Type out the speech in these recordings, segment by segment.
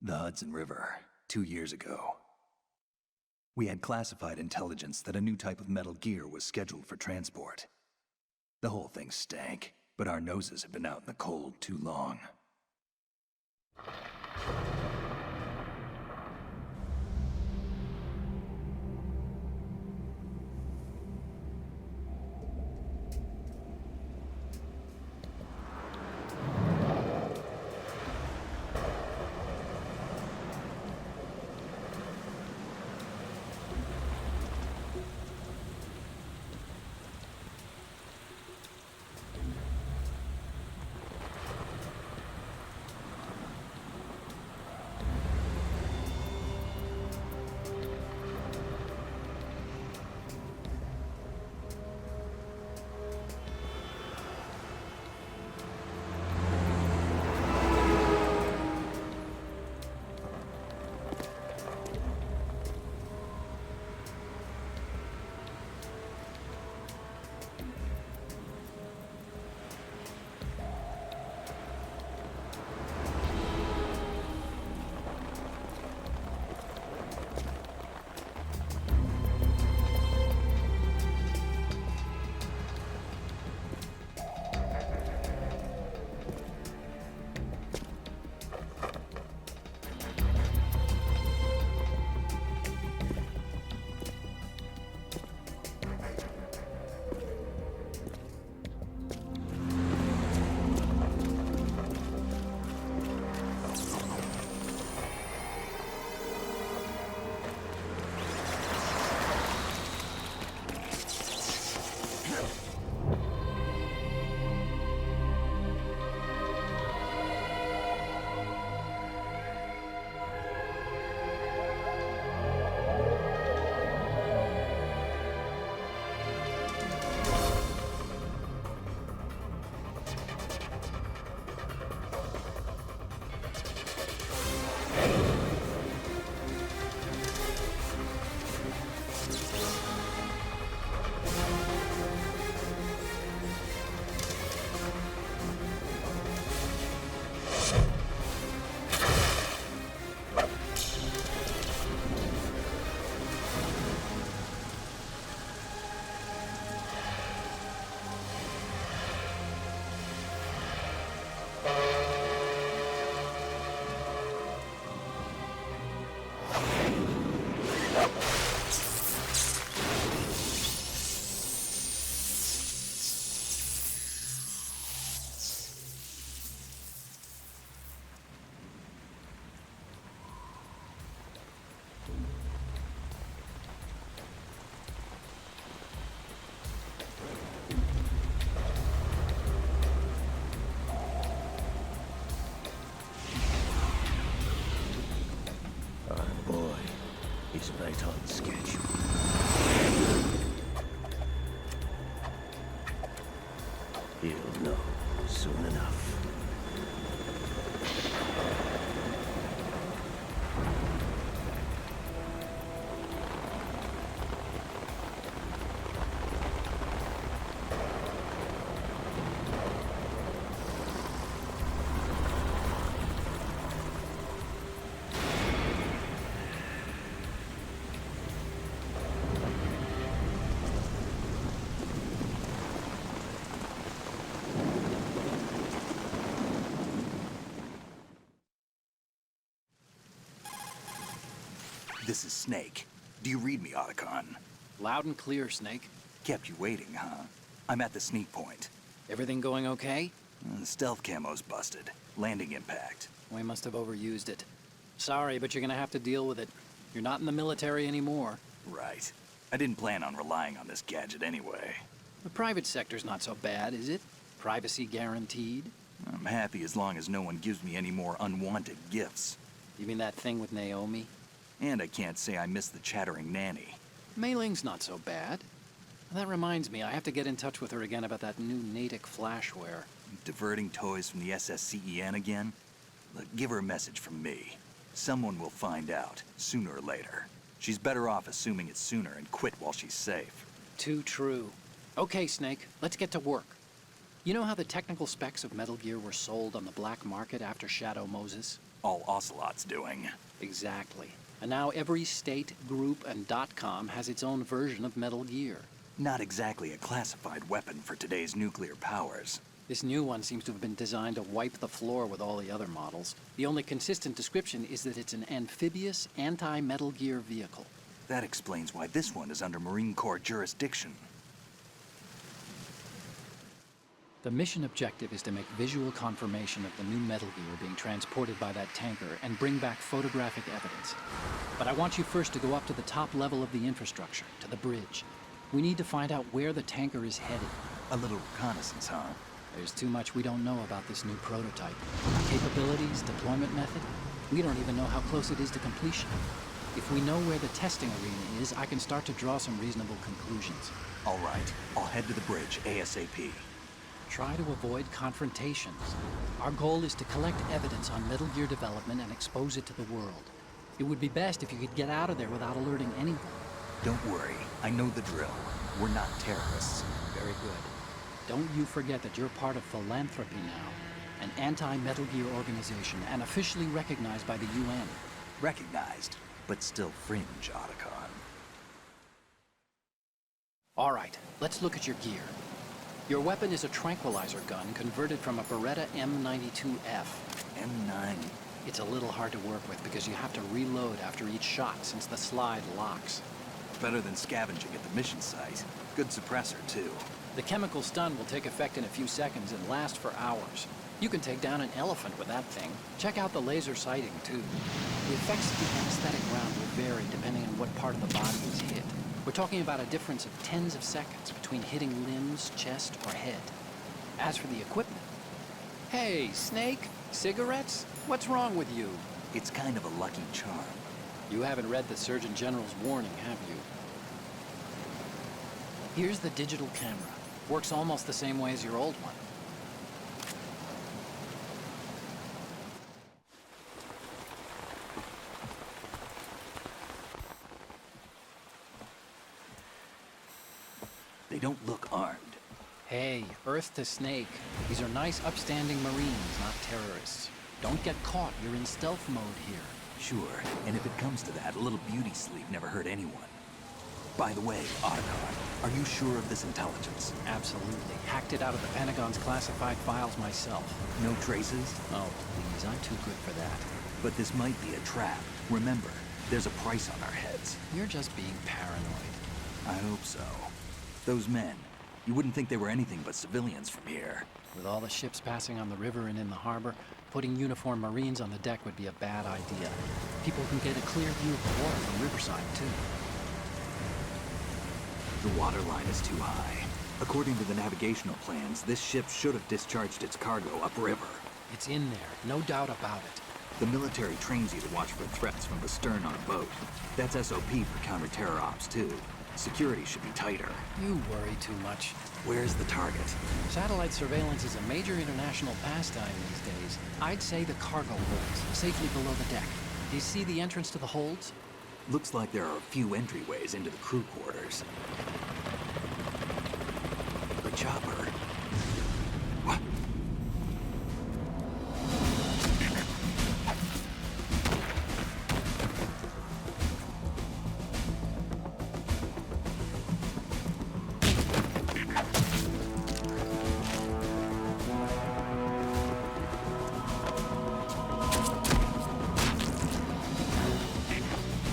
The Hudson River, 2 years ago. We had classified intelligence that a new type of metal gear was scheduled for transport. The whole thing stank, but our noses had been out in the cold too long. He's right on schedule. He'll know soon enough. This is Snake. Do you read me, Otacon? Loud and clear, Snake. Kept you waiting, huh? I'm at the sneak point. Everything going okay? The stealth camo's busted. Landing impact. We must have overused it. Sorry, but you're gonna have to deal with it. You're not in the military anymore. Right. I didn't plan on relying on this gadget anyway. The private sector's not so bad, is it? Privacy guaranteed? I'm happy as long as no one gives me any more unwanted gifts. You mean that thing with Naomi? And I can't say I miss the chattering nanny. Mei Ling's not so bad. That reminds me, I have to get in touch with her again about that new Natick flashware. Diverting toys from the SSCEN again? Look, give her a message from me. Someone will find out, sooner or later. She's better off assuming it sooner and quit while she's safe. Too true. Okay, Snake, let's get to work. You know how the technical specs of Metal Gear were sold on the black market after Shadow Moses? All Ocelot's doing. Exactly. And now every state, group, and .com has its own version of Metal Gear. Not exactly a classified weapon for today's nuclear powers. This new one seems to have been designed to wipe the floor with all the other models. The only consistent description is that it's an amphibious, anti-Metal Gear vehicle. That explains why this one is under Marine Corps jurisdiction. The mission objective is to make visual confirmation of the new Metal Gear being transported by that tanker and bring back photographic evidence. But I want you first to go up to the top level of the infrastructure, to the bridge. We need to find out where the tanker is headed. A little reconnaissance, huh? There's too much we don't know about this new prototype. Capabilities, deployment method. We don't even know how close it is to completion. If we know where the testing arena is, I can start to draw some reasonable conclusions. All right, I'll head to the bridge ASAP. Try to avoid confrontations. Our goal is to collect evidence on Metal Gear development and expose it to the world. It would be best if you could get out of there without alerting anyone. Don't worry, I know the drill. We're not terrorists. Very good. Don't you forget that you're part of Philanthropy now, an anti-Metal Gear organization and officially recognized by the UN. Recognized, but still fringe, Otacon. All right, let's look at your gear. Your weapon is a tranquilizer gun converted from a Beretta M92F. M9. It's a little hard to work with because you have to reload after each shot since the slide locks. Better than scavenging at the mission site. Good suppressor, too. The chemical stun will take effect in a few seconds and last for hours. You can take down an elephant with that thing. Check out the laser sighting, too. The effects of the anesthetic round will vary depending on what part of the body is hit. We're talking about a difference of tens of seconds between hitting limbs, chest, or head. As for the equipment... Hey, Snake? Cigarettes? What's wrong with you? It's kind of a lucky charm. You haven't read the Surgeon General's warning, have you? Here's the digital camera. Works almost the same way as your old one. They don't look armed. Hey, Earth to Snake. These are nice, upstanding Marines, not terrorists. Don't get caught. You're in stealth mode here. Sure, and if it comes to that, a little beauty sleep never hurt anyone. By the way, Otacon, are you sure of this intelligence? Absolutely. Hacked it out of the Pentagon's classified files myself. No traces? Oh, please, I'm too good for that. But this might be a trap. Remember, there's a price on our heads. You're just being paranoid. I hope so. Those men, you wouldn't think they were anything but civilians from here. With all the ships passing on the river and in the harbor, putting uniformed Marines on the deck would be a bad idea. People can get a clear view of the water from riverside, too. The water line is too high. According to the navigational plans, this ship should have discharged its cargo upriver. It's in there, no doubt about it. The military trains you to watch for threats from the stern on a boat. That's SOP for counter-terror ops, too. Security should be tighter. You worry too much. Where's the target? Satellite surveillance is a major international pastime these days. I'd say the cargo holds, safely below the deck. Do you see the entrance to the holds? Looks like there are a few entryways into the crew quarters. The chopper. What?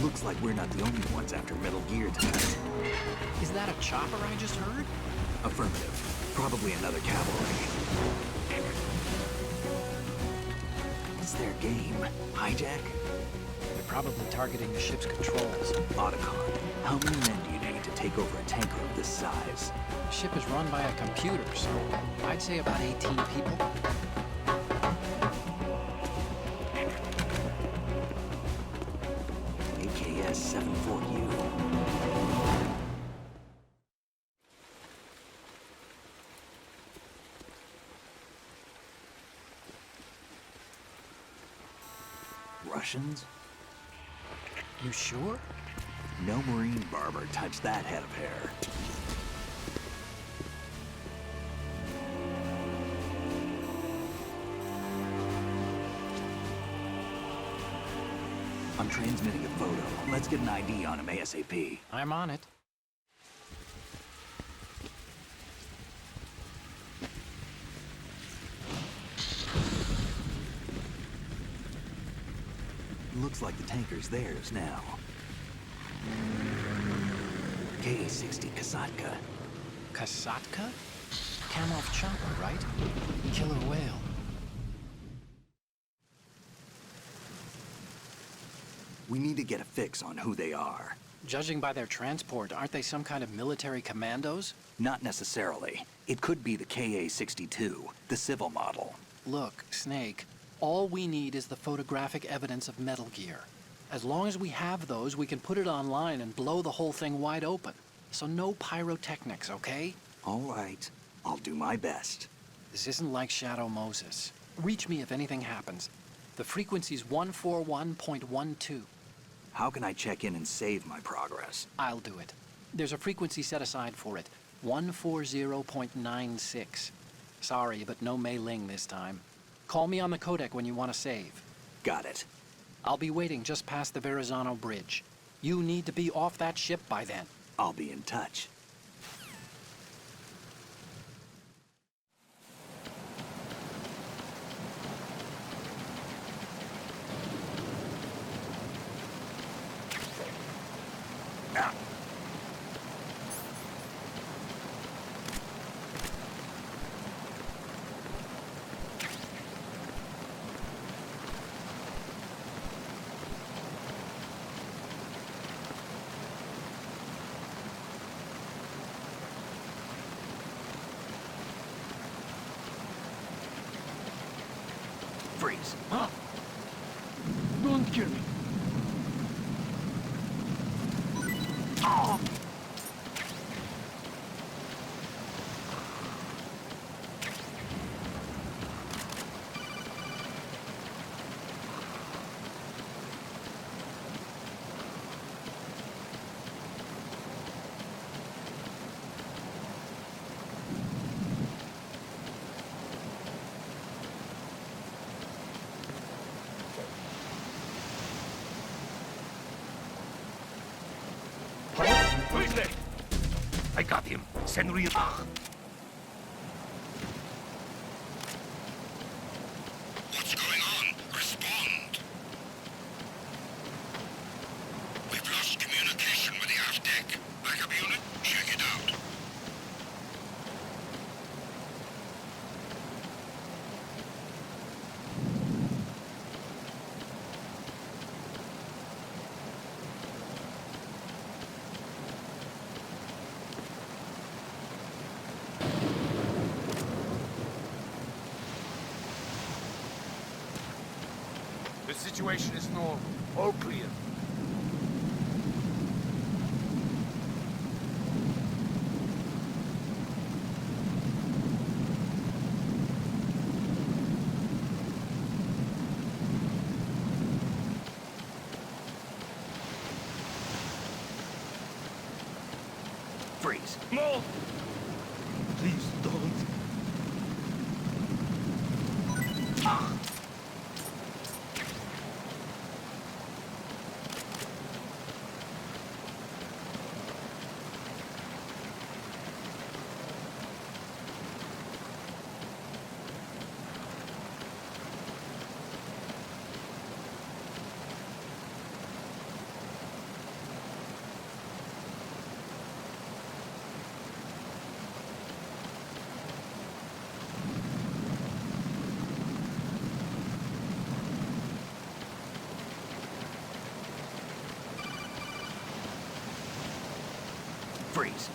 Looks like we're not the only ones after Metal Gear tonight. Is that a chopper I just heard? Affirmative. Probably another cavalry. What's their game? Hijack? They're probably targeting the ship's controls. Otacon, how many men do you need to take over a tanker of this size? The ship is run by a computer, so I'd say about 18 people. AKS 74U. Russians? You sure? No Marine barber touched that head of hair. I'm transmitting a photo. Let's get an ID on him ASAP. I'm on it. Looks like the tanker's theirs now. KA-60 Kasatka. Kasatka? Kamov chopper, right? Killer whale. We need to get a fix on who they are. Judging by their transport, aren't they some kind of military commandos? Not necessarily. It could be the KA-62, the civil model. Look, Snake, all we need is the photographic evidence of Metal Gear. As long as we have those, we can put it online and blow the whole thing wide open. So no pyrotechnics, okay? All right. I'll do my best. This isn't like Shadow Moses. Reach me if anything happens. The frequency's 141.12. How can I check in and save my progress? I'll do it. There's a frequency set aside for it. 140.96. Sorry, but no Mei Ling this time. Call me on the codec when you want to save. Got it. I'll be waiting just past the Verrazano Bridge. You need to be off that ship by then. I'll be in touch. Freeze. Huh? Don't kill me. Oh! Who is there? I got him. Senri. What's going on? Respond. We've lost communication with the aft deck. Backup unit, check it out. The situation is normal. All clear. Freeze. No! Please don't. Freeze.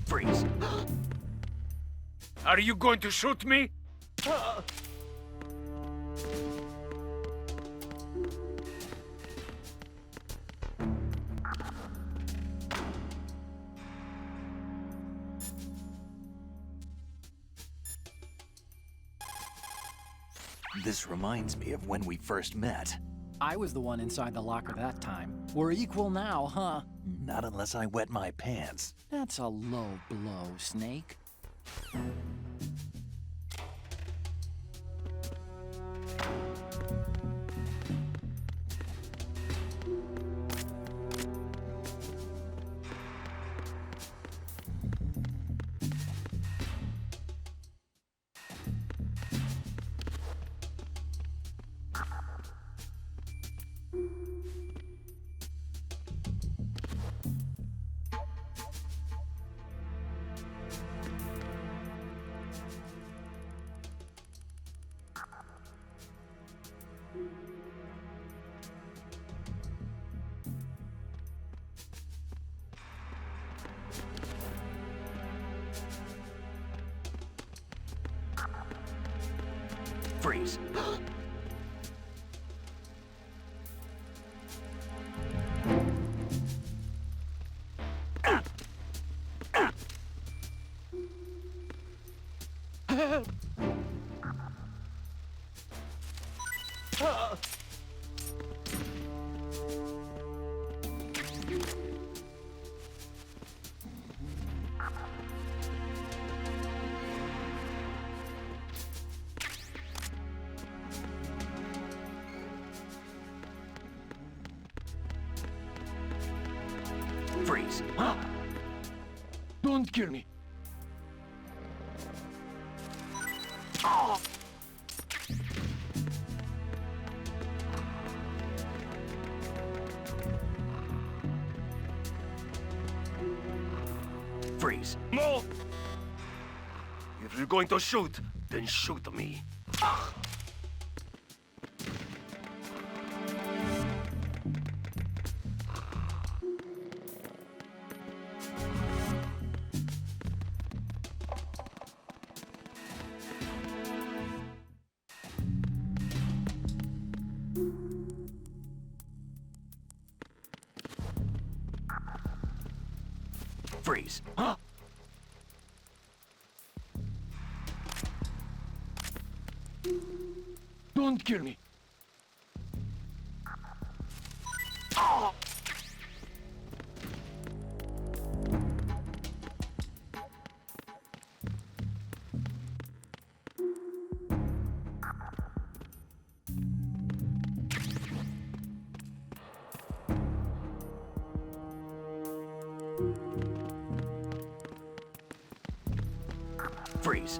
Freeze. Are you going to shoot me? This reminds me of when we first met. I was the one inside the locker that time. We're equal now, huh? Not unless I wet my pants. That's a low blow, Snake. Freeze. Freeze. Don't kill me. Freeze. No! If you're going to shoot, then shoot me. Freeze. Don't kill me. Freeze.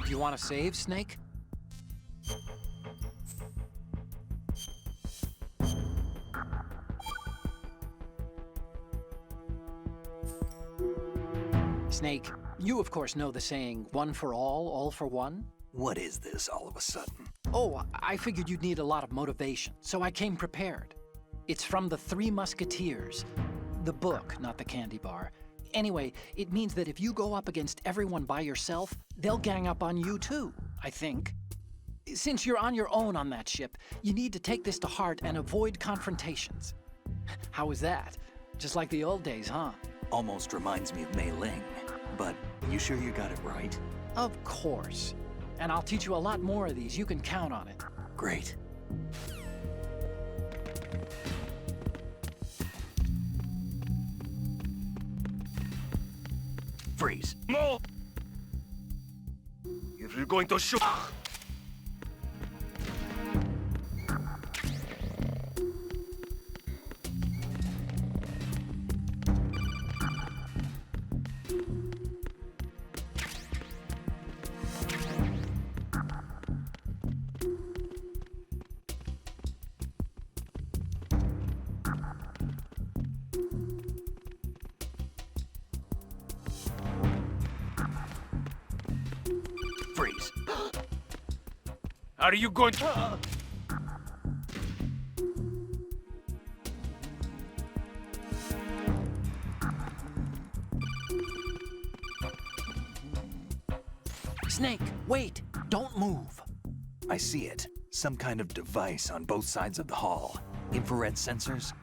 You want to save, Snake? Snake, you of course know the saying, one for all for one? What is this all of a sudden? Oh, I figured you'd need a lot of motivation, so I came prepared. It's from the Three Musketeers. The book, not the candy bar. Anyway, it means that if you go up against everyone by yourself, they'll gang up on you too, I think. Since you're on your own on that ship, you need to take this to heart and avoid confrontations. How was that? Just like the old days, huh? Almost reminds me of Mei Ling. But you sure you got it right? Of course. And I'll teach you a lot more of these. You can count on it. Great. Freeze. No! If you're going to shoot... Freeze. Are you going to... Snake, wait! Don't move! I see it. Some kind of device on both sides of the hall. Infrared sensors?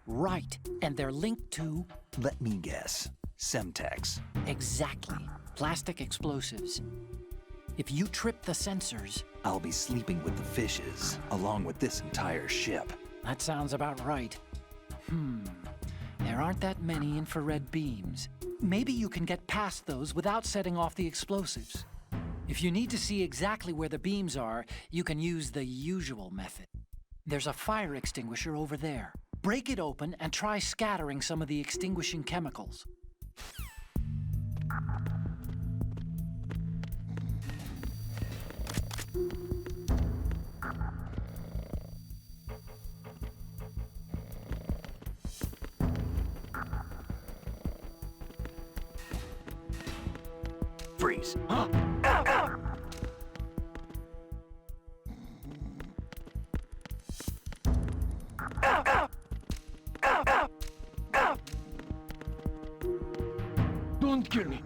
Right, and they're linked to... Let me guess. Semtex. Exactly. Plastic explosives. If you trip the sensors... I'll be sleeping with the fishes, along with this entire ship. That sounds about right. There aren't that many infrared beams. Maybe you can get past those without setting off the explosives. If you need to see exactly where the beams are, you can use the usual method. There's a fire extinguisher over there. Break it open and try scattering some of the extinguishing chemicals. Freeze. Don't kill me.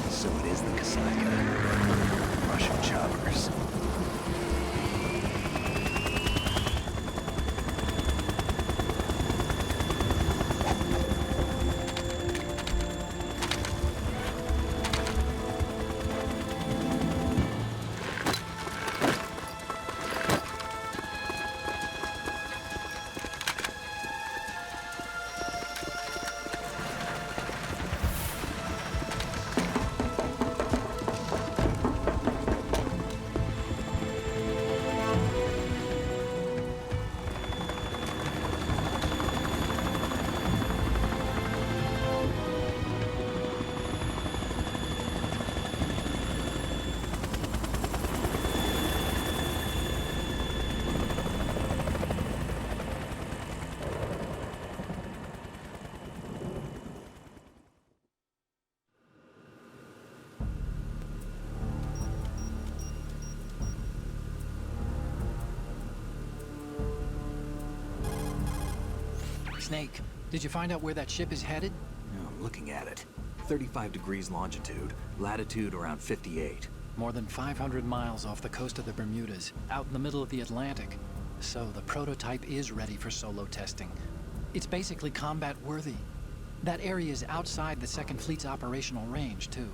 So it is the Kasaka. Russian choppers. Snake, did you find out where that ship is headed? No, I'm looking at it. 35 degrees longitude, latitude around 58. More than 500 miles off the coast of the Bermudas, out in the middle of the Atlantic. So the prototype is ready for solo testing. It's basically combat-worthy. That area is outside the Second Fleet's operational range, too.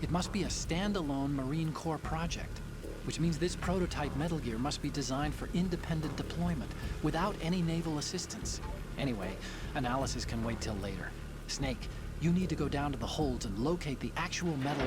It must be a standalone Marine Corps project, which means this prototype Metal Gear must be designed for independent deployment, without any naval assistance. Anyway, analysis can wait till later. Snake, You need to go down to the holds and locate the actual metal...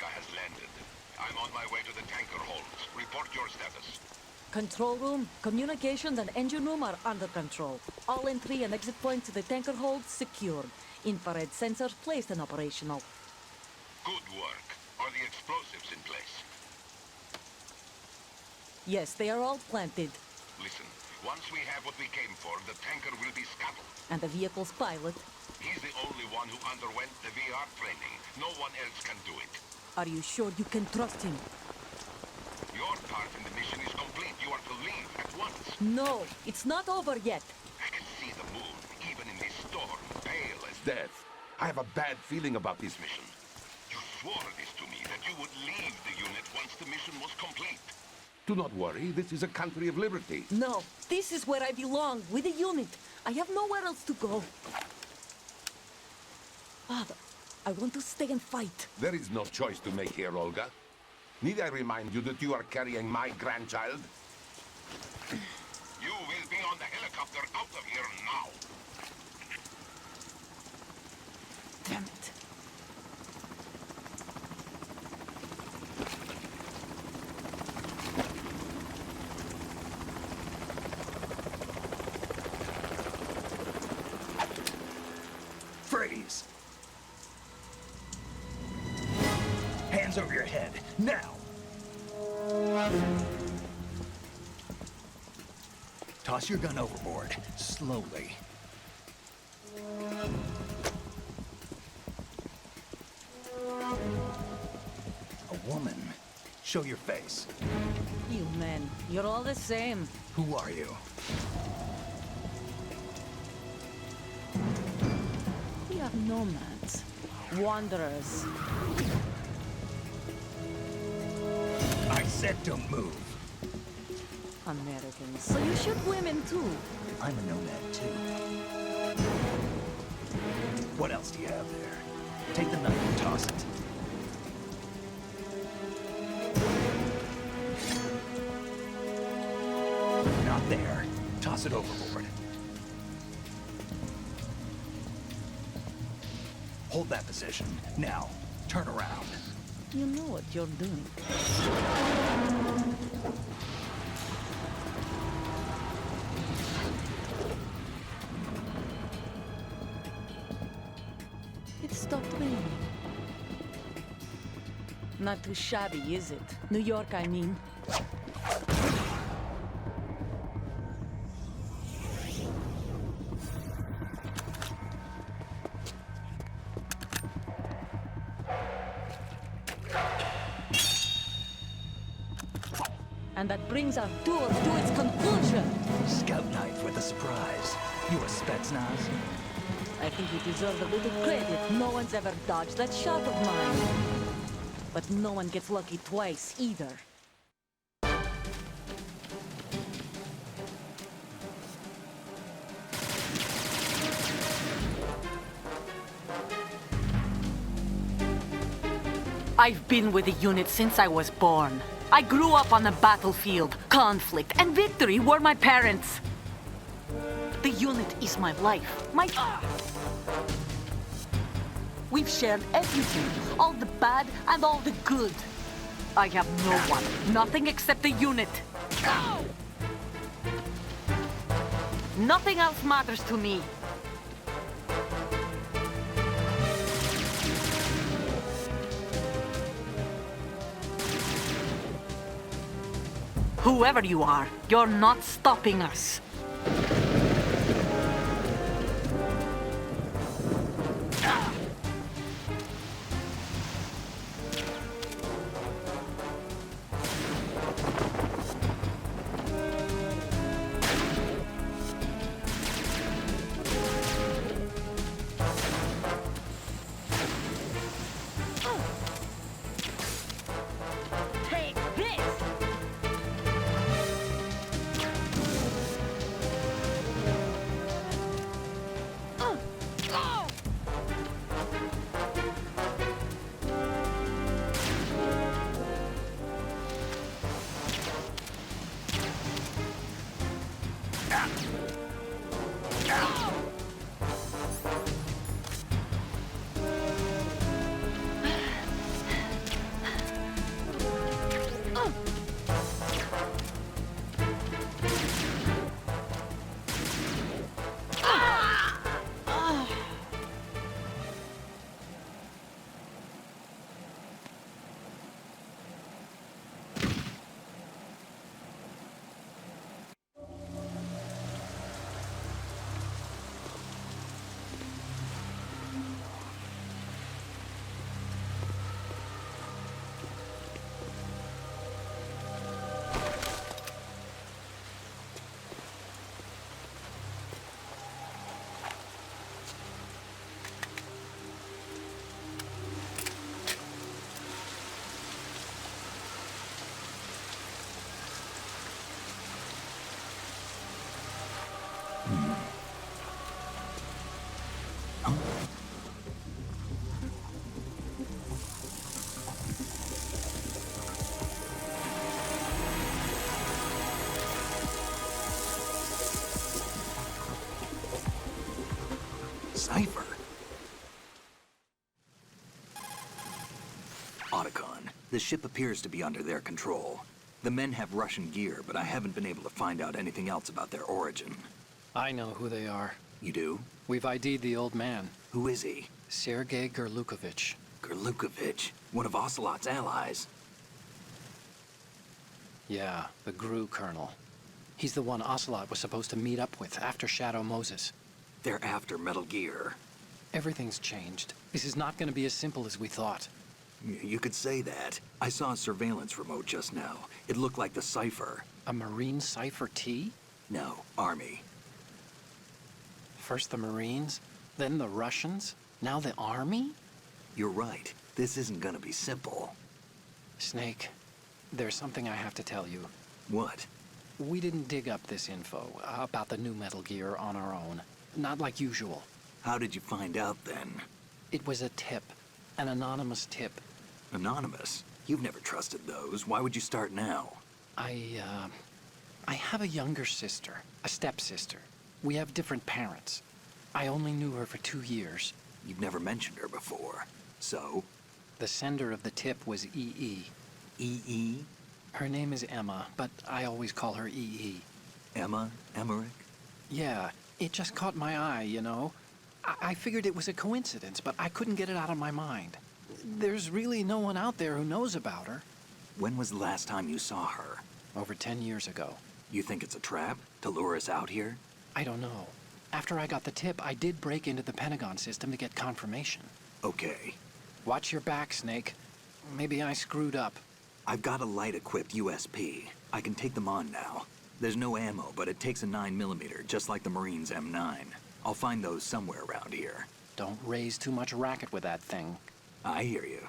has landed. I'm on my way to the tanker holds. Report your status. Control room, communications, and engine room are under control. All entry and exit points to the tanker holds secured. Infrared sensors placed and operational. Good work. Are the explosives in place? Yes, they are all planted. Listen, once we have what we came for, the tanker will be scuttled. And the vehicle's pilot. He's the only one who underwent the VR training. No one else can do it. Are you sure you can trust him? Your part in the mission is complete. You are to leave at once. No, it's not over yet. I can see the moon, even in this storm, pale as death. I have a bad feeling about this mission. You swore this to me, that you would leave the unit once the mission was complete. Do not worry, this is a country of liberty. No, this is where I belong, with the unit. I have nowhere else to go. Father, I want to stay and fight. There is no choice to make here, Olga. Need I remind you that you are carrying my grandchild? You will be on the helicopter out of here now. Damn it. Freeze! Hands over your head, now! Toss your gun overboard, slowly. A woman. Show your face. You men, you're all the same. Who are you? We are nomads. Wanderers. I said don't move. Americans. So you shoot women too. I'm a nomad too. What else do you have there? Take the knife and toss it. Not there. Toss it overboard. Hold that position. Now, turn around. You know what you're doing. It stopped raining. Not too shabby, is it? New York, I mean. And that brings our tour to its conclusion. Scout knife with a surprise. You a Spetsnaz? I think you deserve a little credit. No one's ever dodged that shot of mine. But no one gets lucky twice, either. I've been with the unit since I was born. I grew up on the battlefield. Conflict and victory were my parents. The unit is my life. We've shared everything. All the bad and all the good. I have no one. Nothing except the unit. Nothing else matters to me. Whoever you are, you're not stopping us. Cipher. Otacon, the ship appears to be under their control. The men have Russian gear, but I haven't been able to find out anything else about their origin. I know who they are. You do? We've ID'd the old man, Who is he? Sergei Gerlukovich. Gerlukovich, one of Ocelot's allies. Yeah, the GRU colonel. He's the one Ocelot was supposed to meet up with after Shadow Moses. They're after Metal Gear. Everything's changed. This is not going to be as simple as we thought. You could say that. I saw a surveillance remote just now. It looked like the Cipher. A Marine Cipher T? No, Army. First the Marines, then the Russians, now the Army? You're right. This isn't gonna be simple. Snake, there's something I have to tell you. What? We didn't dig up this info about the new Metal Gear on our own. Not like usual. How did you find out then? It was a tip. An anonymous tip. Anonymous? You've never trusted those. Why would you start now? I have a younger sister, a stepsister. We have different parents. I only knew her for 2 years. You've never mentioned her before. So? The sender of the tip was EE. EE? Her name is Emma, but I always call her EE. Emma? Emmerich? Yeah, it just caught my eye, you know? I figured it was a coincidence, but I couldn't get it out of my mind. There's really no one out there who knows about her. When was the last time you saw her? Over 10 years ago. You think it's a trap? To lure us out here? I don't know. After I got the tip, I did break into the Pentagon system to get confirmation. Okay. Watch your back, Snake. Maybe I screwed up. I've got a light-equipped USP. I can take them on now. There's no ammo, but it takes a 9mm, just like the Marines' M9. I'll find those somewhere around here. Don't raise too much racket with that thing. I hear you.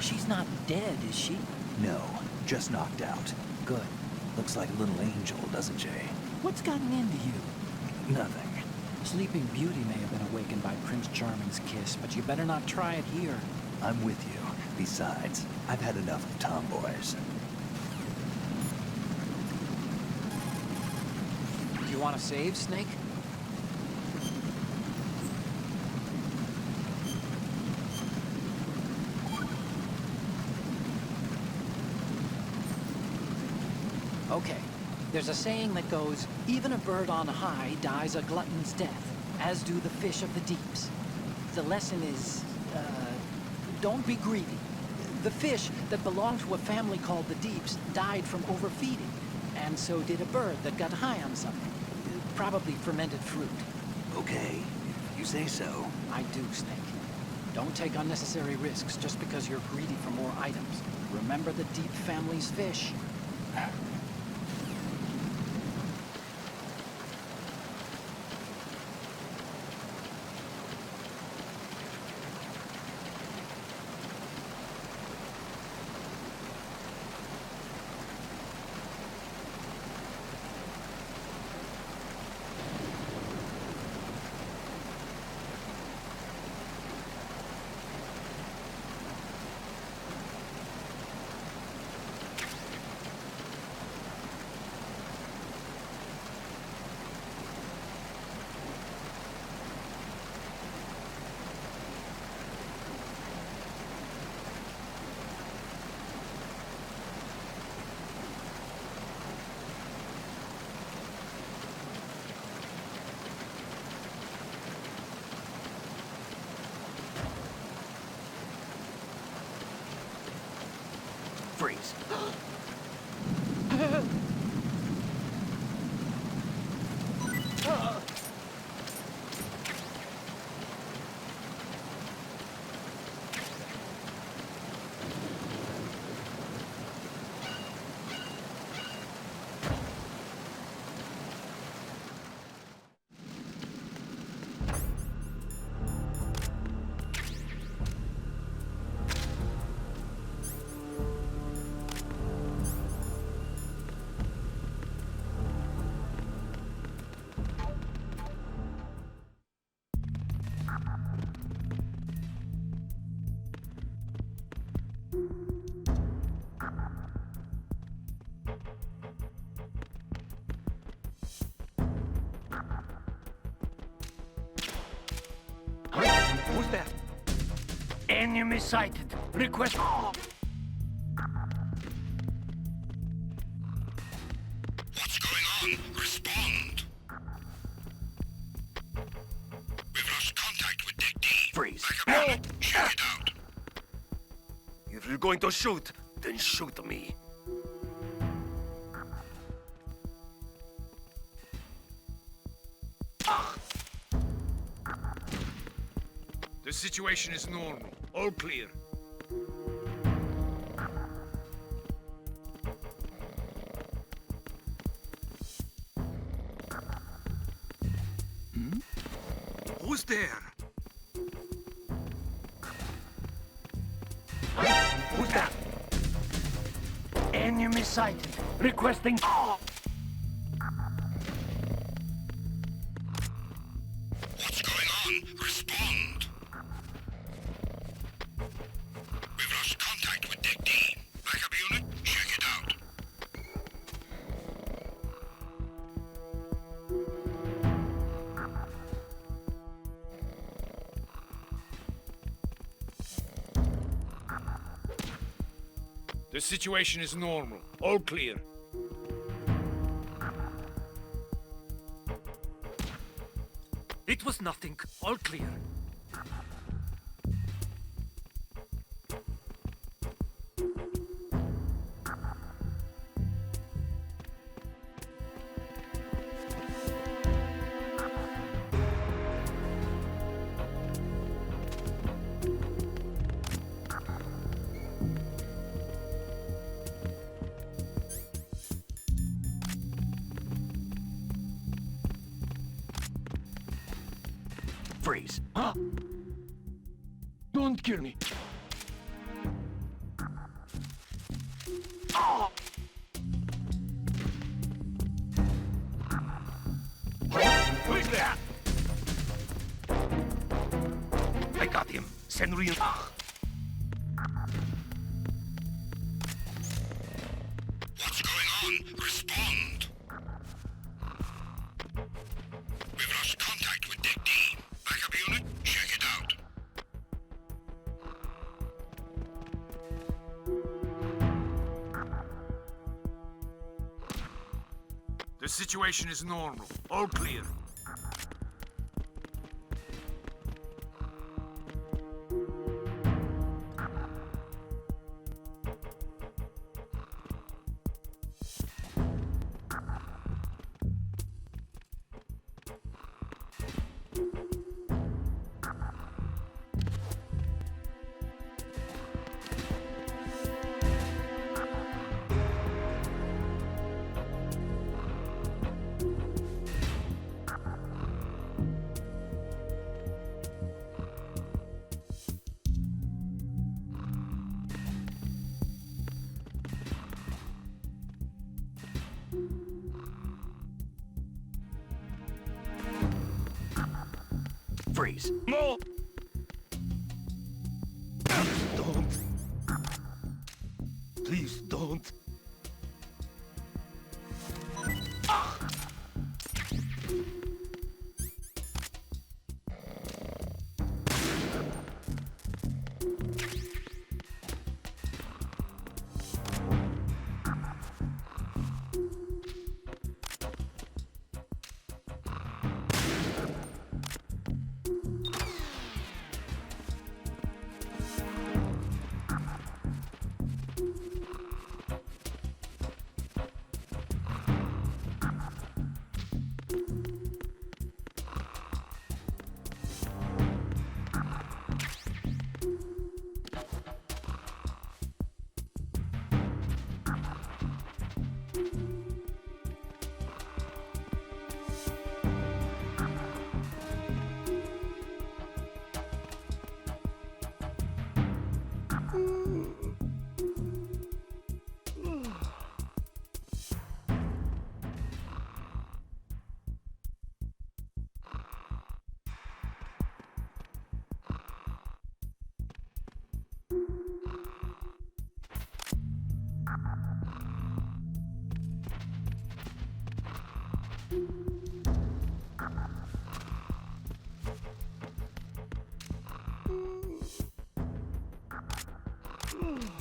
She's not dead, is she? No, just knocked out. Good. Looks like a little angel, doesn't she? What's gotten into you? Nothing. Sleeping Beauty may have been awakened by Prince Charming's kiss, but you better not try it here. I'm with you. Besides, I've had enough of tomboys. Do you want to save, Snake? Okay. There's a saying that goes, even a bird on high dies a glutton's death, as do the fish of the deeps. The lesson is, don't be greedy. The fish that belonged to a family called the Deeps died from overfeeding, and so did a bird that got high on something. Probably fermented fruit. Okay, if you say so. I do, Snake. Don't take unnecessary risks just because you're greedy for more items. Remember the Deep family's fish. Freeze. Who's there? Enemy sighted. Request. What's going on? Respond. We've lost contact with Deck D. Freeze. Like a bullet. Check it out. If you're going to shoot, then shoot me. The situation is normal. All clear. Who's there? Who's that? Enemy sighted. Requesting. What's going on? Respond. We've lost contact with Deck D. Backup unit, check it out. The situation is normal. All clear. It was nothing. All clear. Freeze. Huh? Don't kill me. Who's there? I got him. Send real. What's going on? Respond. We've lost contact with Deck D. Backup unit, check it out. The situation is normal. All clear. Freeze. No! Don't. Please don't.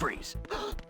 Freeze. Help!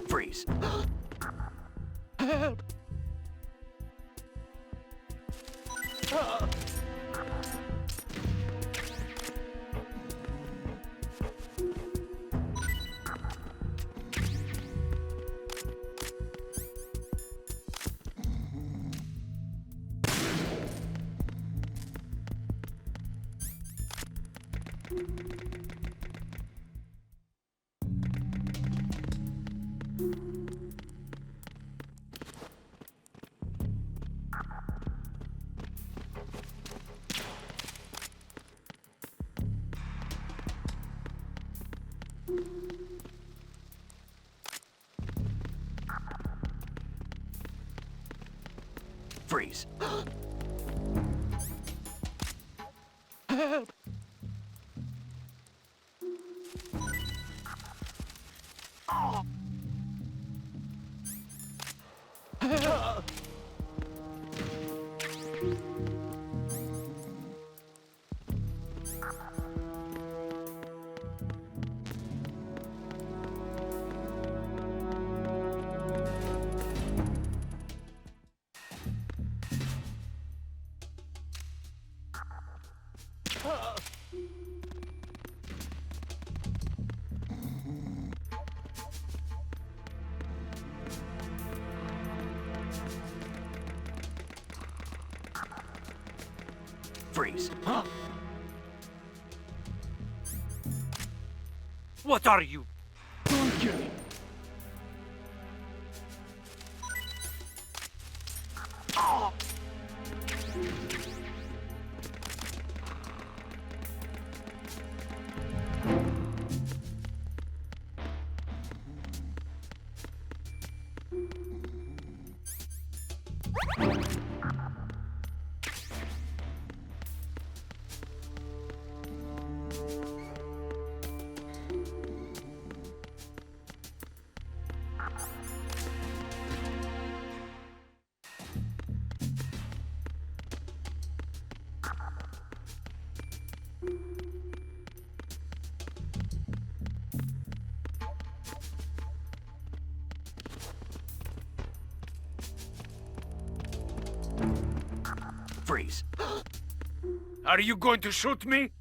Freeze. Help! Freeze. Help! Freeze. What are you? Don't kill him. Freeze. Are you going to shoot me?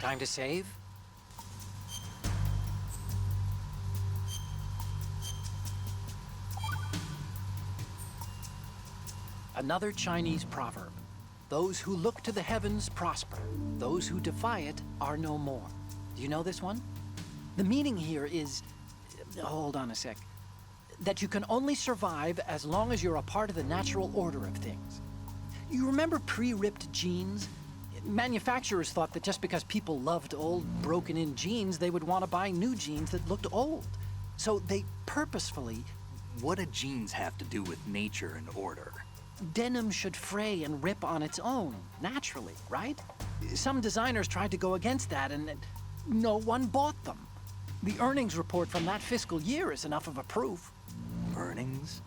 Time to save? Another Chinese proverb. Those who look to the heavens prosper. Those who defy it are no more. Do you know this one? The meaning here is... Hold on a sec. That you can only survive as long as you're a part of the natural order of things. You remember pre-ripped jeans? Manufacturers thought that just because people loved old, broken-in jeans, they would want to buy new jeans that looked old. So they purposefully what do genes have to do with nature and order? Denim should fray and rip on its own, naturally, right? Some designers tried to go against that and no one bought them. The earnings report from that fiscal year is enough of a proof. Earnings?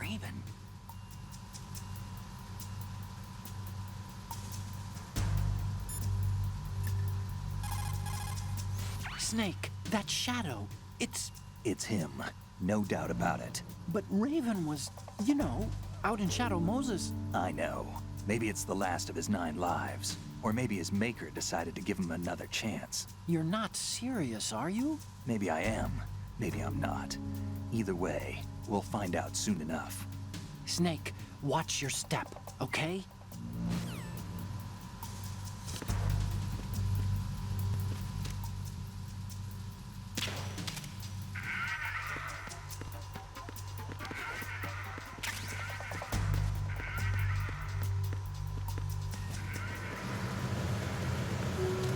Raven? Snake, that shadow, it's... It's him. No doubt about it. But Raven was, you know, out in Shadow Moses. I know. Maybe it's the last of his 9 lives. Or maybe his maker decided to give him another chance. You're not serious, are you? Maybe I am. Maybe I'm not. Either way, we'll find out soon enough. Snake, watch your step, okay?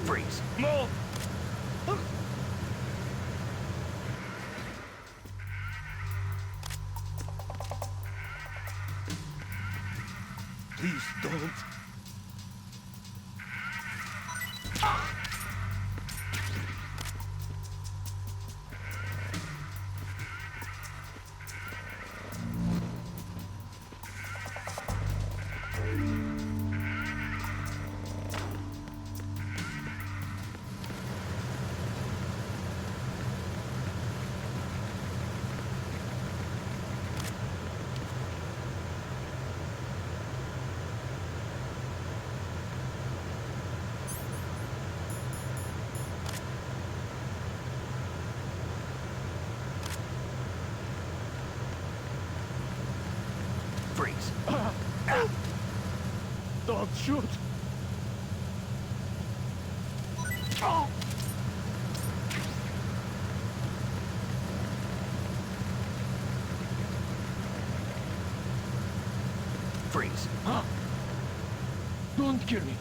Freeze! Move! Please don't. Freeze! Don't shoot! Freeze! Don't kill me!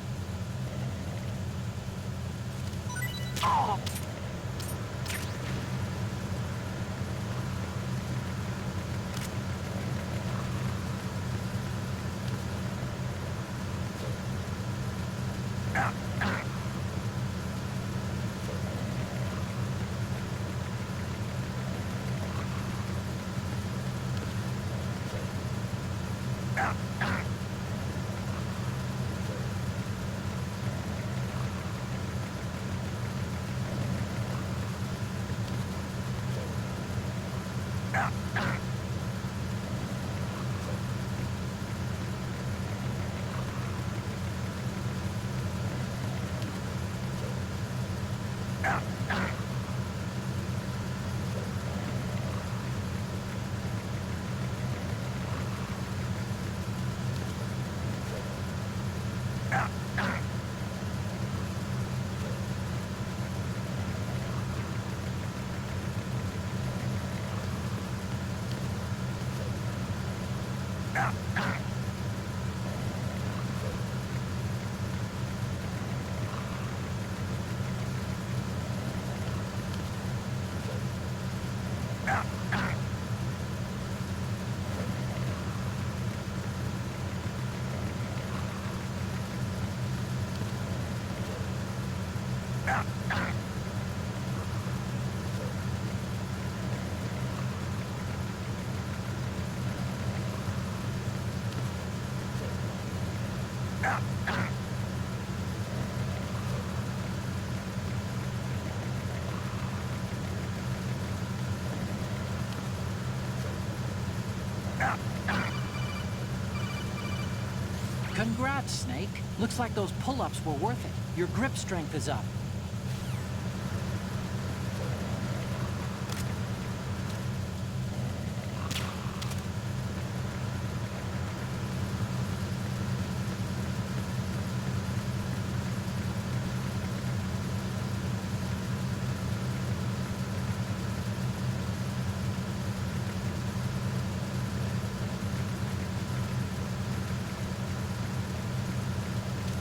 Congrats, Snake. Looks like those pull-ups were worth it. Your grip strength is up.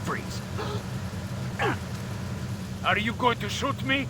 Freeze! Are you going to shoot me?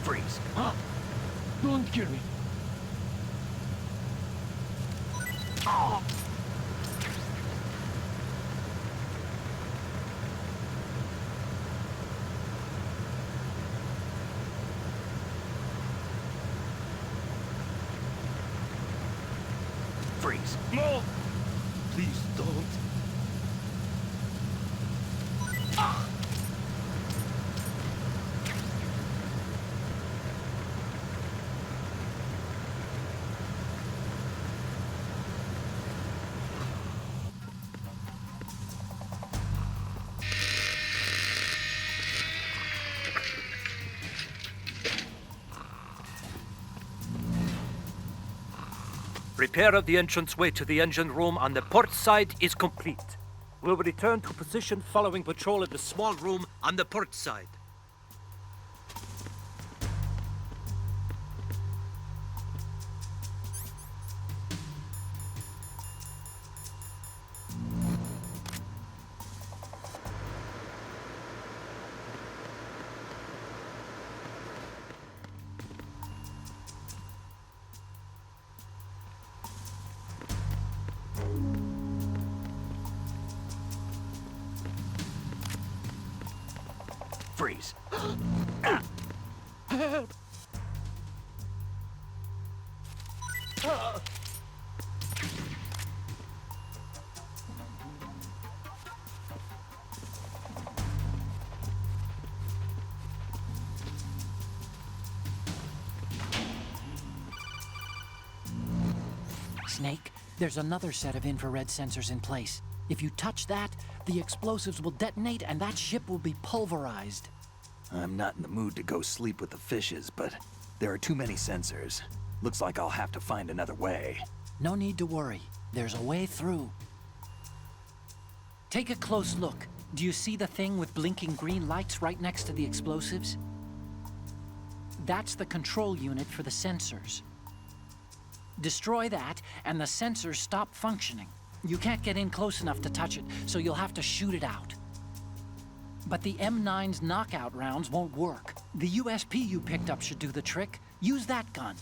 Freeze. Huh? Don't kill me. Freeze. No! Please don't. Repair of the entranceway to the engine room on the port side is complete. We'll return to position following patrol of the small room on the port side. Freeze. Snake, there's another set of infrared sensors in place. If you touch that, the explosives will detonate and that ship will be pulverized. I'm not in the mood to go sleep with the fishes, but there are too many sensors. Looks like I'll have to find another way. No need to worry. There's a way through. Take a close look. Do you see the thing with blinking green lights right next to the explosives? That's the control unit for the sensors. Destroy that, and the sensors stop functioning. You can't get in close enough to touch it, so you'll have to shoot it out. But the M9's knockout rounds won't work. The USP you picked up should do the trick. Use that gun.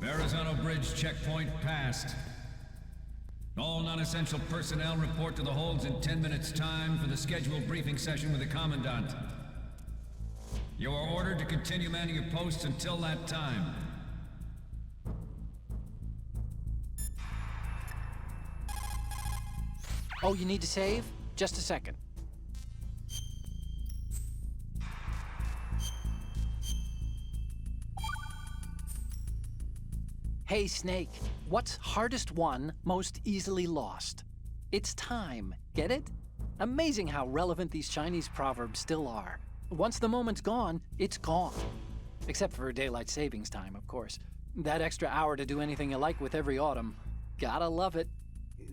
Verrazano Bridge checkpoint passed. All non-essential personnel report to the holds in 10 minutes' time for the scheduled briefing session with the Commandant. You are ordered to continue manning your posts until that time. Oh, you need to save? Just a second. Hey, Snake. What's hardest won, most easily lost? It's time. Get it? Amazing how relevant these Chinese proverbs still are. Once the moment's gone, it's gone. Except for daylight savings time, of course. That extra hour to do anything you like with every autumn. Gotta love it.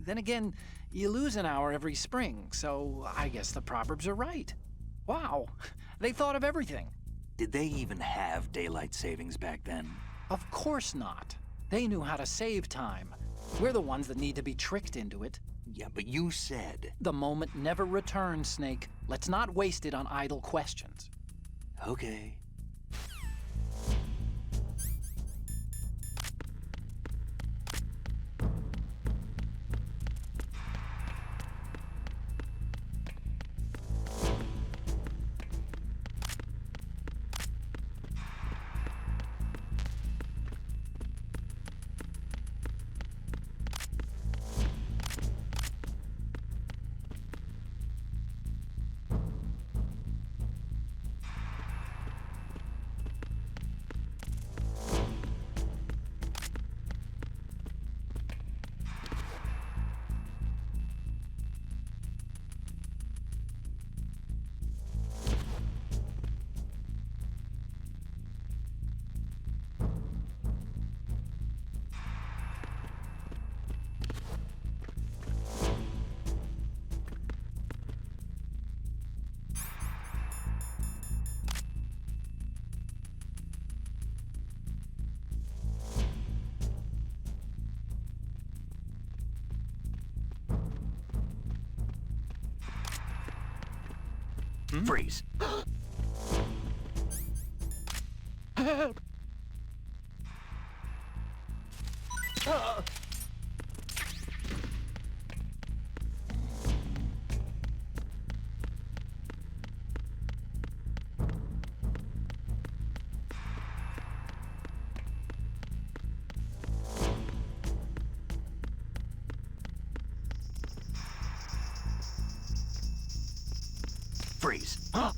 Then again, you lose an hour every spring, so I guess the proverbs are right. Wow, they thought of everything. Did they even have daylight savings back then? Of course not. They knew how to save time. We're the ones that need to be tricked into it. Yeah, but you said... The moment never returns, Snake. Let's not waste it on idle questions. Okay. Freeze. Help! Freeze. Huh?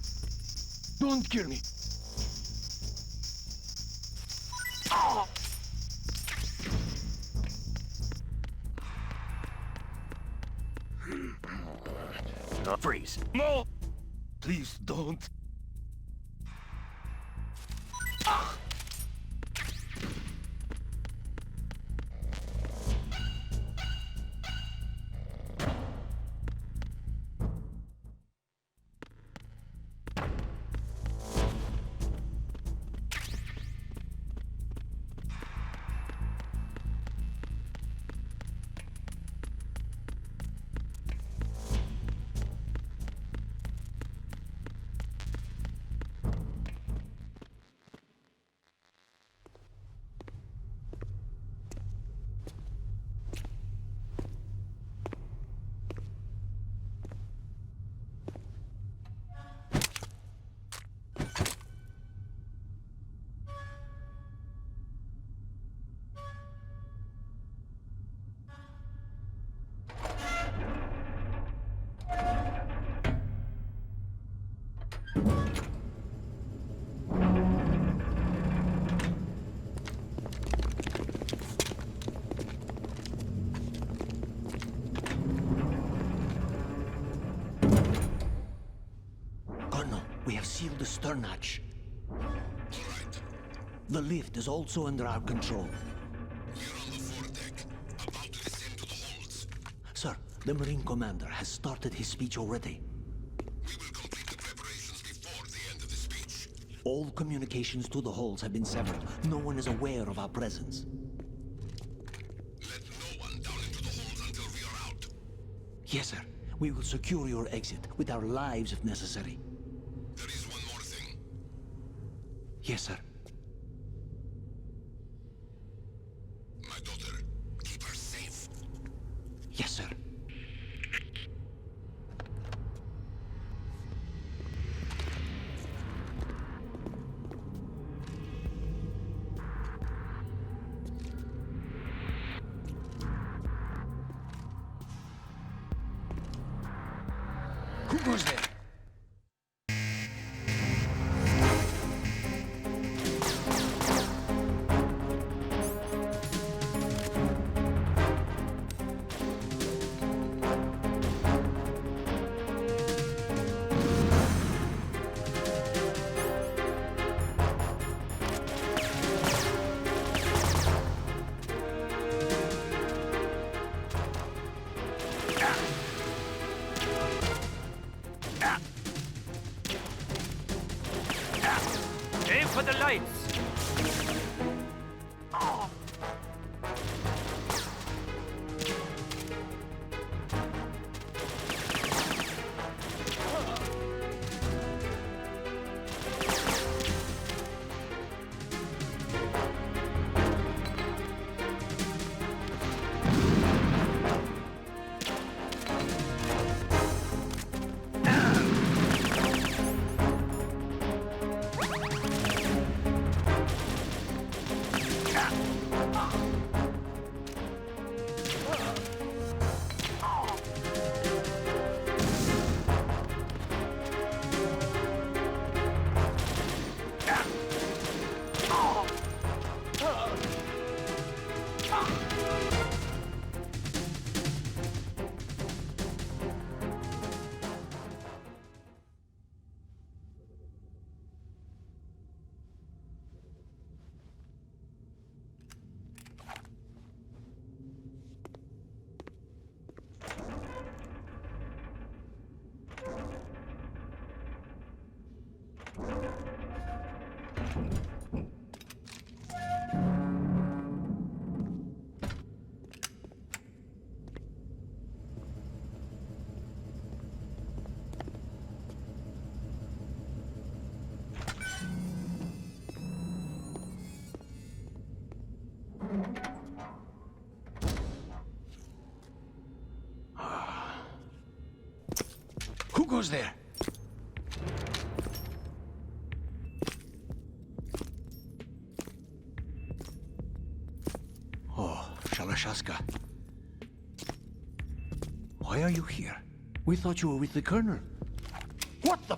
Don't kill me. Freeze. No! Please don't. We have sealed the stern hatch. The lift is also under our control. We're on the foredeck, about to descend to the holds. Sir, the Marine Commander has started his speech already. We will complete the preparations before the end of the speech. All communications to the holds have been severed. No one is aware of our presence. Let no one down into the holds until we are out. Yes, sir. We will secure your exit with our lives if necessary. There is one more thing. Yes, sir. My daughter, keep her safe. Yes, sir. Who goes there? Aim for the lights! Who goes there? Oh, Shalashaska. Why are you here? We thought you were with the Colonel. What the?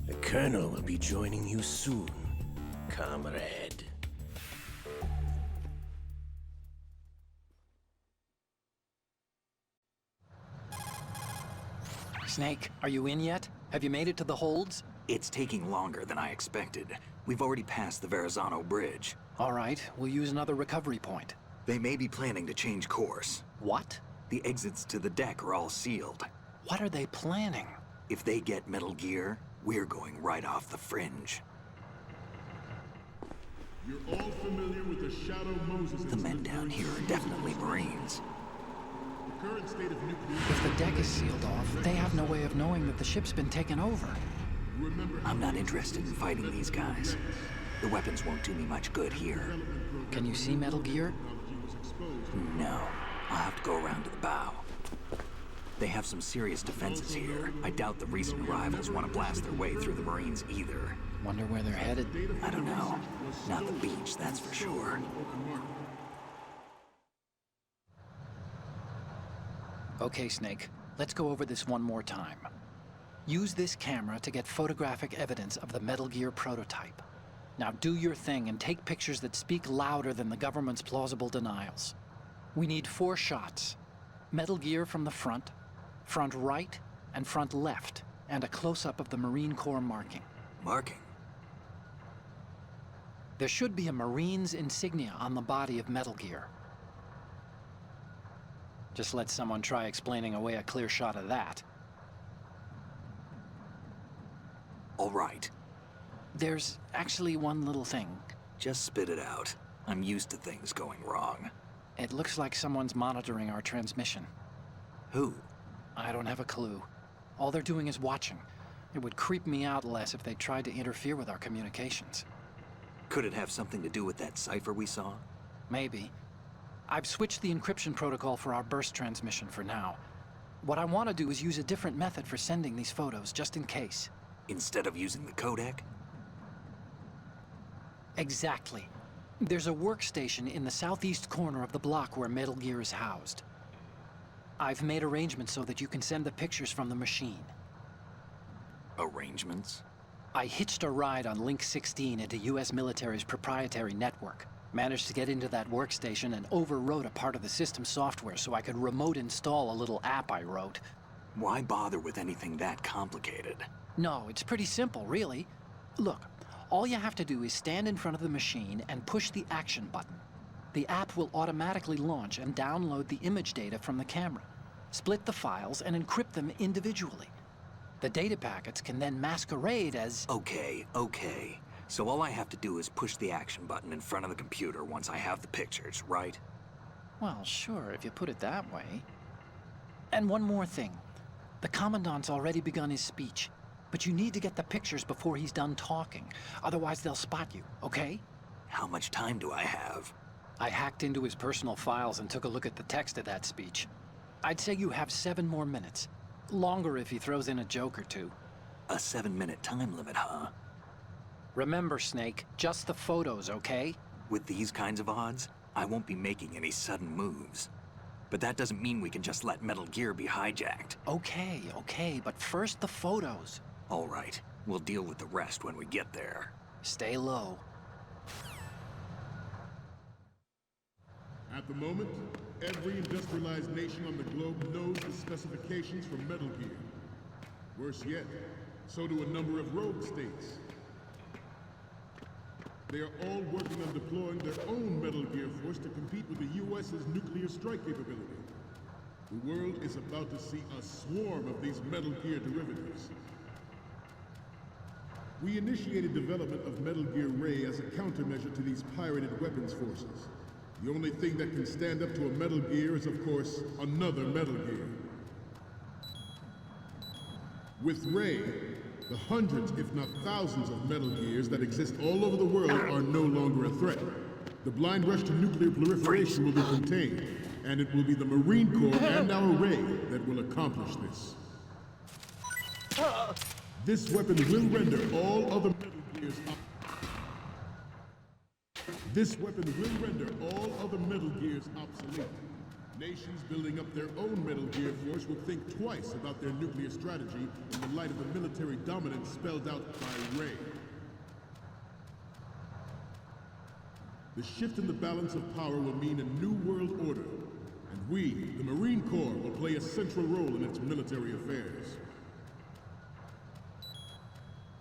The Colonel will be joining you soon, comrade. Snake, are you in yet? Have you made it to the holds? It's taking longer than I expected. We've already passed the Verrazano Bridge. All right, we'll use another recovery point. They may be planning to change course. What? The exits to the deck are all sealed. What are they planning? If they get Metal Gear, we're going right off the fringe. You're all familiar with the Shadow Moses. The men down here are definitely Marines. The current state of nuclear... If the deck is sealed off, they have no way of knowing that the ship's been taken over. I'm not interested in fighting these guys. The weapons won't do me much good here. Can you see Metal Gear? No. I'll have to go around to the bow. They have some serious defenses here. I doubt the recent arrivals want to blast their way through the Marines either. Wonder where they're headed? I don't know. Not the beach, that's for sure. Okay, Snake. Let's go over this one more time. Use this camera to get photographic evidence of the Metal Gear prototype. Now do your thing and take pictures that speak louder than the government's plausible denials. We need 4 shots. Metal Gear from the front right, and front left, and a close-up of the Marine Corps marking. Marking? There should be a Marine's insignia on the body of Metal Gear. Just let someone try explaining away a clear shot of that. All right. There's actually one little thing. Just spit it out. I'm used to things going wrong. It looks like someone's monitoring our transmission. Who? I don't have a clue. All they're doing is watching. It would creep me out less if they tried to interfere with our communications. Could it have something to do with that cipher we saw? Maybe. I've switched the encryption protocol for our burst transmission for now. What I want to do is use a different method for sending these photos, just in case. Instead of using the codec? Exactly. There's a workstation in the southeast corner of the block where Metal Gear is housed. I've made arrangements so that you can send the pictures from the machine. Arrangements? I hitched a ride on Link 16 into US military's proprietary network. Managed to get into that workstation and overwrote a part of the system software so I could remote install a little app I wrote. Why bother with anything that complicated? No, it's pretty simple, really. Look, all you have to do is stand in front of the machine and push the action button. The app will automatically launch and download the image data from the camera, split the files, and encrypt them individually. The data packets can then masquerade as... Okay. So all I have to do is push the action button in front of the computer once I have the pictures, right? Well, sure, if you put it that way. And one more thing. The Commandant's already begun his speech, but you need to get the pictures before he's done talking. Otherwise, they'll spot you, okay? How much time do I have? I hacked into his personal files and took a look at the text of that speech. I'd say you have 7 more minutes. Longer if he throws in a joke or two. A 7-minute time limit, huh? Remember, Snake, just the photos, okay? With these kinds of odds, I won't be making any sudden moves. But that doesn't mean we can just let Metal Gear be hijacked. Okay, but first the photos. All right, we'll deal with the rest when we get there. Stay low. At the moment, every industrialized nation on the globe knows the specifications for Metal Gear. Worse yet, so do a number of rogue states. They are all working on deploying their own Metal Gear force to compete with the U.S.'s nuclear strike capability. The world is about to see a swarm of these Metal Gear derivatives. We initiated development of Metal Gear Ray as a countermeasure to these pirated weapons forces. The only thing that can stand up to a Metal Gear is, of course, another Metal Gear. With Ray, the hundreds, if not thousands, of Metal Gears that exist all over the world are no longer a threat. The blind rush to nuclear proliferation will be contained, and it will be the Marine Corps and our Ray that will accomplish this. This weapon will render all other Metal Gears obsolete. Nations building up their own Metal Gear force will think twice about their nuclear strategy in the light of the military dominance spelled out by Ray. The shift in the balance of power will mean a new world order, and we, the Marine Corps, will play a central role in its military affairs.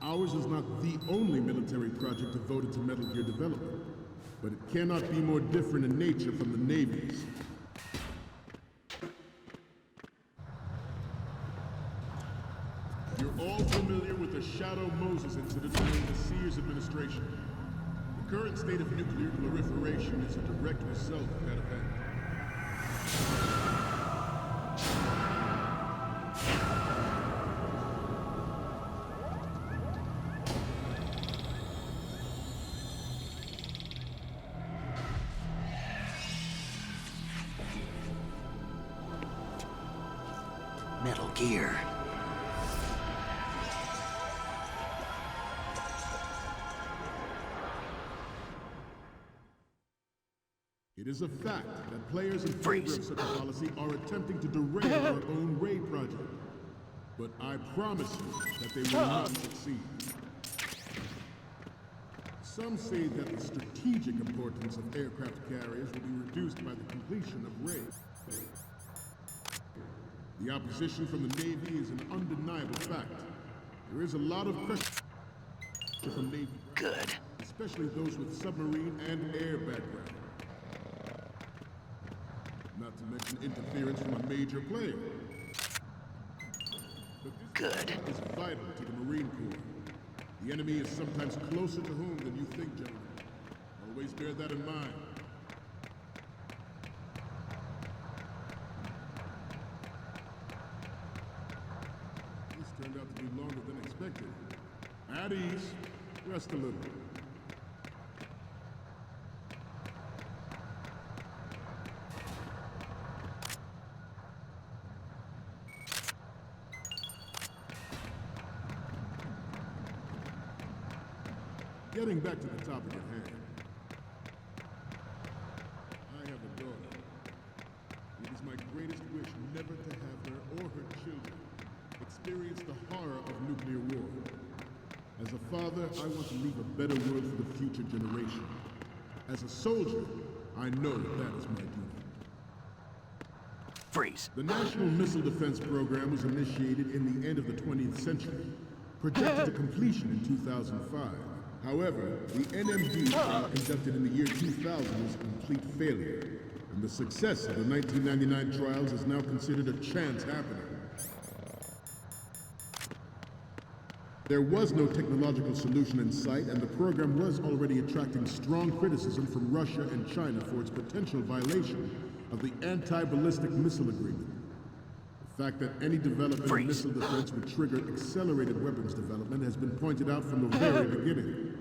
Ours is not the only military project devoted to Metal Gear development, but it cannot be more different in nature from the Navy's. You're all familiar with the Shadow Moses incident during the Sears administration. The current state of nuclear proliferation is a direct result of that event. Metal Gear. It is a fact that players in favor of such a policy are attempting to derail our own Ray project. But I promise you that they will not succeed. Some say that the strategic importance of aircraft carriers will be reduced by the completion of Ray. The opposition from the Navy is an undeniable fact. There is a lot of pressure from Navy, especially those with submarine and air background. Not to mention interference from a major player. But this is vital to the Marine Corps. The enemy is sometimes closer to home than you think, gentlemen. Always bear that in mind. This turned out to be longer than expected. At ease. Rest a little. Getting back to the topic at hand. I have a daughter. It is my greatest wish never to have her or her children experience the horror of nuclear war. As a father, I want to leave a better world for the future generation. As a soldier, I know that is my duty. Freeze. The National Missile Defense Program was initiated in the end of the 20th century, projected to completion in 2005. However, the NMD trial conducted in the year 2000 was a complete failure, and the success of the 1999 trials is now considered a chance happening. There was no technological solution in sight, and the program was already attracting strong criticism from Russia and China for its potential violation of the Anti-Ballistic Missile Agreement. The fact that any development in missile defense would trigger accelerated weapons development has been pointed out from the very beginning.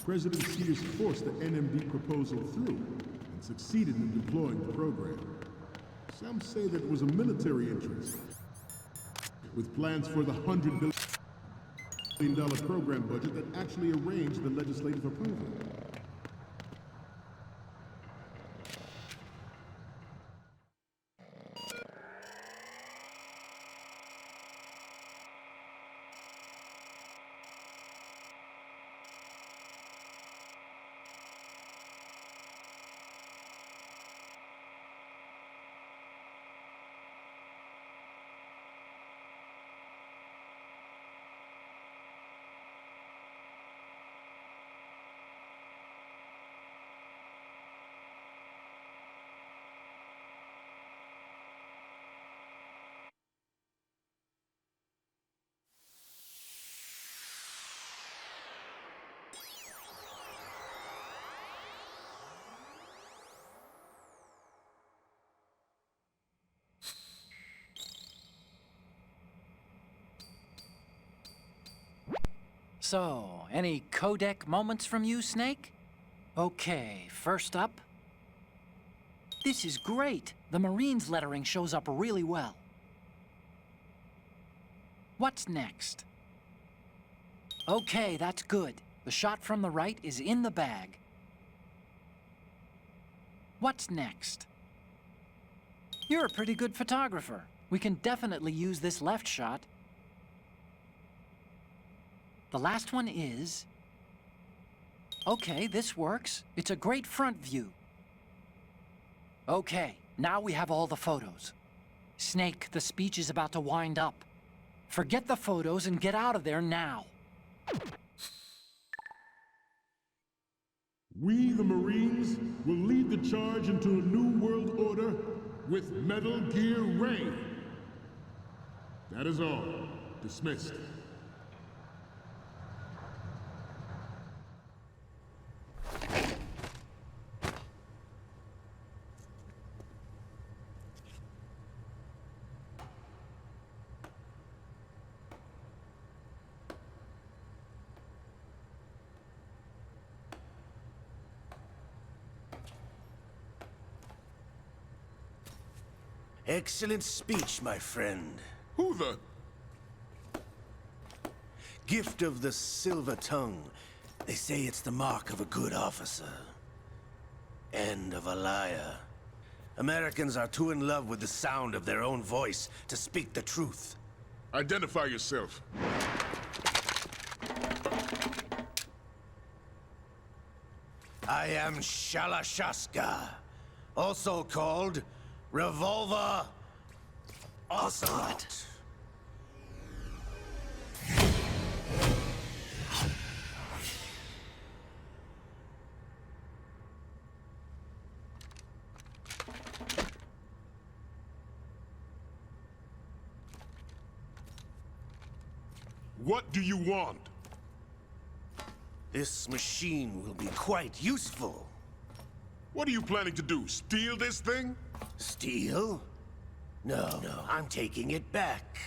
President Sears forced the NMD proposal through and succeeded in deploying the program. Some say that it was a military interest, with plans for the $100 billion program budget that actually arranged the legislative approval. So, any codec moments from you, Snake? Okay, first up. This is great. The Marines lettering shows up really well. What's next? Okay, that's good. The shot from the right is in the bag. What's next? You're a pretty good photographer. We can definitely use this left shot. The last one is... Okay, this works. It's a great front view. Okay, now we have all the photos. Snake, the speech is about to wind up. Forget the photos and get out of there now. We, the Marines, will lead the charge into a new world order with Metal Gear Ray. That is all. Dismissed. Excellent speech, my friend. Who the? Gift of the silver tongue. They say it's the mark of a good officer. And of a liar. Americans are too in love with the sound of their own voice to speak the truth. Identify yourself. I am Shalashaska, also called Revolver Ocelot. What do you want? This machine will be quite useful. What are you planning to do? Steal this thing? Steal? No, I'm taking it back.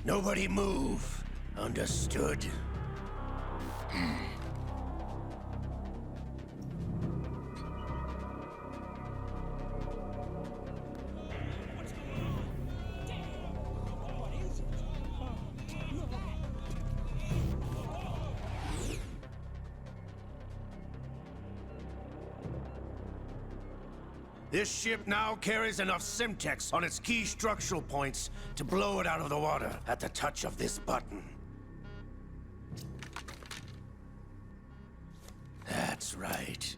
Nobody move. Understood? This ship now carries enough Simtex on its key structural points to blow it out of the water at the touch of this button. That's right.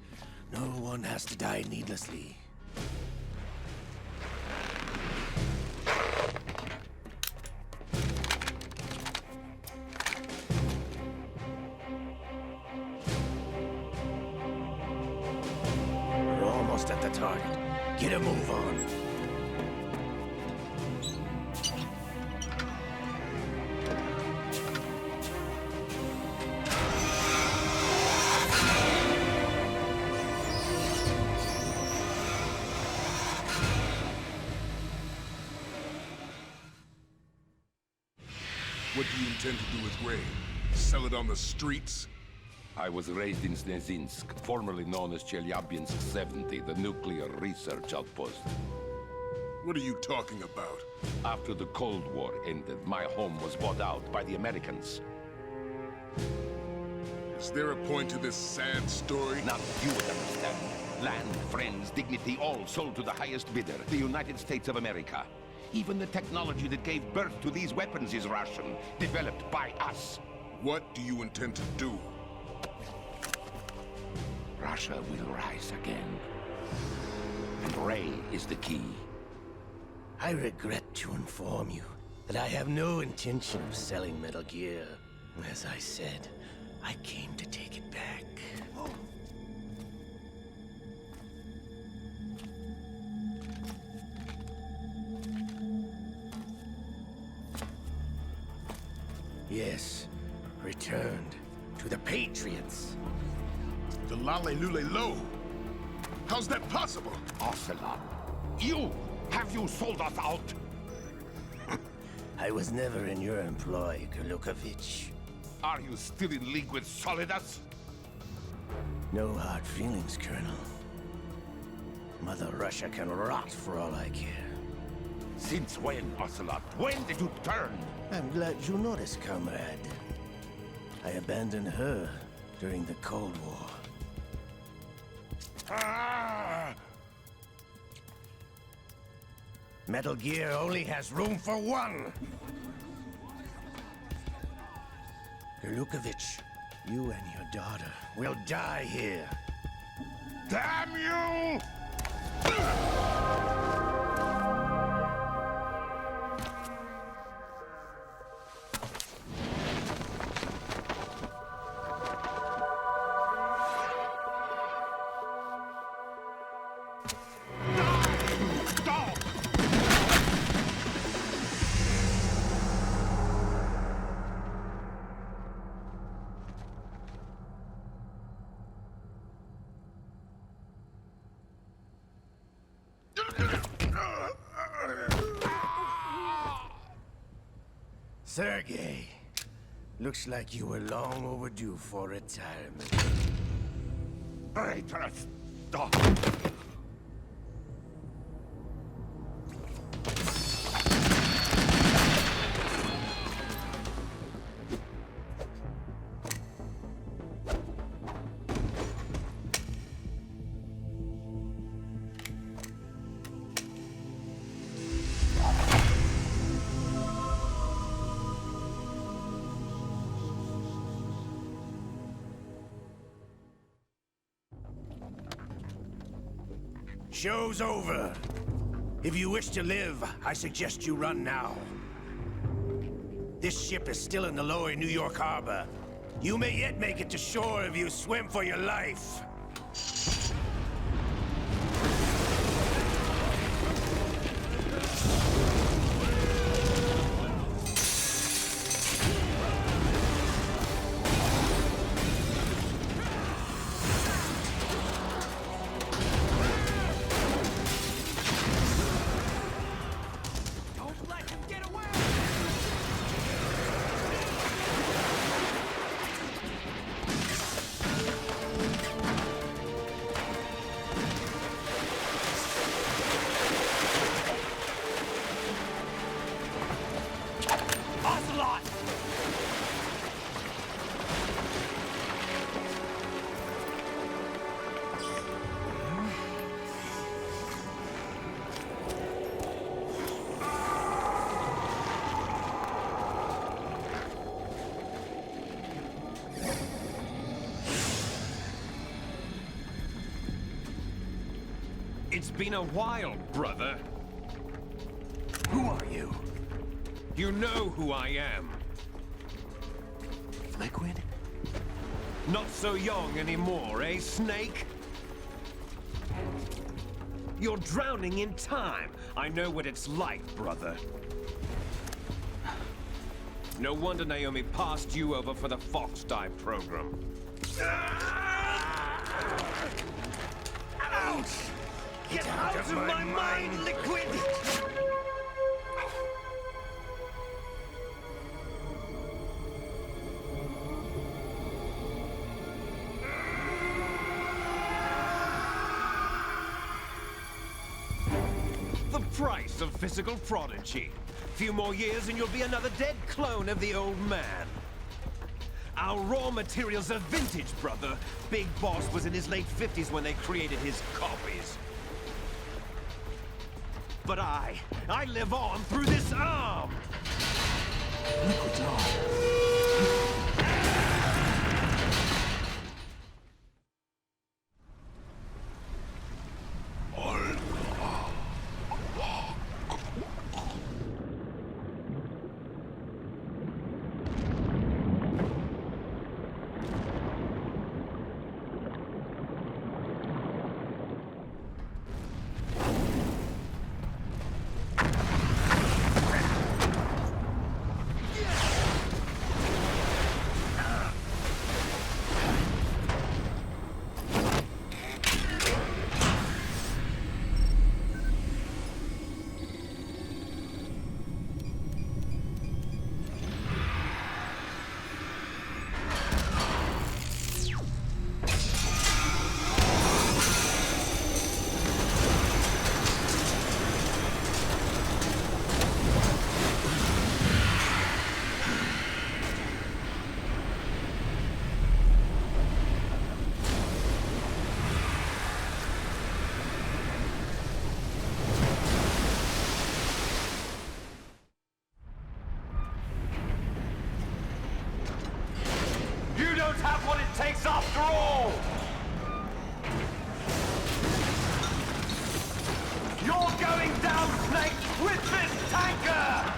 No one has to die needlessly. We're almost at the target. Get a move on. What do you intend to do with Ray? Sell it on the streets? I was raised in Snezinsk, formerly known as Chelyabinsk 70, the nuclear research outpost. What are you talking about? After the Cold War ended, my home was bought out by the Americans. Is there a point to this sad story? Not you would understand. Land, friends, dignity, all sold to the highest bidder, the United States of America. Even the technology that gave birth to these weapons is Russian, developed by us. What do you intend to do? Russia will rise again. And Ray is the key. I regret to inform you that I have no intention of selling Metal Gear. As I said, I came to take it back. Yes, returned to the Patriots. The Lale Lule Lo? How's that possible? Ocelot, have you sold us out? I was never in your employ, Golukovich. Are you still in league with Solidus? No hard feelings, Colonel. Mother Russia can rot for all I care. Since when, Ocelot? When did you turn? I'm glad you noticed, comrade. I abandoned her during the Cold War. Ah! Metal Gear only has room for one! Golukovich, you and your daughter will die here. Damn you! Sergei, looks like you were long overdue for retirement. Traitorous dog! Show's over. If you wish to live, I suggest you run now. This ship is still in the lower New York harbor. You may yet make it to shore if you swim for your life. It's been a while, brother. Who are you? You know who I am. Liquid? Not so young anymore, eh, Snake? You're drowning in time. I know what it's like, brother. No wonder Naomi passed you over for the Fox Dive program. Ouch! Get out of my mind, Liquid! The price of physical prodigy. Few more years and you'll be another dead clone of the old man. Our raw materials are vintage, brother. Big Boss was in his late 50s when they created his copies. But I live on through this arm! Liquid's on. You don't have what it takes after all! You're going down, Snake, with this tanker!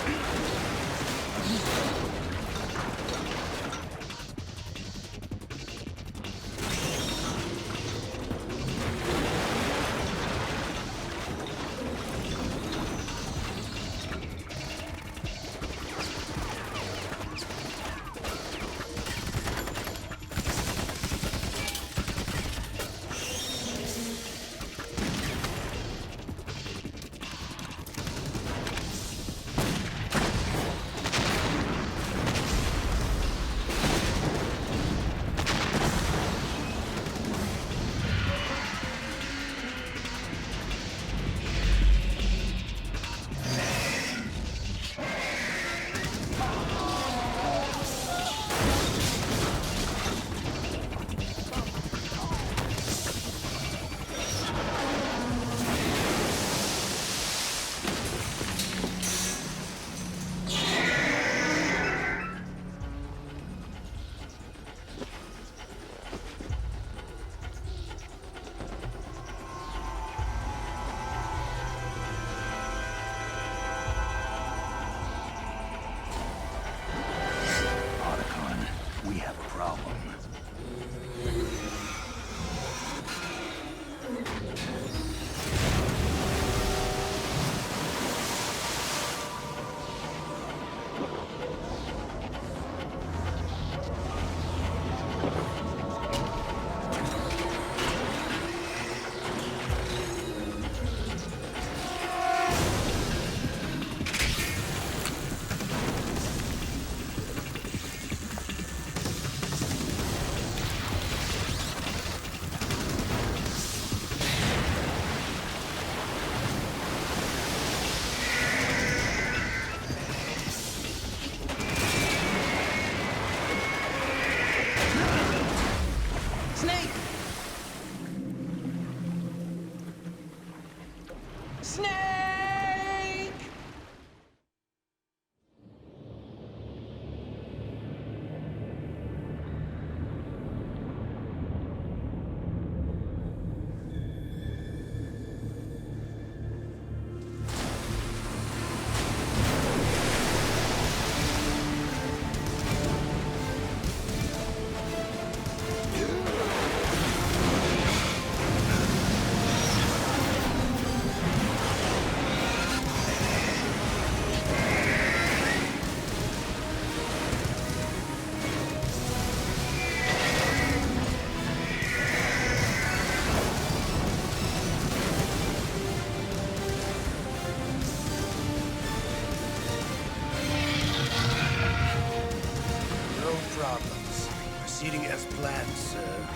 Operations. Proceeding as planned, sir.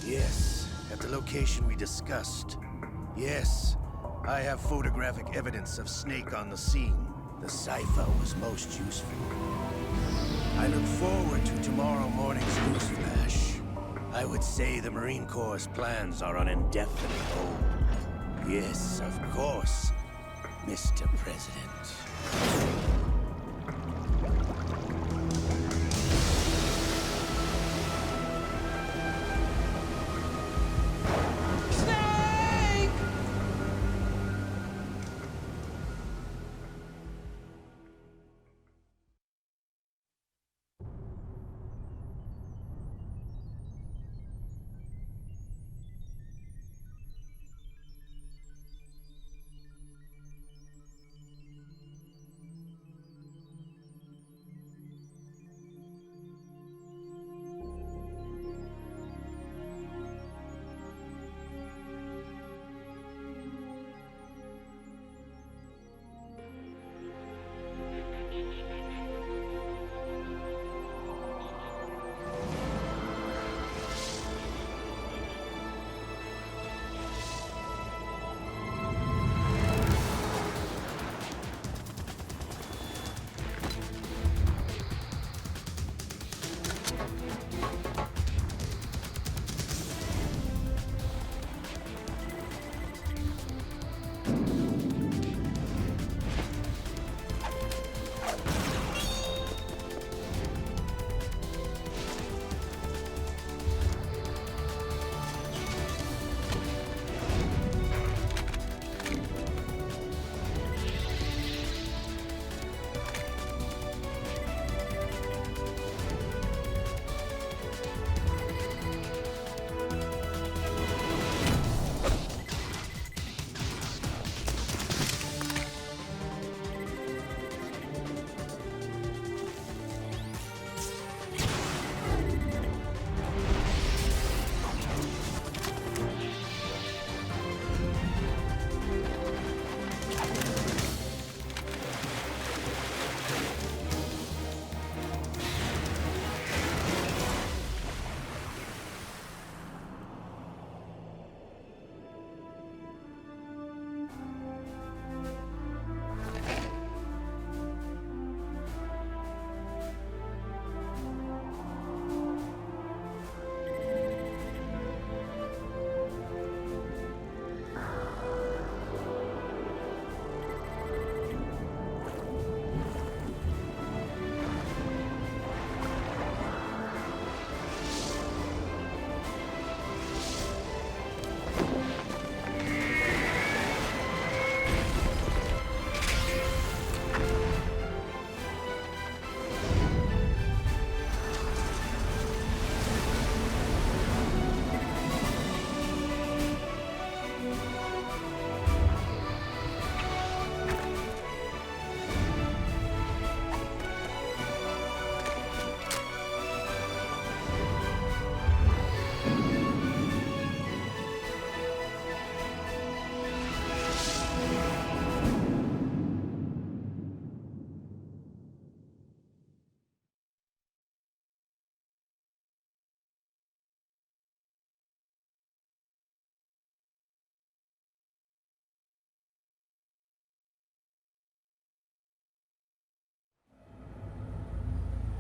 Yes, at the location we discussed. Yes, I have photographic evidence of Snake on the scene. The cipher was most useful. I look forward to tomorrow morning's news flash. I would say the Marine Corps' plans are on indefinite hold. Yes, of course, Mr. President.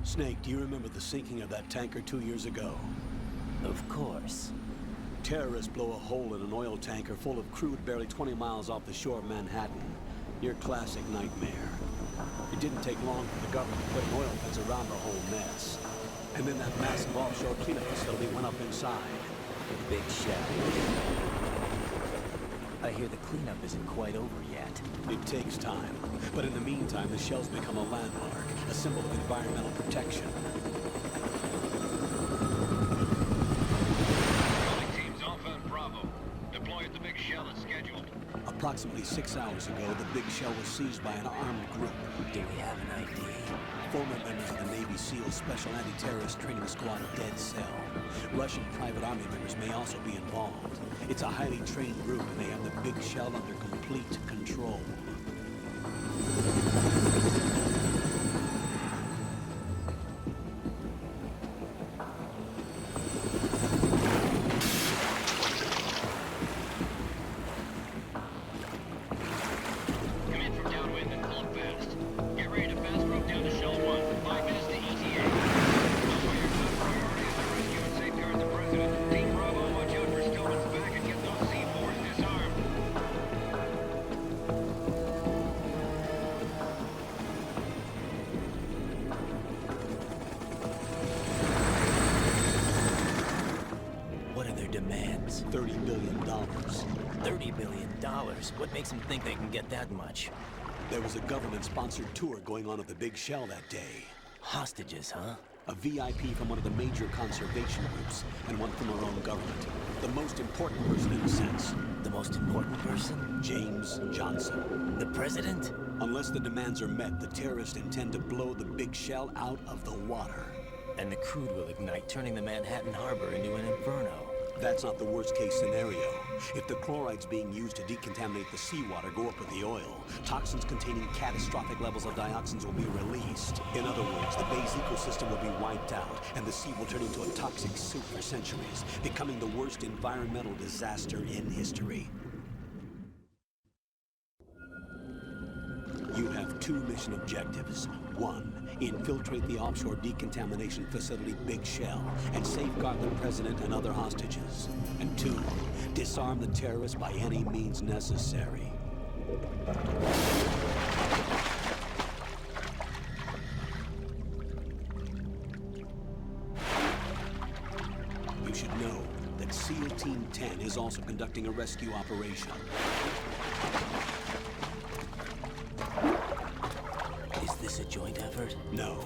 Snake, do you remember the sinking of that tanker 2 years ago? Of course. Terrorists blow a hole in an oil tanker full of crude barely 20 miles off the shore of Manhattan. Your classic nightmare. It didn't take long for the government to put an oil fence around the whole mess. And then that massive offshore cleanup facility went up inside. The big shack. I hear the cleanup isn't quite over yet. It takes time. But in the meantime, the shell's become a landmark, a symbol of environmental protection. Approximately 6 hours ago, the Big Shell was seized by an armed group. Do we have an ID? Former members of the Navy SEAL Special Anti-Terrorist Training Squad Dead Cell. Russian private army members may also be involved. It's a highly trained group, and they have the Big Shell under complete control. Demands. $30 billion. $30 billion? What makes them think they can get that much? There was a government-sponsored tour going on at the Big Shell that day. Hostages, huh? A VIP from one of the major conservation groups, and one from our own government. The most important person in a sense. The most important person? James Johnson. The president? Unless the demands are met, the terrorists intend to blow the Big Shell out of the water. And the crude will ignite, turning the Manhattan Harbor into an inferno. That's not the worst-case scenario. If the chlorides being used to decontaminate the seawater go up with the oil, toxins containing catastrophic levels of dioxins will be released. In other words, the bay's ecosystem will be wiped out, and the sea will turn into a toxic soup for centuries, becoming the worst environmental disaster in history. You have 2 mission objectives. 1, infiltrate the offshore decontamination facility Big Shell and safeguard the president and other hostages. And 2, disarm the terrorists by any means necessary. You should know that SEAL Team 10 is also conducting a rescue operation. Is this a joint effort? No.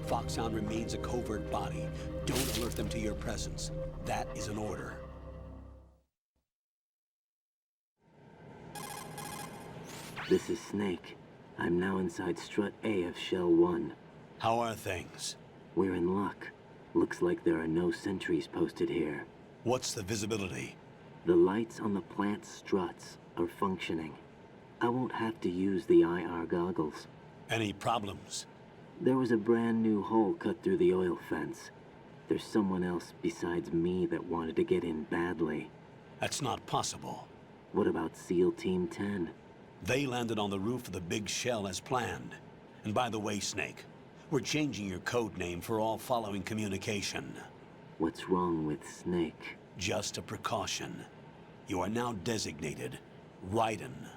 Foxhound remains a covert body. Don't alert them to your presence. That is an order. This is Snake. I'm now inside Strut A of Shell 1. How are things? We're in luck. Looks like there are no sentries posted here. What's the visibility? The lights on the plant struts are functioning. I won't have to use the IR goggles. Any problems? There was a brand new hole cut through the oil fence. There's someone else besides me that wanted to get in badly. That's not possible. What about SEAL Team 10? They landed on the roof of the Big Shell as planned. And by the way, Snake, we're changing your code name for all following communication. What's wrong with Snake? Just a precaution. You are now designated Raiden.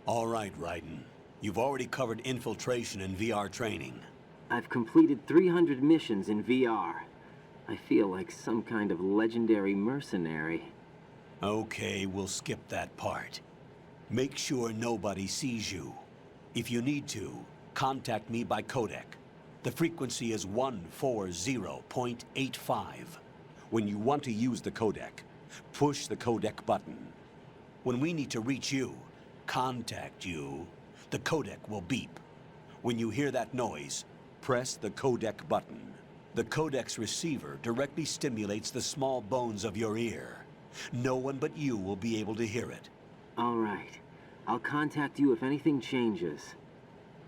All right, Raiden. You've already covered infiltration and VR training. I've completed 300 missions in VR. I feel like some kind of legendary mercenary. Okay, we'll skip that part. Make sure nobody sees you. If you need to, contact me by codec. The frequency is 140.85. When you want to use the codec, push the codec button. When we need to reach you, contact you, the codec will beep. When you hear that noise, press the codec button. The codec's receiver directly stimulates the small bones of your ear. No one but you will be able to hear it. All right. I'll contact you if anything changes.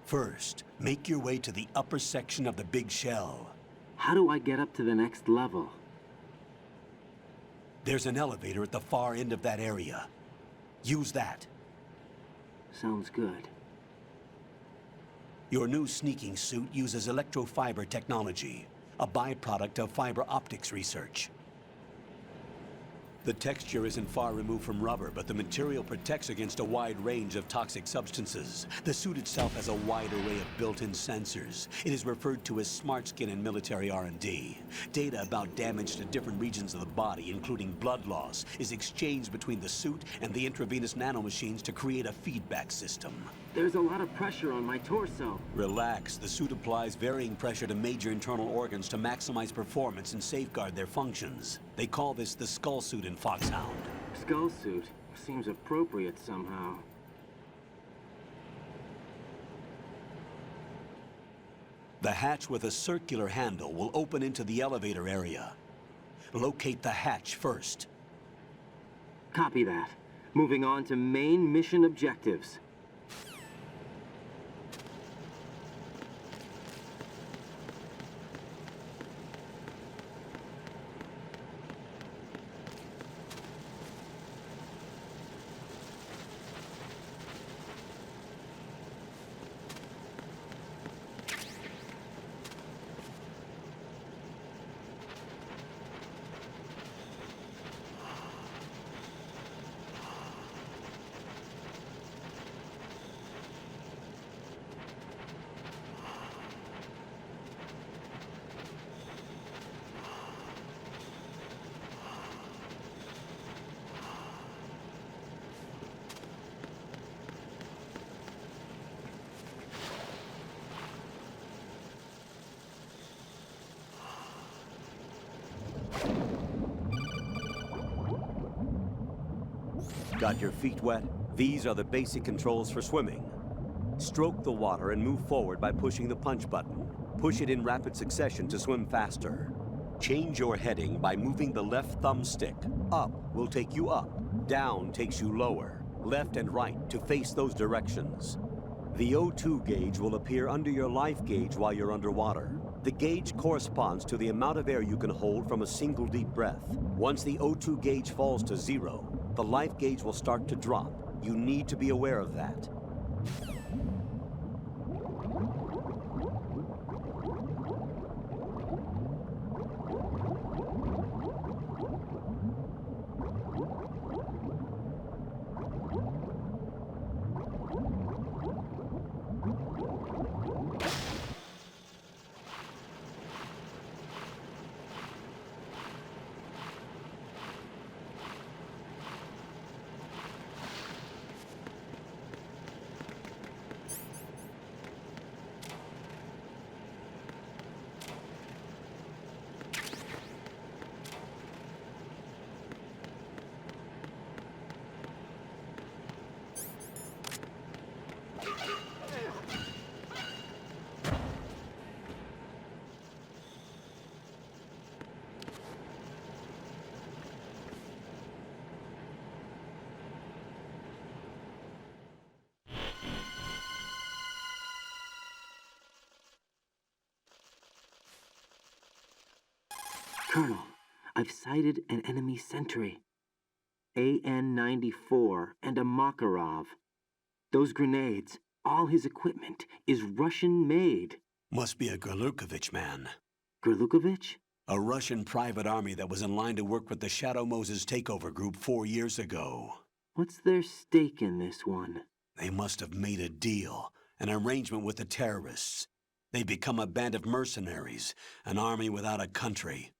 First, make your way to the upper section of the Big Shell. How do I get up to the next level? There's an elevator at the far end of that area. Use that. Sounds good. Your new sneaking suit uses electrofiber technology, a byproduct of fiber optics research. The texture isn't far removed from rubber, but the material protects against a wide range of toxic substances. The suit itself has a wide array of built-in sensors. It is referred to as smart skin in military R&D. Data about damage to different regions of the body, including blood loss, is exchanged between the suit and the intravenous nanomachines to create a feedback system. There's a lot of pressure on my torso. Relax. The suit applies varying pressure to major internal organs to maximize performance and safeguard their functions. They call this the skull suit in Foxhound. Skull suit? seems appropriate somehow. The hatch with a circular handle will open into the elevator area. Locate the hatch first. Copy that. Moving on to main mission objectives. Got your feet wet? These are the basic controls for swimming. Stroke the water and move forward by pushing the punch button. Push it in rapid succession to swim faster. Change your heading by moving the left thumbstick. Up will take you up. Down takes you lower. Left and right to face those directions. The O2 gauge will appear under your life gauge while you're underwater. The gauge corresponds to the amount of air you can hold from a single deep breath. Once the O2 gauge falls to 0, the life gauge will start to drop. You need to be aware of that. Colonel, I've sighted an enemy sentry. AN-94 and a Makarov. Those grenades, all his equipment, is Russian-made. Must be a Gerlukovich man. Gerlukovich? A Russian private army that was in line to work with the Shadow Moses takeover group 4 years ago. What's their stake in this one? They must have made a deal, an arrangement with the terrorists. They become a band of mercenaries, an army without a country.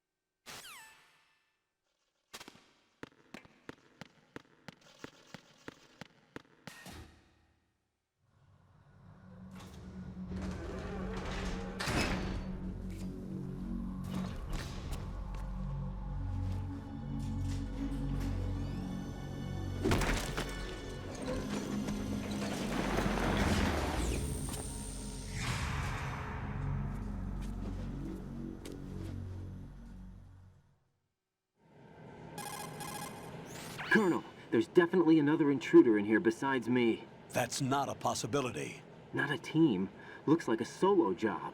Colonel, there's definitely another intruder in here besides me. That's not a possibility. Not a team. Looks like a solo job.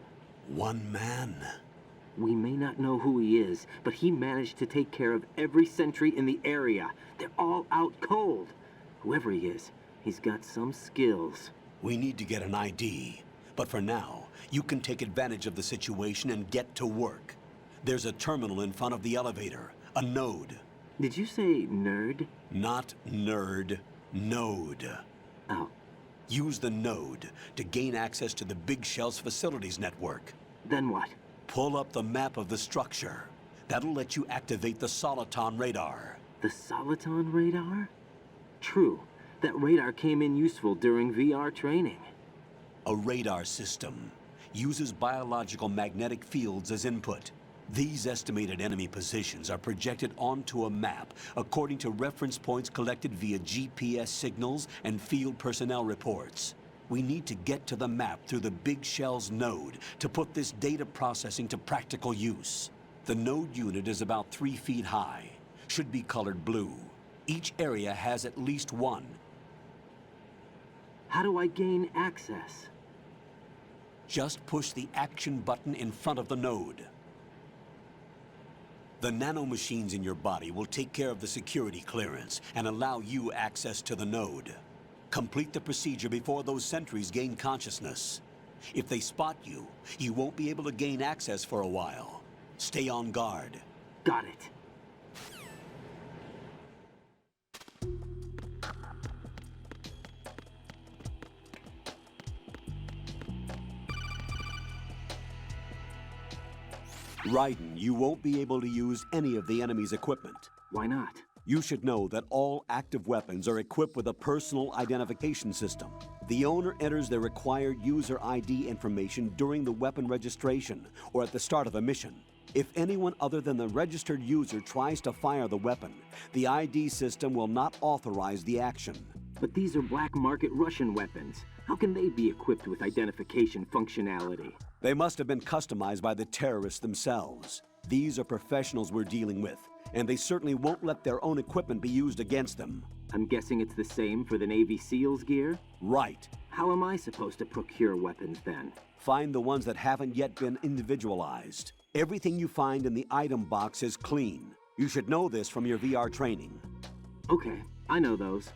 One man? We may not know who he is, but he managed to take care of every sentry in the area. They're all out cold. Whoever he is, he's got some skills. We need to get an ID. But for now, you can take advantage of the situation and get to work. There's a terminal in front of the elevator, a node. Did you say nerd? Not nerd, node. Oh. Use the node to gain access to the Big Shell's facilities network. Then what? Pull up the map of the structure. That'll let you activate the Soliton radar. The Soliton radar? True. That radar came in useful during VR training. A radar system uses biological magnetic fields as input. These estimated enemy positions are projected onto a map according to reference points collected via GPS signals and field personnel reports. We need to get to the map through the Big Shell's node to put this data processing to practical use. The node unit is about 3 feet high, should be colored blue. Each area has at least one. How do I gain access? Just push the action button in front of the node. The nanomachines in your body will take care of the security clearance and allow you access to the node. Complete the procedure before those sentries gain consciousness. If they spot you, you won't be able to gain access for a while. Stay on guard. Got it. Raiden, you won't be able to use any of the enemy's equipment. Why not? You should know that all active weapons are equipped with a personal identification system. The owner enters their required user ID information during the weapon registration or at the start of a mission. If anyone other than the registered user tries to fire the weapon, the ID system will not authorize the action. But these are black market Russian weapons. How can they be equipped with identification functionality? They must have been customized by the terrorists themselves. These are professionals we're dealing with, and they certainly won't let their own equipment be used against them. I'm guessing it's the same for the Navy SEALs gear? Right. How am I supposed to procure weapons then? Find the ones that haven't yet been individualized. Everything you find in the item box is clean. You should know this from your VR training. Okay, I know those.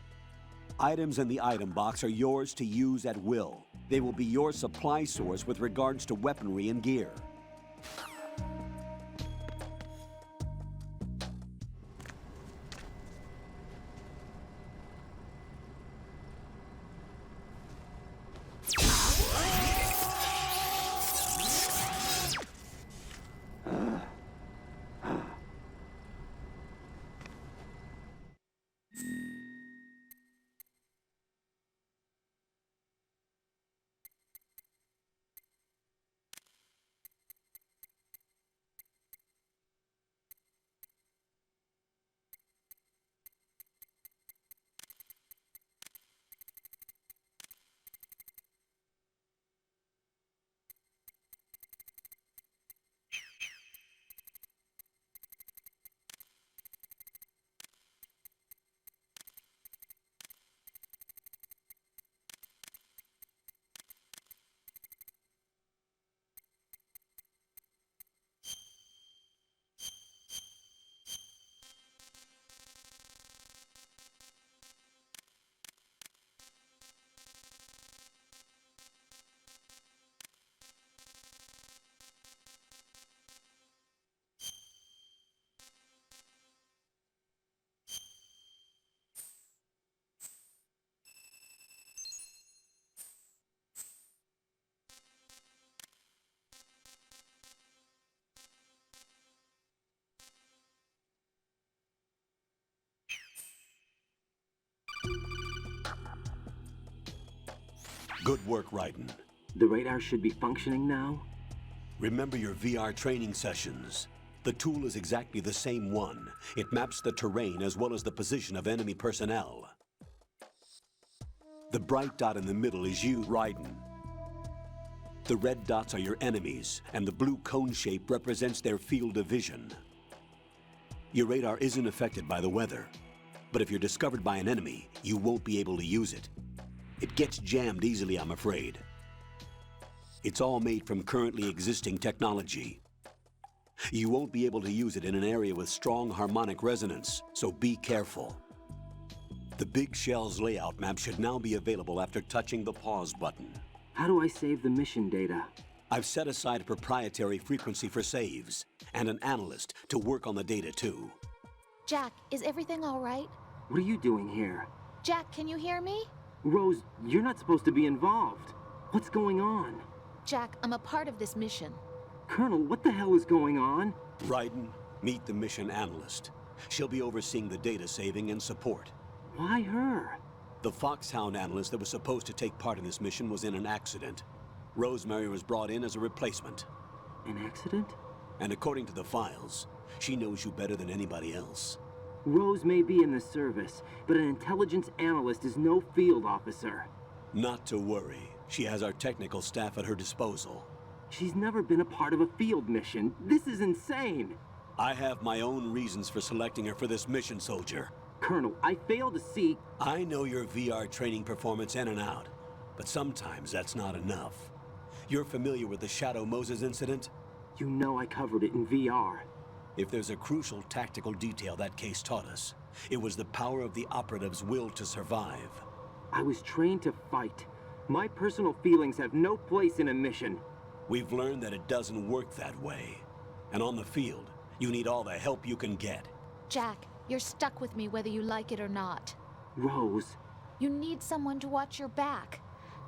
Items in the item box are yours to use at will. They will be your supply source with regards to weaponry and gear. Good work, Raiden. The radar should be functioning now? Remember your VR training sessions. The tool is exactly the same one. It maps the terrain as well as the position of enemy personnel. The bright dot in the middle is you, Raiden. The red dots are your enemies, and the blue cone shape represents their field of vision. Your radar isn't affected by the weather, but if you're discovered by an enemy, you won't be able to use it. It gets jammed easily, I'm afraid. It's all made from currently existing technology. You won't be able to use it in an area with strong harmonic resonance, so be careful. The Big Shell's layout map should now be available after touching the pause button. How do I save the mission data? I've set aside a proprietary frequency for saves, and an analyst to work on the data too. Jack, is everything all right? What are you doing here? Jack, can you hear me? Rose, you're not supposed to be involved. What's going on? Jack, I'm a part of this mission. Colonel, what the hell is going on? Raiden, meet the mission analyst. She'll be overseeing the data saving and support. Why her? The Foxhound analyst that was supposed to take part in this mission was in an accident. Rosemary was brought in as a replacement. An accident? And according to the files, she knows you better than anybody else. Rose may be in the service, but an intelligence analyst is no field officer. Not to worry. She has our technical staff at her disposal. She's never been a part of a field mission. This is insane. I have my own reasons for selecting her for this mission, soldier. Colonel, I fail to see... I know your VR training performance in and out, but sometimes that's not enough. You're familiar with the Shadow Moses incident? You know I covered it in VR. If there's a crucial tactical detail that case taught us, it was the power of the operative's will to survive. I was trained to fight. My personal feelings have no place in a mission. We've learned that it doesn't work that way. And on the field, you need all the help you can get. Jack, you're stuck with me whether you like it or not. Rose. You need someone to watch your back.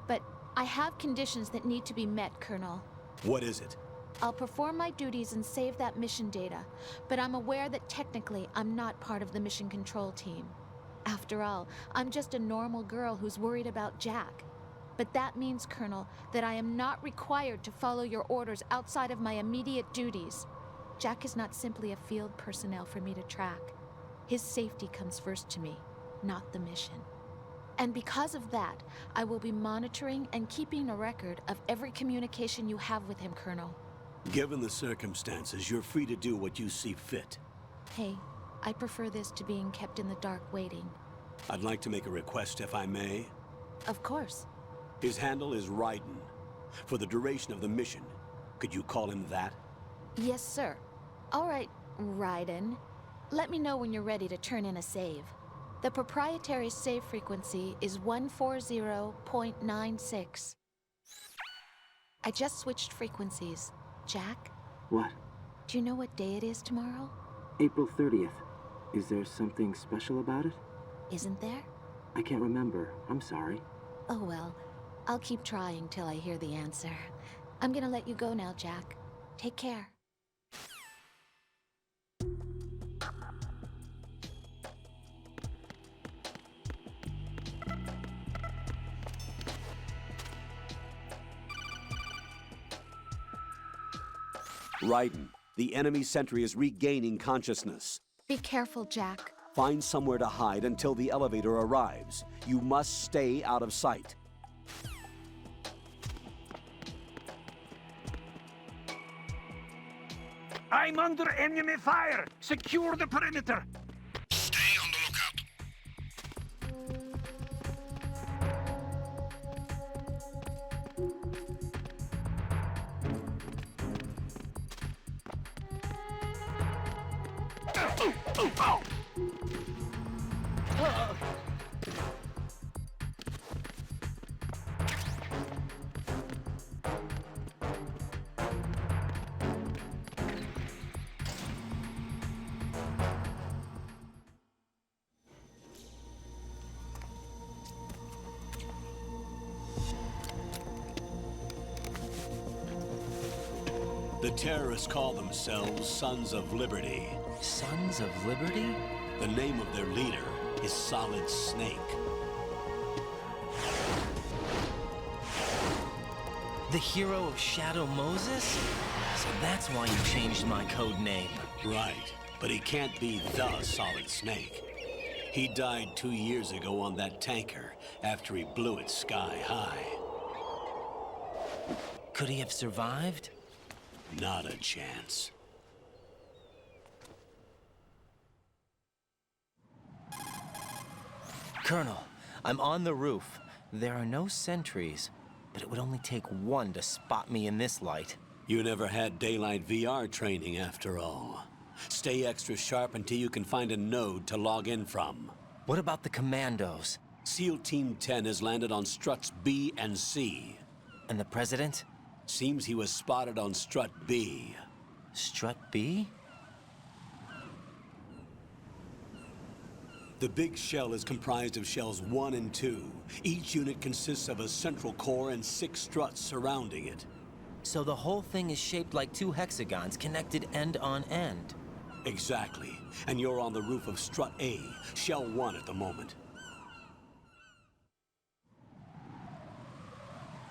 But I have conditions that need to be met, Colonel. What is it? I'll perform my duties and save that mission data, but I'm aware that technically I'm not part of the mission control team. After all, I'm just a normal girl who's worried about Jack. But that means, Colonel, that I am not required to follow your orders outside of my immediate duties. Jack is not simply a field personnel for me to track. His safety comes first to me, not the mission. And because of that, I will be monitoring and keeping a record of every communication you have with him, Colonel. Given the circumstances, you're free to do what you see fit. Hey, I prefer this to being kept in the dark waiting. I'd like to make a request, if I may. Of course. His handle is Raiden. For the duration of the mission, could you call him that? Yes, sir. All right, Raiden. Let me know when you're ready to turn in a save. The proprietary save frequency is 140.96. I just switched frequencies. Jack? What? Do you know what day it is tomorrow? April 30th. Is there something special about it? Isn't there? I can't remember. I'm sorry. Oh well. I'll keep trying till I hear the answer. I'm gonna let you go now, Jack. Take care. Raiden, the enemy sentry is regaining consciousness. Be careful, Jack. Find somewhere to hide until the elevator arrives. You must stay out of sight. I'm under enemy fire! Secure the perimeter! Stay on the lookout. The terrorists call themselves Sons of Liberty. Sons of Liberty? The name of their leader is Solid Snake. The hero of Shadow Moses? So that's why you changed my code name. Right, but he can't be the Solid Snake. He died 2 years ago on that tanker after he blew it sky high. Could he have survived? Not a chance. Colonel, I'm on the roof. There are no sentries, but it would only take one to spot me in this light. You never had daylight VR training after all. Stay extra sharp until you can find a node to log in from. What about the commandos? SEAL Team 10 has landed on struts B and C. And the President? Seems he was spotted on strut B. Strut B? The big shell is comprised of shells 1 and 2. Each unit consists of a central core and 6 struts surrounding it. So the whole thing is shaped like 2 hexagons connected end on end. Exactly. And you're on the roof of strut A, shell 1 at the moment.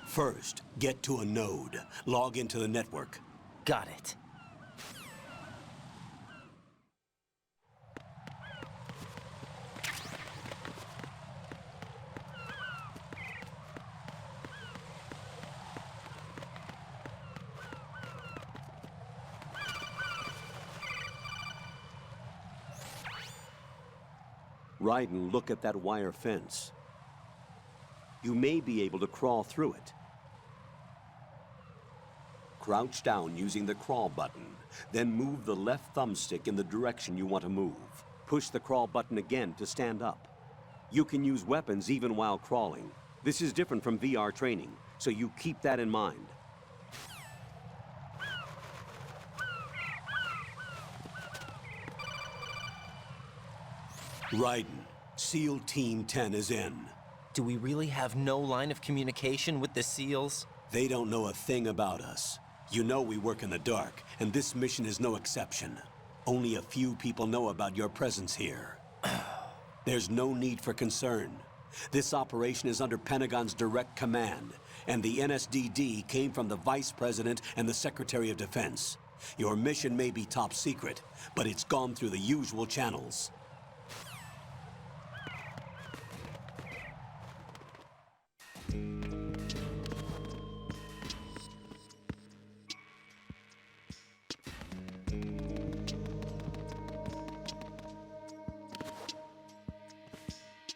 First, get to a node. Log into the network. Got it. Raiden, look at that wire fence. You may be able to crawl through it. Crouch down using the crawl button, then move the left thumbstick in the direction you want to move. Push the crawl button again to stand up. You can use weapons even while crawling. This is different from VR training, so you keep that in mind. Raiden, SEAL Team 10 is in. Do we really have no line of communication with the SEALs? They don't know a thing about us. You know we work in the dark, and this mission is no exception. Only a few people know about your presence here. There's no need for concern. This operation is under Pentagon's direct command, and the NSDD came from the Vice President and the Secretary of Defense. Your mission may be top secret, but it's gone through the usual channels.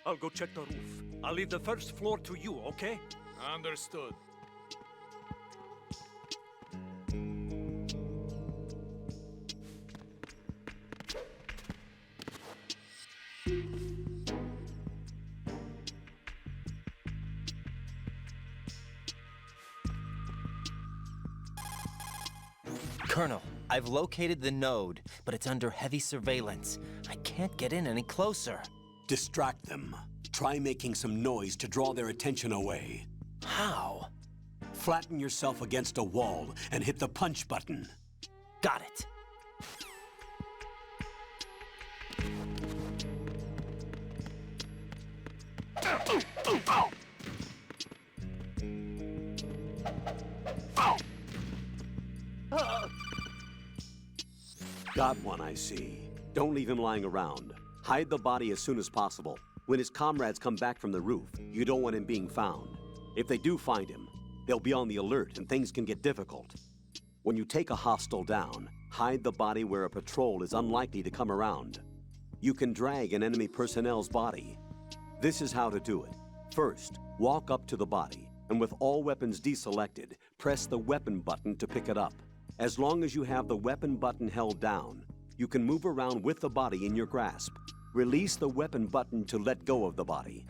I'll go check the roof. I'll leave the first floor to you, okay? Understood. Colonel, I've located the node, but it's under heavy surveillance. I can't get in any closer. Distract them. Try making some noise to draw their attention away. How? Flatten yourself against a wall and hit the punch button. Got it. Got one, I see. Don't leave him lying around. Hide the body as soon as possible. When his comrades come back from the roof, you don't want him being found. If they do find him, they'll be on the alert and things can get difficult. When you take a hostile down, hide the body where a patrol is unlikely to come around. You can drag an enemy personnel's body. This is how to do it. First, walk up to the body, and with all weapons deselected, press the weapon button to pick it up. As long as you have the weapon button held down, you can move around with the body in your grasp. Release the weapon button to let go of the body.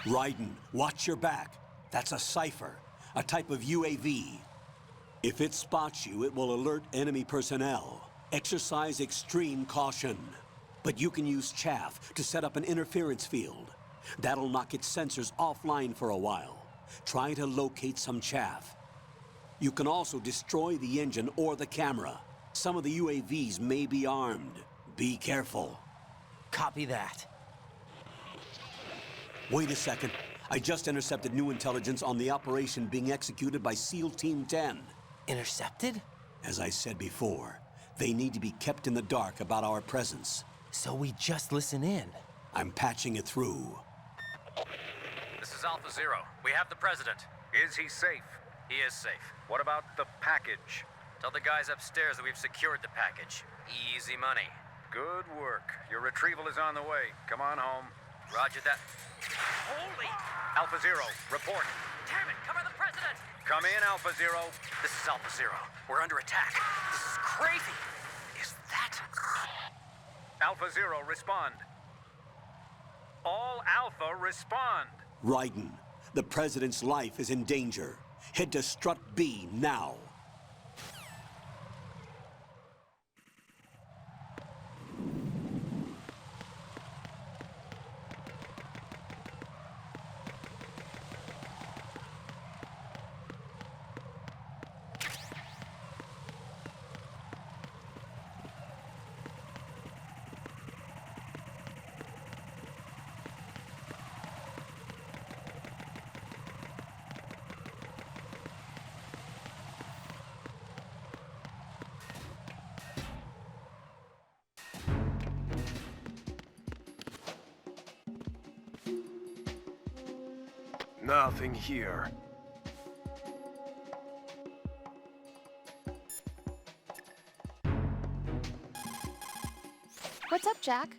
Raiden, watch your back. That's a cipher, a type of UAV. If it spots you, it will alert enemy personnel. Exercise extreme caution. But you can use chaff to set up an interference field. That'll knock its sensors offline for a while. Try to locate some chaff. You can also destroy the engine or the camera. Some of the UAVs may be armed. Be careful. Copy that. Wait a second. I just intercepted new intelligence on the operation being executed by SEAL Team 10. Intercepted? As I said before, they need to be kept in the dark about our presence. So we just listen in. I'm patching it through. This is Alpha Zero. We have the president. Is he safe? He is safe. What about the package? Tell the guys upstairs that we've secured the package. Easy money. Good work. Your retrieval is on the way. Come on home. Roger that. Holy! Alpha Zero, report. Damn it, cover the president! Come in, Alpha Zero. This is Alpha Zero. We're under attack. This is crazy. Is that... Alpha Zero, respond. All Alpha, respond. Raiden, the president's life is in danger. Head to Strut B now. Nothing here. What's up, Jack?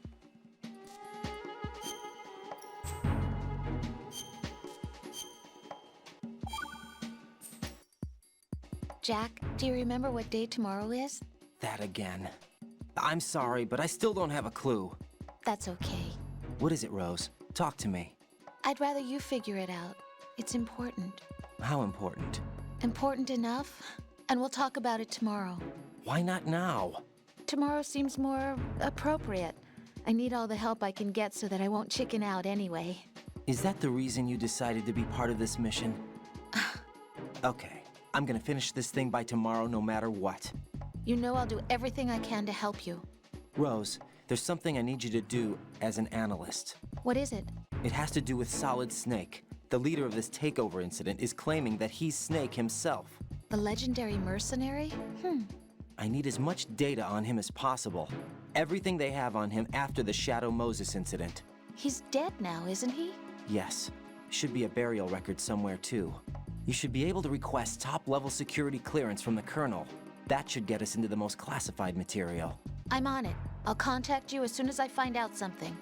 Jack, do you remember what day tomorrow is? That again. I'm sorry, but I still don't have a clue. That's okay. What is it, Rose? Talk to me. I'd rather you figure it out. It's important. How important? Important enough? And we'll talk about it tomorrow. Why not now? Tomorrow seems more appropriate. I need all the help I can get so that I won't chicken out anyway. Is that the reason you decided to be part of this mission? Okay, I'm gonna finish this thing by tomorrow no matter what. You know I'll do everything I can to help you. Rose, there's something I need you to do as an analyst. What is it? It has to do with Solid Snake. The leader of this takeover incident is claiming that he's Snake himself. The legendary mercenary? I need as much data on him as possible. Everything they have on him after the Shadow Moses incident. He's dead now, isn't he? Yes. Should be a burial record somewhere, too. You should be able to request top-level security clearance from the Colonel. That should get us into the most classified material. I'm on it. I'll contact you as soon as I find out something.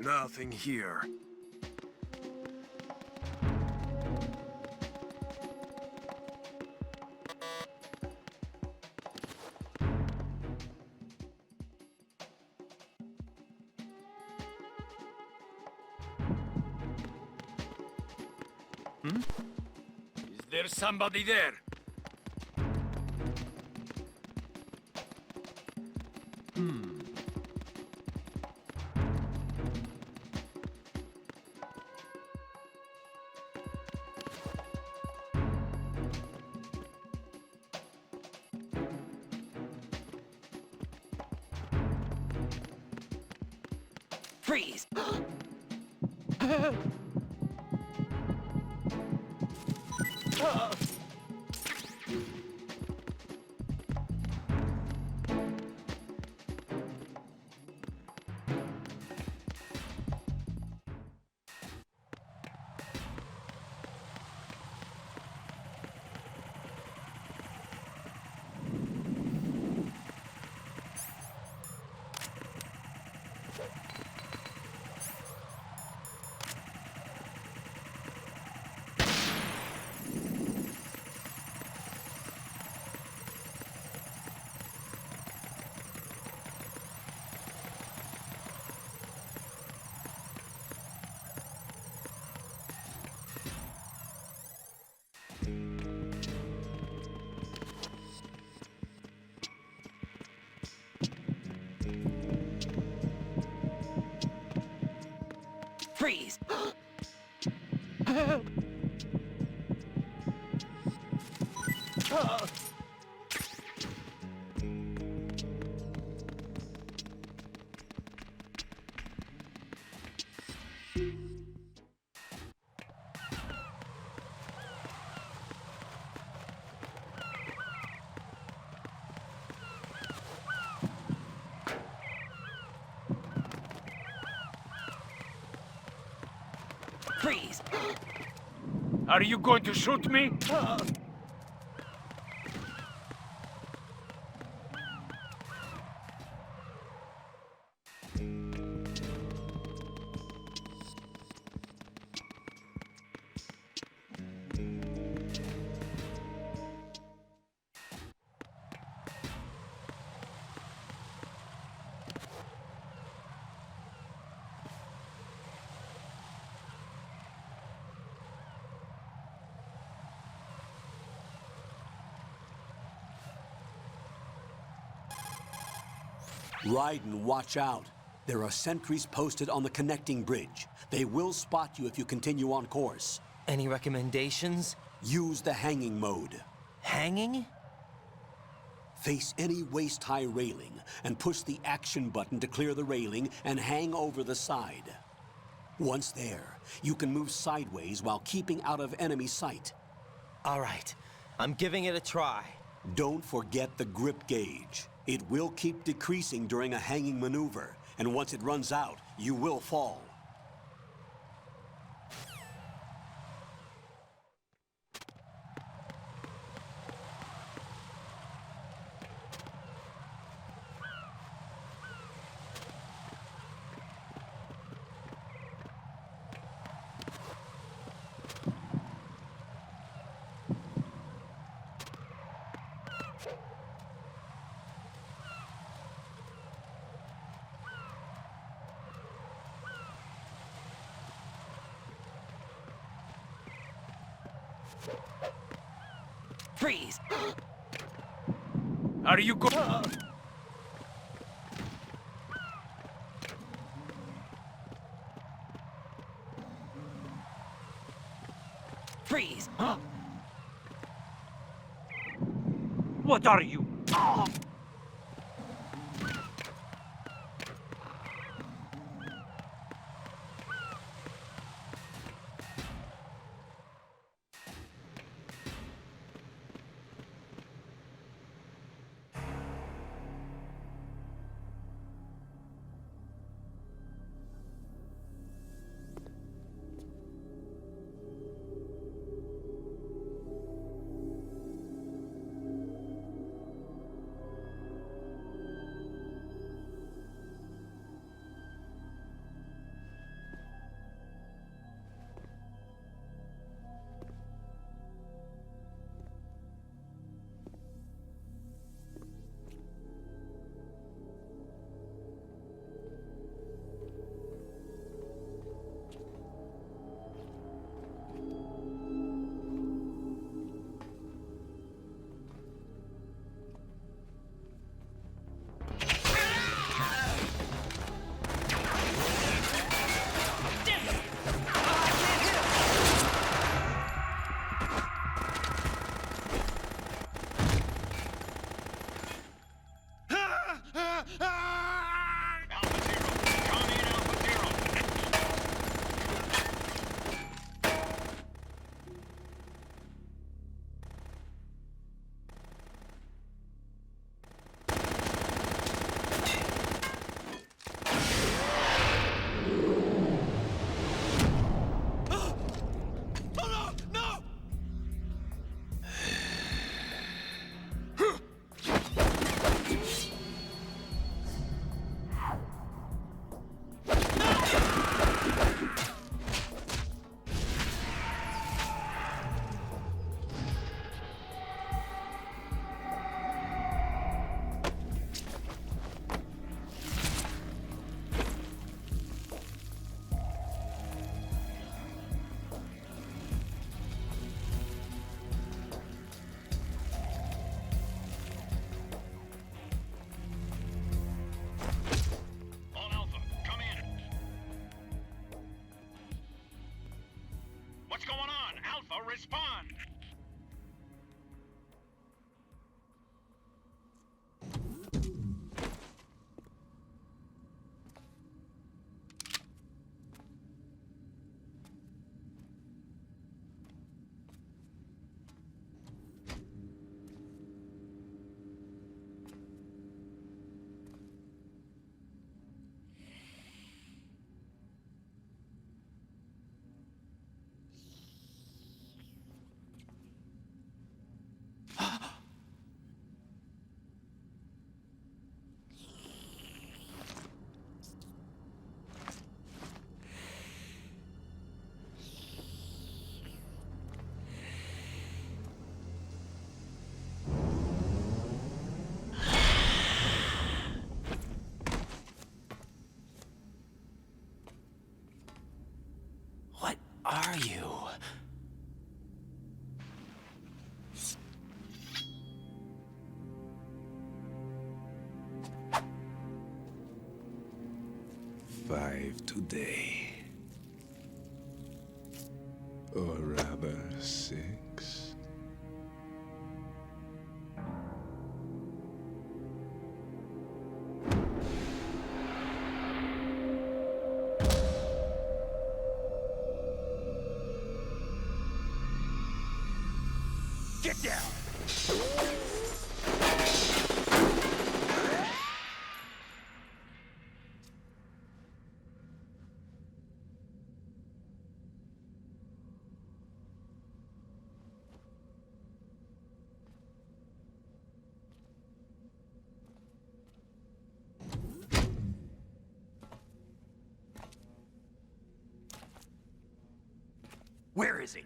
Nothing here. Is there somebody there? Freeze! Freeze! Freeze! Are you going to shoot me? Raiden, watch out. There are sentries posted on the connecting bridge. They will spot you if you continue on course. Any recommendations? Use the hanging mode. Hanging? Face any waist-high railing and push the action button to clear the railing and hang over the side. Once there, you can move sideways while keeping out of enemy sight. All right, I'm giving it a try. Don't forget the grip gauge. It will keep decreasing during a hanging maneuver, and once it runs out, you will fall. Freeze! Are you going? Freeze! What are you? What's going on? Alpha, respond! What are you? Five today. Or rather, 6. Get down! Where is he?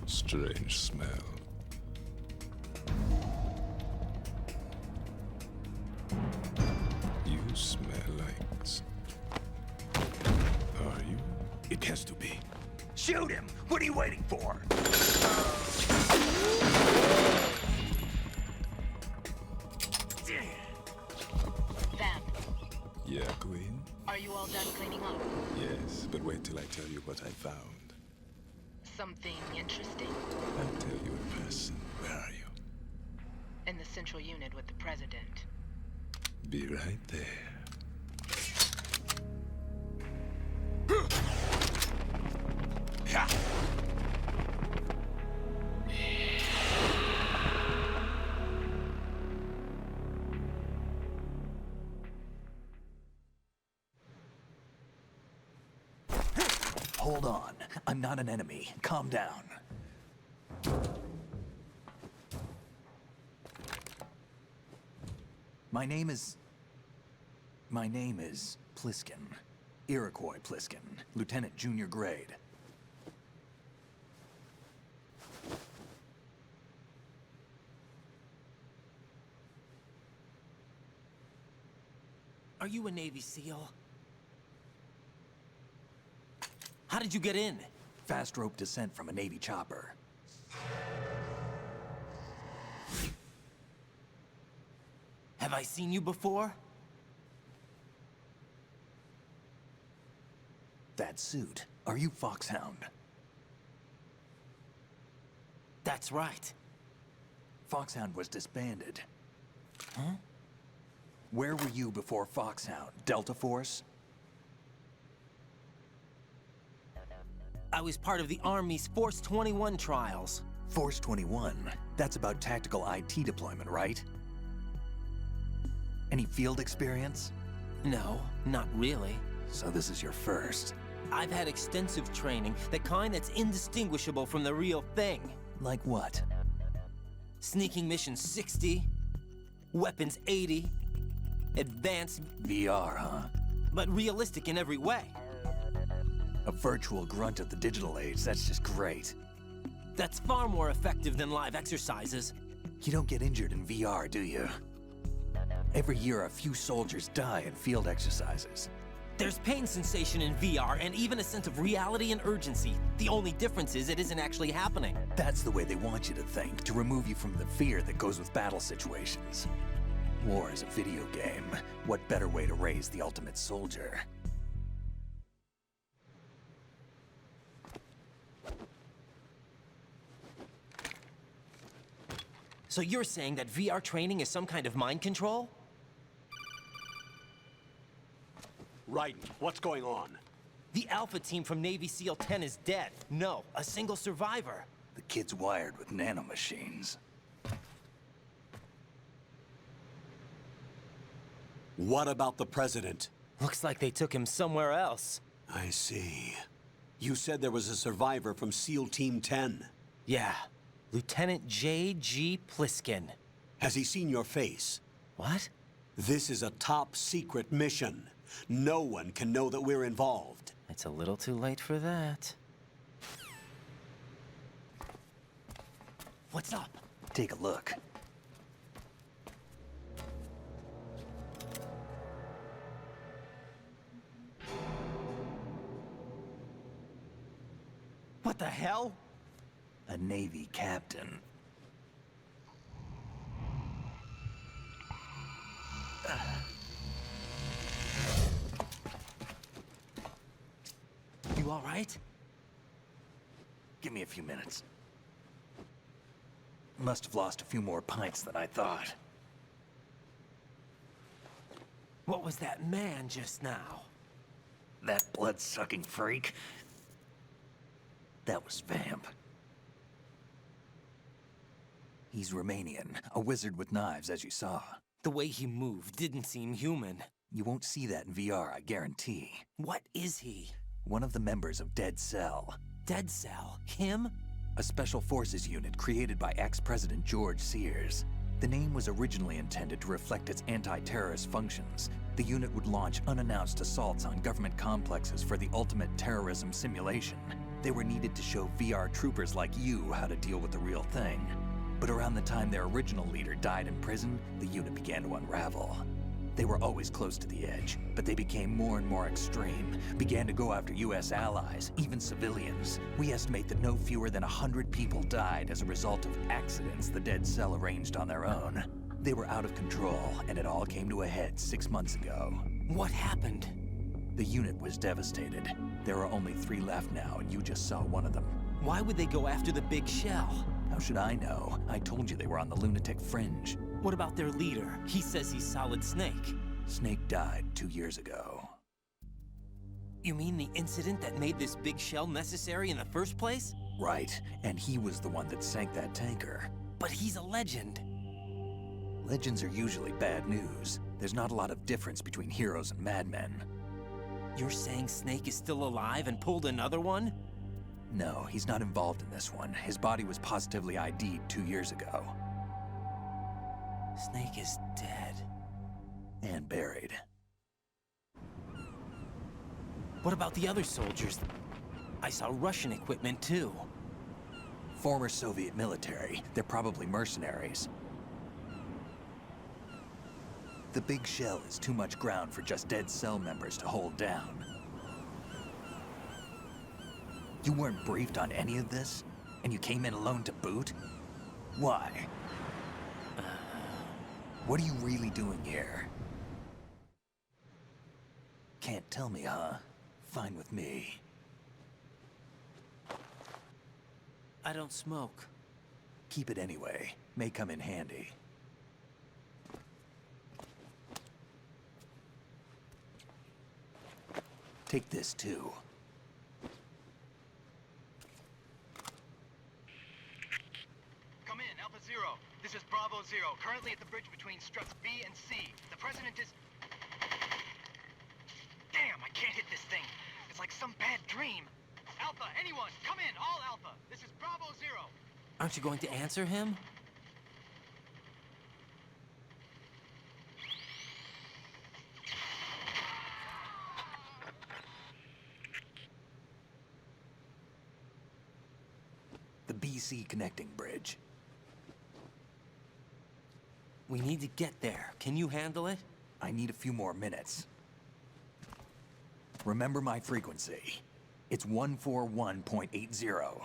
Strange smell. You smell like... Are you? It has to be. Shoot him! What are you waiting for? Vamp, Yeah, Queen? are you all done cleaning up? Yes, but wait till I tell you what I found. Something interesting? I'll tell you in person. Where are you? In the central unit with the president. Be right there. Hold on. I'm not an enemy. Calm down. My name is Pliskin. Iroquois Pliskin. Lieutenant Junior Grade. Are you a Navy SEAL? How did you get in? Fast rope descent from a Navy chopper. Have I seen you before? That suit. Are you Foxhound? That's right. Foxhound was disbanded. Huh? Where were you before Foxhound? Delta Force? I was part of the Army's Force 21 trials. Force 21? That's about tactical IT deployment, right? Any field experience? No, not really. So this is your first. I've had extensive training, the kind that's indistinguishable from the real thing. Like what? Sneaking mission 60, weapons 80, advanced... VR, huh? But realistic in every way. A virtual grunt of the digital age, that's just great. That's far more effective than live exercises. You don't get injured in VR, do you? Every year, a few soldiers die in field exercises. There's pain sensation in VR and even a sense of reality and urgency. The only difference is it isn't actually happening. That's the way they want you to think, to remove you from the fear that goes with battle situations. War is a video game. What better way to raise the ultimate soldier? So you're saying that VR training is some kind of mind control? Right. What's going on? The Alpha team from Navy SEAL 10 is dead. No, a single survivor. The kid's wired with nanomachines. What about the president? Looks like they took him somewhere else. I see. You said there was a survivor from SEAL Team 10. Yeah. Lieutenant J.G. Pliskin. Has he seen your face? What? This is a top secret mission. No one can know that we're involved. It's a little too late for that. What's up? Take a look. What the hell? A Navy captain. You all right? Give me a few minutes. Must have lost a few more pints than I thought. What was that man just now? That blood-sucking freak? That was Vamp. He's Romanian, a wizard with knives, as you saw. The way he moved didn't seem human. You won't see that in VR, I guarantee. What is he? One of the members of Dead Cell. Dead Cell? Him? A special forces unit created by ex-President George Sears. The name was originally intended to reflect its anti-terrorist functions. The unit would launch unannounced assaults on government complexes for the ultimate terrorism simulation. They were needed to show VR troopers like you how to deal with the real thing. But around the time their original leader died in prison, the unit began to unravel. They were always close to the edge, but they became more and more extreme, began to go after US allies, even civilians. We estimate that no fewer than 100 people died as a result of accidents the Dead Cell arranged on their own. They were out of control, and it all came to a head 6 months ago. What happened? The unit was devastated. There are only 3 left now, and you just saw one of them. Why would they go after the big shell? How should I know? I told you they were on the lunatic fringe. What about their leader? He says he's Solid Snake. Snake died 2 years ago. You mean the incident that made this big shell necessary in the first place? Right, and he was the one that sank that tanker. But he's a legend. Legends are usually bad news. There's not a lot of difference between heroes and madmen. You're saying Snake is still alive and pulled another one? No, he's not involved in this one. His body was positively ID'd 2 years ago. Snake is dead. And buried. What about the other soldiers? I saw Russian equipment too. Former Soviet military. They're probably mercenaries. The big shell is too much ground for just dead cell members to hold down. You weren't briefed on any of this? And you came in alone to boot? Why? What are you really doing here? Can't tell me, huh? Fine with me. I don't smoke. Keep it anyway. May come in handy. Take this too. Come in, Alpha Zero. This is Bravo Zero, currently at the bridge between struts B and C. The President is... Damn, I can't hit this thing. It's like some bad dream. Alpha, anyone, come in, all Alpha. This is Bravo Zero. Aren't you going to answer him? The BC connecting bridge. We need to get there. Can you handle it? I need a few more minutes. Remember my frequency. It's 141.80.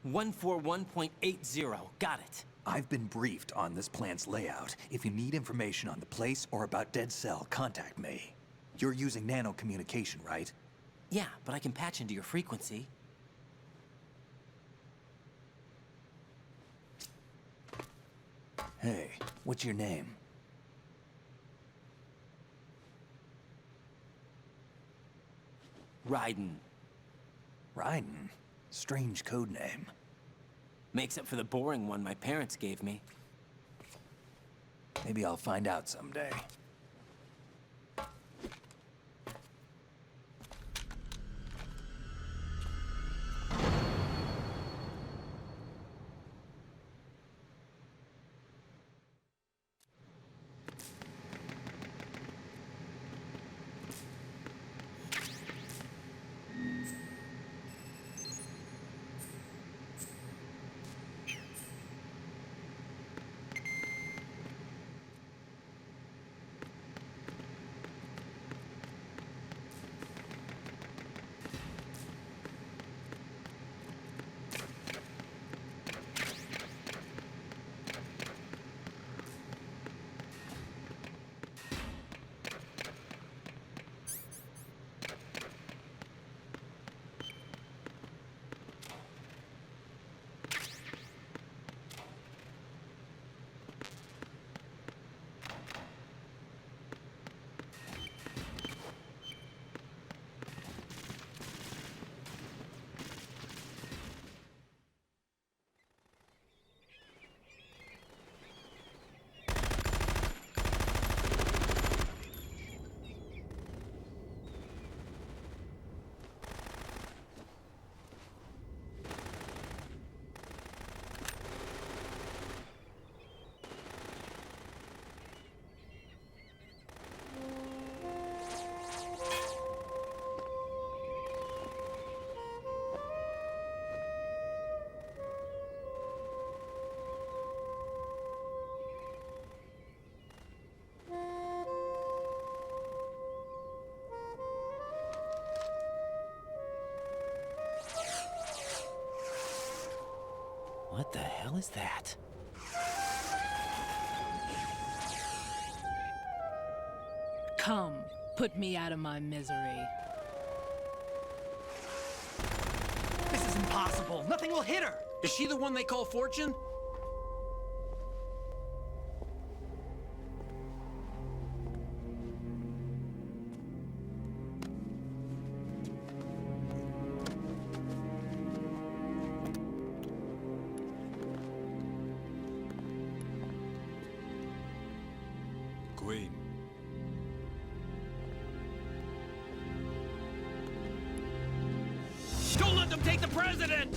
141.80. Got it. I've been briefed on this plant's layout. If you need information on the place or about Dead Cell, contact me. You're using nano communication, right? Yeah, but I can patch into your frequency. Hey, what's your name? Raiden. Raiden? Strange code name. Makes up for the boring one my parents gave me. Maybe I'll find out someday. What the hell is that? Come, put me out of my misery. This is impossible. Nothing will hit her. Is she the one they call Fortune? Queen. Don't let them take the president!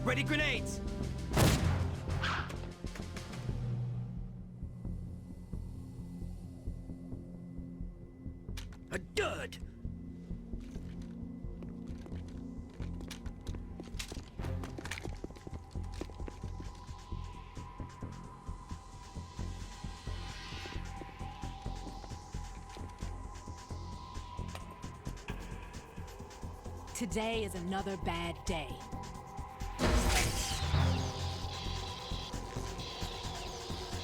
Ready grenades! A dud! Today is another bad day.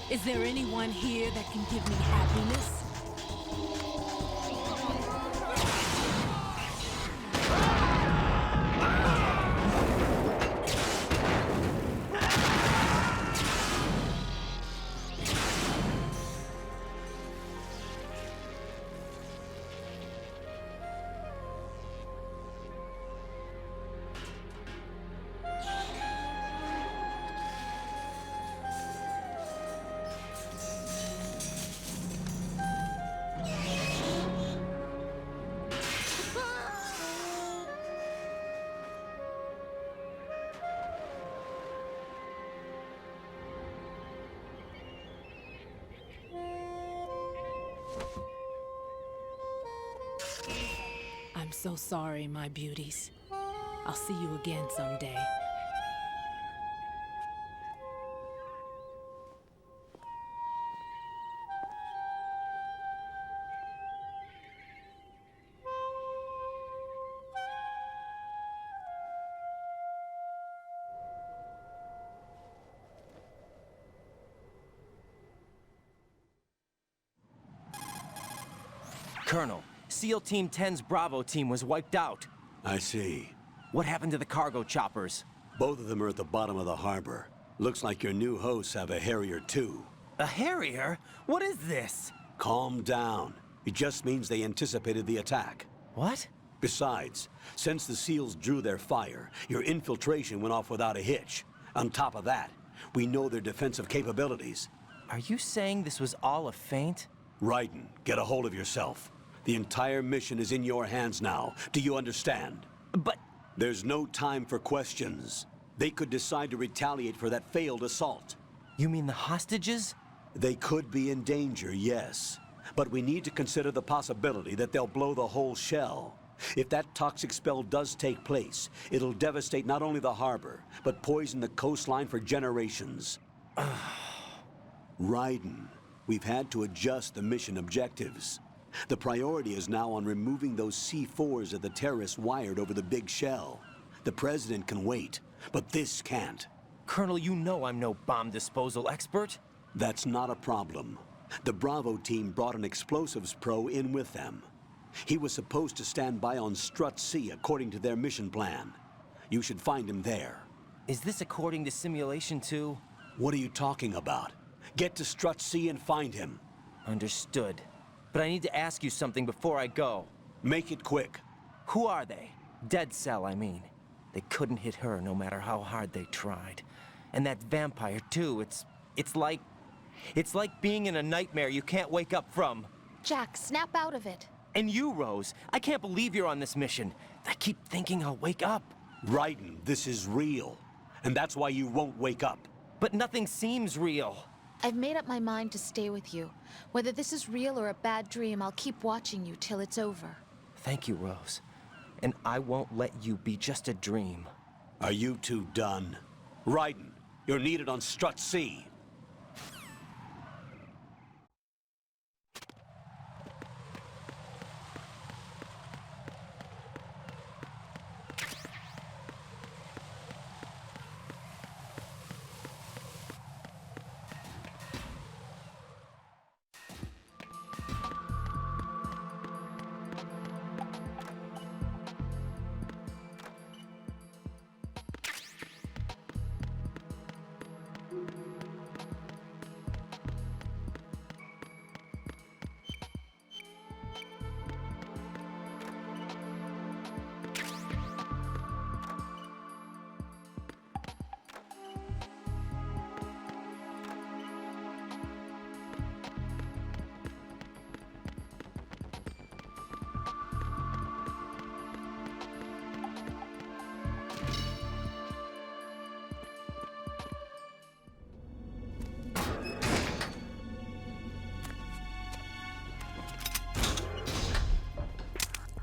Is there anyone here that can give me happiness? I'm so sorry, my beauties. I'll see you again someday. Colonel, SEAL Team 10's Bravo team was wiped out. I see. What happened to the cargo choppers? Both of them are at the bottom of the harbor. Looks like your new hosts have a Harrier too. A Harrier? What is this? Calm down. It just means they anticipated the attack. What? Besides, since the SEALs drew their fire, your infiltration went off without a hitch. On top of that, we know their defensive capabilities. Are you saying this was all a feint? Raiden, get a hold of yourself. The entire mission is in your hands now. Do you understand? But... There's no time for questions. They could decide to retaliate for that failed assault. You mean the hostages? They could be in danger, yes. But we need to consider the possibility that they'll blow the whole shell. If that toxic spell does take place, it'll devastate not only the harbor, but poison the coastline for generations. Raiden, we've had to adjust the mission objectives. The priority is now on removing those C4s that the terrorists wired over the big shell. The President can wait, but this can't. Colonel, you know I'm no bomb disposal expert. That's not a problem. The Bravo team brought an explosives pro in with them. He was supposed to stand by on Strut C according to their mission plan. You should find him there. Is this according to simulation too? What are you talking about? Get to Strut C and find him. Understood. But I need to ask you something before I go. Make it quick. Who are they? Dead Cell, I mean. They couldn't hit her no matter how hard they tried. And that vampire too, it's like being in a nightmare you can't wake up from. Jack, snap out of it. And you, Rose, I can't believe you're on this mission. I keep thinking I'll wake up. Raiden, this is real. And that's why you won't wake up. But nothing seems real. I've made up my mind to stay with you. Whether this is real or a bad dream, I'll keep watching you till it's over. Thank you, Rose. And I won't let you be just a dream. Are you two done? Raiden, you're needed on Strut C.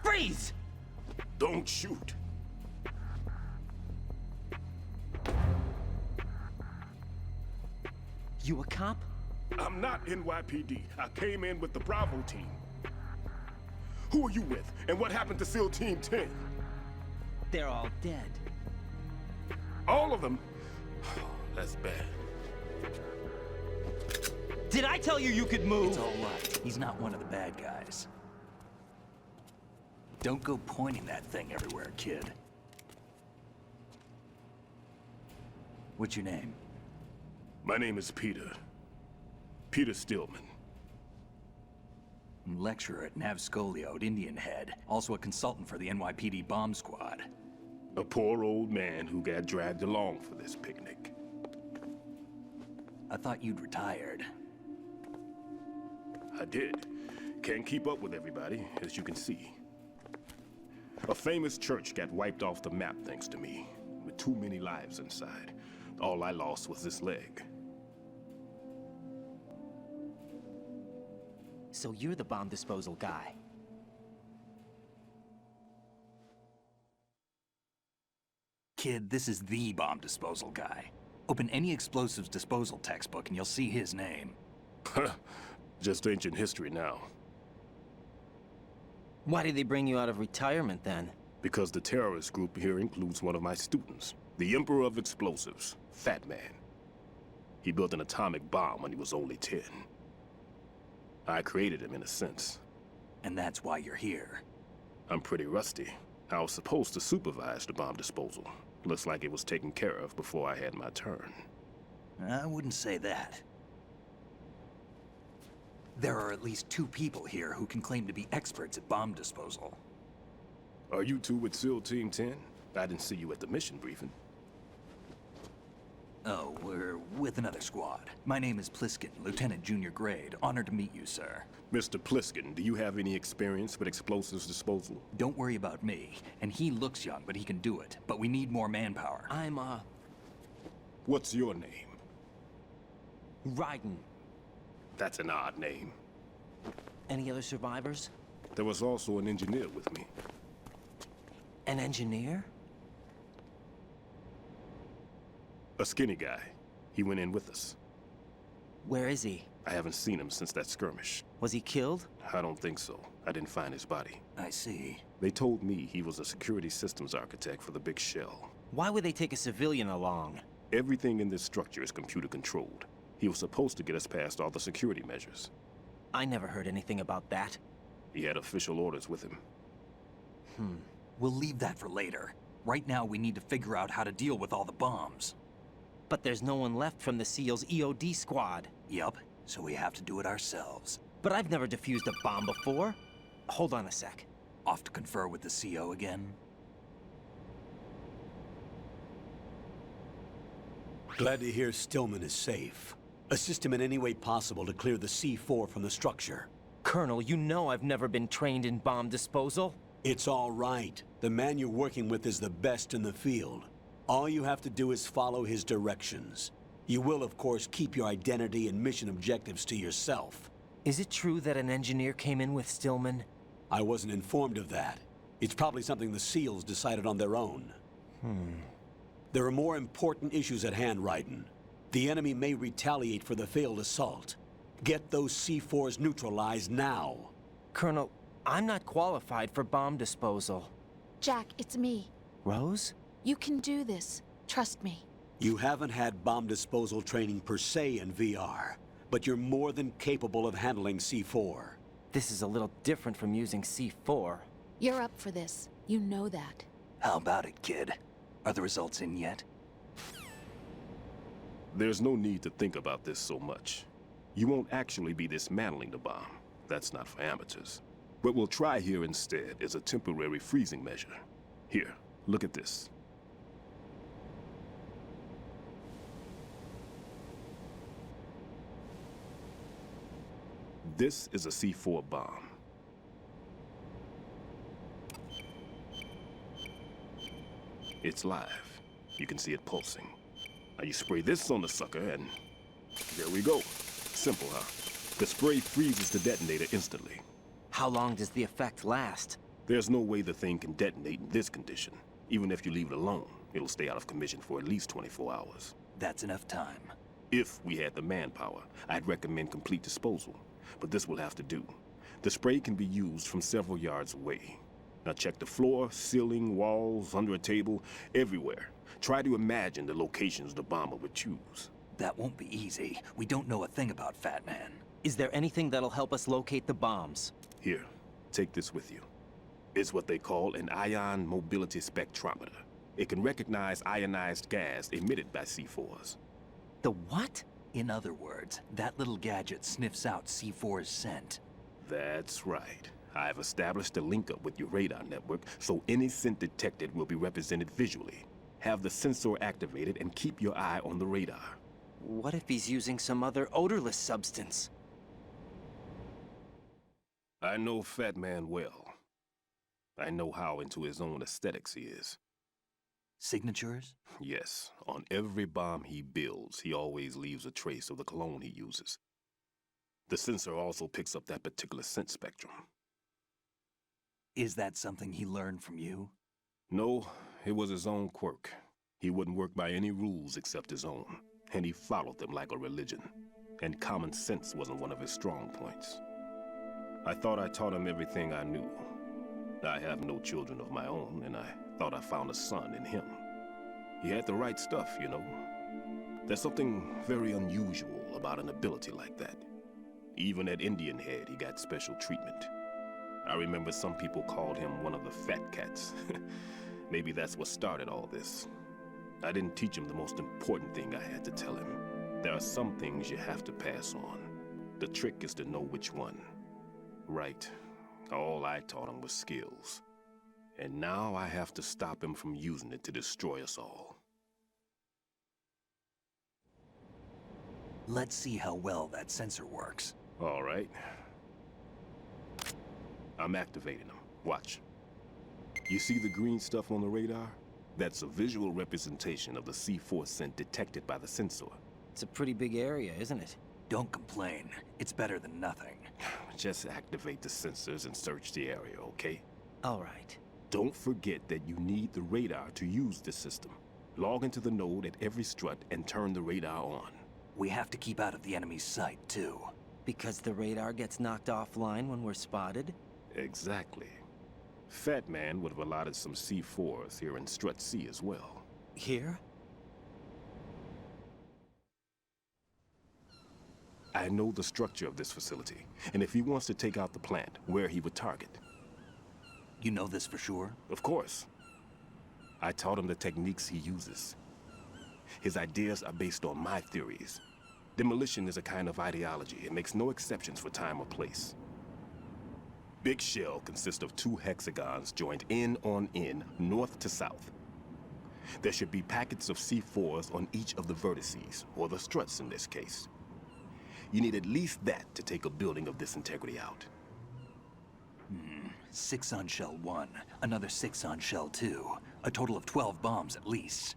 Freeze! Don't shoot. You a cop? I'm not NYPD. I came in with the Bravo team. Who are you with? And what happened to SEAL Team 10? They're all dead. All of them? That's bad. Did I tell you you could move? It's all right. He's not one of the bad guys. Don't go pointing that thing everywhere, kid. What's your name? My name is Peter. Peter Stillman. Lecturer at Navscolio at Indian Head. Also a consultant for the NYPD bomb squad. A poor old man who got dragged along for this picnic. I thought you'd retired. I did. Can't keep up with everybody, as you can see. A famous church got wiped off the map thanks to me, with too many lives inside. All I lost was this leg. So you're the bomb disposal guy. Kid, this is the bomb disposal guy. Open any explosives disposal textbook and you'll see his name. Just ancient history now. Why did they bring you out of retirement then? Because the terrorist group here includes one of my students, the Emperor of Explosives, Fat Man. He built an atomic bomb when he was only 10. I created him in a sense. And that's why you're here. I'm pretty rusty. I was supposed to supervise the bomb disposal. Looks like it was taken care of before I had my turn. I wouldn't say that. There are at least 2 people here who can claim to be experts at bomb disposal. Are you two with SEAL Team 10? I didn't see you at the mission briefing. Oh, we're with another squad. My name is Pliskin, Lieutenant Junior Grade. Honored to meet you, sir. Mr. Pliskin, do you have any experience with explosives disposal? Don't worry about me. And he looks young, but he can do it. But we need more manpower. I'm, What's your name? Raiden. That's an odd name. Any other survivors? There was also an engineer with me. An engineer? A skinny guy. He went in with us. Where is he? I haven't seen him since that skirmish. Was he killed? I don't think so. I didn't find his body. I see. They told me he was a security systems architect for the big shell. Why would they take a civilian along? Everything in this structure is computer controlled. He was supposed to get us past all the security measures. I never heard anything about that. He had official orders with him. We'll leave that for later. Right now, we need to figure out how to deal with all the bombs. But there's no one left from the SEAL's EOD squad. Yup, so we have to do it ourselves. But I've never defused a bomb before. Hold on a sec. Off to confer with the CO again? Glad to hear Stillman is safe. Assist him in any way possible to clear the C4 from the structure. Colonel, you know I've never been trained in bomb disposal. It's all right. The man you're working with is the best in the field. All you have to do is follow his directions. You will, of course, keep your identity and mission objectives to yourself. Is it true that an engineer came in with Stillman? I wasn't informed of that. It's probably something the SEALs decided on their own. There are more important issues at hand, Raiden. The enemy may retaliate for the failed assault. Get those C4s neutralized now. Colonel, I'm not qualified for bomb disposal. Jack, it's me. Rose? You can do this. Trust me. You haven't had bomb disposal training per se in VR, but you're more than capable of handling C4. This is a little different from using C4. You're up for this. You know that. How about it, kid? Are the results in yet? There's no need to think about this so much. You won't actually be dismantling the bomb. That's not for amateurs. What we'll try here instead is a temporary freezing measure. Here, look at this. This is a C4 bomb. It's live. You can see it pulsing. Now you spray this on the sucker and there we go. Simple, huh? The spray freezes the detonator instantly. How long does the effect last? There's no way the thing can detonate in this condition. Even if you leave it alone, it'll stay out of commission for at least 24 hours. That's enough time. If we had the manpower, I'd recommend complete disposal. But this will have to do. The spray can be used from several yards away. Now check the floor, ceiling, walls, under a table, everywhere. Try to imagine the locations the bomber would choose. That won't be easy. We don't know a thing about Fat Man. Is there anything that'll help us locate the bombs? Here, take this with you. It's what they call an ion mobility spectrometer. It can recognize ionized gas emitted by C4s. The what? In other words, that little gadget sniffs out C4's scent. That's right. I've established a link-up with your radar network, so any scent detected will be represented visually. Have the sensor activated and keep your eye on the radar. What if he's using some other odorless substance? I know Fat Man well. I know how into his own aesthetics he is. Signatures? Yes. On every bomb he builds, he always leaves a trace of the cologne he uses. The sensor also picks up that particular scent spectrum. Is that something he learned from you? No, it was his own quirk. He wouldn't work by any rules except his own, and he followed them like a religion. And common sense wasn't one of his strong points. I thought I taught him everything I knew. I have no children of my own, and I thought I found a son in him. He had the right stuff, you know. There's something very unusual about an ability like that. Even at Indian Head, he got special treatment. I remember some people called him one of the fat cats. Maybe that's what started all this. I didn't teach him the most important thing I had to tell him. There are some things you have to pass on. The trick is to know which one. Right. All I taught him was skills. And now I have to stop him from using it to destroy us all. Let's see how well that sensor works. All right. I'm activating them. Watch. You see the green stuff on the radar? That's a visual representation of the C4 scent detected by the sensor. It's a pretty big area, isn't it? Don't complain. It's better than nothing. Just activate the sensors and search the area, okay? All right. Don't forget that you need the radar to use the system. Log into the node at every strut and turn the radar on. We have to keep out of the enemy's sight, too. Because the radar gets knocked offline when we're spotted? Exactly. Fat Man would have allotted some C4s here in Strut C as well. Here? I know the structure of this facility, and if he wants to take out the plant, where he would target. You know this for sure? Of course. I taught him the techniques he uses. His ideas are based on my theories. Demolition is a kind of ideology. It makes no exceptions for time or place. Big Shell consists of 2 hexagons joined end on end, north to south. There should be packets of C4s on each of the vertices, or the struts in this case. You need at least that to take a building of this integrity out. 6 on Shell 1, another 6 on Shell 2. A total of 12 bombs at least.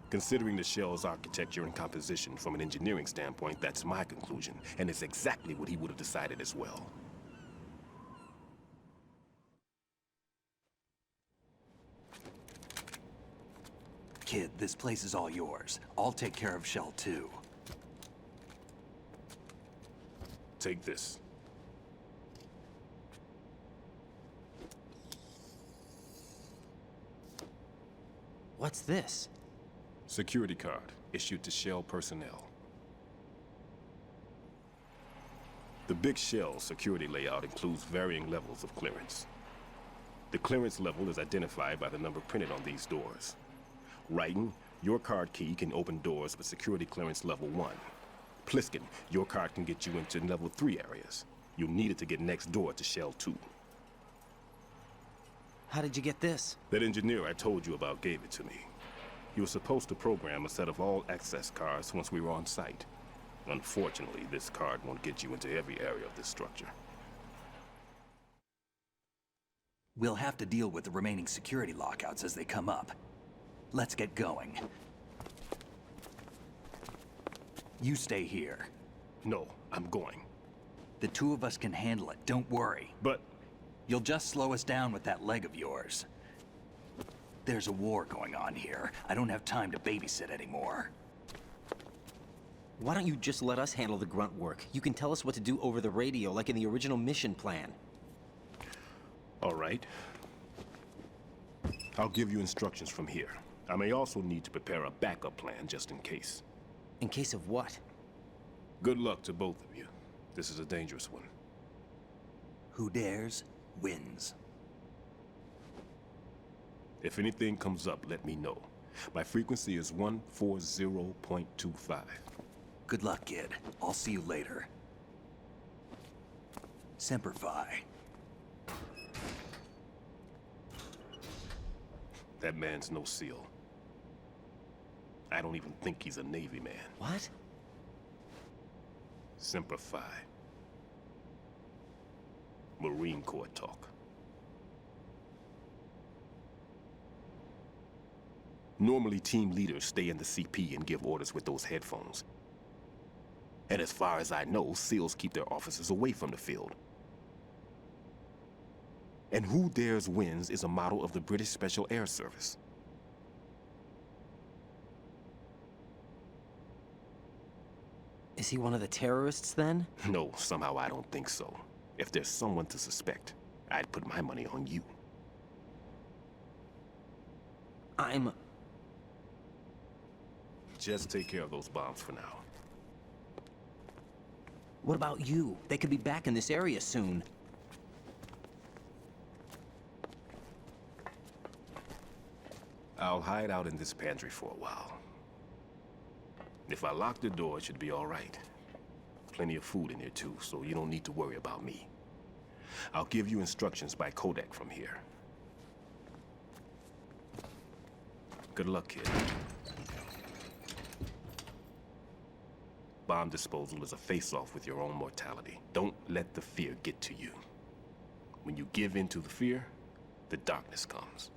Considering the shell's architecture and composition from an engineering standpoint, that's my conclusion, and it's exactly what he would have decided as well. Kid, this place is all yours. I'll take care of Shell 2. Take this. What's this? Security card, issued to Shell personnel. The Big Shell security layout includes varying levels of clearance. The clearance level is identified by the number printed on these doors. Raiden, your card key can open doors with security clearance level 1. Pliskin, your card can get you into level 3 areas. You'll need it to get next door to Shell 2. How did you get this? That engineer I told you about gave it to me. He was supposed to program a set of all access cards once we were on site. Unfortunately, this card won't get you into every area of this structure. We'll have to deal with the remaining security lockouts as they come up. Let's get going. You stay here. No, I'm going. The 2 of us can handle it, don't worry. But... You'll just slow us down with that leg of yours. There's a war going on here. I don't have time to babysit anymore. Why don't you just let us handle the grunt work? You can tell us what to do over the radio, like in the original mission plan. All right. I'll give you instructions from here. I may also need to prepare a backup plan just in case. In case of what? Good luck to both of you. This is a dangerous one. Who dares, wins. If anything comes up, let me know. My frequency is 140.25. Good luck, kid. I'll see you later. Semper Fi. That man's no SEAL. I don't even think he's a Navy man. What? Semper Fi. Marine Corps talk. Normally, team leaders stay in the CP and give orders with those headphones. And as far as I know, SEALs keep their officers away from the field. And Who Dares Wins is a model of the British Special Air Service. Is he one of the terrorists, then? No, somehow I don't think so. If there's someone to suspect, I'd put my money on you. Just take care of those bombs for now. What about you? They could be back in this area soon. I'll hide out in this pantry for a while. If I lock the door, it should be all right. Plenty of food in here too, so you don't need to worry about me. I'll give you instructions by Kodak from here. Good luck, kid. Bomb disposal is a face-off with your own mortality. Don't let the fear get to you. When you give in to the fear, the darkness comes.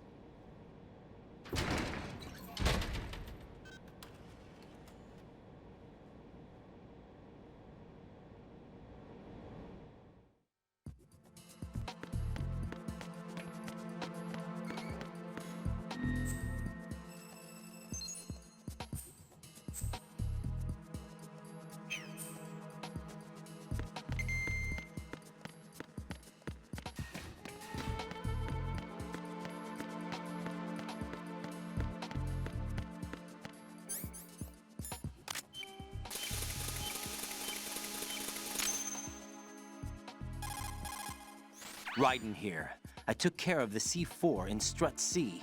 Raiden here. I took care of the C4 in Strut C.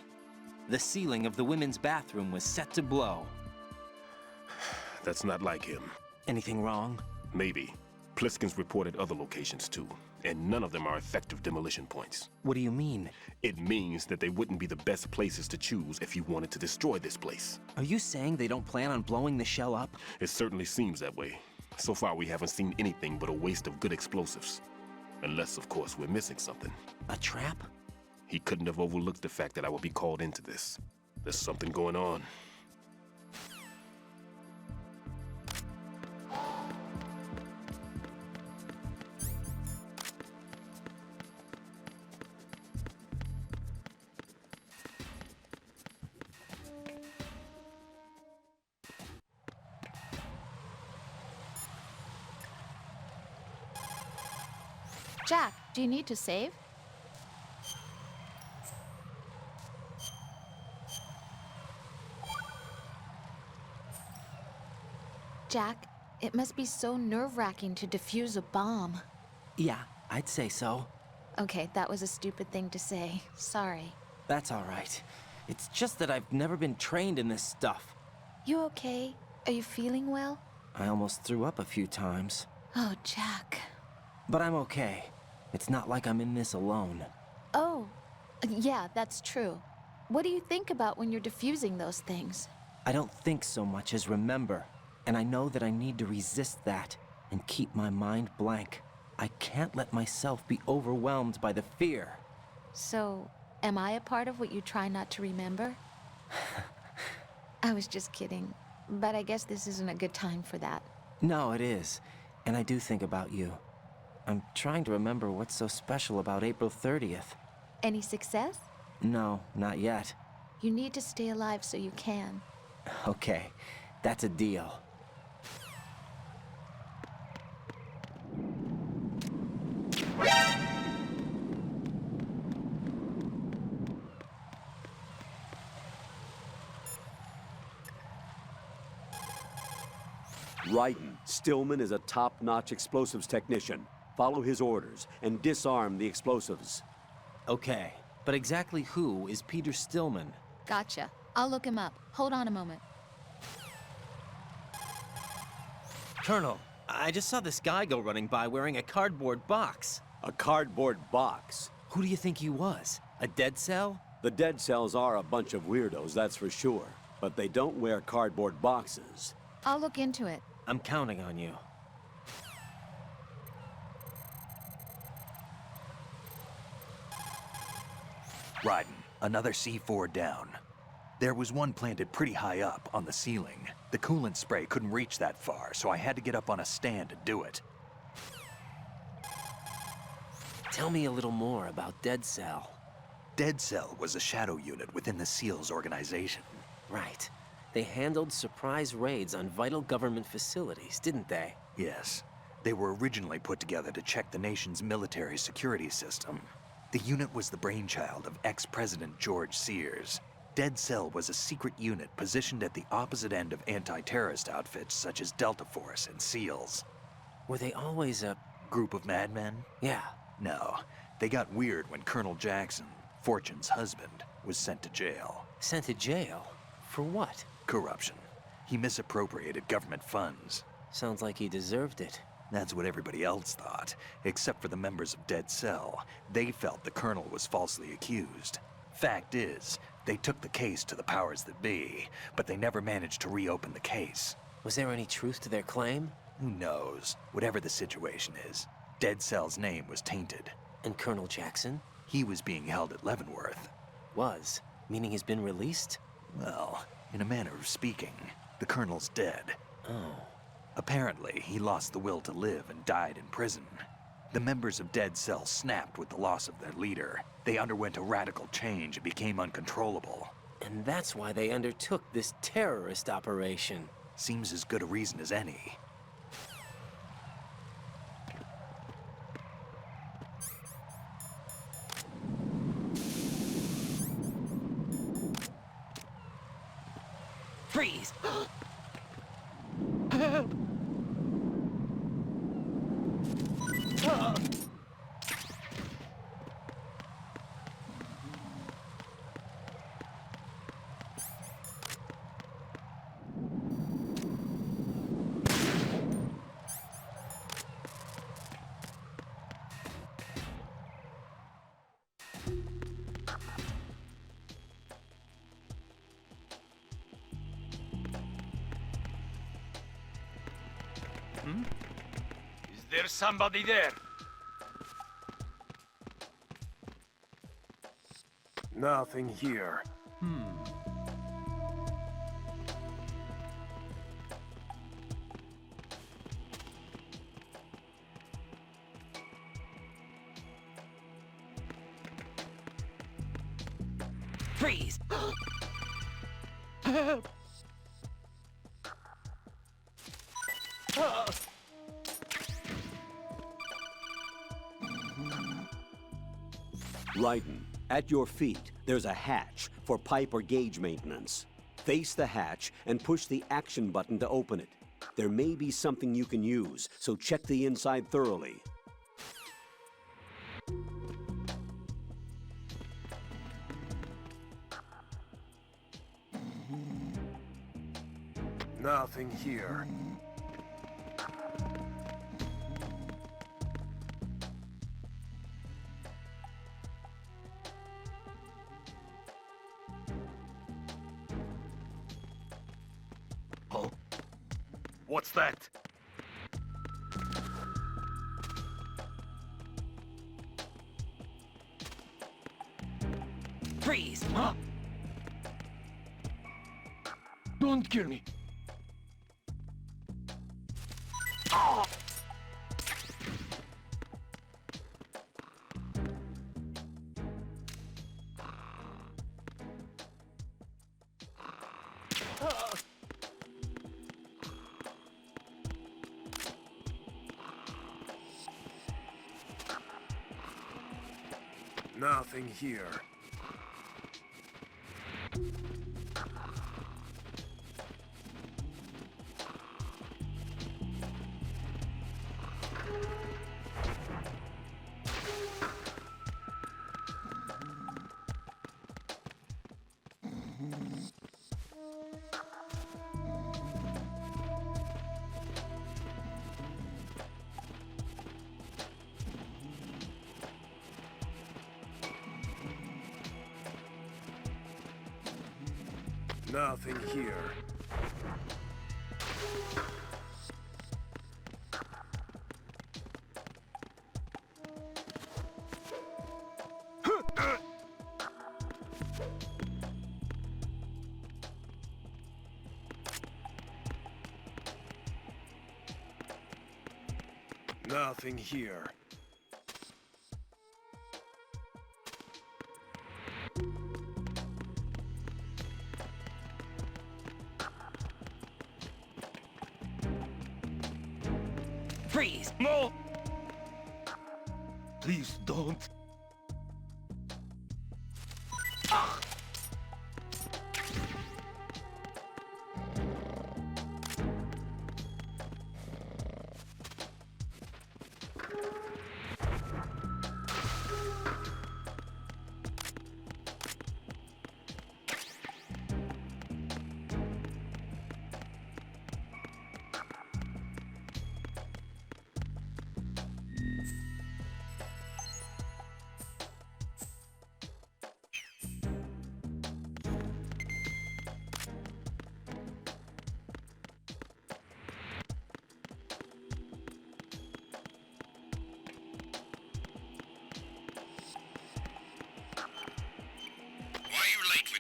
The ceiling of the women's bathroom was set to blow. That's not like him. Anything wrong? Maybe. Pliskin's reported other locations too, and none of them are effective demolition points. What do you mean? It means that they wouldn't be the best places to choose if you wanted to destroy this place. Are you saying they don't plan on blowing the shell up? It certainly seems that way. So far, we haven't seen anything but a waste of good explosives. Unless, of course, we're missing something. A trap? He couldn't have overlooked the fact that I would be called into this. There's something going on. Jack, do you need to save? Jack, it must be so nerve-wracking to defuse a bomb. Yeah, I'd say so. Okay, that was a stupid thing to say. Sorry. That's all right. It's just that I've never been trained in this stuff. You okay? Are you feeling well? I almost threw up a few times. Oh, Jack. But I'm okay. It's not like I'm in this alone. Oh, yeah, that's true. What do you think about when you're defusing those things? I don't think so much as remember. And I know that I need to resist that and keep my mind blank. I can't let myself be overwhelmed by the fear. So, am I a part of what you try not to remember? I was just kidding. But I guess this isn't a good time for that. No, it is. And I do think about you. I'm trying to remember what's so special about April 30th. Any success? No, not yet. You need to stay alive so you can. Okay, that's a deal. Ryden, Stillman is a top-notch explosives technician. Follow his orders and disarm the explosives. Okay, but exactly who is Peter Stillman? Gotcha. I'll look him up. Hold on a moment. Colonel, I just saw this guy go running by wearing a cardboard box. A cardboard box? Who do you think he was? A dead cell? The dead cells are a bunch of weirdos, that's for sure. But they don't wear cardboard boxes. I'll look into it. I'm counting on you. Ryden, another C4 down. There was one planted pretty high up on the ceiling. The coolant spray couldn't reach that far, so I had to get up on a stand to do it. Tell me a little more about Dead Cell. Dead Cell was a shadow unit within the SEALs organization. Right. They handled surprise raids on vital government facilities, didn't they? Yes. They were originally put together to check the nation's military security system. The unit was the brainchild of ex-President George Sears. Dead Cell was a secret unit positioned at the opposite end of anti-terrorist outfits such as Delta Force and SEALs. Were they always a group of madmen? Yeah. No. They got weird when Colonel Jackson, Fortune's husband, was sent to jail. Sent to jail? For what? Corruption. He misappropriated government funds. Sounds like he deserved it. That's what everybody else thought, except for the members of Dead Cell. They felt the colonel was falsely accused. Fact is, they took the case to the powers that be, but they never managed to reopen the case. Was there any truth to their claim? Who knows? Whatever the situation is, Dead Cell's name was tainted. And Colonel Jackson? He was being held at Leavenworth. Was? Meaning he's been released? Well, in a manner of speaking, the colonel's dead. Oh. Apparently, he lost the will to live and died in prison. The members of Dead Cell snapped with the loss of their leader. They underwent a radical change and became uncontrollable. And that's why they undertook this terrorist operation. Seems as good a reason as any. Freeze! Is there somebody there? Nothing here. Freeze! Ryden, at your feet, there's a hatch for pipe or gauge maintenance. Face the hatch and push the action button to open it. There may be something you can use, so check the inside thoroughly. Nothing here. Oh. What's that? Freeze! Huh? Don't kill me. Oh. Nothing here. Nothing here. Nothing here. Freeze! No! Please don't.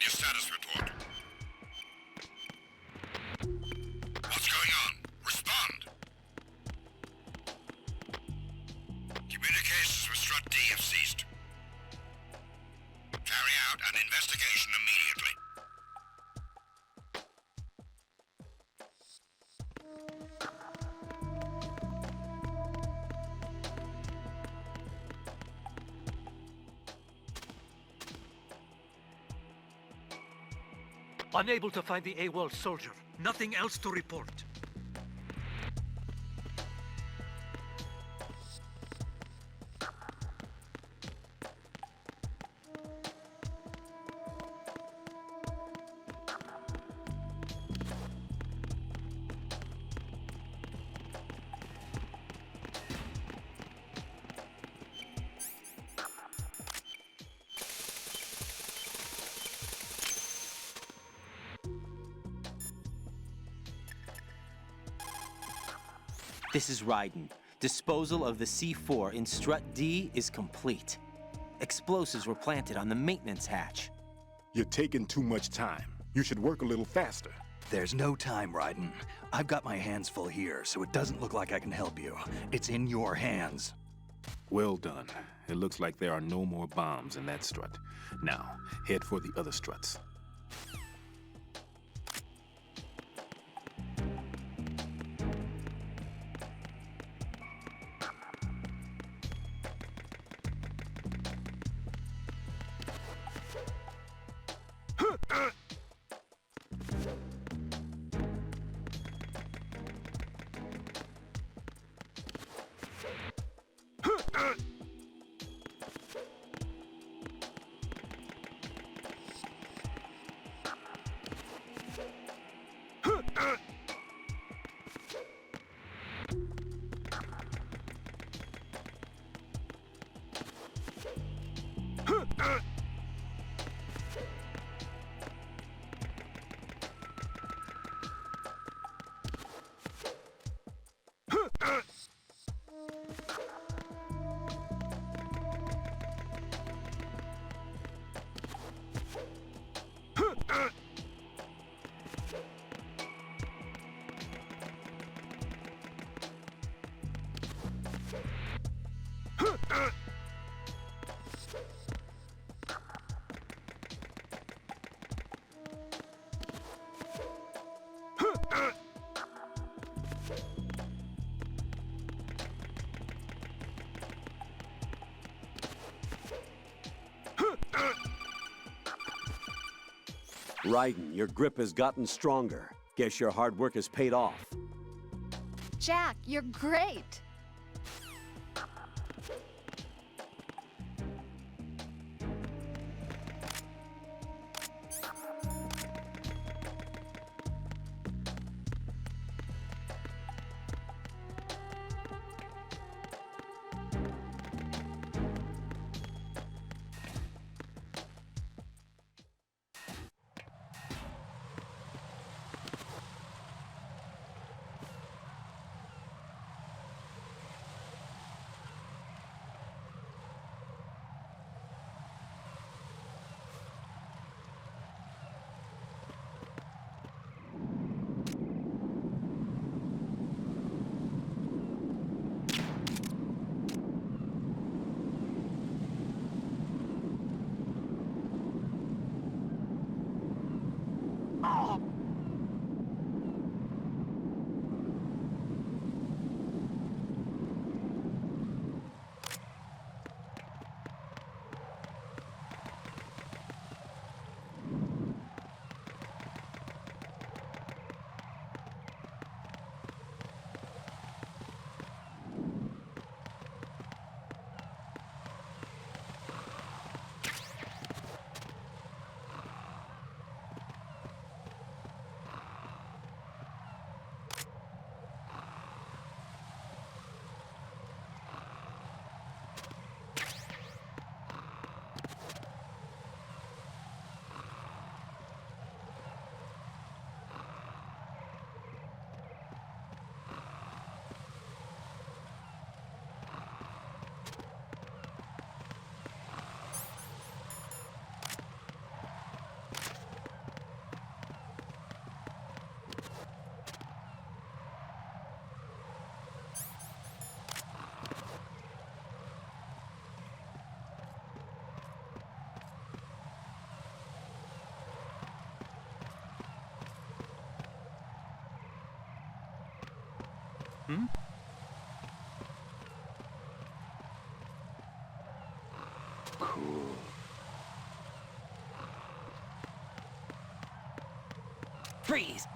Status report. What's going on? Respond. Communications with Strut D have ceased. Carry out an investigation immediately. Unable to find the AWOL soldier. Nothing else to report. This is Raiden. Disposal of the C4 in Strut D is complete. Explosives were planted on the maintenance hatch. You're taking too much time. You should work a little faster. There's no time, Raiden. I've got my hands full here, so it doesn't look like I can help you. It's in your hands. Well done. It looks like there are no more bombs in that strut. Now, head for the other struts. Raiden, your grip has gotten stronger. Guess your hard work has paid off. Jack, you're great! Hmm? Cool. Freeze!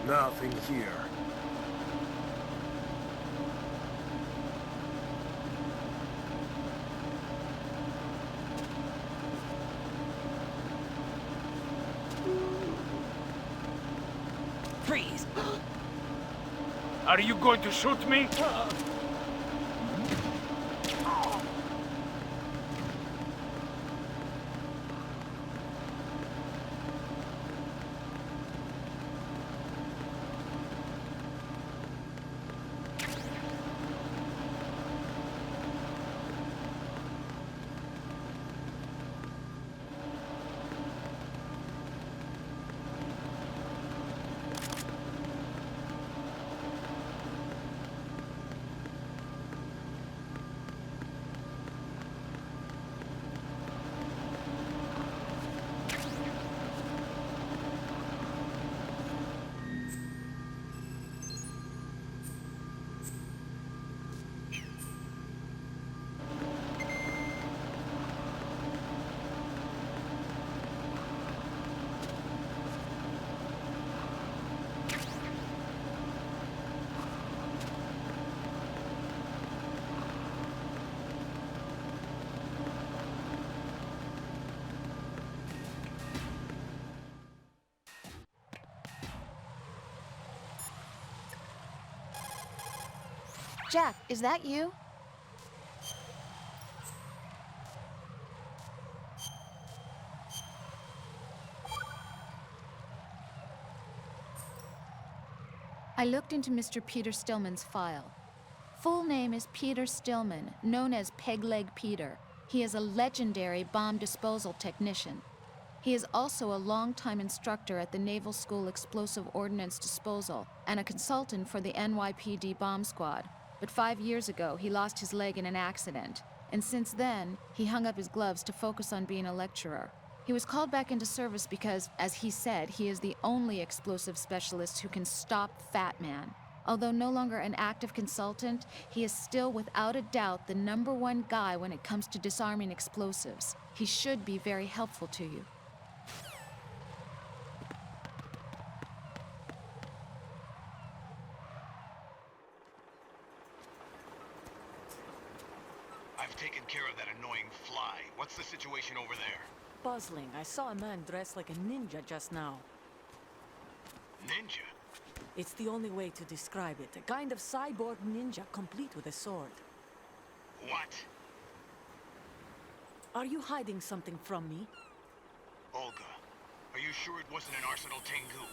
Nothing here. Freeze! Are you going to shoot me? Jack, is that you? I looked into Mr. Peter Stillman's file. Full name is Peter Stillman, known as Pegleg Peter. He is a legendary bomb disposal technician. He is also a longtime instructor at the Naval School Explosive Ordnance Disposal and a consultant for the NYPD bomb squad. But 5 years ago, he lost his leg in an accident. And since then, he hung up his gloves to focus on being a lecturer. He was called back into service because, as he said, he is the only explosive specialist who can stop Fat Man. Although no longer an active consultant, he is still without a doubt the #1 guy when it comes to disarming explosives. He should be very helpful to you. I've taken care of that annoying fly. What's the situation over there? Puzzling. I saw a man dressed like a ninja just now. Ninja? It's the only way to describe it. A kind of cyborg ninja, complete with a sword. What? Are you hiding something from me? Olga, are you sure it wasn't an Arsenal Tengu?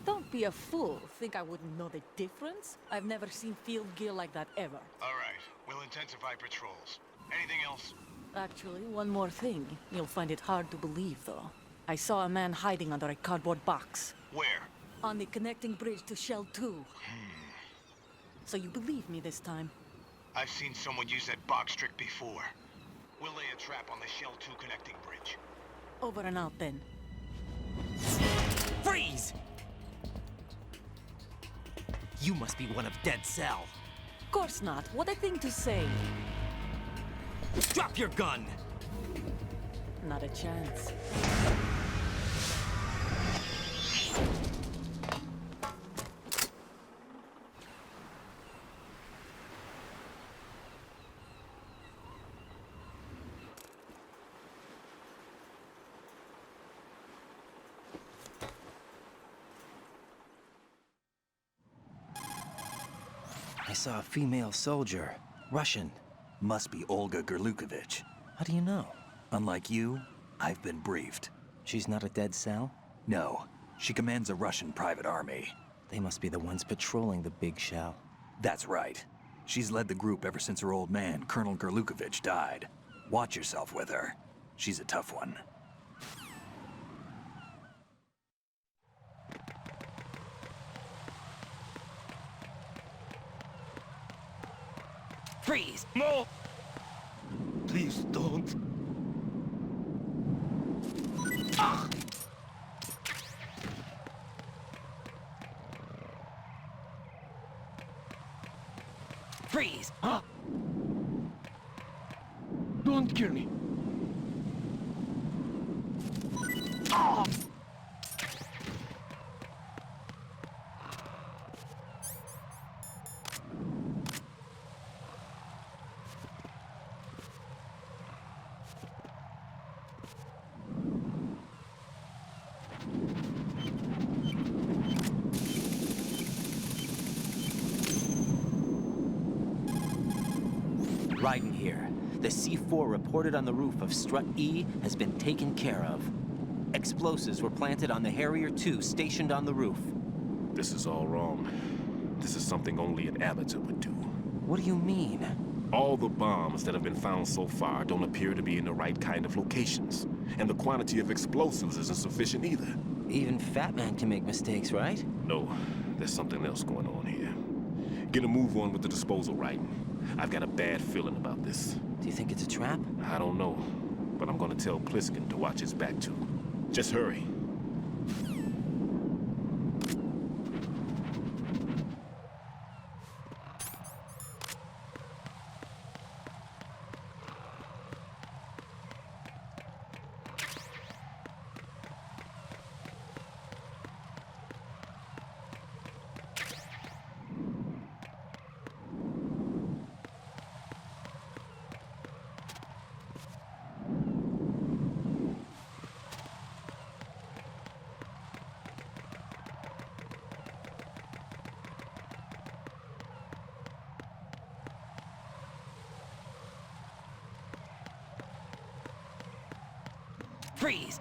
Don't be a fool. Think I wouldn't know the difference? I've never seen field gear like that ever. All right, we'll intensify patrols. Anything else? Actually, one more thing. You'll find it hard to believe, though. I saw a man hiding under a cardboard box. Where? On the connecting bridge to Shell 2. So you believe me this time? I've seen someone use that box trick before. We'll lay a trap on the Shell 2 connecting bridge. Over and out, then. Freeze! You must be one of Dead Cell. Of course not. What a thing to say. Drop your gun! Not a chance. I saw a female soldier. Russian. Must be Olga Gerlukovich. How do you know? Unlike you, I've been briefed. She's not a Dead Cell? No, she commands a Russian private army. They must be the ones patrolling the big shell. That's right. She's led the group ever since her old man, Colonel Gerlukovich, died. Watch yourself with her. She's a tough one. Freeze! No! Please don't. Ah! Freeze! Huh? Don't kill me. Oh! Raiden here. The C4 reported on the roof of Strut E has been taken care of. Explosives were planted on the Harrier 2 stationed on the roof. This is all wrong. This is something only an amateur would do. What do you mean? All the bombs that have been found so far don't appear to be in the right kind of locations. And the quantity of explosives isn't sufficient either. Even Fat Man can make mistakes, right? No, there's something else going on here. Get a move on with the disposal, Raiden. I've got a bad feeling about this. Do you think it's a trap? I don't know, but I'm gonna tell Pliskin to watch his back too. Just hurry. Freeze!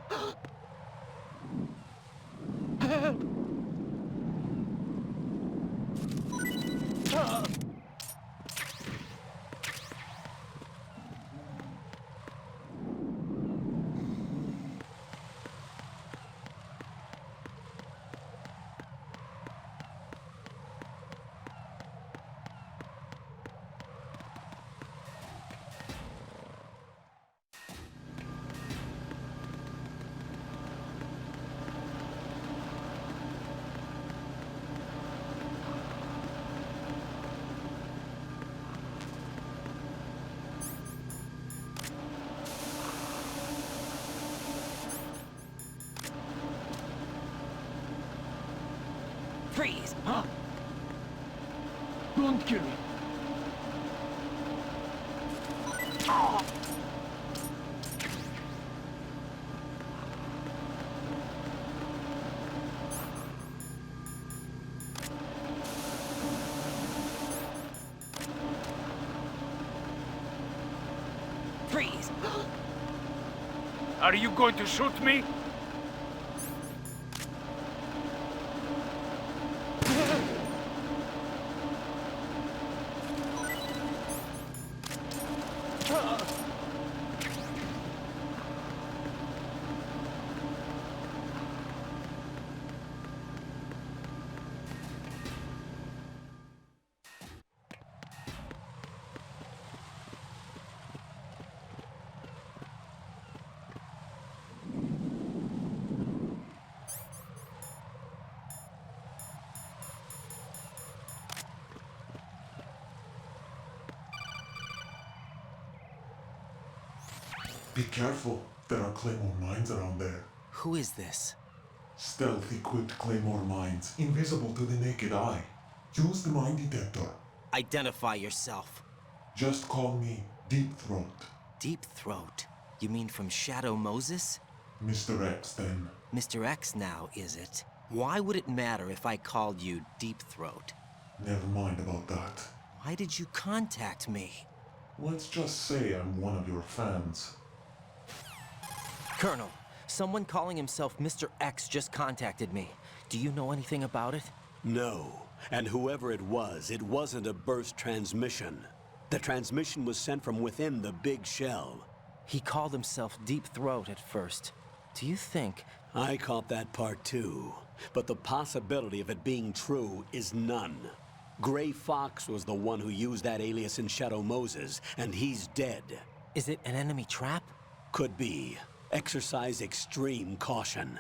Freeze! Huh? Don't kill me. Oh! Freeze! Are you going to shoot me? Be careful. There are Claymore mines around there. Who is this? Stealth-equipped Claymore mines, invisible to the naked eye. Use the mine detector. Identify yourself. Just call me Deep Throat. Deep Throat? You mean from Shadow Moses? Mr. X, then. Mr. X now, is it? Why would it matter if I called you Deep Throat? Never mind about that. Why did you contact me? Let's just say I'm one of your fans. Colonel, someone calling himself Mr. X just contacted me. Do you know anything about it? No. And whoever it wasn't a burst transmission. The transmission was sent from within the big shell. He called himself Deep Throat at first. Do you think... I caught that part too. But the possibility of it being true is none. Gray Fox was the one who used that alias in Shadow Moses, and he's dead. Is it an enemy trap? Could be. Exercise extreme caution.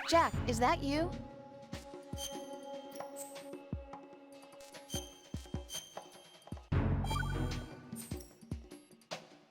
Jack, is that you?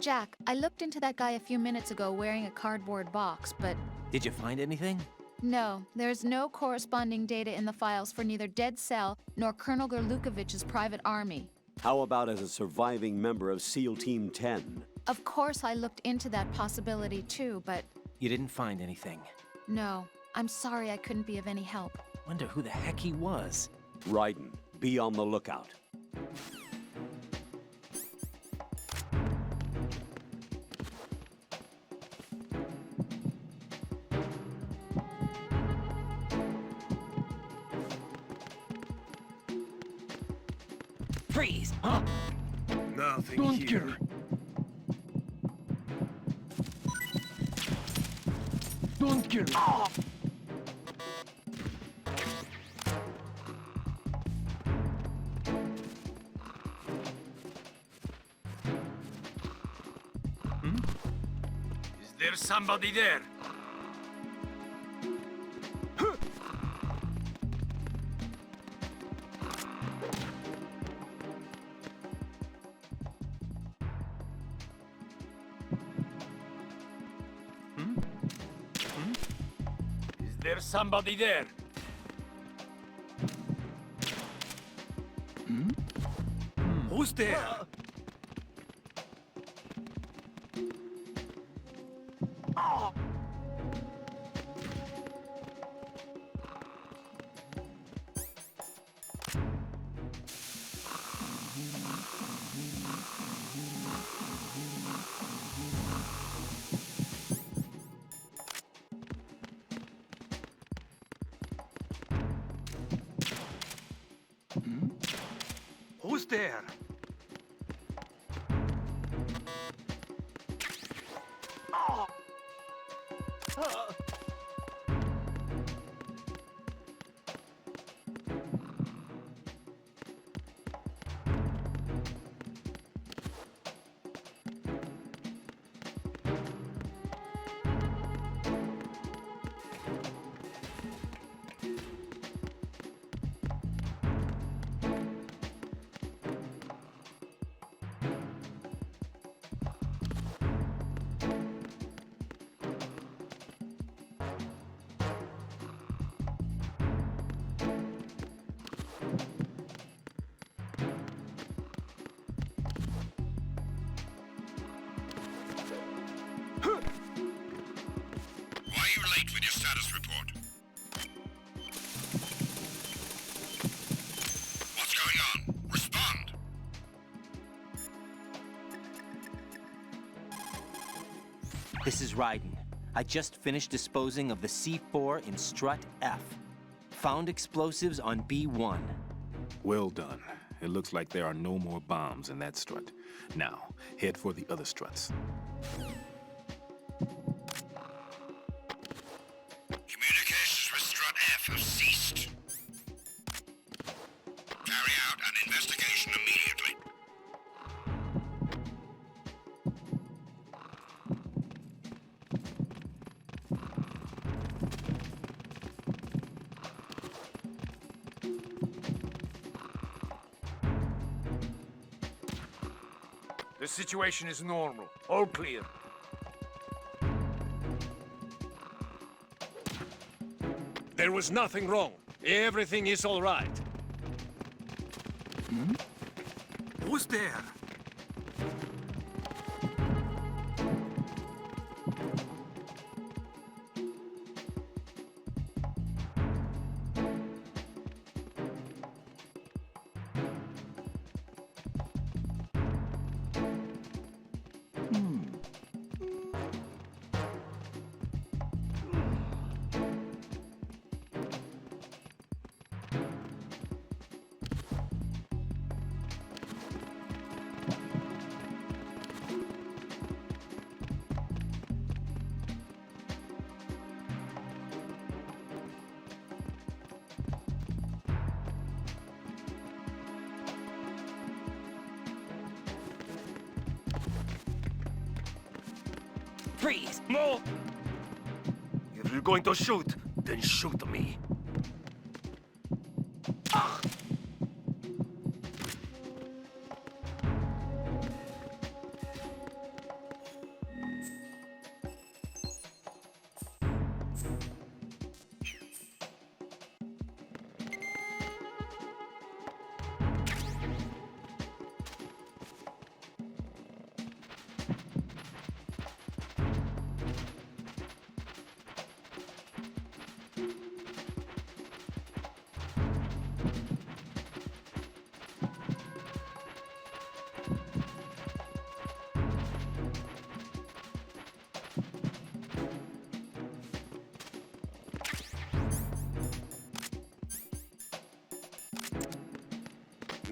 Jack, I looked into that guy a few minutes ago wearing a cardboard box, but... Did you find anything? No, there's no corresponding data in the files for neither Dead Cell nor Colonel Gerlukovich's private army. How about as a surviving member of SEAL Team 10? Of course I looked into that possibility too, but... You didn't find anything? No. I'm sorry I couldn't be of any help. Wonder who the heck he was. Raiden, be on the lookout. Freeze! Huh? Nothing Don't here. Don't kill me! Oh. Is there somebody there? Is there somebody there? Who's there? Who's there? Why are you late with your status report? What's going on? Respond! This is Raiden. I just finished disposing of the C4 in Strut F. Found explosives on B1. Well done. It looks like there are no more bombs in that strut. Now, head for the other struts. Communications have ceased. Carry out an investigation immediately. The situation is normal. All clear. There was nothing wrong. Everything is all right. Who's there? Freeze! No! If you're going to shoot, then shoot me.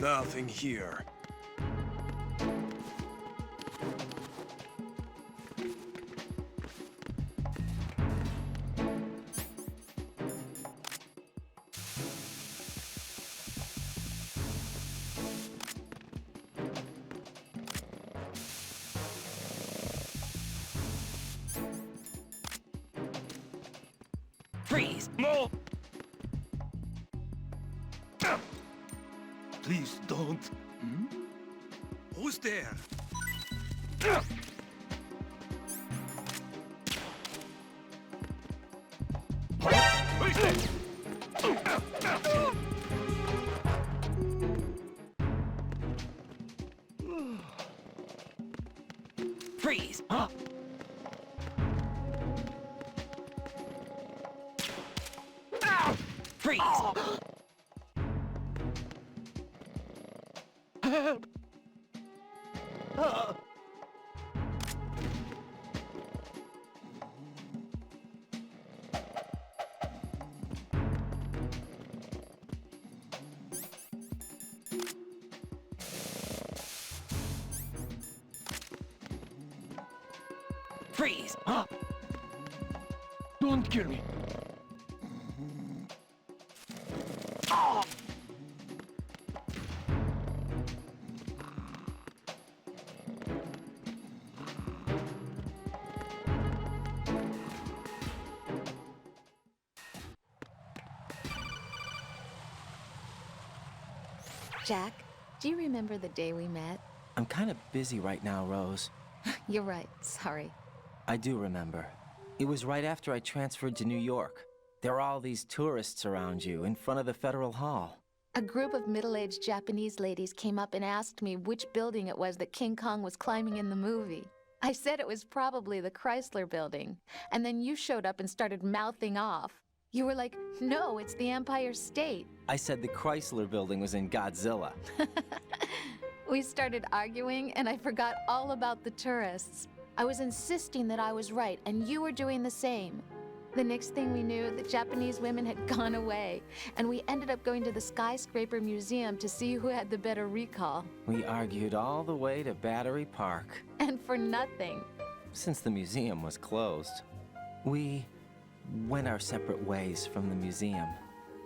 Nothing here. Freeze! No! Please don't. Who's there? Freeze! Huh? Freeze! Freeze! Huh? Don't kill me. Jack, do you remember the day we met? I'm kind of busy right now, Rose. You're right, sorry. I do remember. It was right after I transferred to New York. There are all these tourists around you in front of the Federal Hall. A group of middle-aged Japanese ladies came up and asked me which building it was that King Kong was climbing in the movie. I said it was probably the Chrysler Building, and then you showed up and started mouthing off. You were like, no, it's the Empire State. I said the Chrysler Building was in Godzilla. We started arguing, and I forgot all about the tourists. I was insisting that I was right, and you were doing the same. The next thing we knew, the Japanese women had gone away, and we ended up going to the Skyscraper Museum to see who had the better recall. We argued all the way to Battery Park. And for nothing. Since the museum was closed, we went our separate ways from the museum.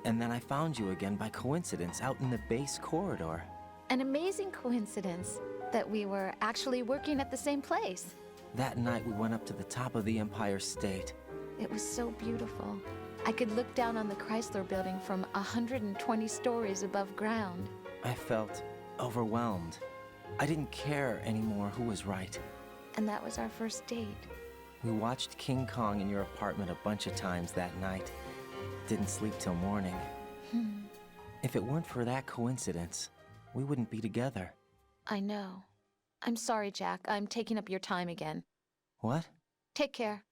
And then I found you again by coincidence out in the base corridor. An amazing coincidence that we were actually working at the same place. That night we went up to the top of the Empire State. It was so beautiful. I could look down on the Chrysler Building from 120 stories above ground. I felt overwhelmed. I didn't care anymore who was right. And that was our first date. We watched King Kong in your apartment a bunch of times that night. Didn't sleep till morning. If it weren't for that coincidence, we wouldn't be together. I know. I'm sorry, Jack. I'm taking up your time again. What? Take care.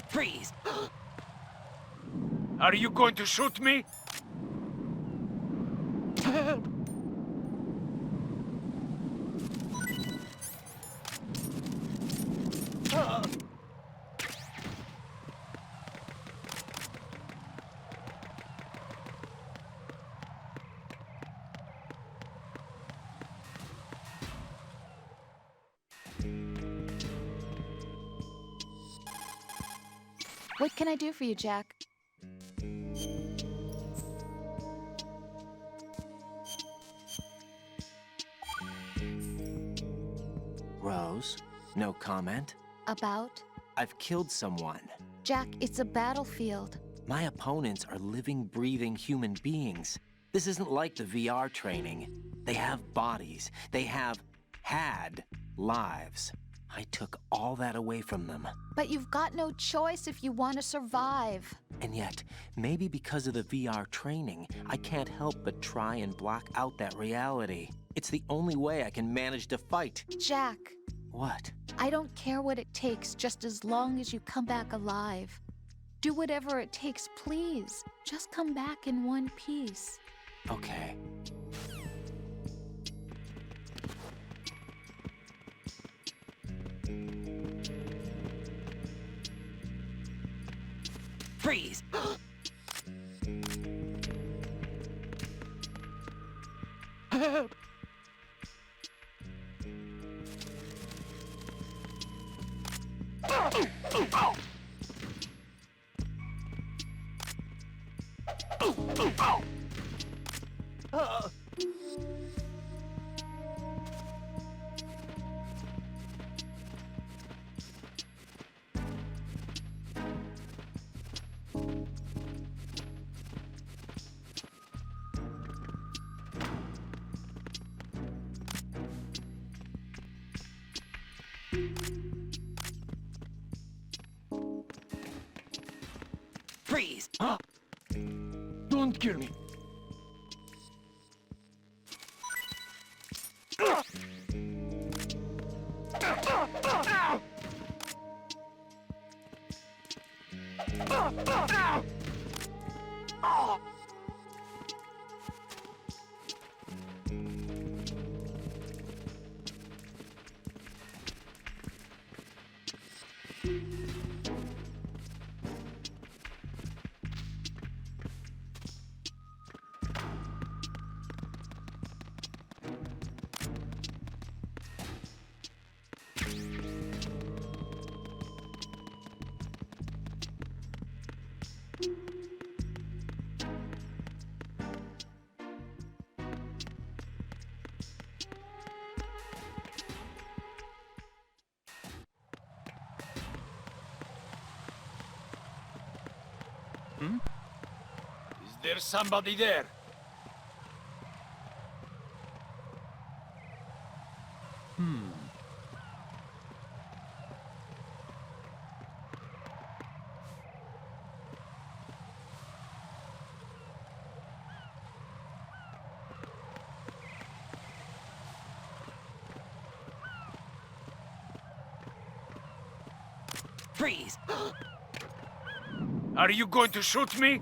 Freeze! Are you going to shoot me? What can I do for you, Jack? Rose, no comment? About? I've killed someone. Jack, it's a battlefield. My opponents are living, breathing human beings. This isn't like the VR training. They have bodies. They have had lives. I took all that away from them. But you've got no choice if you want to survive. And yet, maybe because of the VR training, I can't help but try and block out that reality. It's the only way I can manage to fight. Jack. What? I don't care what it takes, just as long as you come back alive. Do whatever it takes, please. Just come back in one piece. Okay. Freeze! Freeze! Huh? Don't kill me. Is there somebody there? Freeze! Are you going to shoot me?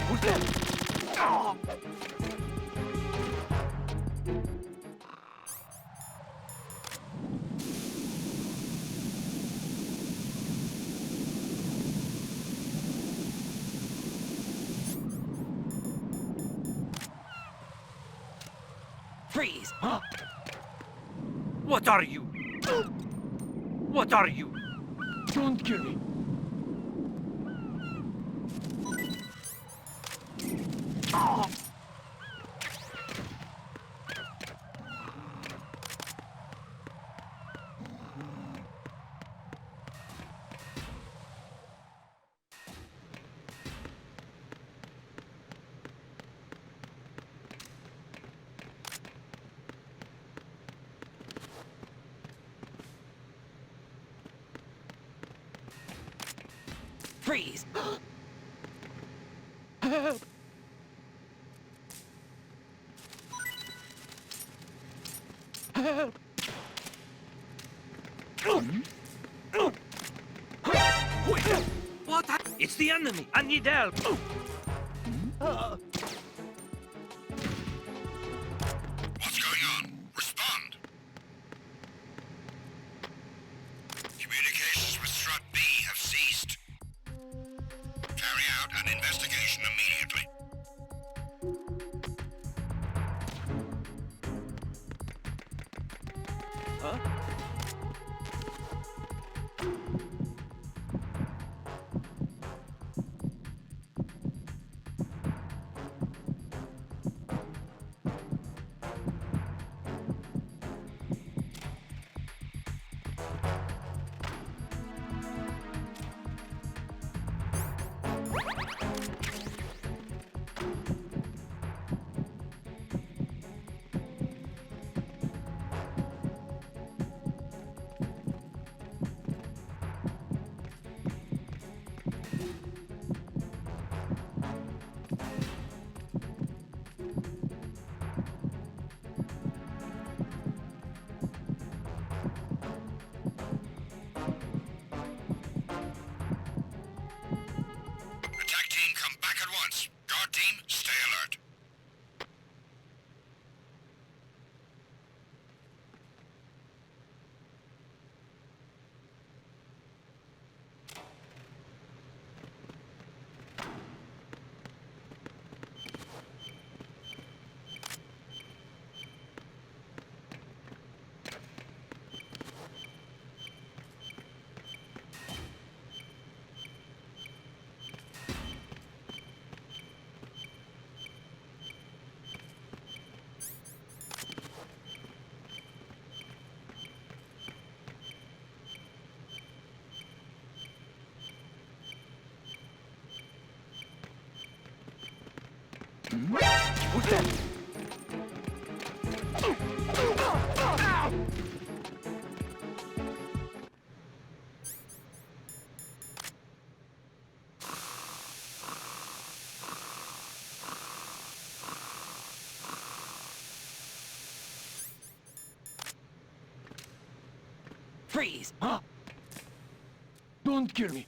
Who's that? Oh. Freeze! Huh? What are you? What are you? Don't kill me. Oh. Freeze! What? It's the enemy. I need help. What's going on? Respond. Communications with Strut B have ceased. Carry out an investigation immediately. Huh? Attack team, come back at once. Guard team, stay alert. Who's that? Freeze! Huh? Don't kill me.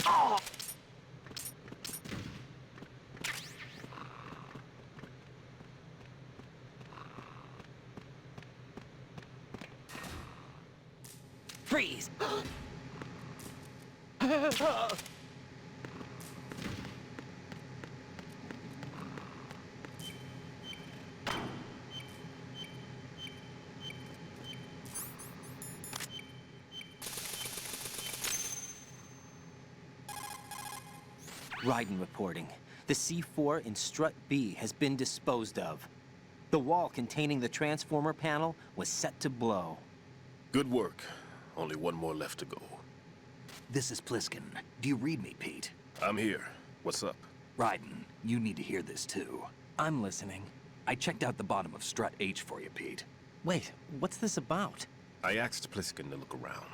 Oh! Freeze! Raiden reporting. The C4 in Strut B has been disposed of. The wall containing the transformer panel was set to blow. Good work. Only one more left to go. This is Pliskin. Do you read me, Pete? I'm here. What's up? Raiden, you need to hear this too. I'm listening. I checked out the bottom of Strut H for you, Pete. Wait, what's this about? I asked Pliskin to look around.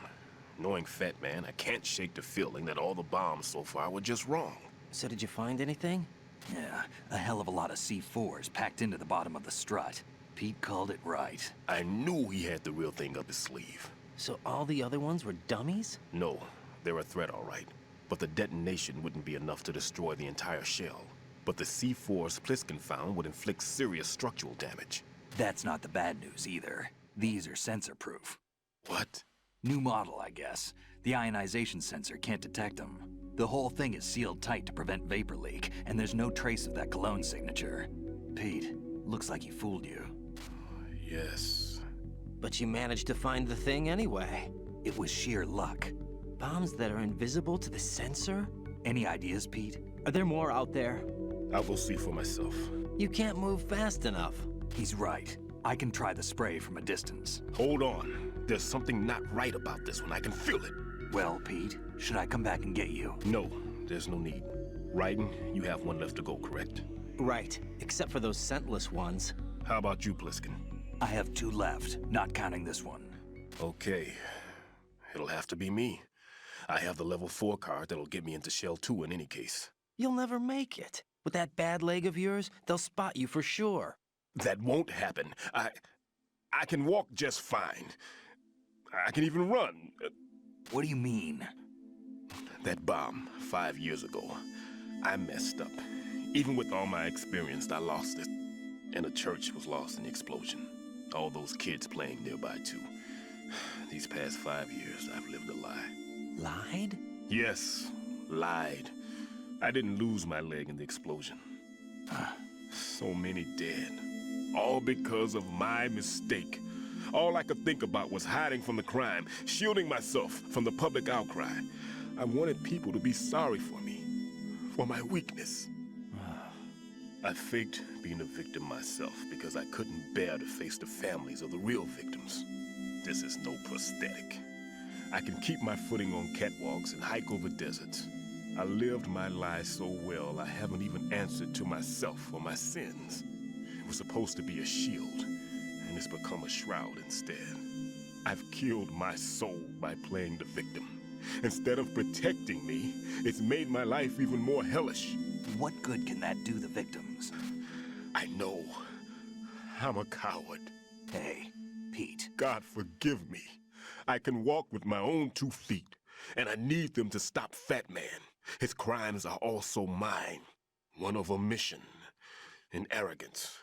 Knowing Fat Man, I can't shake the feeling that all the bombs so far were just wrong. So did you find anything? Yeah, a hell of a lot of C4s packed into the bottom of the strut. Pete called it right. I knew he had the real thing up his sleeve. So all the other ones were dummies? No, they're a threat, all right. But the detonation wouldn't be enough to destroy the entire shell. But the C4s Pliskin found would inflict serious structural damage. That's not the bad news either. These are sensor-proof. What? New model, I guess. The ionization sensor can't detect them. The whole thing is sealed tight to prevent vapor leak, and there's no trace of that cologne signature. Pete, looks like he fooled you. Yes. But you managed to find the thing anyway. It was sheer luck. Bombs that are invisible to the sensor? Any ideas, Pete? Are there more out there? I'll go see for myself. You can't move fast enough. He's right. I can try the spray from a distance. Hold on. There's something not right about this one. I can feel it. Well, Pete, should I come back and get you? No, there's no need. Raiden, you have one left to go, correct? Right, except for those scentless ones. How about you, Pliskin? I have 2 left, not counting this one. Okay. It'll have to be me. I have the level 4 card that'll get me into Shell 2 in any case. You'll never make it. With that bad leg of yours, they'll spot you for sure. That won't happen. I can walk just fine. I can even run. What do you mean? That bomb 5 years ago, I messed up. Even with all my experience, I lost it. And the church was lost in the explosion. All those kids playing nearby, too. These past 5 years, I've lived a lie. Lied? Yes, lied. I didn't lose my leg in the explosion. So many dead. All because of my mistake. All I could think about was hiding from the crime, shielding myself from the public outcry. I wanted people to be sorry for me, for my weakness. I faked being a victim myself because I couldn't bear to face the families of the real victims. This is no prosthetic. I can keep my footing on catwalks and hike over deserts. I lived my life so well I haven't even answered to myself for my sins. It was supposed to be a shield, and it's become a shroud instead. I've killed my soul by playing the victim. Instead of protecting me, it's made my life even more hellish. What good can that do the victims? I know. I'm a coward. Hey, Pete. God forgive me. I can walk with my own 2 feet, and I need them to stop Fat Man. His crimes are also mine. One of omission and arrogance.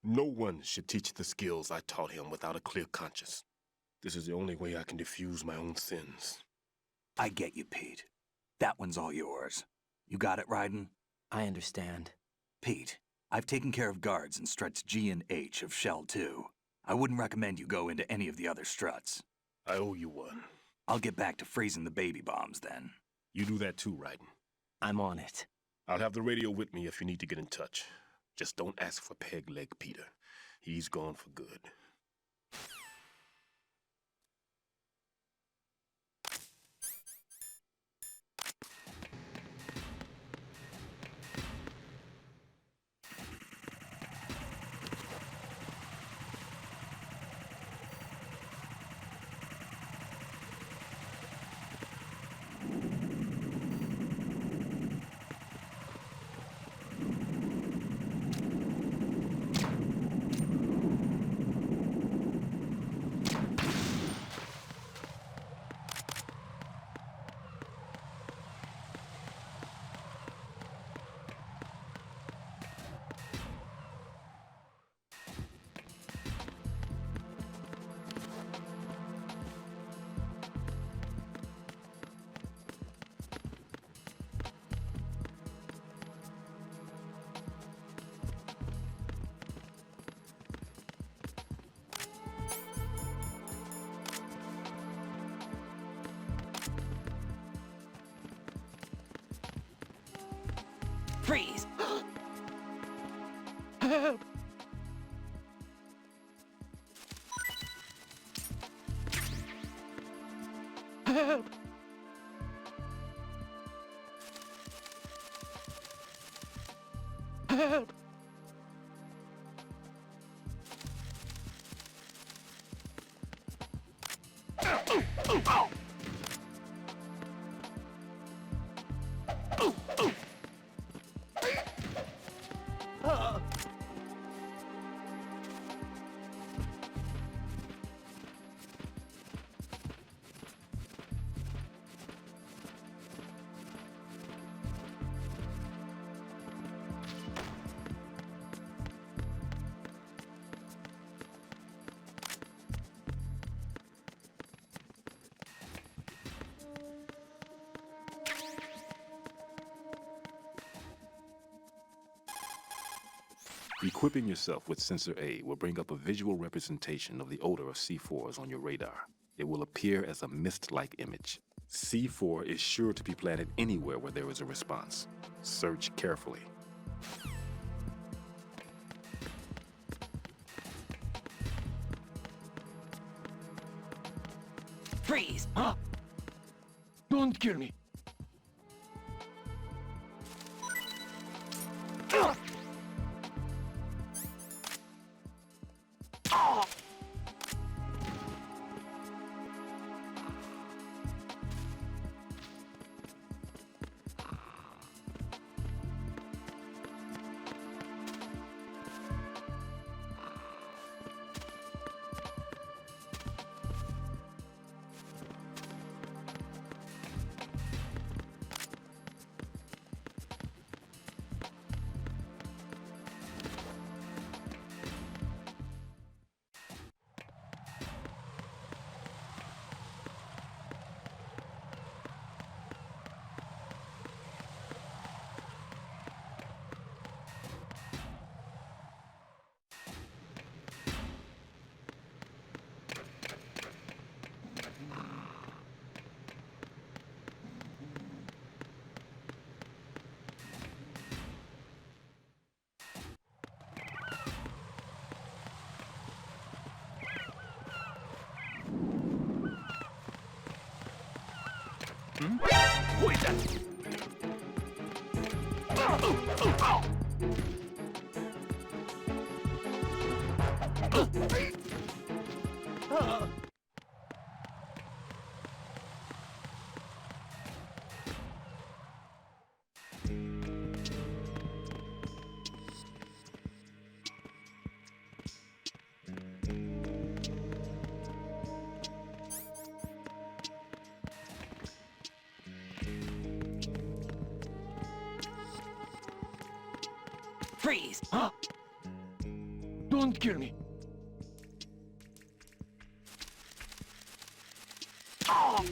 No one should teach the skills I taught him without a clear conscience. This is the only way I can diffuse my own sins. I get you, Pete. That one's all yours. You got it, Raiden? I understand. Pete, I've taken care of guards in struts G and H of Shell 2. I wouldn't recommend you go into any of the other struts. I owe you one. I'll get back to freezing the baby bombs then. You do that too, Raiden. I'm on it. I'll have the radio with me if you need to get in touch. Just don't ask for Peg Leg Peter. He's gone for good. Freeze! Help! Help! Help! Equipping yourself with Sensor A will bring up a visual representation of the odor of C4s on your radar. It will appear as a mist-like image. C4 is sure to be planted anywhere where there is a response. Search carefully. Freeze! Huh? Don't kill me. Who is that? Freeze! Huh? Don't kill me. Oh!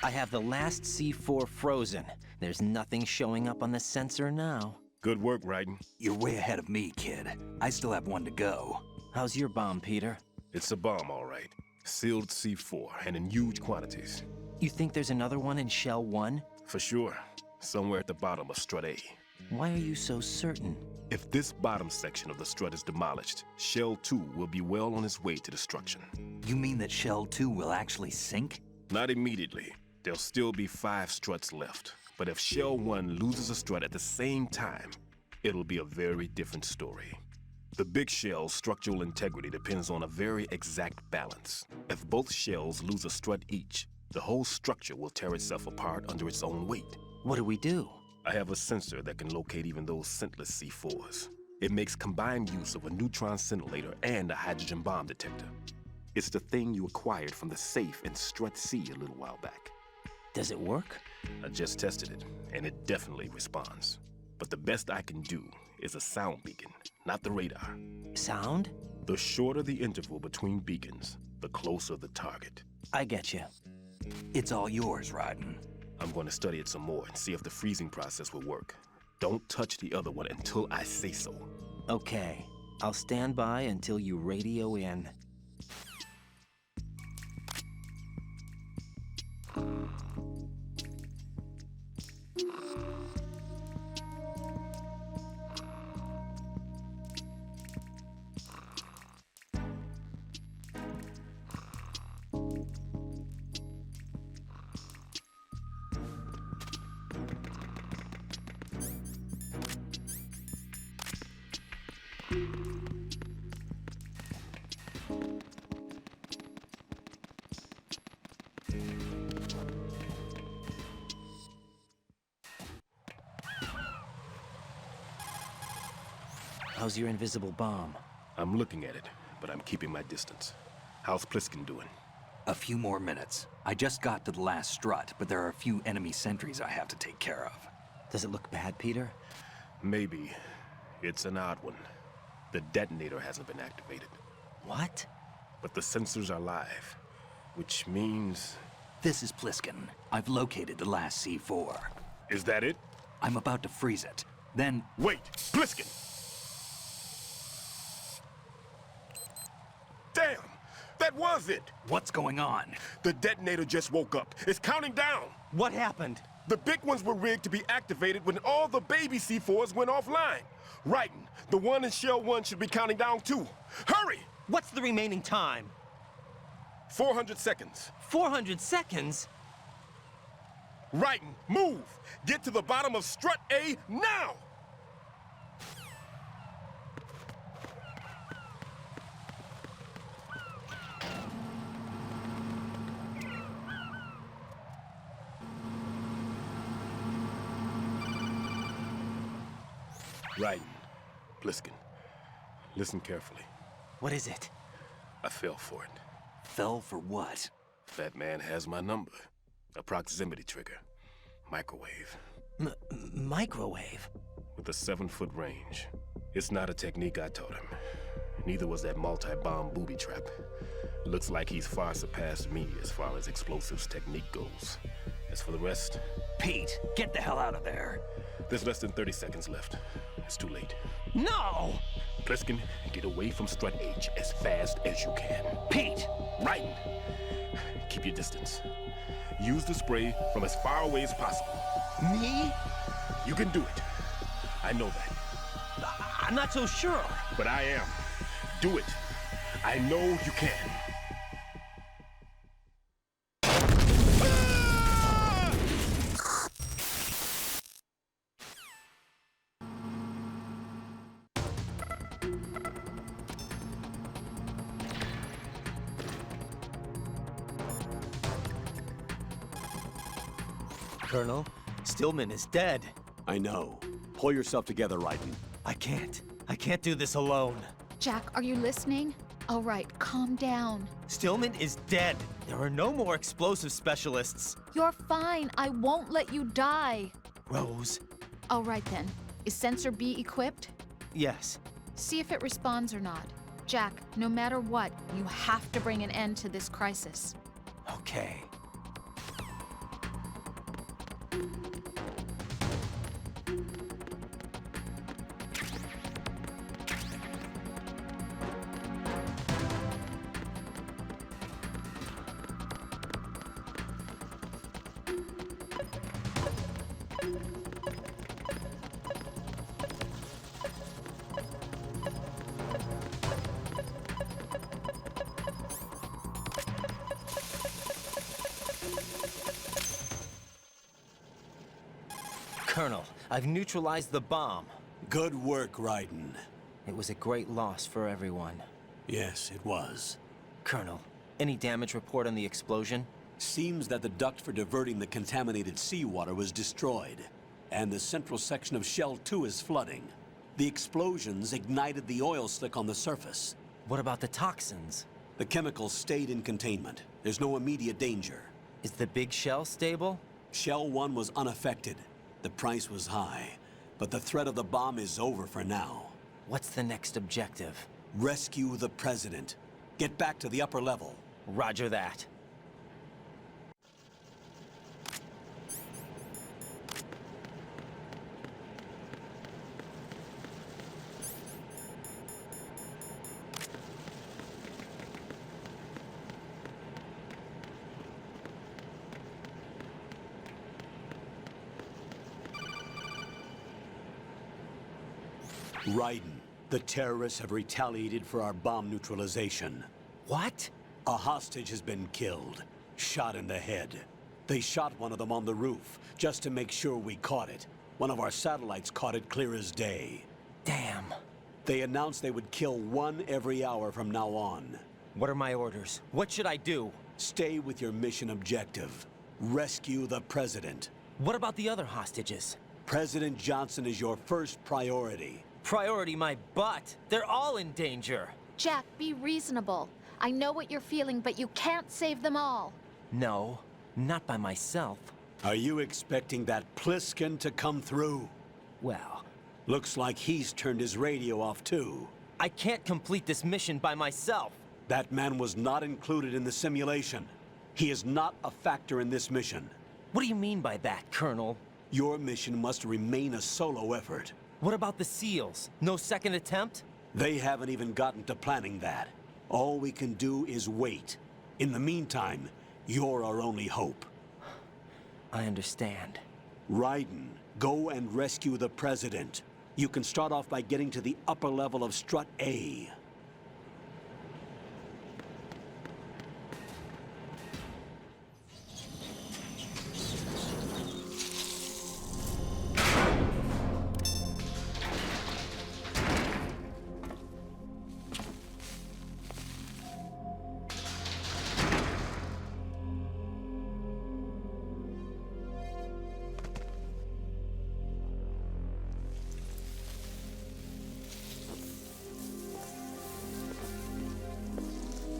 I have the last C4 frozen. There's nothing showing up on the sensor now. Good work, Raiden. You're way ahead of me, kid. I still have one to go. How's your bomb, Peter? It's a bomb, all right. Sealed C4, and in huge quantities. You think there's another one in Shell 1? For sure. Somewhere at the bottom of Strut A. Why are you so certain? If this bottom section of the strut is demolished, Shell 2 will be well on its way to destruction. You mean that Shell 2 will actually sink? Not immediately. There'll still be 5 struts left. But if Shell 1 loses a strut at the same time, it'll be a very different story. The big shell's structural integrity depends on a very exact balance. If both shells lose a strut each, the whole structure will tear itself apart under its own weight. What do we do? I have a sensor that can locate even those scentless C4s. It makes combined use of a neutron scintillator and a hydrogen bomb detector. It's the thing you acquired from the safe in Strut C a little while back. Does it work? I just tested it, and it definitely responds. But the best I can do is a sound beacon, not the radar. Sound? The shorter the interval between beacons, the closer the target. I get you. It's all yours, Raiden. I'm going to study it some more and see if the freezing process will work. Don't touch the other one until I say so. Okay. I'll stand by until you radio in. How's your invisible bomb? I'm looking at it, but I'm keeping my distance. How's Pliskin doing? A few more minutes. I just got to the last strut, but there are a few enemy sentries I have to take care of. Does it look bad, Peter? Maybe. It's an odd one. The detonator hasn't been activated. What? But the sensors are live, which means... This is Pliskin. I've located the last C4. Is that it? I'm about to freeze it. Then... Wait! Pliskin! Damn! That was it! What's going on? The detonator just woke up. It's counting down! What happened? The big ones were rigged to be activated when all the baby C4s went offline. Raiden, the one in Shell 1 should be counting down too. Hurry! What's the remaining time? 400 seconds. 400 seconds? Raiden, move! Get to the bottom of Strut A now! Raiden, Pliskin, listen carefully. What is it? I fell for it. Fell for what? That man has my number. A proximity trigger. Microwave. Microwave? With a 7-foot range. It's not a technique I taught him. Neither was that multi-bomb booby trap. Looks like he's far surpassed me as far as explosives technique goes. As for the rest... Pete, get the hell out of there. There's less than 30 seconds left. It's too late. No! Pliskin, get away from Strut H as fast as you can. Pete! Raiden! Keep your distance. Use the spray from as far away as possible. Me? You can do it. I know that. I'm not so sure. But I am. Do it. I know you can. Colonel, Stillman is dead. I know. Pull yourself together, Raiden. I can't do this alone. Jack, are you listening? All right, calm down. Stillman is dead. There are no more explosive specialists. You're fine. I won't let you die. Rose. All right then. Is Sensor B equipped? Yes. See if it responds or not. Jack, no matter what, you have to bring an end to this crisis. Okay. Colonel, I've neutralized the bomb. Good work, Raiden. It was a great loss for everyone. Yes, it was. Colonel, any damage report on the explosion? Seems that the duct for diverting the contaminated seawater was destroyed, and the central section of Shell 2 is flooding. The explosions ignited the oil slick on the surface. What about the toxins? The chemicals stayed in containment. There's no immediate danger. Is the big shell stable? Shell 1 was unaffected. The price was high, but the threat of the bomb is over for now. What's the next objective? Rescue the President. Get back to the upper level. Roger that. Raiden, the terrorists have retaliated for our bomb neutralization. What? A hostage has been killed, shot in the head. They shot one of them on the roof, just to make sure we caught it. One of our satellites caught it clear as day. Damn. They announced they would kill one every hour from now on. What are my orders? What should I do? Stay with your mission objective. Rescue the President. What about the other hostages? President Johnson is your first priority. Priority my butt. They're all in danger. Jack, be reasonable. I know what you're feeling, but you can't save them all. No, not by myself. Are you expecting that Pliskin to come through? Well, looks like he's turned his radio off too. I can't complete this mission by myself. That man was not included in the simulation. He is not a factor in this mission. What do you mean by that, Colonel? Your mission must remain a solo effort. What about the SEALs? No second attempt? They haven't even gotten to planning that. All we can do is wait. In the meantime, you're our only hope. I understand. Raiden, go and rescue the President. You can start off by getting to the upper level of Strut A.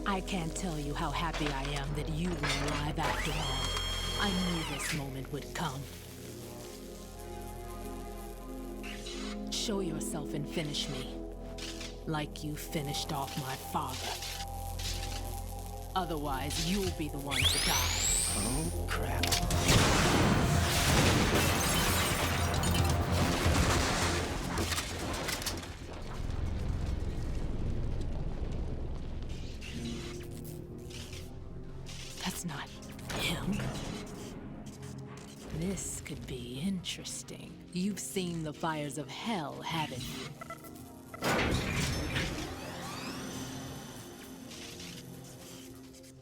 I can't tell you how happy I am that you were alive after all. I knew this moment would come. Show yourself and finish me. Like you finished off my father. Otherwise, you'll be the one to die. Oh, crap. That's not him. This could be interesting. You've seen the fires of hell, haven't you?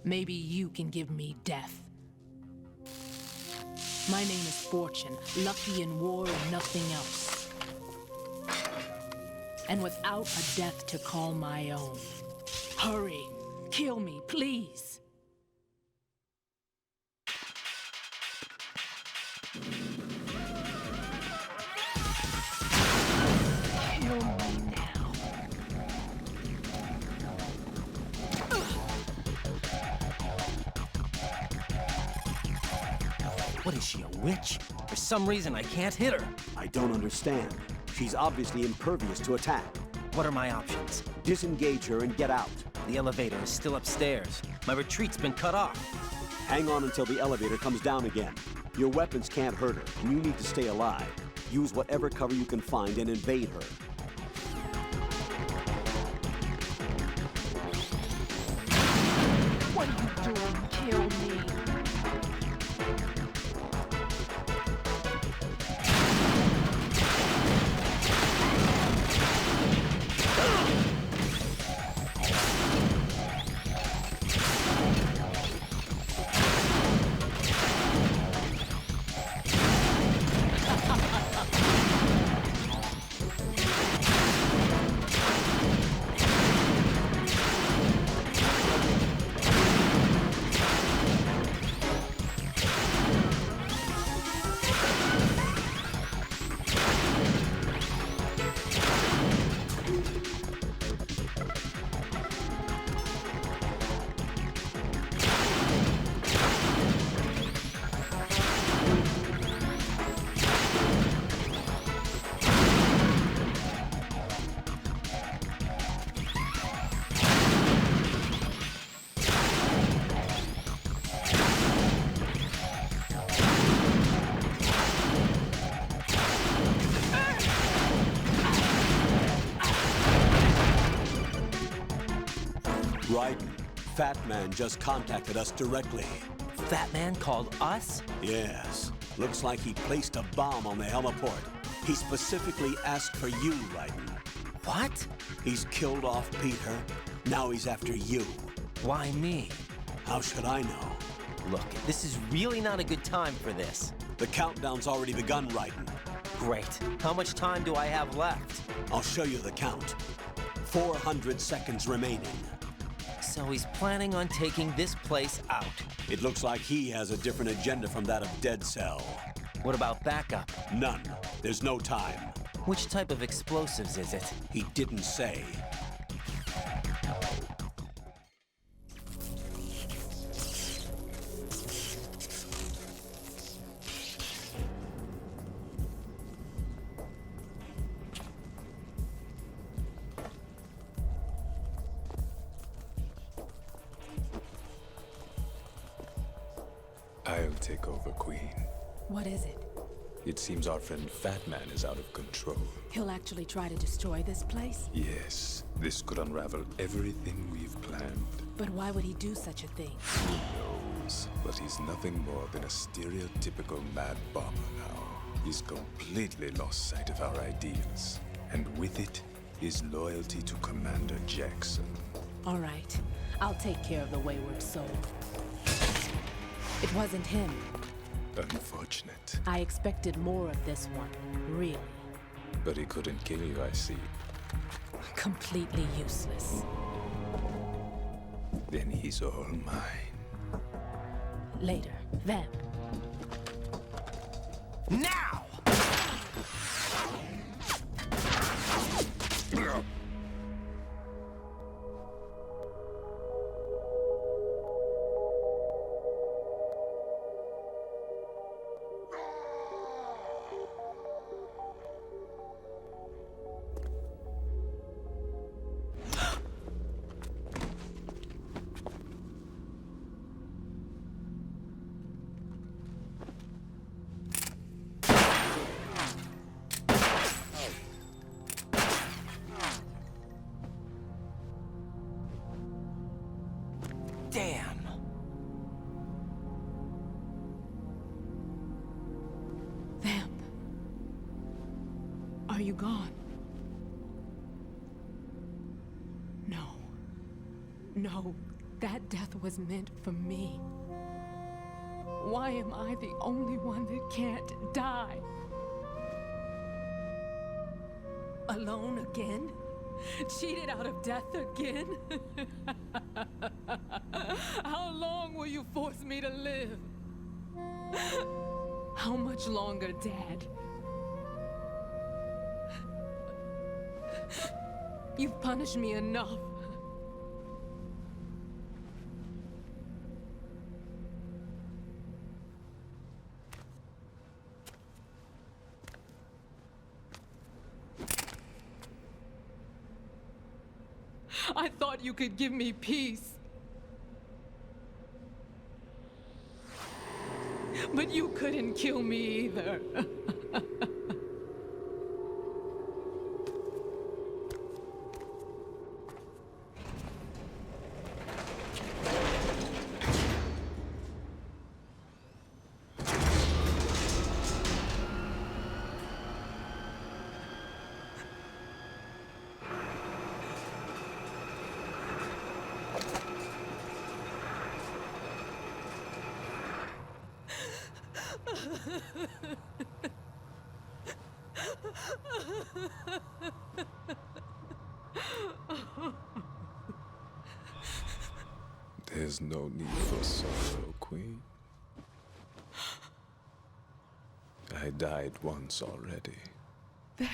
Maybe you can give me death. My name is Fortune, lucky in war and nothing else. And without a death to call my own. Hurry, kill me, please. What is she, a witch? For some reason, I can't hit her. I don't understand. She's obviously impervious to attack. What are my options? Disengage her and get out. The elevator is still upstairs. My retreat's been cut off. Hang on until the elevator comes down again. Your weapons can't hurt her, and you need to stay alive. Use whatever cover you can find and invade her. What are you doing? Kill me. Fat Man just contacted us directly. Fat Man called us? Yes. Looks like he placed a bomb on the heliport. He specifically asked for you, Raiden. What? He's killed off Peter. Now he's after you. Why me? How should I know? Look, this is really not a good time for this. The countdown's already begun, Raiden. Great. How much time do I have left? I'll show you the count. 400 seconds remaining. So he's planning on taking this place out. It looks like he has a different agenda from that of Dead Cell. What about backup? None. There's no time. Which type of explosives is it? He didn't say. I'll take over, Queen. What is it? It seems our friend Fat Man is out of control. He'll actually try to destroy this place? Yes, this could unravel everything we've planned. But why would he do such a thing? Who knows? But he's nothing more than a stereotypical mad bomber now. He's completely lost sight of our ideals. And with it, his loyalty to Commander Jackson. All right. I'll take care of the wayward soul. It wasn't him. Unfortunate. I expected more of this one, really. But he couldn't kill you, I see. Completely useless. Then he's all mine. Later. Vamp. Now! Damn. Vamp. Are you gone? No. No, that death was meant for me. Why am I the only one that can't die? Alone again? Cheated out of death again? How long will you force me to live? How much longer, Dad? You've punished me enough. I thought you could give me peace. But you couldn't kill me either. There's no need for sorrow, Queen. I died once already. Vamp.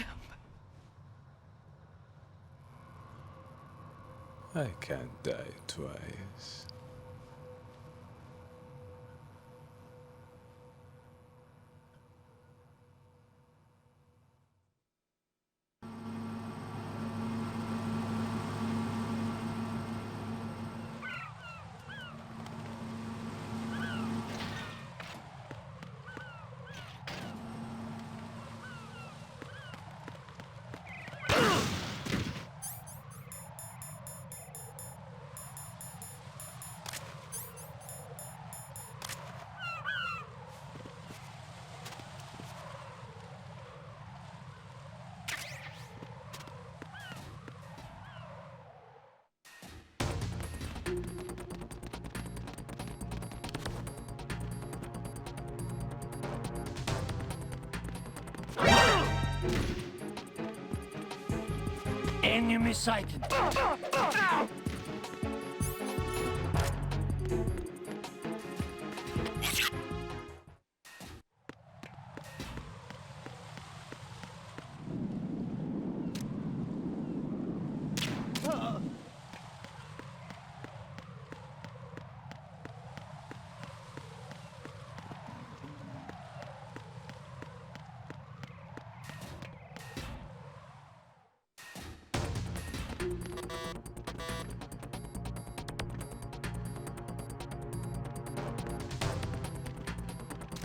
I can't die twice. Enemy sighted.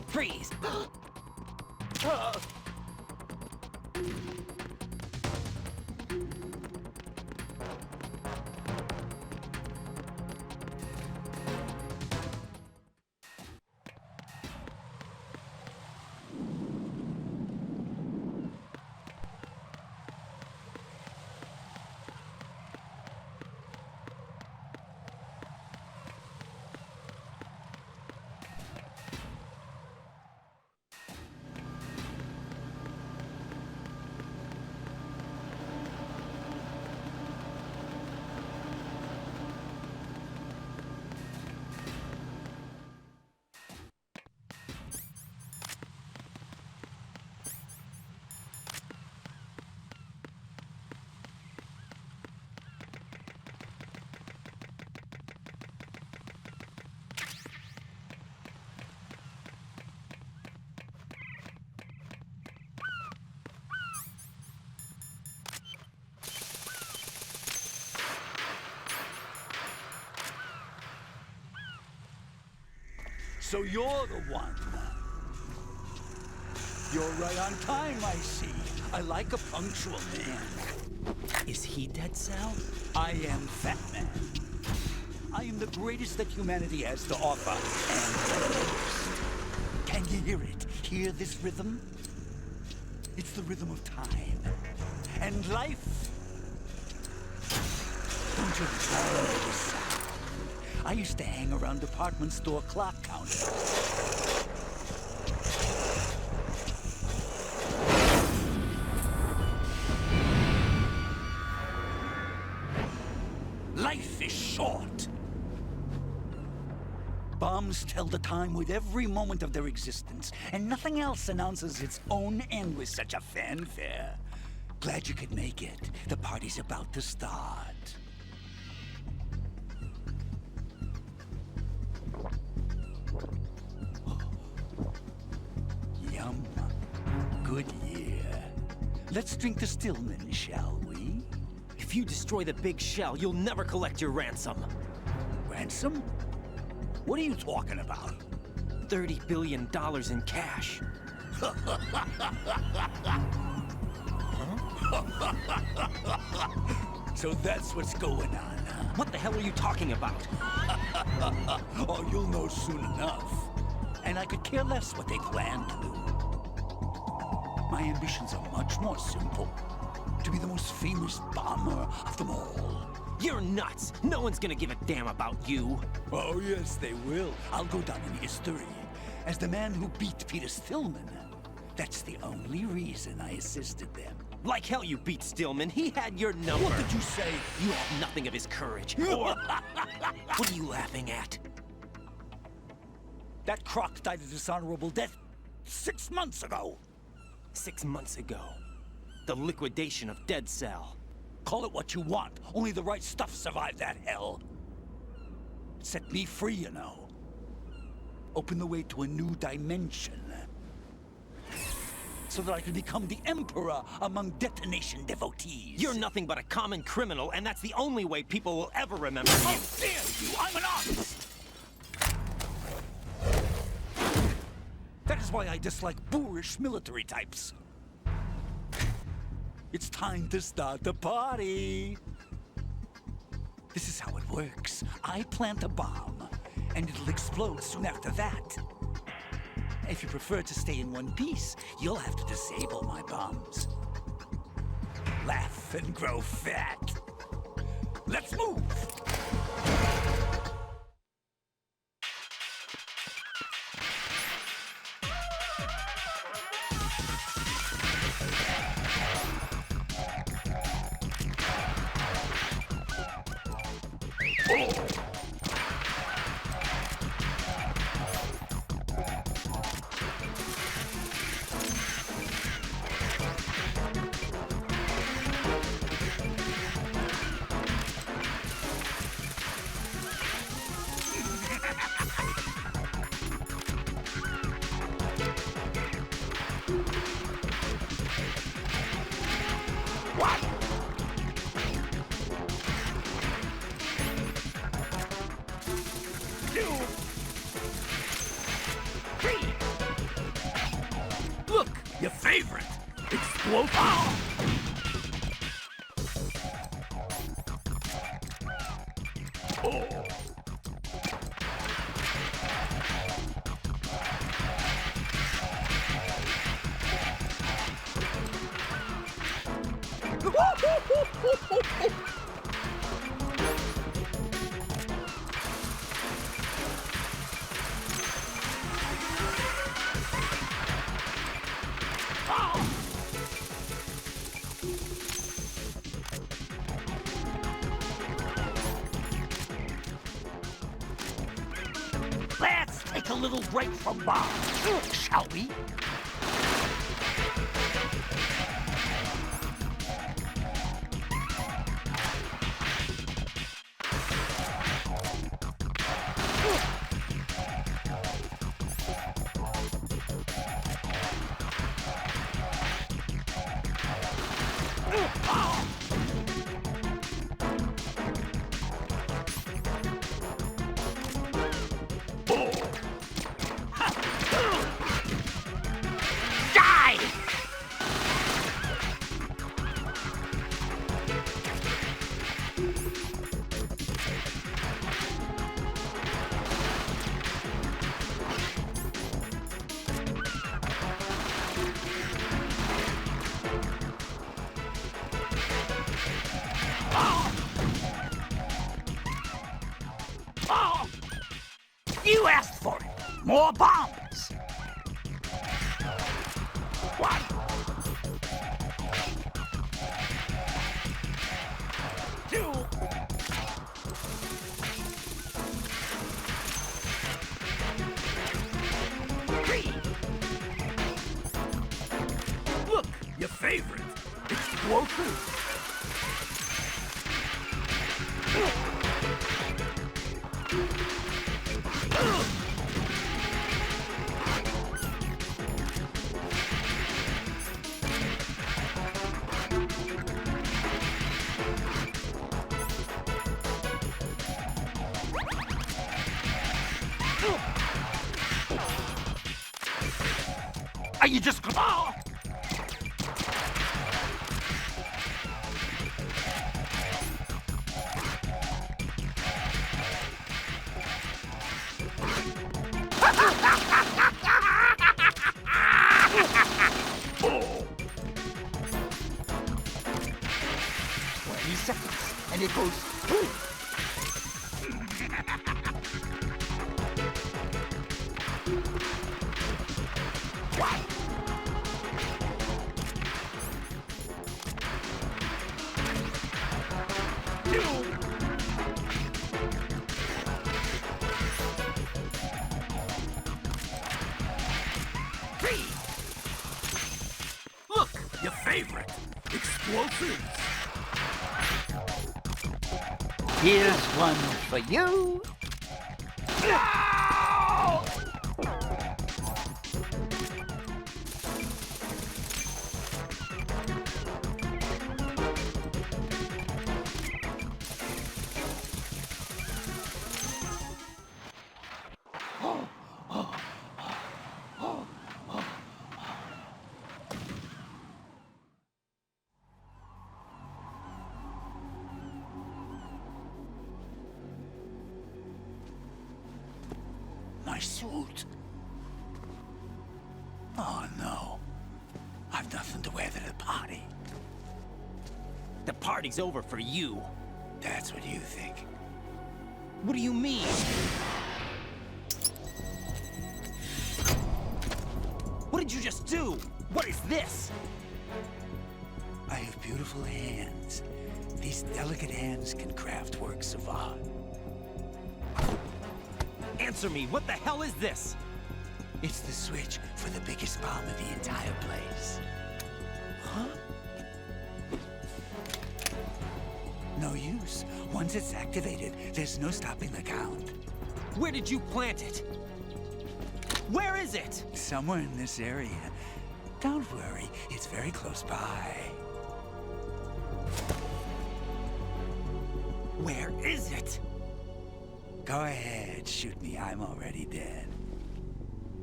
Freeze! So you're the one. You're right on time, I see. I like a punctual man. Is he Dead Cell? I am Fat Man. I am the greatest that humanity has to offer, and the most. Can you hear it? Hear this rhythm? It's the rhythm of time. And life. Don't you love this sound? I used to hang around department store clock counters. Life is short. Bombs tell the time with every moment of their existence, and nothing else announces its own end with such a fanfare. Glad you could make it. The party's about to start. Yum. Good year. Let's drink to Stillman, shall we? If you destroy the big shell, you'll never collect your ransom. Ransom? What are you talking about? $30 billion in cash. So that's what's going on, huh? What the hell are you talking about? Oh, you'll know soon enough. And I could care less what they plan to do. My ambitions are much more simple. To be the most famous bomber of them all. You're nuts! No one's gonna give a damn about you. Oh, yes, they will. I'll go down in history as the man who beat Peter Stillman. That's the only reason I assisted them. Like hell you beat Stillman. He had your number. What did you say? You have nothing of his courage. Or... What are you laughing at? That croc died a dishonorable death 6 months ago. 6 months ago. The liquidation of Dead Cell. Call it what you want. Only the right stuff survived that hell. It set me free, you know. Opened the way to a new dimension. So that I could become the Emperor among detonation devotees. You're nothing but a common criminal, and that's the only way people will ever remember you. How dare you! I'm an artist! That is why I dislike boorish military types. It's time to start the party. This is how it works. I plant a bomb, and it'll explode soon after that. If you prefer to stay in one piece, you'll have to disable my bombs. Laugh and grow fat. Let's move! explosive. Let's take a little break from bombs, shall we? You asked for it. More bombs. One. Two. Three. Look, your favorite. Explosive. Are you just gonna... Oh! Oh. 20 seconds, and it goes... One. Two. Three. Look, your favorite. Explosives. Here's one for you. No! My suit. Oh, no. I've nothing to wear to the party. The party's over for you. That's what you think. What do you mean? What did you just do? What is this? I have beautiful hands. These delicate hands can craft works of art. Answer me, what the hell is this? It's the switch for the biggest bomb in the entire place. Huh? No use. Once it's activated, there's no stopping the count. Where did you plant it? Where is it? Somewhere in this area. Don't worry, it's very close by. Where is it? Go ahead, shoot me. I'm already dead.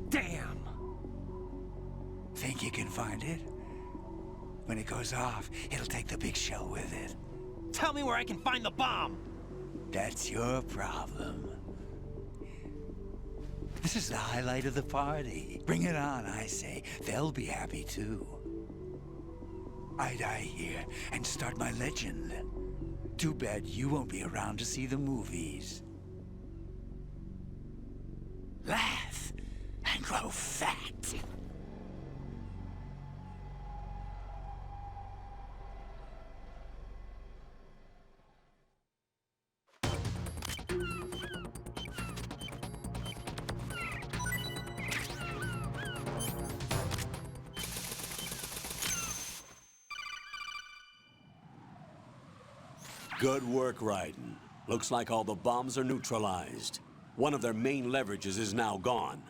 Damn! Think you can find it? When it goes off, it'll take the big shell with it. Tell me where I can find the bomb! That's your problem. This is the highlight of the party. Bring it on, I say. They'll be happy too. I die here and start my legend. Too bad you won't be around to see the movies. Laugh and grow fat. Good work, Raiden. Looks like all the bombs are neutralized. One of their main leverages is now gone.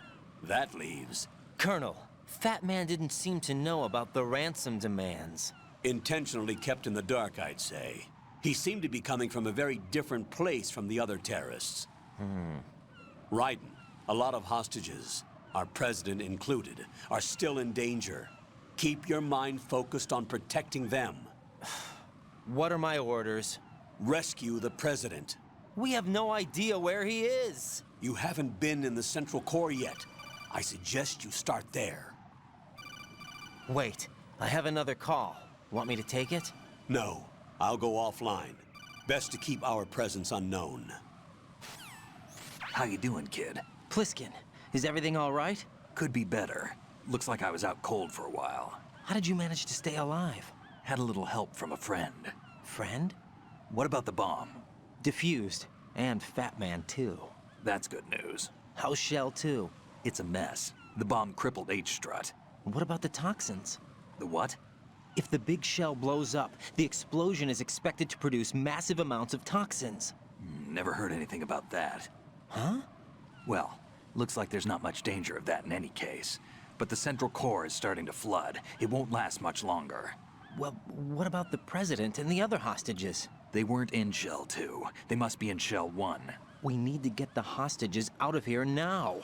That leaves... Colonel, Fat Man didn't seem to know about the ransom demands. Intentionally kept in the dark, I'd say. He seemed to be coming from a very different place from the other terrorists. Raiden, a lot of hostages, our president included, are still in danger. Keep your mind focused on protecting them. What are my orders? Rescue the president. We have no idea where he is. You haven't been in the Central Core yet. I suggest you start there. Wait, I have another call. Want me to take it? No, I'll go offline. Best to keep our presence unknown. How you doing, kid? Pliskin, is everything all right? Could be better. Looks like I was out cold for a while. How did you manage to stay alive? Had a little help from a friend. Friend? What about the bomb? Defused. And Fat Man, too. That's good news. How's Shell, too? It's a mess. The bomb crippled H-Strut. What about the toxins? The what? If the big shell blows up, the explosion is expected to produce massive amounts of toxins. Never heard anything about that. Huh? Well, looks like there's not much danger of that in any case. But the Central Core is starting to flood. It won't last much longer. Well, what about the president and the other hostages? They weren't in Shell 2. They must be in Shell 1. We need to get the hostages out of here now.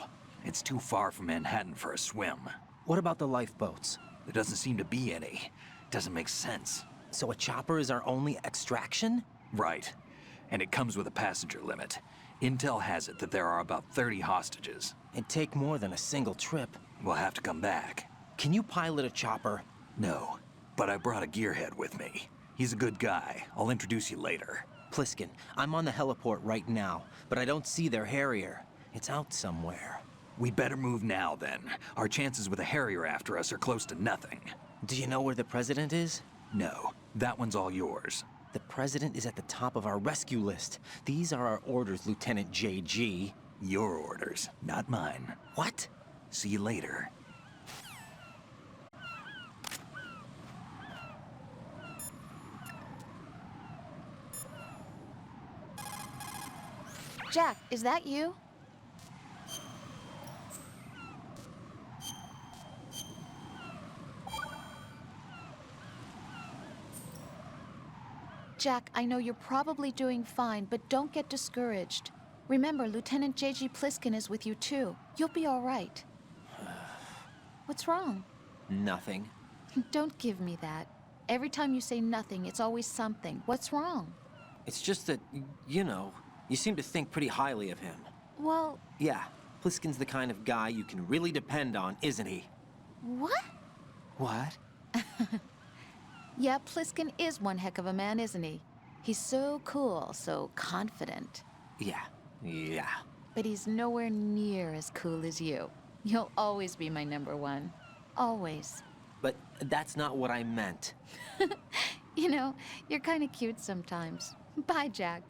It's too far from Manhattan for a swim. What about the lifeboats? There doesn't seem to be any. Doesn't make sense. So a chopper is our only extraction? Right. And it comes with a passenger limit. Intel has it that there are about 30 hostages. It'd take more than a single trip. We'll have to come back. Can you pilot a chopper? No, but I brought a gearhead with me. He's a good guy. I'll introduce you later. Pliskin, I'm on the heliport right now, but I don't see their Harrier. It's out somewhere. We'd better move now, then. Our chances with a Harrier after us are close to nothing. Do you know where the president is? No, that one's all yours. The president is at the top of our rescue list. These are our orders, Lieutenant JG. Your orders, not mine. What? See you later. Jack, is that you? Jack, I know you're probably doing fine, but don't get discouraged. Remember, Lieutenant J.G. Pliskin is with you too. You'll be all right. What's wrong? Nothing. Don't give me that. Every time you say nothing, it's always something. What's wrong? It's just that, you know, you seem to think pretty highly of him. Well... Yeah, Pliskin's the kind of guy you can really depend on, isn't he? What? What? Yeah, Pliskin is one heck of a man, isn't he? He's so cool, so confident. Yeah. But he's nowhere near as cool as you. You'll always be my number one. Always. But that's not what I meant. You know, you're kind of cute sometimes. Bye, Jack.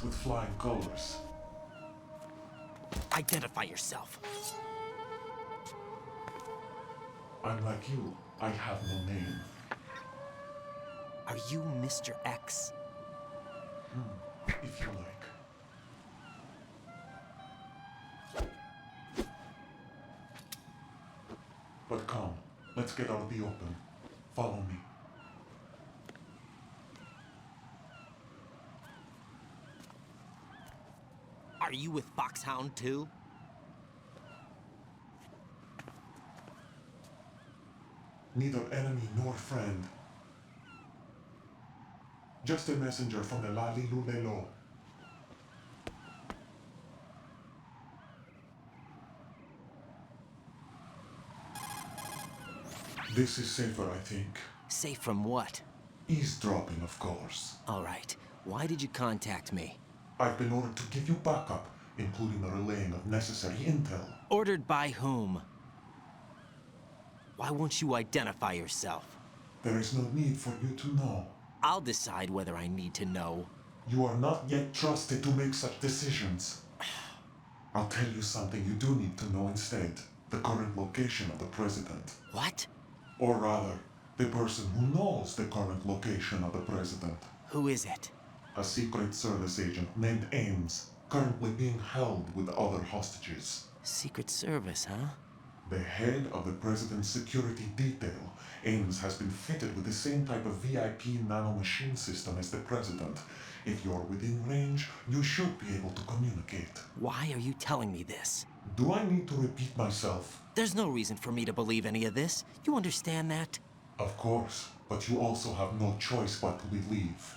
With flying colors. Identify yourself. I'm like you. I have no name. Are you Mr. X? If you like. Let's get out of the open. Follow me. Are you with Foxhound too? Neither enemy nor friend. Just a messenger from the Lali Lulelo. This is safer, I think. Safe from what? Eavesdropping, of course. All right. Why did you contact me? I've been ordered to give you backup, including the relaying of necessary intel. Ordered by whom? Why won't you identify yourself? There is no need for you to know. I'll decide whether I need to know. You are not yet trusted to make such decisions. I'll tell you something you do need to know instead. The current location of the president. What? Or rather, the person who knows the current location of the president. Who is it? A Secret Service agent named Ames, currently being held with other hostages. Secret Service, huh? The head of the president's security detail, Ames has been fitted with the same type of VIP nanomachine system as the president. If you're within range, you should be able to communicate. Why are you telling me this? Do I need to repeat myself? There's no reason for me to believe any of this. You understand that? Of course, but you also have no choice but to believe.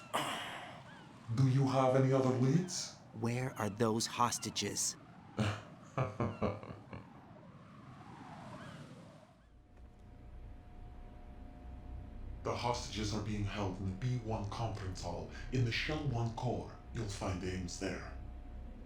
Do you have any other leads? Where are those hostages? The hostages are being held in the B1 conference hall in the Shell 1 core. You'll find Ames there.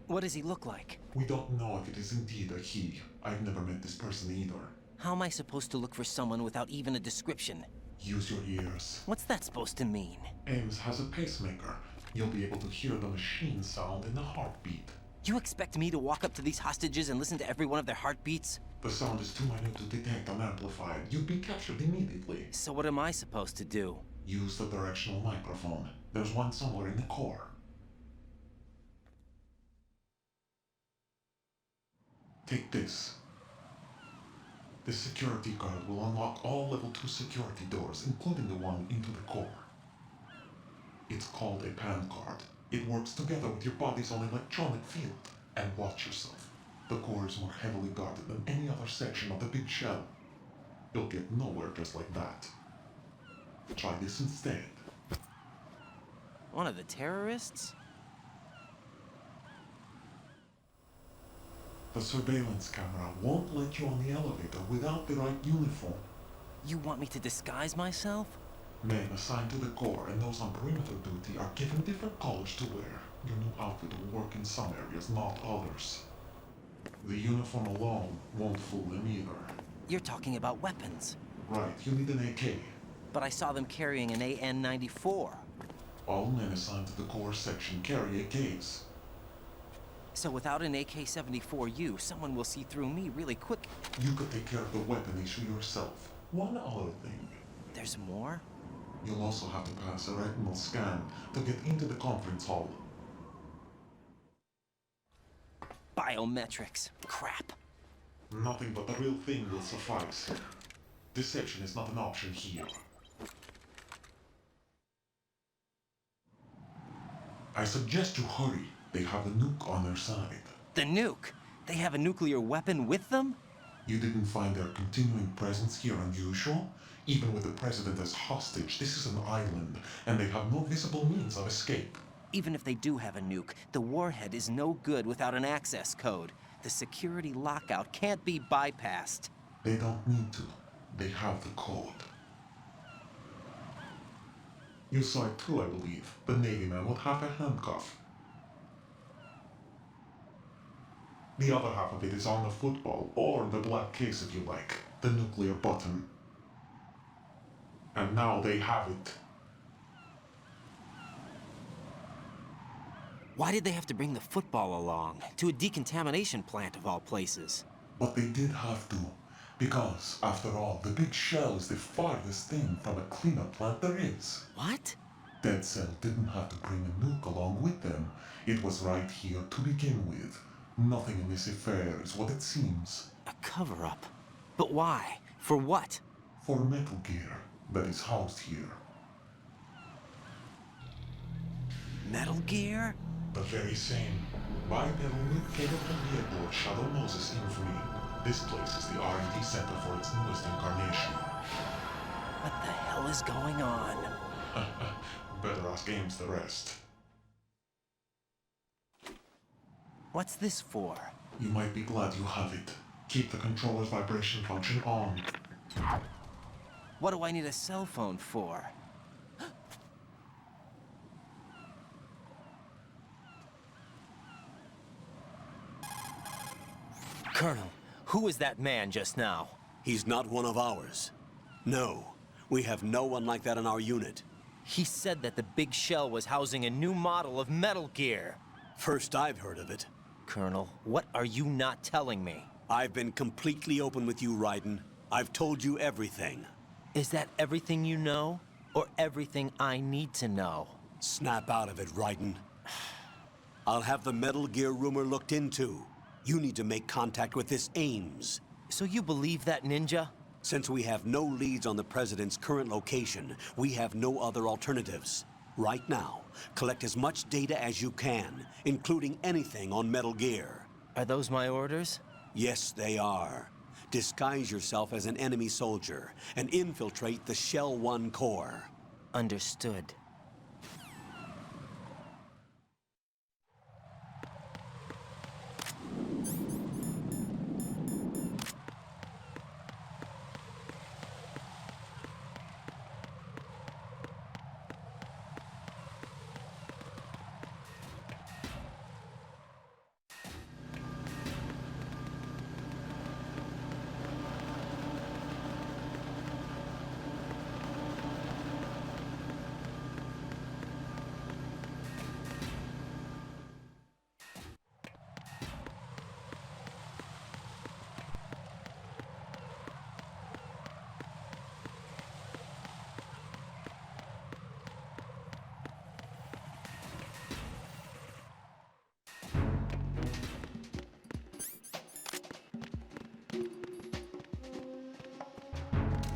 What does he look like? We don't know if it is indeed a he. I've never met this person either. How am I supposed to look for someone without even a description? Use your ears. What's that supposed to mean? Ames has a pacemaker. You'll be able to hear the machine sound in the heartbeat. You expect me to walk up to these hostages and listen to every one of their heartbeats? The sound is too minute to detect and amplify. You'd be captured immediately. So what am I supposed to do? Use the directional microphone. There's one somewhere in the core. Take this. The security card will unlock all level 2 security doors, including the one into the core. It's called a PAN card. It works together with your body's own electronic field. And watch yourself. The core is more heavily guarded than any other section of the big shell. You'll get nowhere just like that. Try this instead. One of the terrorists? The surveillance camera won't let you on the elevator without the right uniform. You want me to disguise myself? Men assigned to the core and those on perimeter duty are given different colors to wear. Your new outfit will work in some areas, not others. The uniform alone won't fool them either. You're talking about weapons. Right, you need an AK. But I saw them carrying an AN-94. All men assigned to the core section carry AKs. So without an AK-74U, someone will see through me really quick. You could take care of the weapon issue yourself. One other thing. There's more? You'll also have to pass a retinal scan to get into the conference hall. Biometrics. Crap. Nothing but the real thing will suffice. Deception is not an option here. I suggest you hurry. They have a nuke on their side. The nuke? They have a nuclear weapon with them? You didn't find their continuing presence here unusual? Even with the president as hostage, this is an island, and they have no visible means of escape. Even if they do have a nuke, the warhead is no good without an access code. The security lockout can't be bypassed. They don't need to. They have the code. You saw it too, I believe. The Navy man with half a handcuff. The other half of it is on the football, or the black case if you like. The nuclear button. And now they have it. Why did they have to bring the football along? To a decontamination plant of all places. But they did have to. Because, after all, the big shell is the farthest thing from a cleanup plant there is. What? Dead Cell didn't have to bring a nuke along with them. It was right here to begin with. Nothing in this affair is what it seems. A cover-up? But why? For what? for Metal Gear that is housed here. Metal Gear? The very same. Bipedal mid-capable vehicle of Shadow Moses infamy. This place is the R&D center for its newest incarnation. What the hell is going on? Better ask Ames the rest. What's this for? You might be glad you have it. Keep the controller's vibration function on. What do I need a cell phone for? Colonel, who is that man just now? He's not one of ours. No, we have no one like that in our unit. He said that the big shell was housing a new model of Metal Gear. First I've heard of it. Colonel, what are you not telling me? I've been completely open with you, Raiden. I've told you everything. Is that everything you know? Or everything I need to know? Snap out of it, Raiden. I'll have the Metal Gear rumor looked into. You need to make contact with this Ames. So you believe that ninja? Since we have no leads on the President's current location, we have no other alternatives. Right now, collect as much data as you can, including anything on Metal Gear. Are those my orders? Yes, they are. Disguise yourself as an enemy soldier and infiltrate the Shell 1 core. Understood.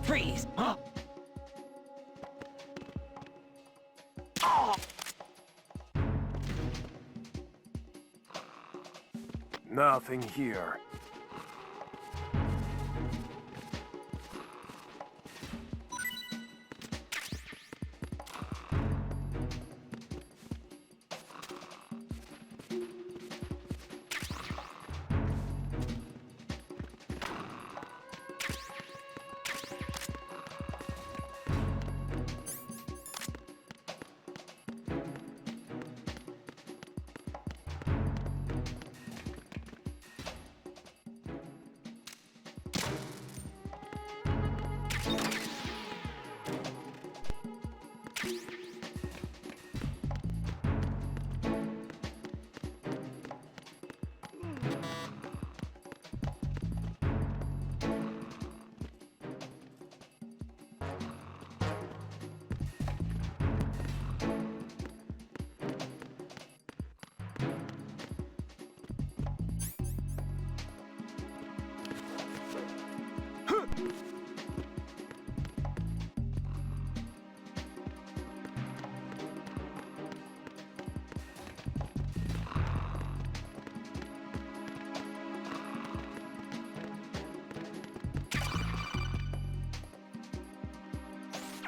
Freeze! Huh? Oh! Nothing here.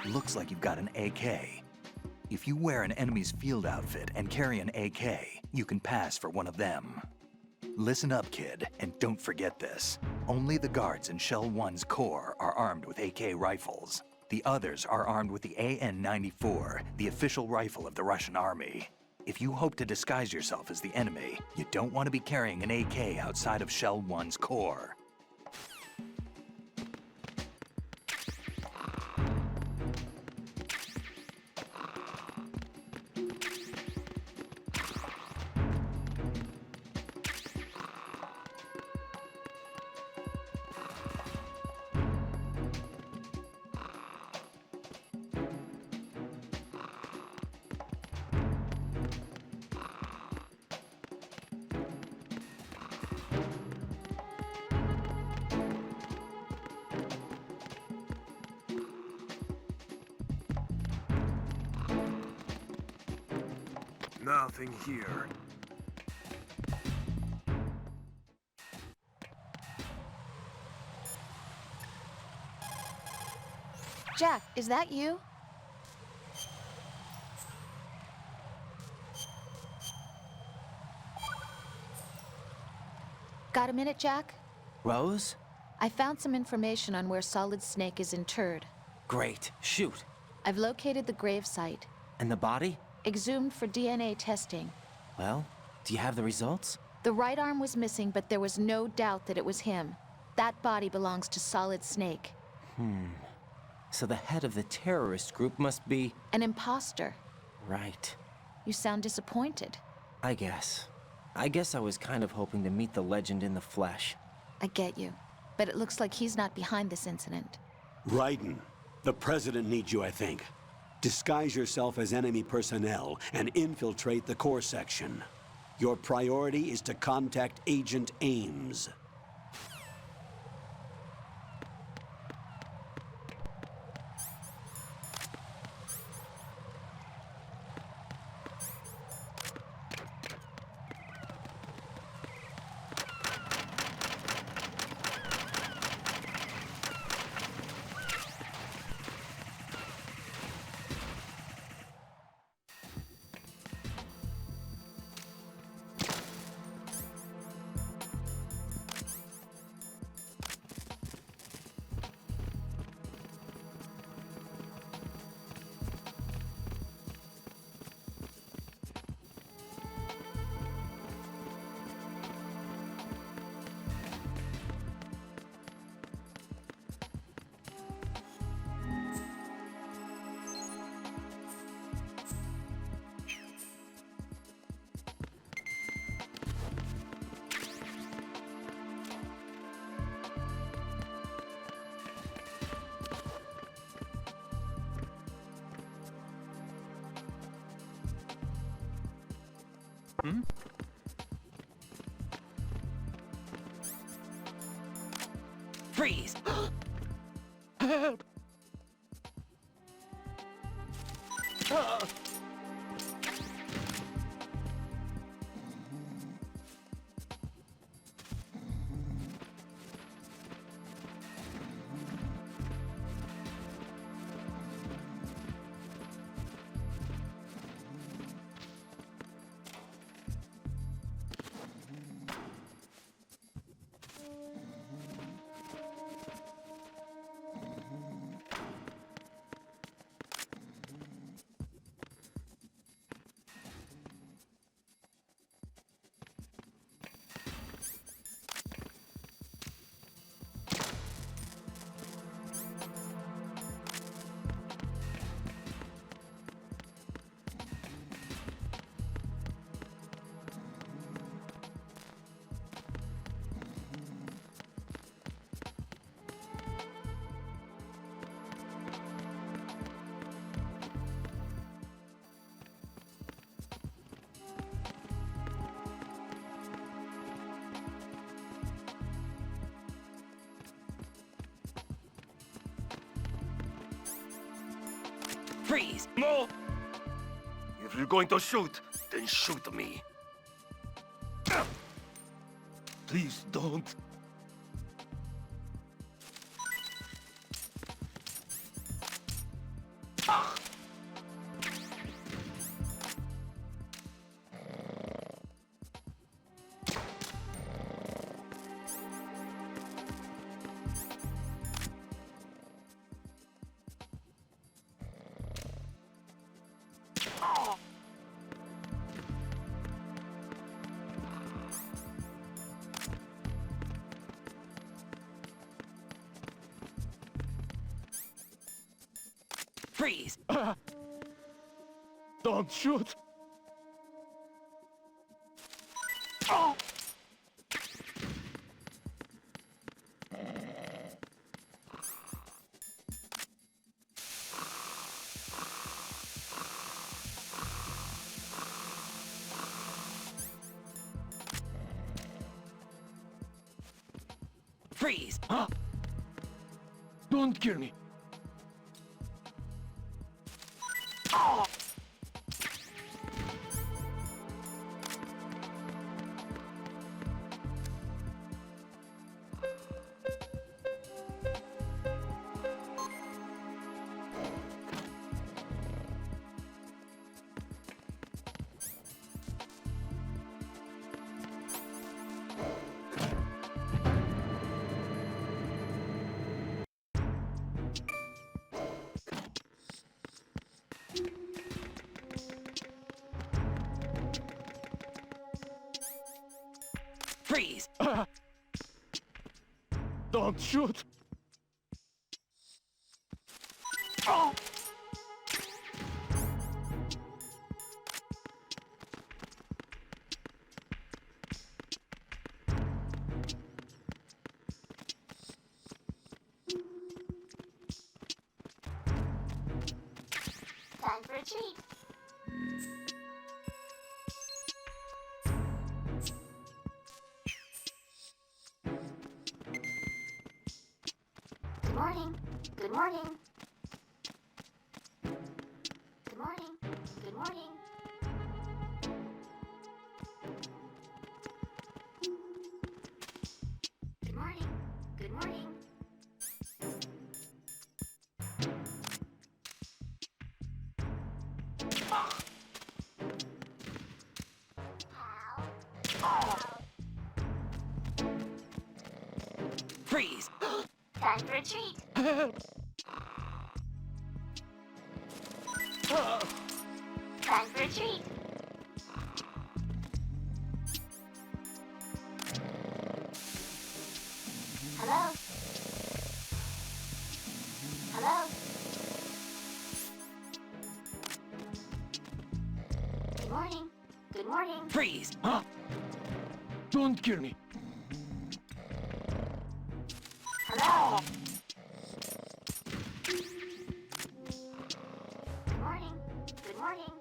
Looks like you've got an AK. If you wear an enemy's field outfit and carry an AK, you can pass for one of them. Listen up, kid, and don't forget this. Only the guards in Shell 1's core are armed with AK rifles. The others are armed with the AN-94, the official rifle of the Russian army. If you hope to disguise yourself as the enemy, you don't want to be carrying an AK outside of Shell 1's core. Nothing here. Jack, is that you? Got a minute, Jack? Rose? I found some information on where Solid Snake is interred. Great. Shoot. I've located the grave site. And the body? Exhumed for DNA testing. Well, do you have the results? The right arm was missing, but there was no doubt that it was him. That body belongs to Solid Snake. So the head of the terrorist group must be... An imposter. Right. You sound disappointed. I guess I was kind of hoping to meet the legend in the flesh. I get you. But it looks like he's not behind this incident. Raiden, the President needs you, I think. Disguise yourself as enemy personnel and infiltrate the core section. Your priority is to contact Agent Ames. Freeze! Help! Freeze! No! If you're going to shoot, then shoot me. Please don't. Freeze! Don't shoot! Freeze! Don't kill me! Freeze! Don't shoot! Oh! Time for a treat. Good morning. Good morning. Good morning. Good morning. Good morning. Good morning. Freeze! Time for a treat. Time for a treat. Hello? Hello? Good morning. Good morning. Freeze! Don't kill me. Hello? Good morning. Good morning.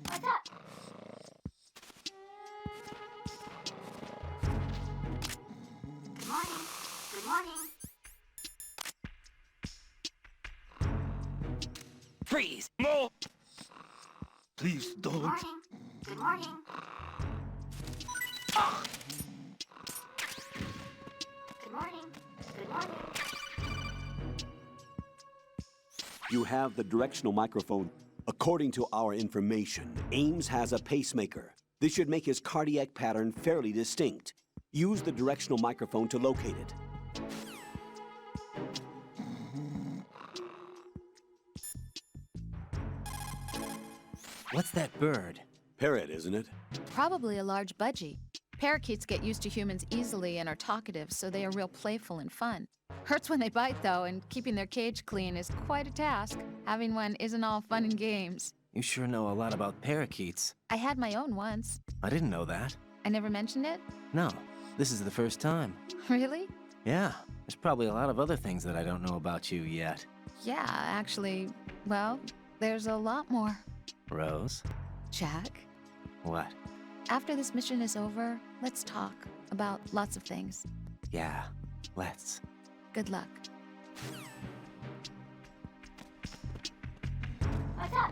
What's up? Good morning. Good morning. Freeze! No! Please Good don't. morning. Good morning. Good morning. Good morning. You have the directional microphone. According to our information, Ames has a pacemaker. This should make his cardiac pattern fairly distinct. Use the directional microphone to locate it. What's that bird? Parrot, isn't it? Probably a large budgie. Parakeets get used to humans easily and are talkative, so they are real playful and fun. Hurts when they bite, though, and keeping their cage clean is quite a task. Having one isn't all fun and games. You sure know a lot about parakeets. I had my own once. I didn't know that. I never mentioned it? No, this is the first time. Really? Yeah, there's probably a lot of other things that I don't know about you yet. Yeah, actually, well, there's a lot more. Rose? Jack, What? after this mission is over, let's talk about lots of things. Yeah, let's. Good luck. What's up?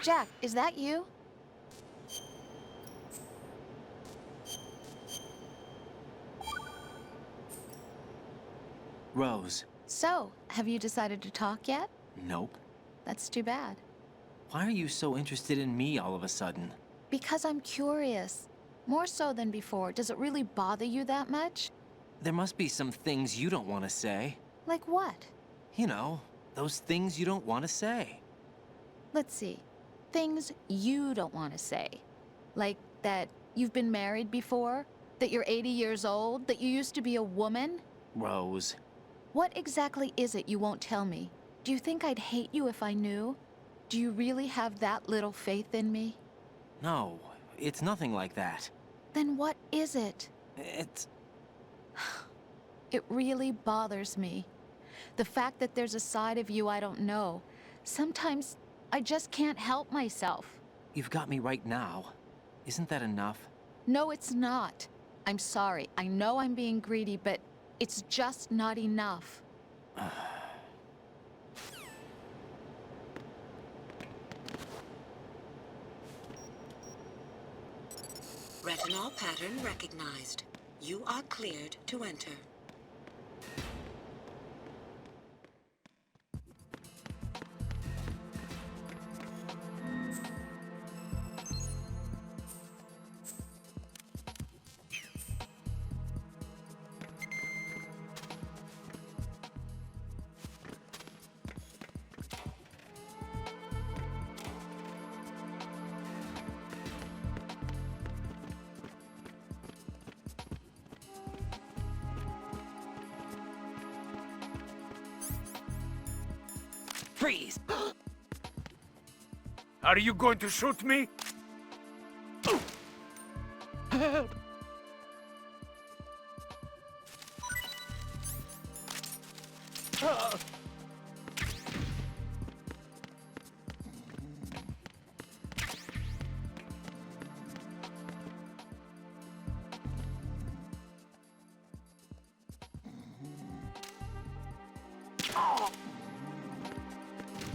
Jack, is that you? Rose. So, have you decided to talk yet? Nope. That's too bad. Why are you so interested in me all of a sudden? Because I'm curious. More so than before. Does it really bother you that much? There must be some things you don't want to say. Like what? You know, those things you don't want to say. Let's see. Things you don't want to say. Like that you've been married before? That you're 80 years old? That you used to be a woman? Rose. What exactly is it you won't tell me? Do you think I'd hate you if I knew? Do you really have that little faith in me? No, it's nothing like that. Then what is it? It's... It really bothers me. The fact that there's a side of you I don't know. Sometimes I just can't help myself. You've got me right now. Isn't that enough? No, it's not. I'm sorry. I know I'm being greedy, but it's just not enough. Retinol pattern recognized. You are cleared to enter. Freeze! Are you going to shoot me? Help!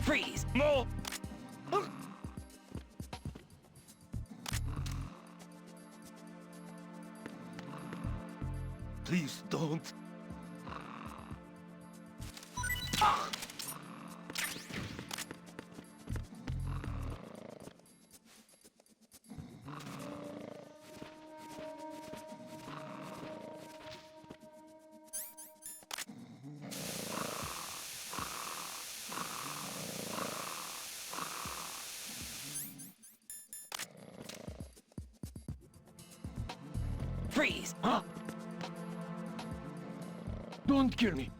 Freeze! No! Please don't. Freeze! Huh? Don't kill me.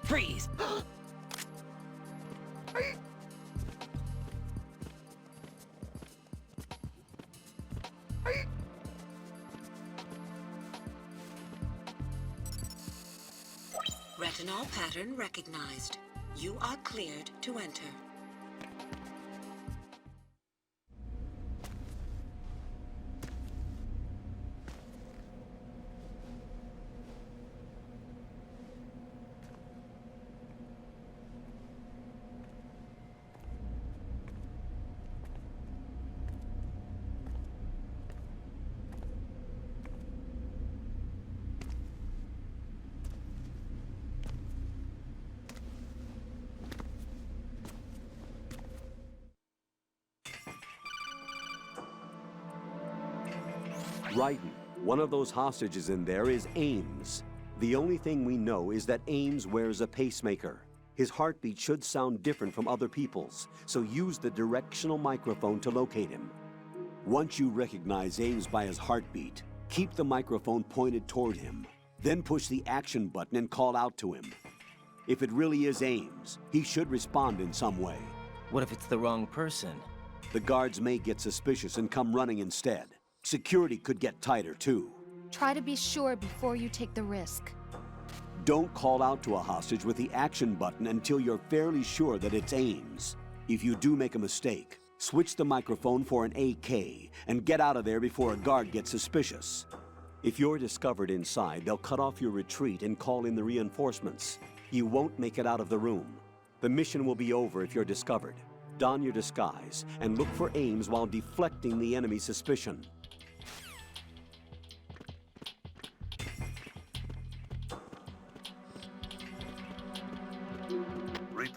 Freeze! Retinol pattern recognized. You are cleared to enter. Raiden, one of those hostages in there is Ames. The only thing we know is that Ames wears a pacemaker. His heartbeat should sound different from other people's, so use the directional microphone to locate him. Once you recognize Ames by his heartbeat, keep the microphone pointed toward him. Then push the action button and call out to him. If it really is Ames, he should respond in some way. What if it's the wrong person? The guards may get suspicious and come running instead. Security could get tighter, too. Try to be sure before you take the risk. Don't call out to a hostage with the action button until you're fairly sure that it's Ames. If you do make a mistake, switch the microphone for an AK and get out of there before a guard gets suspicious. If you're discovered inside, they'll cut off your retreat and call in the reinforcements. You won't make it out of the room. The mission will be over if you're discovered. Don your disguise and look for Ames while deflecting the enemy's suspicion.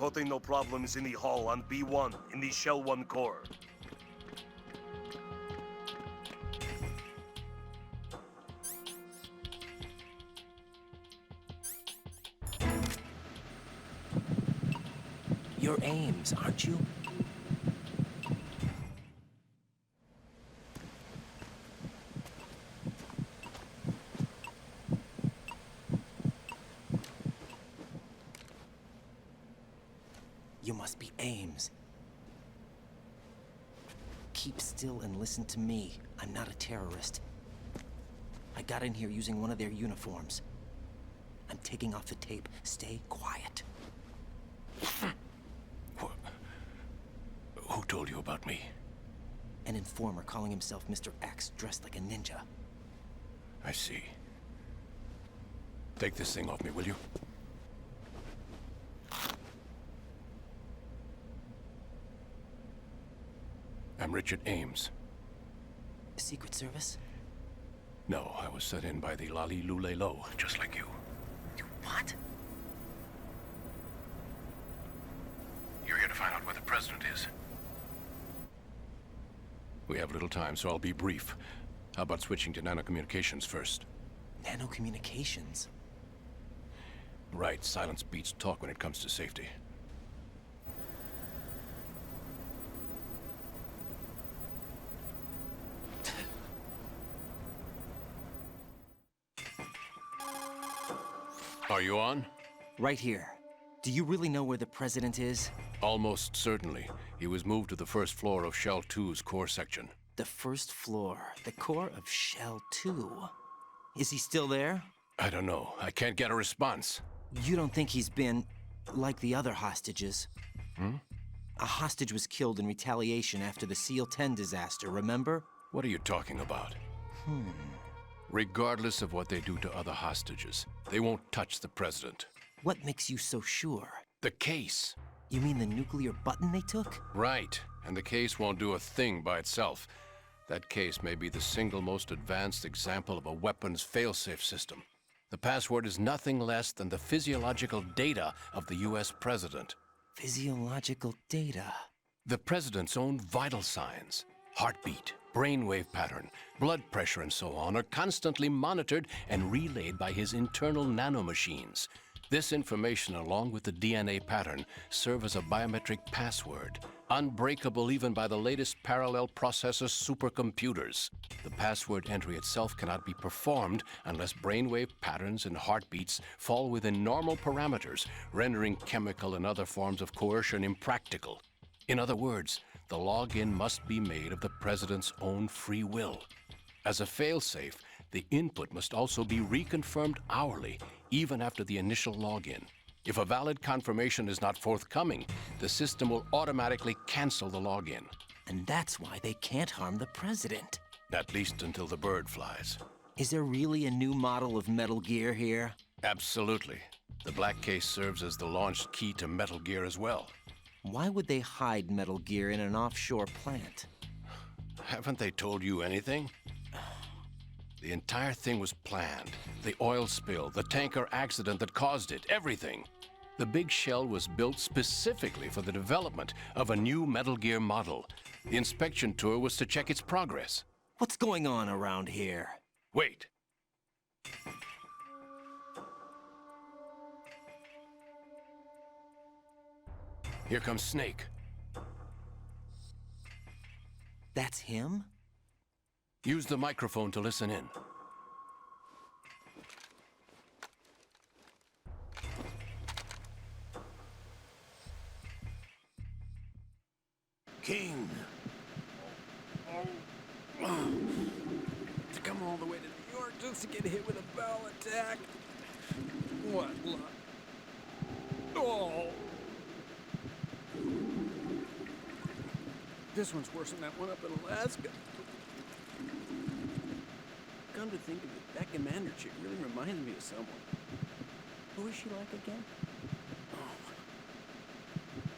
reporting no problems in the hall on B1 in the Shell 1 core. You're Ames, aren't you? You must be Ames. Keep still and listen to me. I'm not a terrorist. I got in here using one of their uniforms. I'm taking off the tape. Stay quiet. Who told you about me? An informer calling himself Mr. X, dressed like a ninja. I see. Take this thing off me, will you? I'm Richard Ames. Secret Service? No, I was set in by the Lali Lule Lo, just like you. What? You're here to find out where the president is. We have little time, so I'll be brief. How about switching to nanocommunications first? Nanocommunications? Right, silence beats talk when it comes to safety. Are you on? Right here. Do you really know where the president is? Almost certainly. He was moved to the first floor of Shell 2's core section. The first floor. The core of Shell 2. Is he still there? I don't know. I can't get a response. You don't think he's been like the other hostages? Hmm? A hostage was killed in retaliation after the SEAL 10 disaster, remember? What are you talking about? Regardless of what they do to other hostages, they won't touch the president. What makes you so sure? The case. You mean the nuclear button they took? Right. And the case won't do a thing by itself. That case may be the single most advanced example of a weapons failsafe system. The password is nothing less than the physiological data of the US president. Physiological data? The president's own vital signs, heartbeat, brainwave pattern, blood pressure, and so on, are constantly monitored and relayed by his internal nanomachines. This information, along with the DNA pattern, serve as a biometric password, unbreakable even by the latest parallel processor supercomputers. The password entry itself cannot be performed unless brainwave patterns and heartbeats fall within normal parameters, rendering chemical and other forms of coercion impractical. In other words, the login must be made of the president's own free will. As a failsafe, the input must also be reconfirmed hourly, even after the initial login. If a valid confirmation is not forthcoming, the system will automatically cancel the login. And that's why they can't harm the president. At least until the bird flies. Is there really a new model of Metal Gear here? Absolutely. The black case serves as the launch key to Metal Gear as well. Why would they hide Metal Gear in an offshore plant? Haven't they told you anything? The entire thing was planned. The oil spill, the tanker accident that caused it, everything. The big shell was built specifically for the development of a new Metal Gear model. The inspection tour was to check its progress. What's going on around here? Wait. Here comes Snake. That's him? Use the microphone to listen in. King. To come all the way to New York just to get hit with a bowel attack. What luck. Oh. This one's worse than that one up in Alaska. Come to think of it, that commander chick really reminds me of someone. Who is she like again? Oh.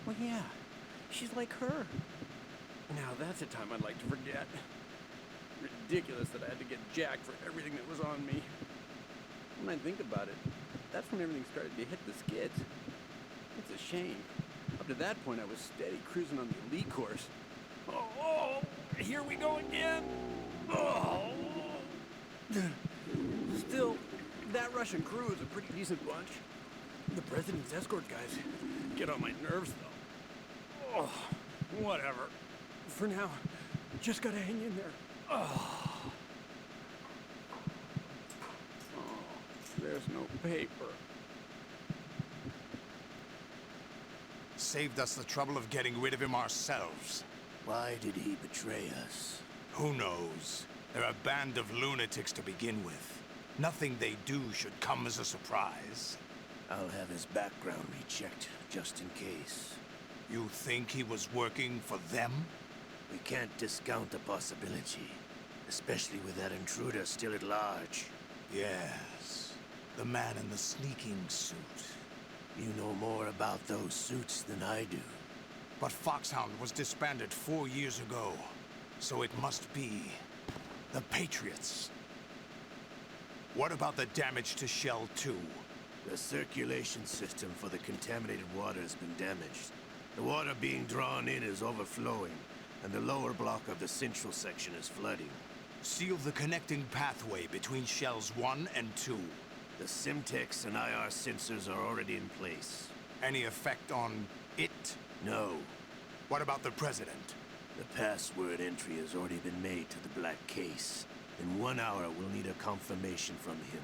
Well, yeah. She's like her. Now that's a time I'd like to forget. Ridiculous that I had to get jacked for everything that was on me. When I think about it, that's when everything started to hit the skids. It's a shame. Up to that point, I was steady cruising on the elite course. Oh, here we go again. Oh. Still, that Russian crew is a pretty decent bunch. The president's escort guys get on my nerves, though. Oh, whatever. For now, just gotta hang in there. Oh, there's no paper. Saved us the trouble of getting rid of him ourselves. Why did he betray us? Who knows? They're a band of lunatics to begin with. Nothing they do should come as a surprise. I'll have his background rechecked, just in case. You think he was working for them? We can't discount the possibility, especially with that intruder still at large. Yes, the man in the sneaking suit. You know more about those suits than I do. But Foxhound was disbanded 4 years ago, so it must be the Patriots. What about the damage to Shell 2? The circulation system for the contaminated water has been damaged. The water being drawn in is overflowing, and the lower block of the central section is flooding. Seal the connecting pathway between Shells 1 and 2. The Simtex and IR sensors are already in place. Any effect on it? No. What about the President? The password entry has already been made to the black case. In 1 hour, we'll need a confirmation from him.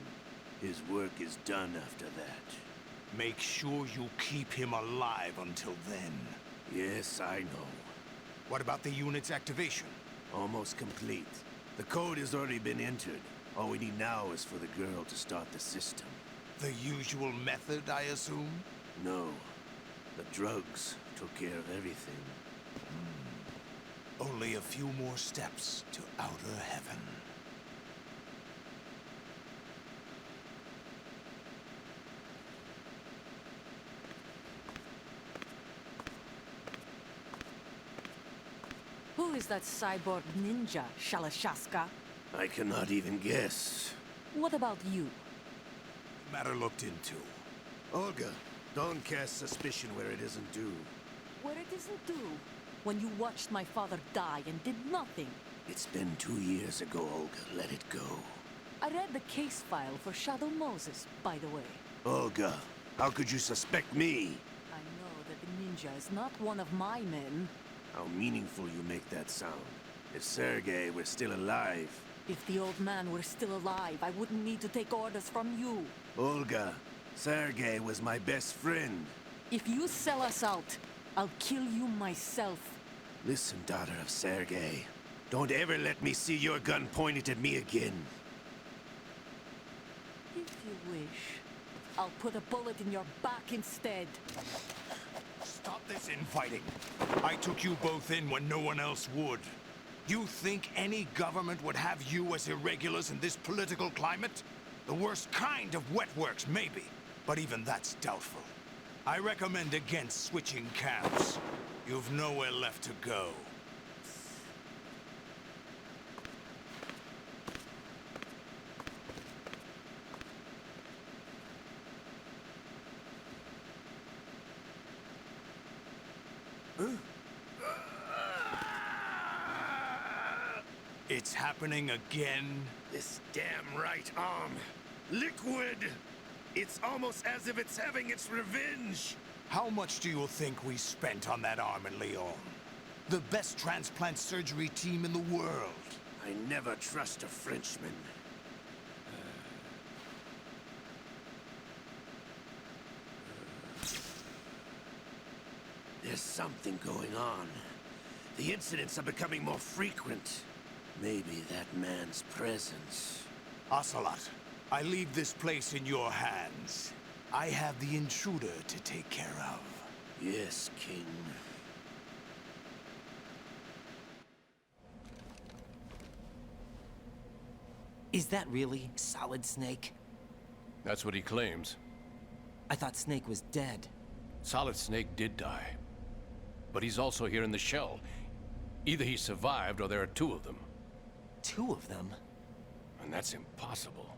His work is done after that. Make sure you keep him alive until then. Yes, I know. What about the unit's activation? Almost complete. The code has already been entered. All we need now is for the girl to start the system. The usual method, I assume? No. The drugs took care of everything. Only a few more steps to outer heaven. Who is that cyborg ninja, Shalashaska? I cannot even guess. What about you? Matter looked into. Olga, don't cast suspicion where it isn't due. Where it isn't due? When you watched my father die and did nothing. It's been 2 years ago, Olga. Let it go. I read the case file for Shadow Moses, by the way. Olga, how could you suspect me? I know that the ninja is not one of my men. How meaningful you make that sound. If Sergei were still alive... If the old man were still alive, I wouldn't need to take orders from you. Olga, Sergei was my best friend. If you sell us out, I'll kill you myself. Listen, daughter of Sergei. Don't ever let me see your gun pointed at me again. If you wish, I'll put a bullet in your back instead. Stop this infighting. I took you both in when no one else would. You think any government would have you as irregulars in this political climate? The worst kind of wet works, maybe. But even that's doubtful. I recommend against switching camps. You've nowhere left to go. It's happening again? This damn right arm. Liquid! It's almost as if it's having its revenge. How much do you think we spent on that arm in Lyon? The best transplant surgery team in the world. I never trust a Frenchman. There's something going on. The incidents are becoming more frequent. Maybe that man's presence. Ocelot, I leave this place in your hands. I have the intruder to take care of. Yes, King. Is that really Solid Snake? That's what he claims. I thought Snake was dead. Solid Snake did die. But he's also here in the shell. Either he survived or there are two of them. Two of them? And that's impossible.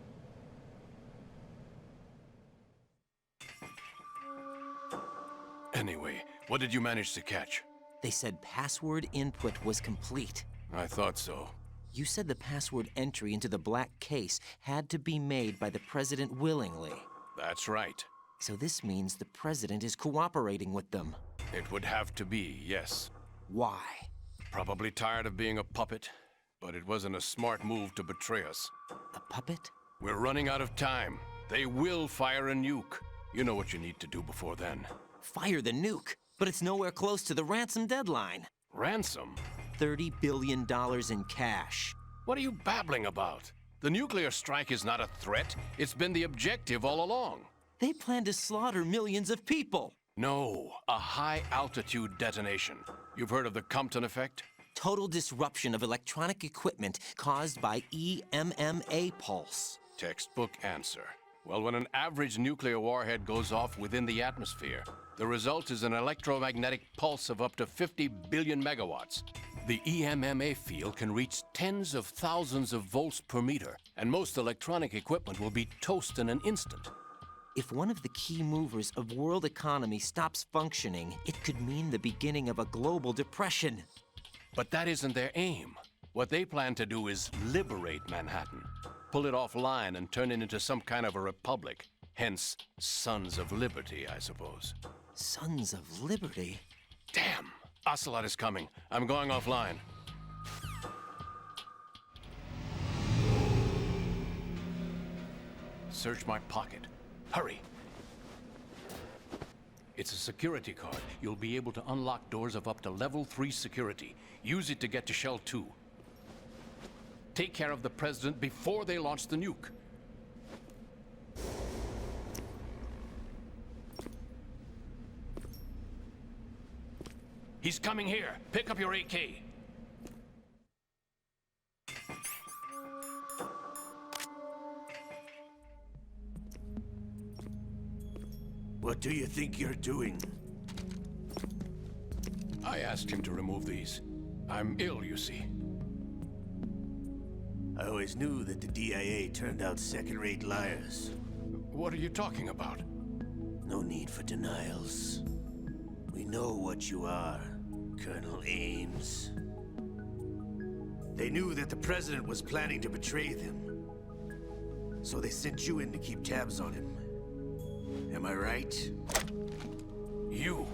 Anyway, What did you manage to catch? They said password input was complete. I thought so. You said the password entry into the black case had to be made by the president willingly. That's right. So this means the president is cooperating with them. It would have to be, yes. Why? Probably tired of being a puppet, but it wasn't a smart move to betray us. A puppet? We're running out of time. They will fire a nuke. You know what you need to do before then. Fire the nuke? But it's nowhere close to the ransom deadline. Ransom? $30 billion in cash. What are you babbling about? The nuclear strike is not a threat. It's been the objective all along. They plan to slaughter millions of people. No, a high-altitude detonation. You've heard of the Compton effect? Total disruption of electronic equipment caused by EMMA pulse. Textbook answer. Well, when an average nuclear warhead goes off within the atmosphere, the result is an electromagnetic pulse of up to 50 billion megawatts. The EMMA field can reach tens of thousands of volts per meter, and most electronic equipment will be toast in an instant. If one of the key movers of world economy stops functioning, it could mean the beginning of a global depression. But that isn't their aim. What they plan to do is liberate Manhattan, pull it offline and turn it into some kind of a republic. Hence, Sons of Liberty, I suppose. Sons of Liberty? Damn! Ocelot is coming. I'm going offline. Search my pocket. Hurry! It's a security card. You'll be able to unlock doors of up to level 3 security. Use it to get to Shell 2. Take care of the president before they launch the nuke. He's coming here. Pick up your AK. What do you think you're doing? I asked him to remove these. I'm ill, you see. I always knew that the DIA turned out second-rate liars. What are you talking about? No need for denials. We know what you are, Colonel Ames. They knew that the president was planning to betray them. So they sent you in to keep tabs on him. Am I right? You.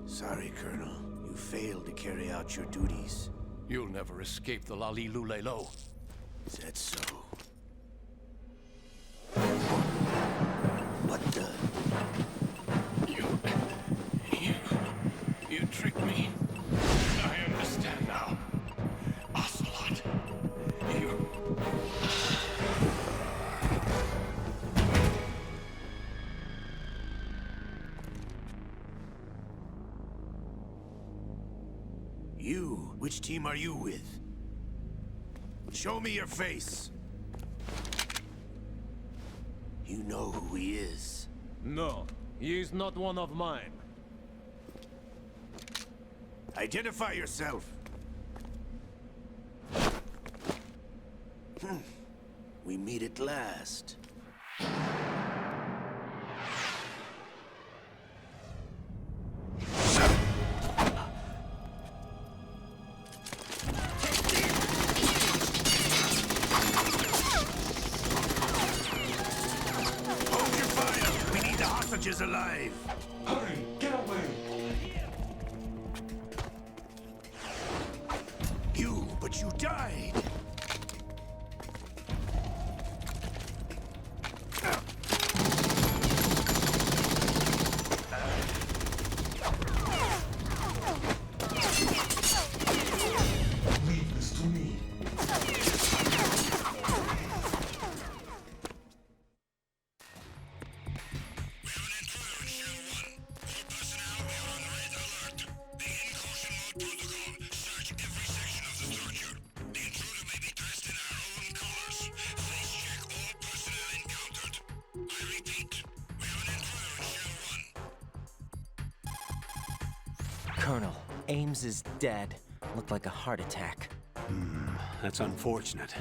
Sorry, Colonel. You failed to carry out your duties. You'll never escape the Lali-Lule-Lo. Is that so? What the? You tricked me. I understand now. Ocelot. You? Which team are you with? Show me your face. You know who he is. No, he is not one of mine. Identify yourself. We meet at last. Hold your fire! We need the hostages alive! Hurry, get away! But you died! Leave this to me. Colonel, Ames is dead. Looked like a heart attack. That's unfortunate.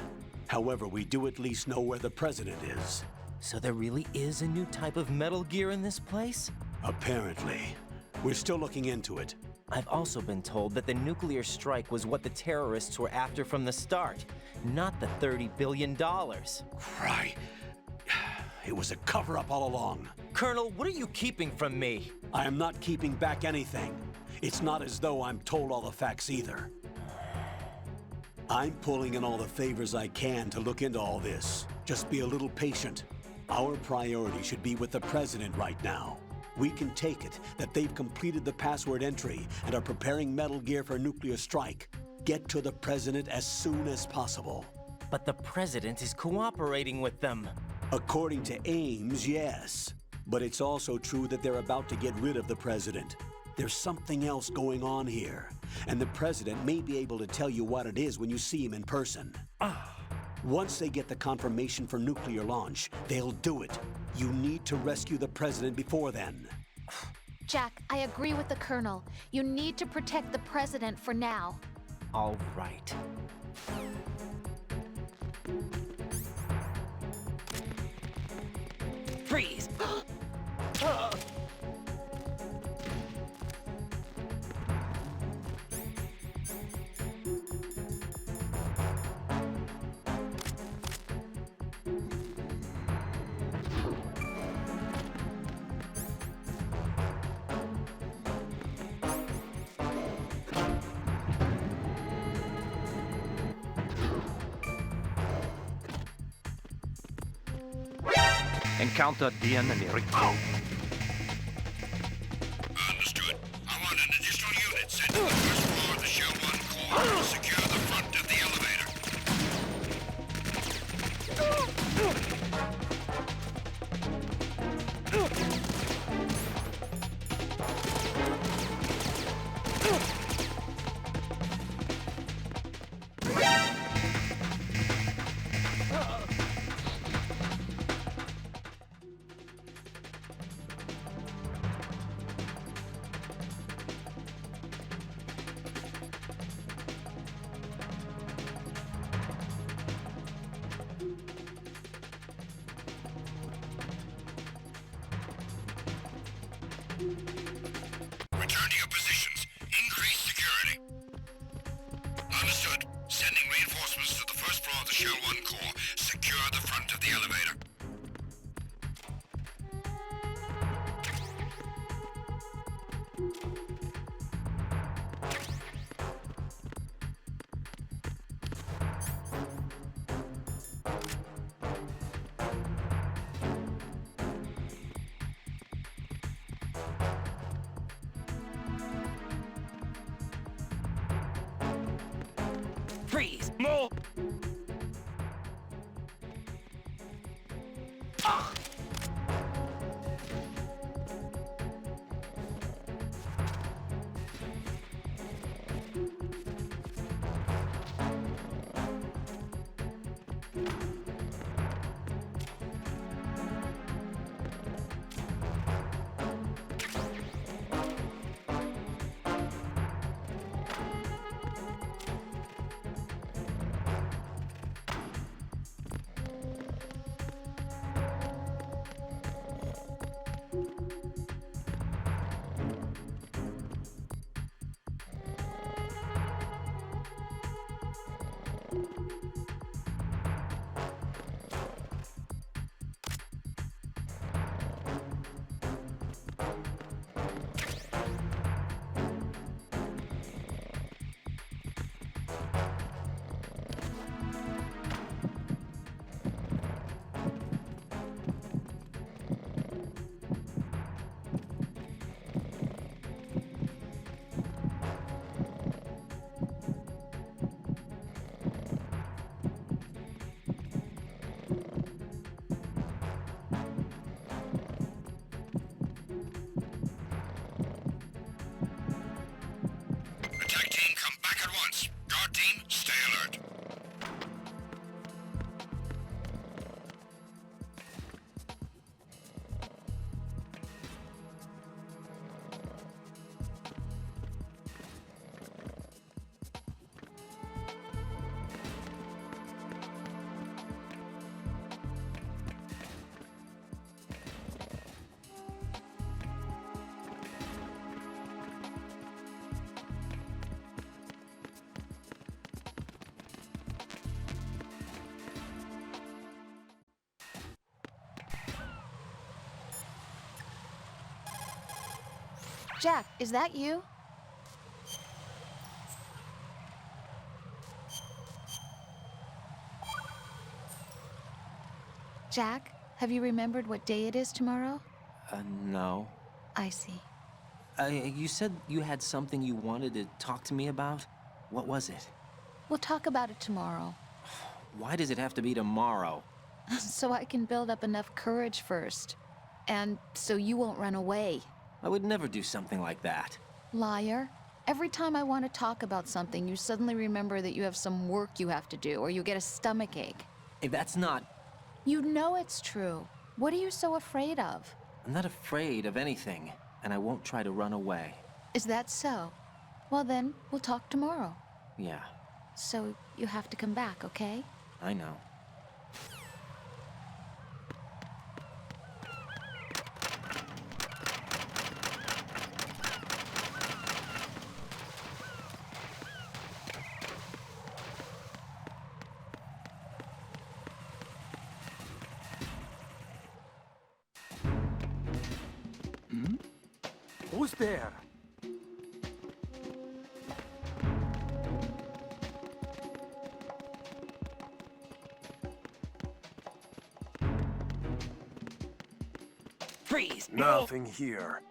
However, we do at least know where the president is. So there really is a new type of Metal Gear in this place? Apparently. We're still looking into it. I've also been told that the nuclear strike was what the terrorists were after from the start, not the $30 billion. Right. It was a cover-up all along. Colonel, what are you keeping from me? I am not keeping back anything. It's not as though I'm told all the facts either. I'm pulling in all the favors I can to look into all this. Just be a little patient. Our priority should be with the President right now. We can take it that they've completed the password entry and are preparing Metal Gear for nuclear strike. Get to the President as soon as possible. But the President is cooperating with them. According to Ames, yes. But it's also true that they're about to get rid of the President. There's something else going on here, and the President may be able to tell you what it is when you see him in person. Once they get the confirmation for nuclear launch, they'll do it. You need to rescue the President before then. Jack, I agree with the Colonel. You need to protect the President for now. All right. Freeze! Encounter DNA report. Understood. I want an additional unit sent to the first floor of the Shell 1 core to secure the front of the elevator. Return to your positions. Increase security. Understood. Sending reinforcements to the first floor of the Shell 1 core. Secure the front of the elevator. Freeze! More! Jack, is that you? Jack, have you remembered what day it is tomorrow? No. I see. You said you had something you wanted to talk to me about? What was it? We'll talk about it tomorrow. Why does it have to be tomorrow? So I can build up enough courage first. And so you won't run away. I would never do something like that. Liar. Every time I want to talk about something, you suddenly remember that you have some work you have to do, or you get a stomachache. Hey, that's not... You know it's true. What are you so afraid of? I'm not afraid of anything, and I won't try to run away. Is that so? Well then, we'll talk tomorrow. Yeah, So you have to come back, okay? I know. Who's there? Freeze! Nothing here.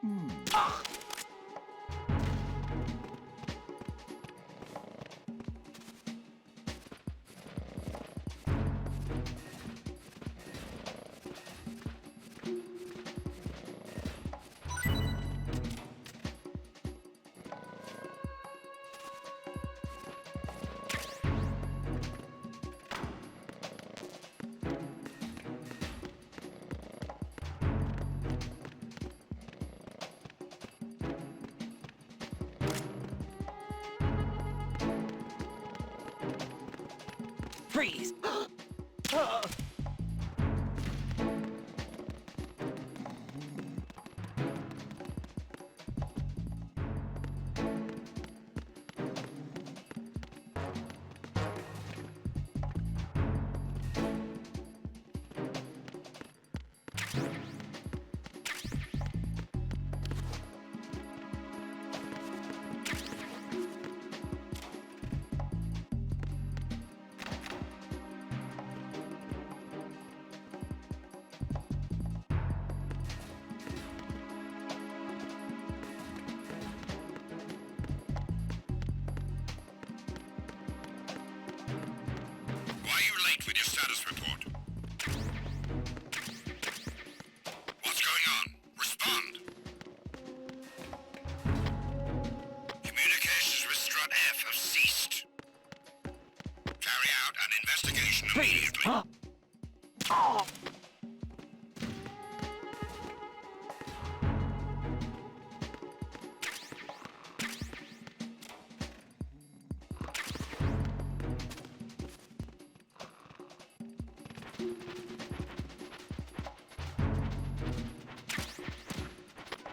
Freeze! Why are you late with your status report? What's going on? Respond! Communications with Strut F have ceased. Carry out an investigation immediately.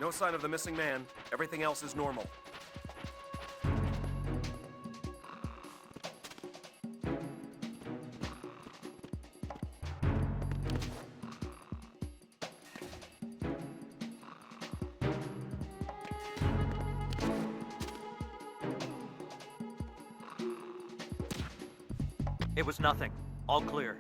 No sign of the missing man. Everything else is normal. It was nothing. All clear.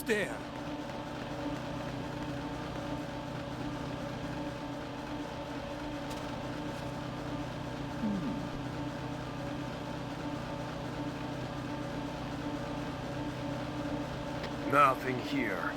Who's there? Nothing here.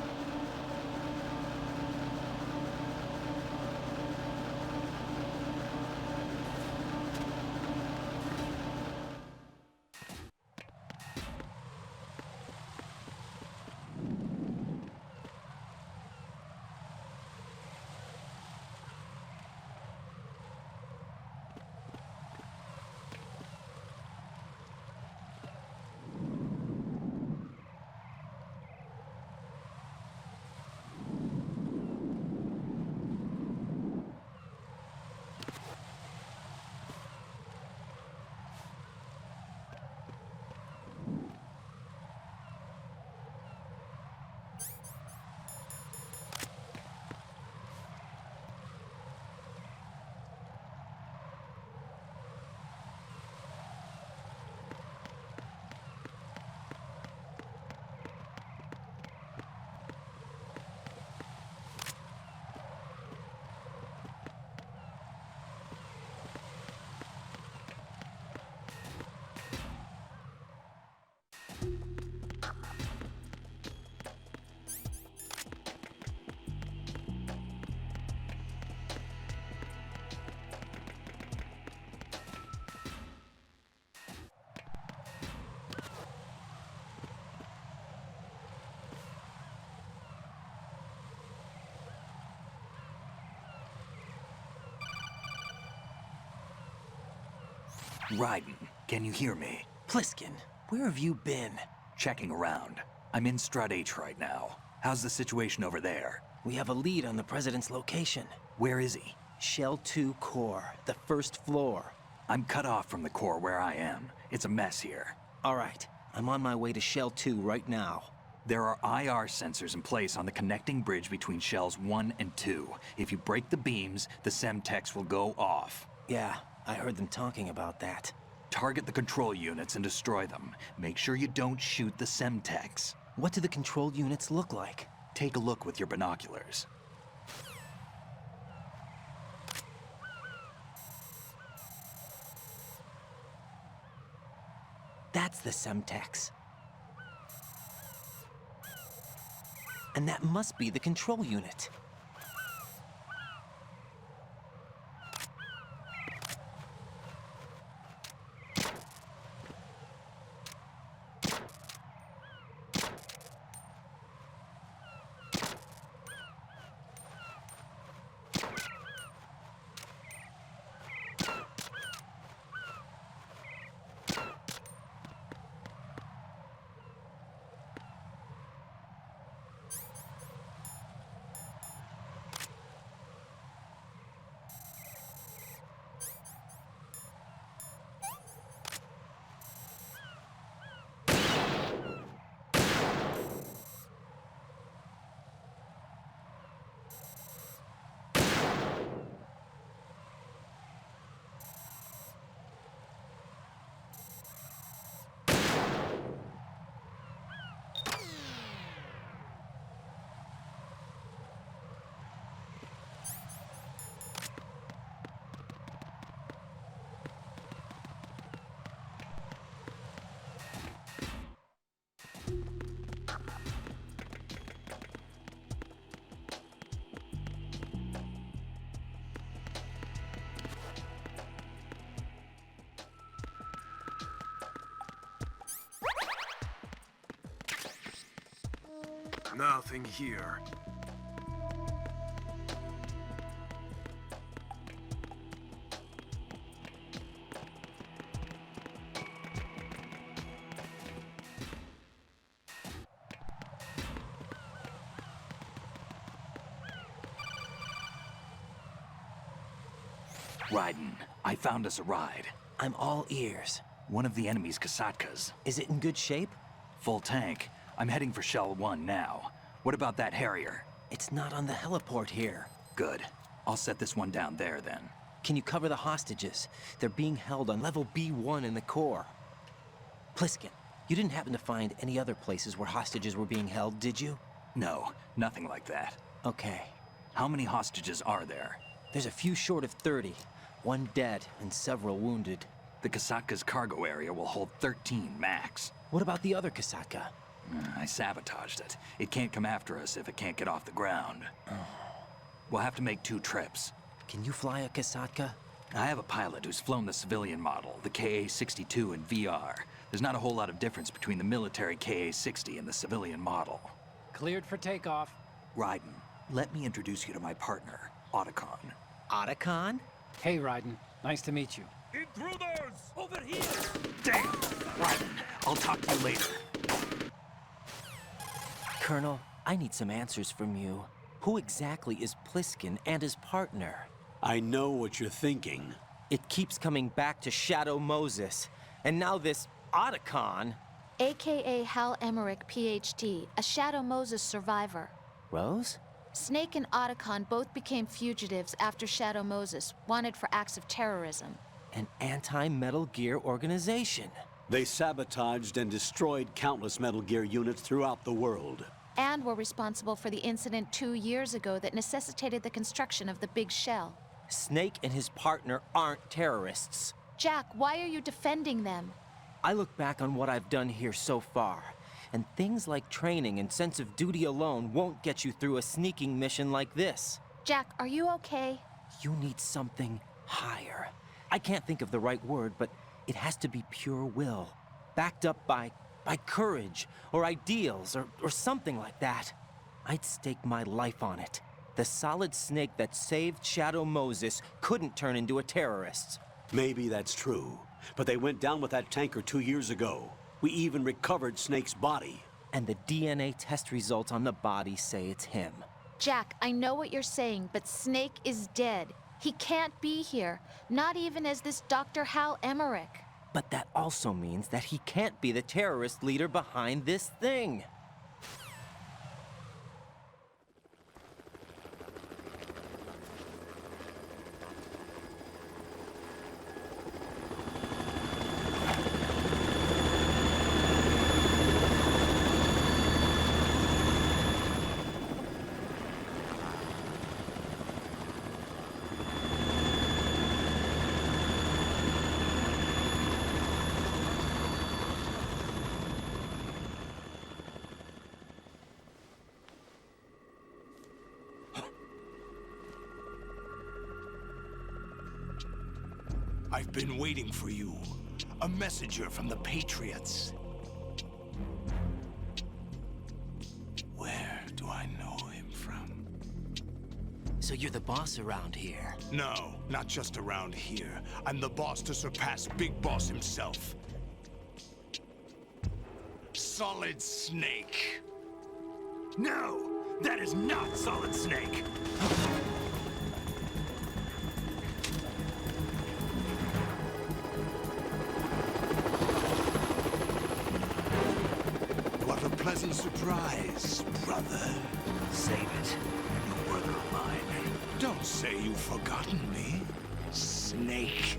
Raiden, can you hear me? Pliskin, where have you been? Checking around. I'm in Strut H right now. How's the situation over there? We have a lead on the President's location. Where is he? Shell 2 core, the first floor. I'm cut off from the core where I am. It's a mess here. All right, I'm on my way to Shell 2 right now. There are IR sensors in place on the connecting bridge between Shells 1 and 2. If you break the beams, the Semtex will go off. Yeah, I heard them talking about that. Target the control units and destroy them. Make sure you don't shoot the Semtex. What do the control units look like? Take a look with your binoculars. That's the Semtex. And that must be the control unit. Nothing here. Raiden, I found us a ride. I'm all ears. One of the enemy's Kasatkas. Is it in good shape? Full tank. I'm heading for Shell 1 now. What about that Harrier? It's not on the heliport here. Good. I'll set this one down there then. Can you cover the hostages? They're being held on level B1 in the core. Pliskin, You didn't happen to find any other places where hostages were being held, did you? No, nothing like that. Okay. How many hostages are there? There's a few short of 30. One dead and several wounded. The Kasatka's cargo area will hold 13 max. What about the other Kasatka? I sabotaged it. It can't come after us if it can't get off the ground. We'll have to make 2 trips. Can you fly a Kasatka? I have a pilot who's flown the civilian model, the KA-62 in VR. There's not a whole lot of difference between the military KA-60 and the civilian model. Cleared for takeoff. Raiden, let me introduce you to my partner, Otacon. Otacon? Hey, Raiden. Nice to meet you. Intruders! Over here! Damn! Raiden, I'll talk to you later. Colonel, I need some answers from you. Who exactly is Pliskin and his partner? I know what you're thinking. It keeps coming back to Shadow Moses. And now this Otacon. AKA Hal Emmerich, PhD, a Shadow Moses survivor. Rose? Snake and Otacon both became fugitives after Shadow Moses, wanted for acts of terrorism. An anti-Metal Gear organization. They sabotaged and destroyed countless Metal Gear units throughout the world. And were responsible for the incident 2 years ago that necessitated the construction of the Big Shell. Snake and his partner aren't terrorists. Jack, why are you defending them? I look back on what I've done here so far, and things like training and sense of duty alone won't get you through a sneaking mission like this. Jack, are you okay? You need something higher. I can't think of the right word, but it has to be pure will, backed up by courage, or ideals, or something like that. I'd stake my life on it. The solid Snake that saved Shadow Moses couldn't turn into a terrorist. Maybe that's true, but they went down with that tanker 2 years ago. We even recovered Snake's body. And the DNA test results on the body say it's him. Jack, I know what you're saying, but Snake is dead. He can't be here, not even as this Dr. Hal Emmerich. But that also means that he can't be the terrorist leader behind this thing. I've been waiting for you. A messenger from the Patriots. Where do I know him from? So you're the boss around here? No, not just around here. I'm the boss to surpass Big Boss himself. Solid Snake. No! That is not Solid Snake! What a pleasant surprise, brother. Save it. You work of mine. Don't say you've forgotten me, Snake.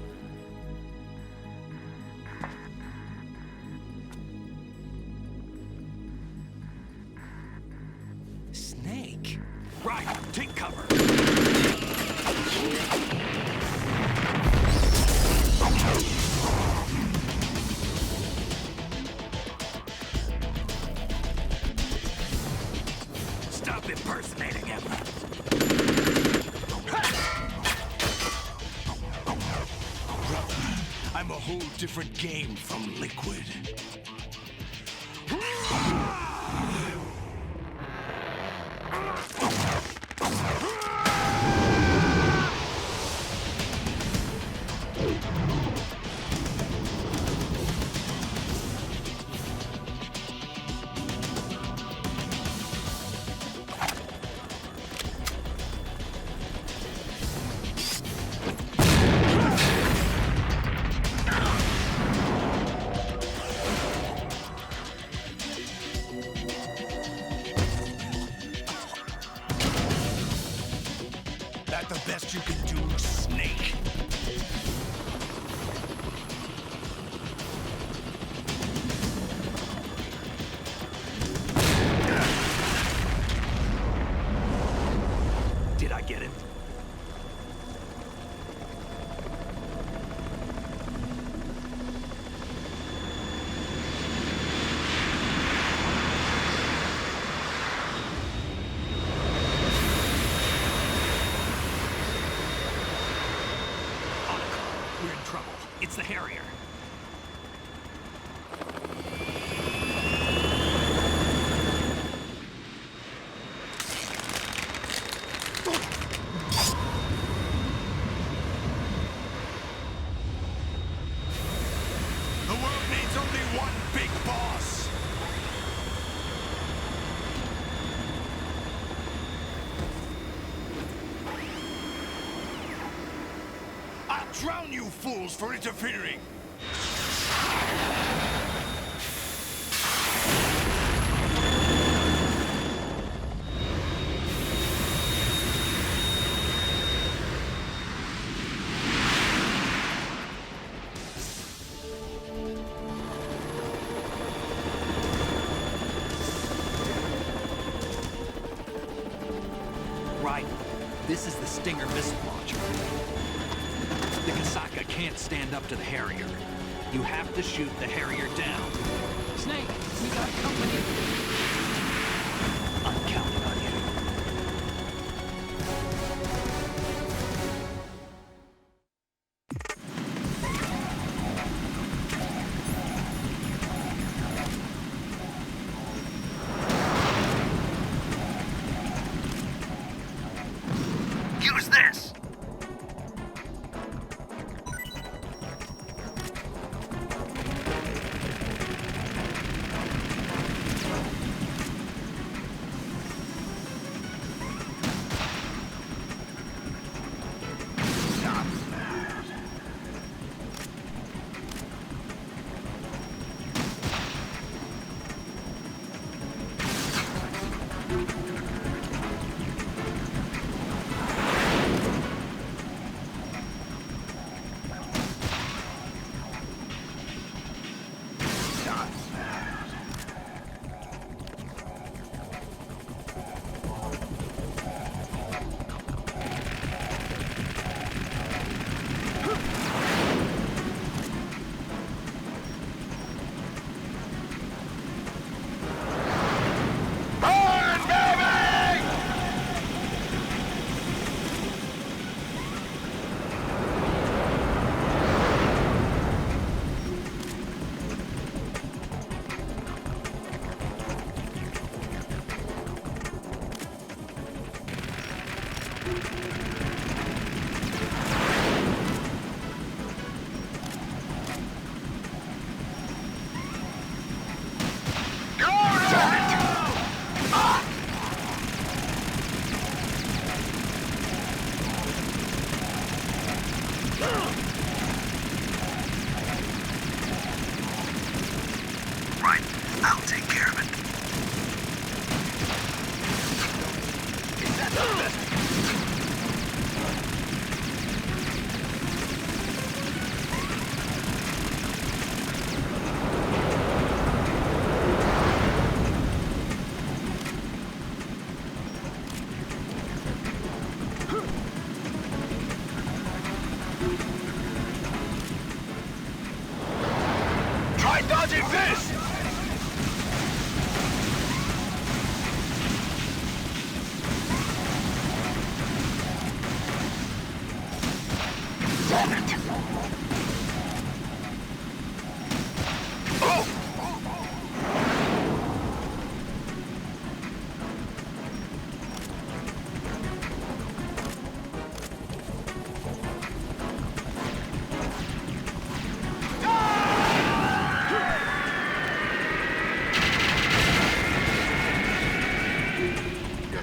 Snake? Right, take cover. Stop impersonating him. Brother, I'm a whole different game from Liquid. trouble. It's the Harrier. The world needs only one big boss. I'll drown you fools for interfering. Right. This is the Stinger missile launcher. The Kasaka can't stand up to the Harrier. You have to shoot the Harrier down. Snake, we got company. I'm counting on you. Use this!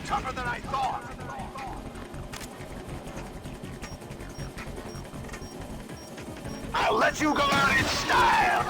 Tougher than I thought. I'll let you go out in style.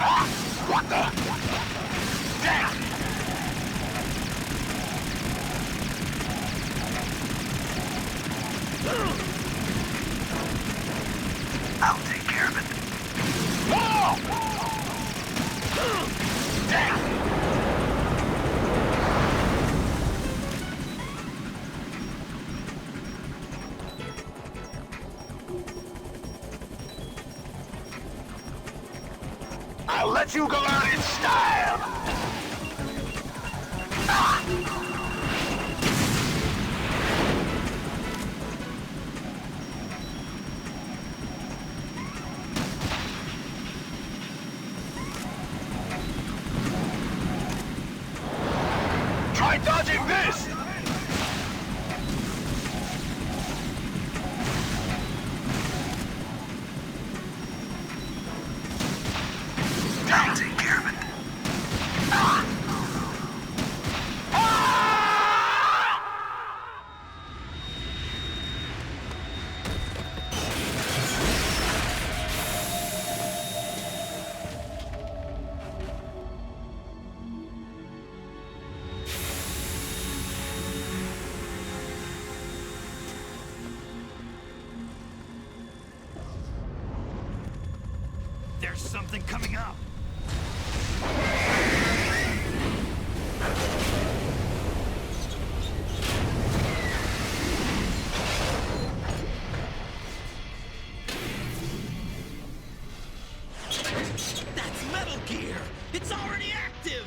What the? Damn! I'll take care of it. Damn! I'll let you go out in style! Try dodging this! I'll take care of it. There's something coming up. That's Metal Gear! It's already active!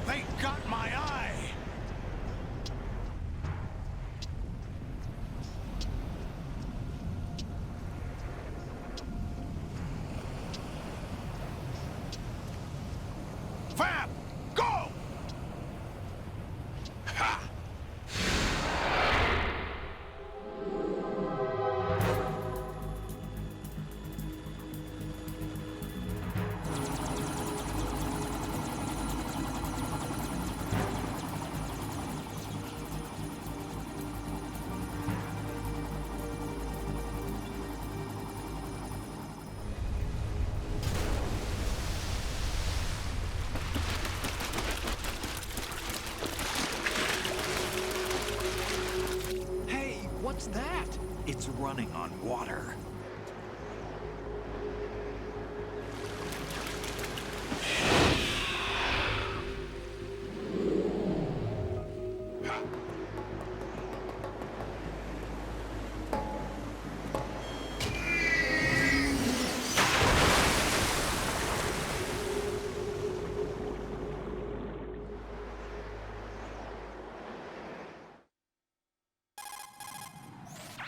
They got my eye! Fab! Go! Ha! Hey, what's that? It's running on water.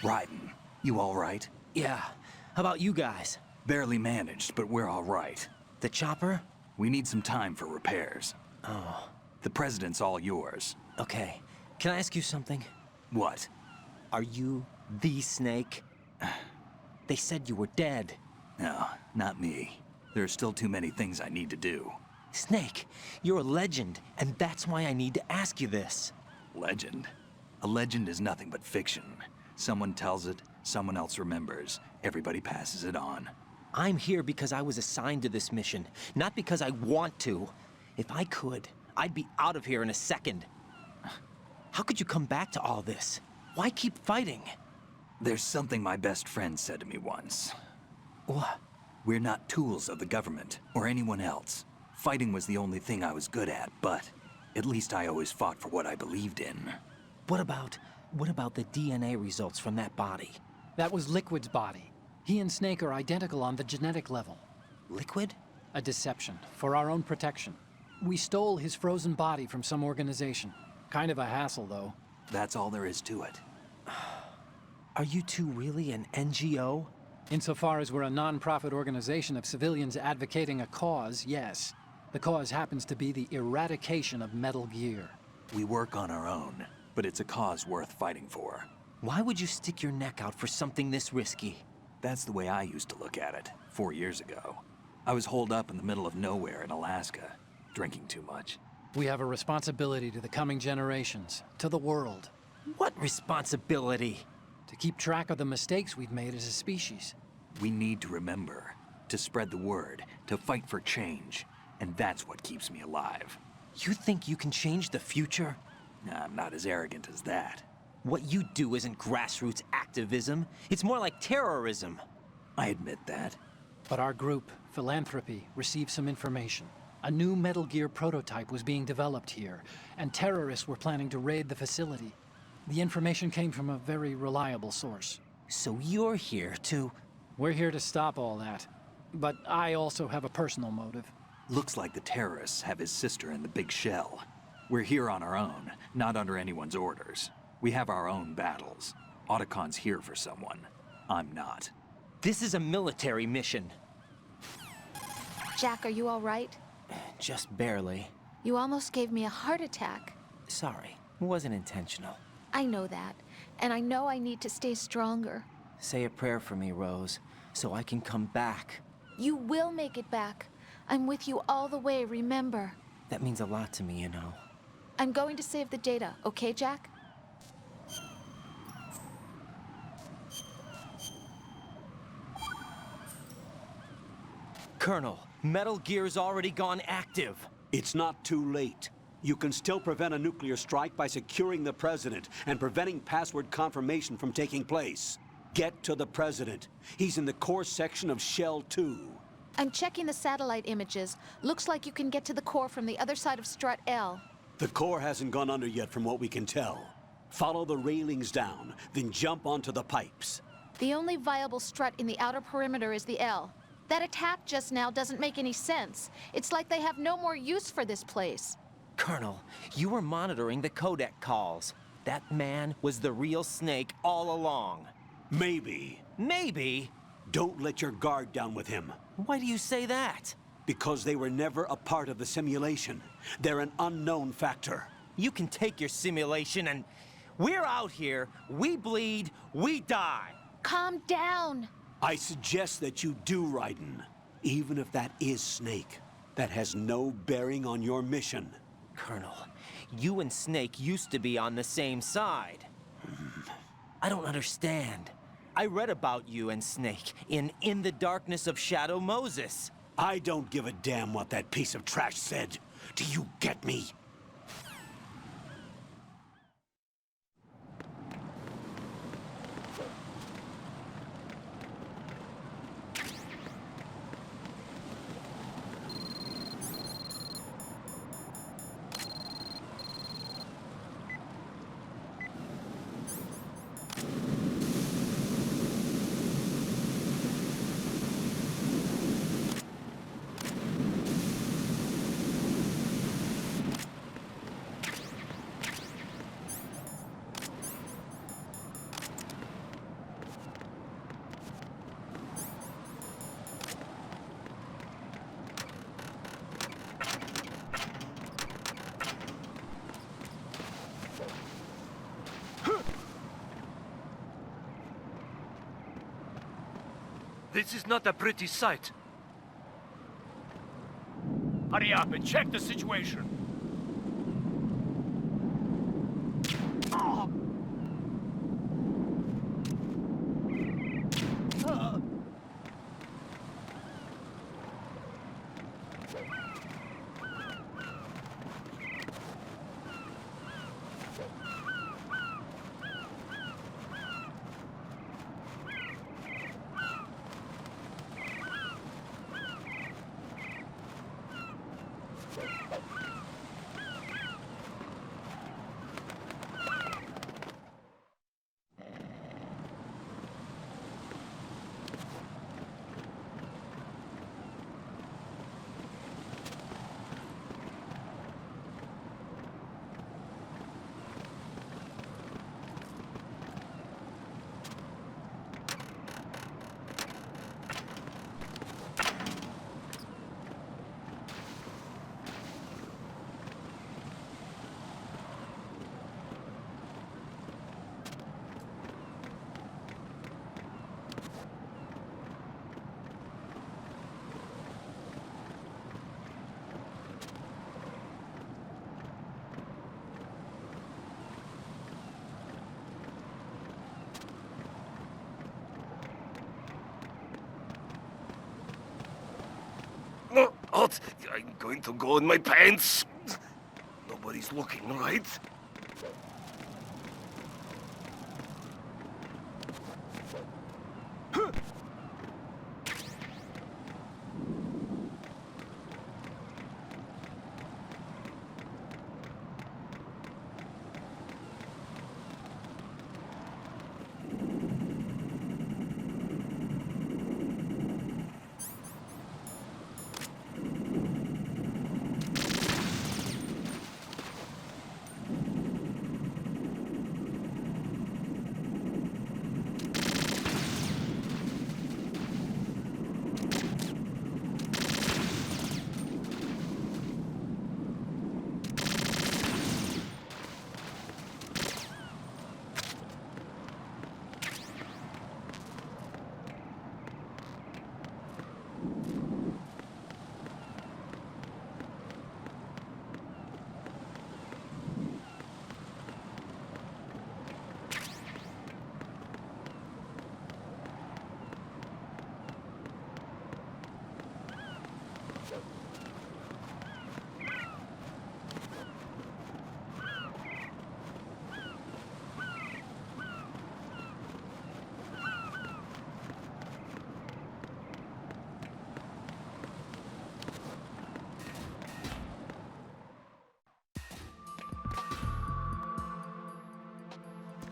Raiden, you all right? Yeah. How about you guys? Barely managed, but we're all right. The chopper? We need some time for repairs. Oh. The president's all yours. Okay. Can I ask you something? What? Are you the Snake? They said you were dead. No, not me. There are still too many things I need to do. Snake, you're a legend, and that's why I need to ask you this. Legend? A legend is nothing but fiction. Someone tells it, someone else remembers. Everybody passes it on. I'm here because I was assigned to this mission, not because I want to. If I could, I'd be out of here in a second. How could you come back to all this? Why keep fighting? There's something my best friend said to me once. What? We're not tools of the government or anyone else. Fighting was the only thing I was good at, but at least I always fought for what I believed in. What about the DNA results from that body? That was Liquid's body. He and Snake are identical on the genetic level. Liquid? A deception, for our own protection. We stole his frozen body from some organization. Kind of a hassle, though. That's all there is to it. Are you two really an NGO? Insofar as we're a non-profit organization of civilians advocating a cause, yes. The cause happens to be the eradication of Metal Gear. We work on our own, but it's a cause worth fighting for. Why would you stick your neck out for something this risky? That's the way I used to look at it, 4 years ago. I was holed up in the middle of nowhere in Alaska, drinking too much. We have a responsibility to the coming generations, to the world. What responsibility? To keep track of the mistakes we've made as a species. We need to remember, to spread the word, to fight for change. And that's what keeps me alive. You think you can change the future? Nah, I'm not as arrogant as that. What you do isn't grassroots activism. It's more like terrorism. I admit that. But our group, Philanthropy, received some information. A new Metal Gear prototype was being developed here, and terrorists were planning to raid the facility. The information came from a very reliable source. So you're here to... We're here to stop all that. But I also have a personal motive. Looks like the terrorists have his sister in the big shell. We're here on our own, not under anyone's orders. We have our own battles. Otacon's here for someone. I'm not. This is a military mission. Jack, are you all right? Just barely. You almost gave me a heart attack. Sorry, it wasn't intentional. I know that, and I know I need to stay stronger. Say a prayer for me, Rose, so I can come back. You will make it back. I'm with you all the way, remember? That means a lot to me, you know. I'm going to save the data, okay, Jack? Colonel, Metal Gear's already gone active. It's not too late. You can still prevent a nuclear strike by securing the President and preventing password confirmation from taking place. Get to the President. He's in the core section of Shell 2. I'm checking the satellite images. Looks like you can get to the core from the other side of Strut L. The core hasn't gone under yet from what we can tell. Follow the railings down, then jump onto the pipes. The only viable strut in the outer perimeter is the L. That attack just now doesn't make any sense. It's like they have no more use for this place. Colonel, you were monitoring the codec calls. That man was the real Snake all along. Maybe. Maybe? Don't let your guard down with him. Why do you say that? Because they were never a part of the simulation. They're an unknown factor. You can take your simulation and... We're out here, we bleed, we die. Calm down. I suggest that you do, Raiden. Even if that is Snake. That has no bearing on your mission. Colonel, you and Snake used to be on the same side. I don't understand. I read about you and Snake in the Darkness of Shadow Moses. I don't give a damn what that piece of trash said. Do you get me? This is not a pretty sight. Hurry up and check the situation. What? I'm going to go in my pants. Nobody's looking, right?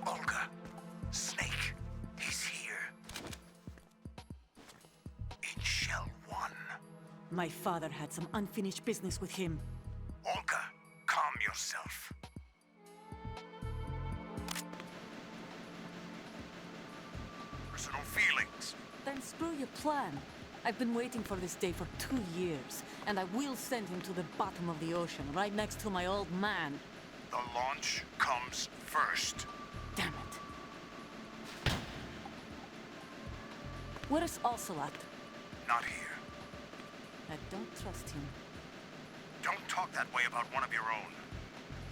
Olga, Snake, he's here. In Shell 1. My father had some unfinished business with him. Olga, calm yourself. Personal feelings. Then screw your plan. I've been waiting for this day for 2 years, and I will send him to the bottom of the ocean, right next to my old man. The launch comes first. Damn it. Where is Ocelot? Not here. I don't trust him. Don't talk that way about one of your own.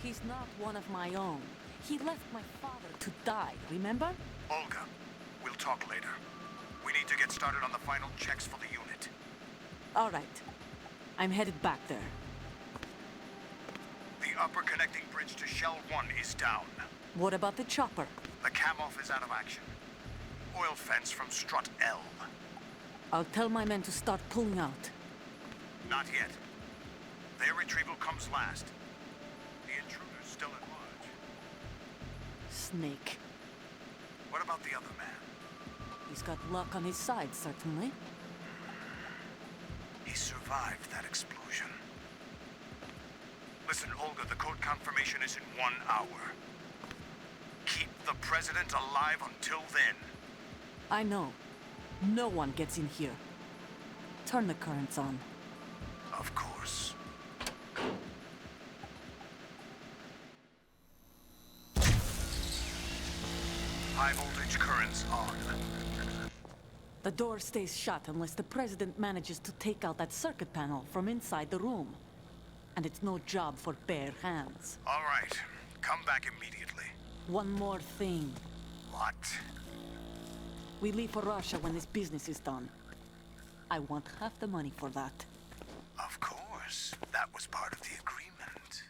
He's not one of my own. He left my father to die, remember? Olga, we'll talk later. We need to get started on the final checks for the unit. All right. I'm headed back there. The upper connecting bridge to Shell 1 is down. What about the chopper? The cam-off is out of action. Oil fence from strut L. I'll tell my men to start pulling out. Not yet. Their retrieval comes last. The intruder's still at large. Snake. What about the other man? He's got luck on his side, certainly. He survived that explosion. Listen, Olga, the code confirmation is in 1 hour. Keep the president alive until then. I know. No one gets in here. Turn the currents on. Of course. High voltage currents on. The door stays shut unless the president manages to take out that circuit panel from inside the room. And it's no job for bare hands. All right. Come back immediately. One more thing. What? We leave for Russia when this business is done. I want half the money for that. Of course. That was part of the agreement.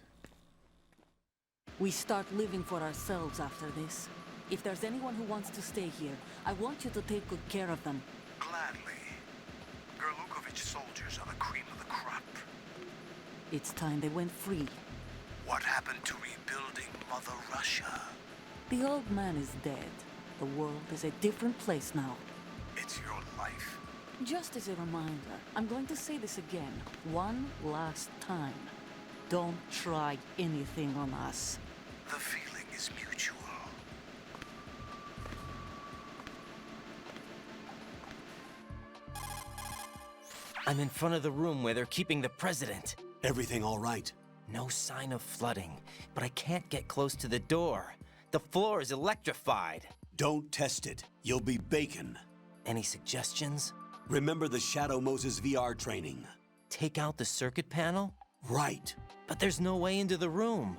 We start living for ourselves after this. If there's anyone who wants to stay here, I want you to take good care of them. Gladly. Gerlukovich soldiers are the cream of the crop. It's time they went free. What happened to rebuilding Mother Russia? The old man is dead. The world is a different place now. It's your life. Just as a reminder, I'm going to say this again, one last time. Don't try anything on us. The feeling is mutual. I'm in front of the room where they're keeping the president. Everything all right? No sign of flooding, but I can't get close to the door. The floor is electrified. Don't test it. You'll be bacon. Any suggestions? Remember the Shadow Moses VR training. Take out the circuit panel? Right. But there's no way into the room.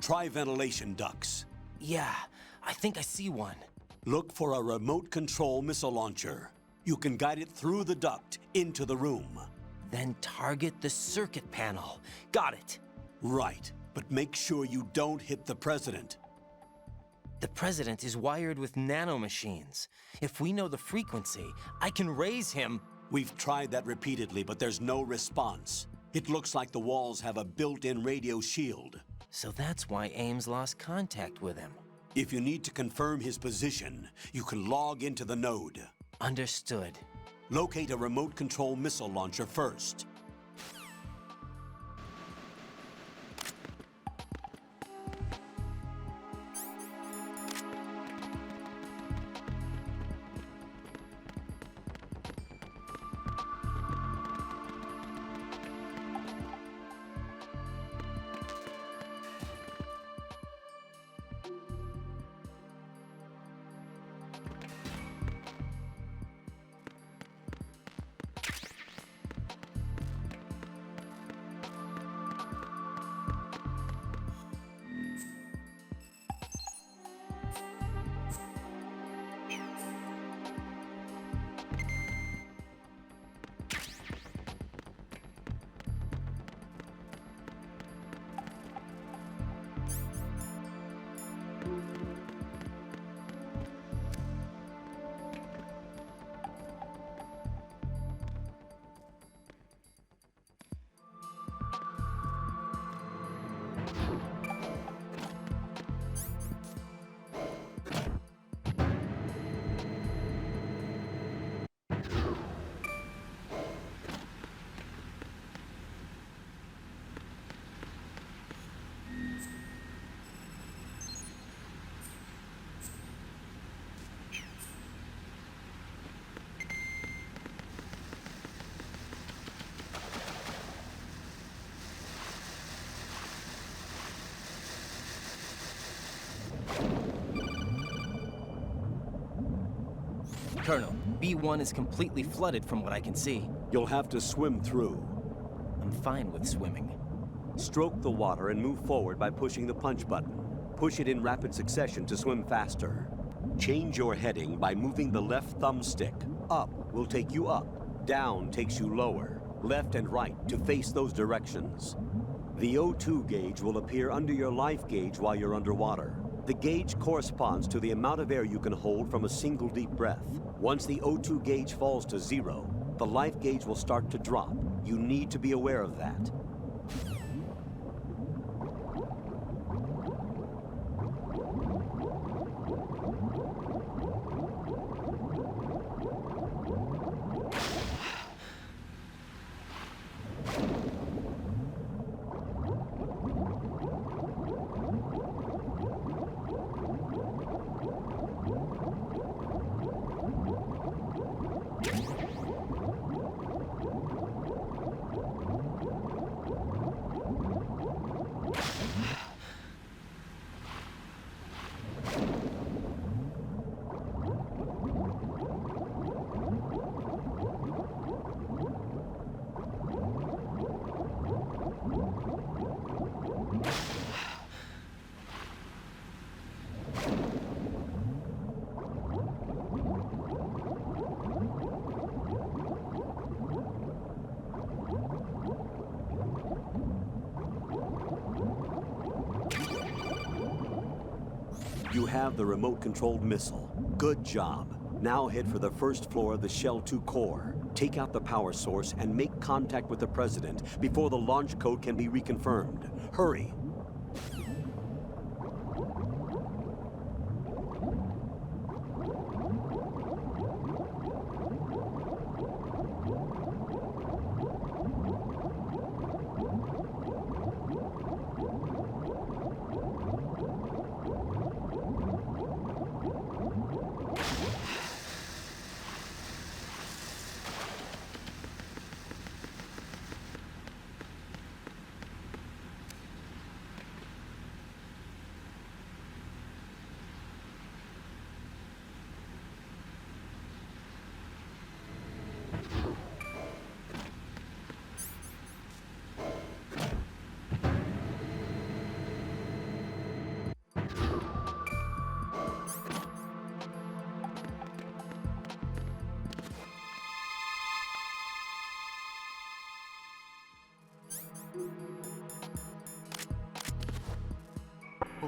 Try ventilation ducts. Yeah, I think I see one. Look for a remote control missile launcher. You can guide it through the duct into the room. Then target the circuit panel. Got it. Right, but make sure you don't hit the president. The president is wired with nanomachines. If we know the frequency, I can raise him. We've tried that repeatedly, but there's no response. It looks like the walls have a built-in radio shield. So that's why Ames lost contact with him. If you need to confirm his position, you can log into the node. Understood. Locate a remote control missile launcher first. Colonel, B1 is completely flooded from what I can see. You'll have to swim through. I'm fine with swimming. Stroke the water and move forward by pushing the punch button. Push it in rapid succession to swim faster. Change your heading by moving the left thumbstick. Up will take you up, down takes you lower, left and right to face those directions. The O2 gauge will appear under your life gauge while you're underwater. The gauge corresponds to the amount of air you can hold from a single deep breath. Once the O2 gauge falls to 0, the life gauge will start to drop. You need to be aware of that. You have the remote-controlled missile. Good job. Now head for the first floor of the Shell 2 core. Take out the power source and make contact with the President before the launch code can be reconfirmed. Hurry.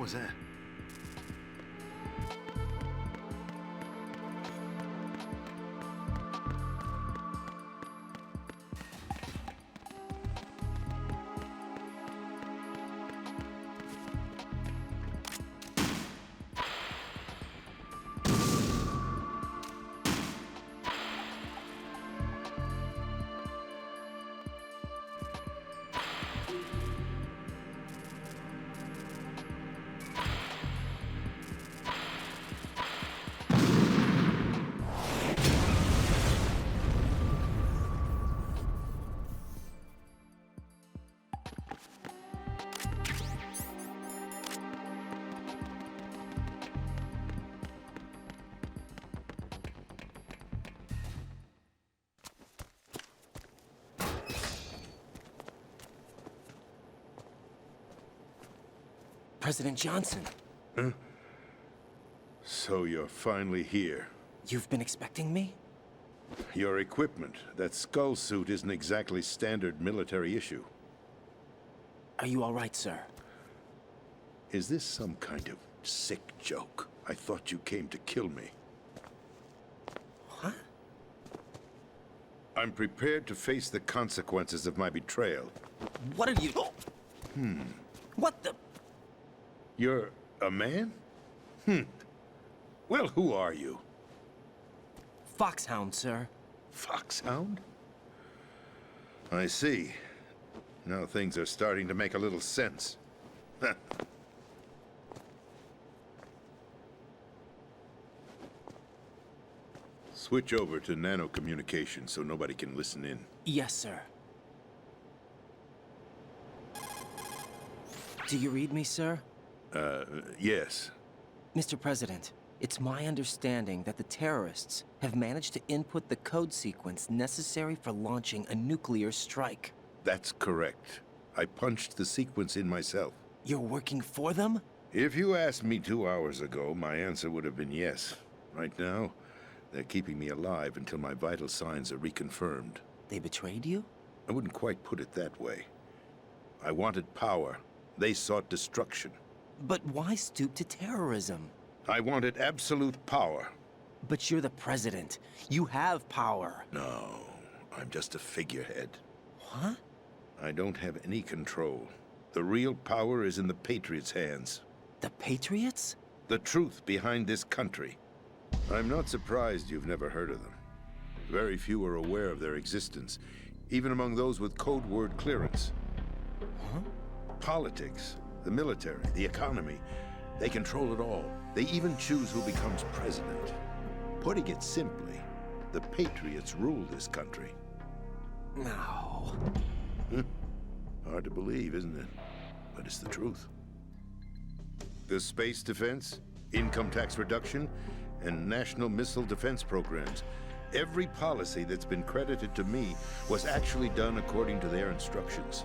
was that? President Johnson. Huh? So you're finally here. You've been expecting me? Your equipment, that skull suit, isn't exactly standard military issue. Are you all right, sir? Is this some kind of sick joke? I thought you came to kill me. What? I'm prepared to face the consequences of my betrayal. What are you... What the... You're a man? Well, who are you? Foxhound, sir. Foxhound? I see. Now things are starting to make a little sense. Switch over to nano-communication so nobody can listen in. Yes, sir. Do you read me, sir? Yes. Mr. President, it's my understanding that the terrorists have managed to input the code sequence necessary for launching a nuclear strike. That's correct. I punched the sequence in myself. You're working for them? If you asked me 2 hours ago, my answer would have been yes. Right now, they're keeping me alive until my vital signs are reconfirmed. They betrayed you? I wouldn't quite put it that way. I wanted power. They sought destruction. But why stoop to terrorism? I wanted absolute power. But you're the president. You have power. No, I'm just a figurehead. What? I don't have any control. The real power is in the Patriots' hands. The Patriots? The truth behind this country. I'm not surprised you've never heard of them. Very few are aware of their existence, even among those with code word clearance. Huh? Politics, the military, the economy, they control it all. They even choose who becomes president. Putting it simply, the Patriots rule this country. No. Hard to believe, isn't it? But it's the truth. The space defense, income tax reduction, and national missile defense programs. Every policy that's been credited to me was actually done according to their instructions.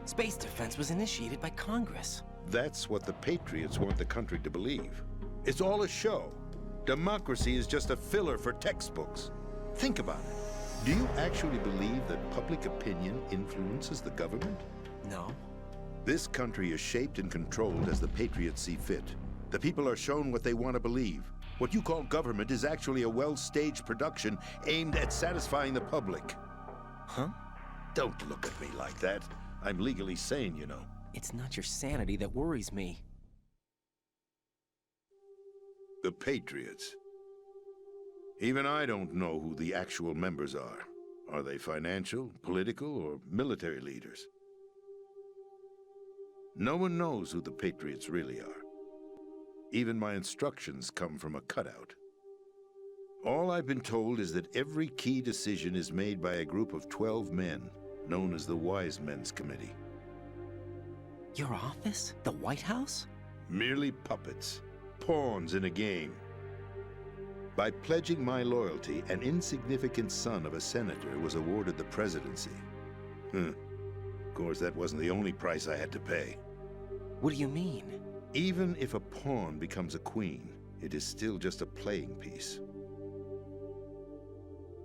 Space defense was initiated by Congress. That's what the Patriots want the country to believe. It's all a show. Democracy is just a filler for textbooks. Think about it. Do you actually believe that public opinion influences the government? No. This country is shaped and controlled as the Patriots see fit. The people are shown what they want to believe. What you call government is actually a well-staged production aimed at satisfying the public. Huh? Don't look at me like that. I'm legally sane, you know. It's not your sanity that worries me. The Patriots. Even I don't know who the actual members are. Are they financial, political, or military leaders? No one knows who the Patriots really are. Even my instructions come from a cutout. All I've been told is that every key decision is made by a group of 12 men, known as the Wise Men's Committee. Your office? The White House? Merely puppets, pawns in a game. By pledging my loyalty, an insignificant son of a senator was awarded the presidency. Of course, that wasn't the only price I had to pay. What do you mean? Even if a pawn becomes a queen, it is still just a playing piece.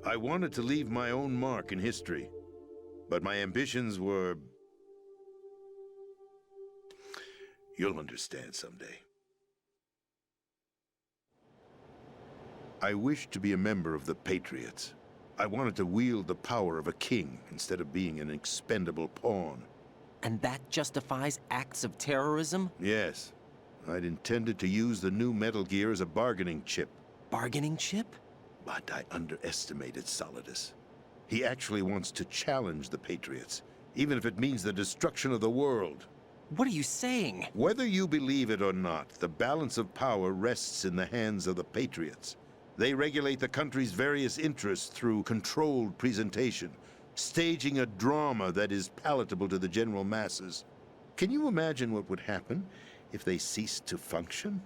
I wanted to leave my own mark in history, but my ambitions were... You'll understand someday. I wished to be a member of the Patriots. I wanted to wield the power of a king instead of being an expendable pawn. And that justifies acts of terrorism? Yes. I'd intended to use the new Metal Gear as a bargaining chip. Bargaining chip? But I underestimated Solidus. He actually wants to challenge the Patriots, even if it means the destruction of the world. What are you saying? Whether you believe it or not, the balance of power rests in the hands of the Patriots. They regulate the country's various interests through controlled presentation, staging a drama that is palatable to the general masses. Can you imagine what would happen if they ceased to function?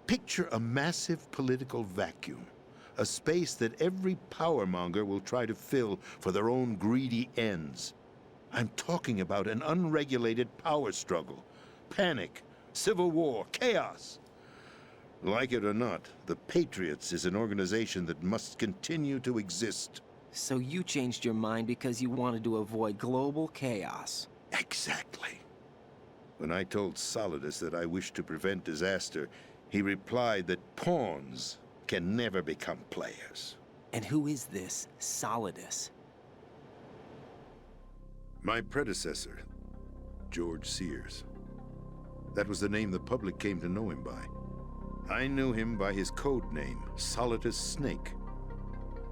Picture a massive political vacuum, a space that every powermonger will try to fill for their own greedy ends. I'm talking about an unregulated power struggle, panic, civil war, chaos. Like it or not, the Patriots is an organization that must continue to exist. So you changed your mind because you wanted to avoid global chaos. Exactly. When I told Solidus that I wished to prevent disaster, he replied that pawns can never become players. And who is this Solidus? My predecessor, George Sears. That was the name the public came to know him by. I knew him by his code name, Solidus Snake.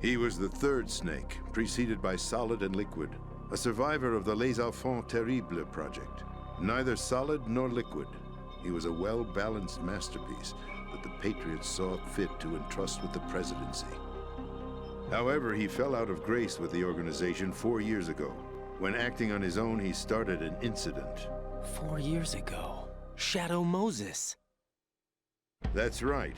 He was the third Snake, preceded by Solid and Liquid, a survivor of the Les Enfants Terribles project. Neither solid nor liquid, he was a well-balanced masterpiece that the Patriots saw fit to entrust with the presidency. However, he fell out of grace with the organization 4 years ago. When acting on his own, he started an incident. 4 years ago? Shadow Moses. That's right.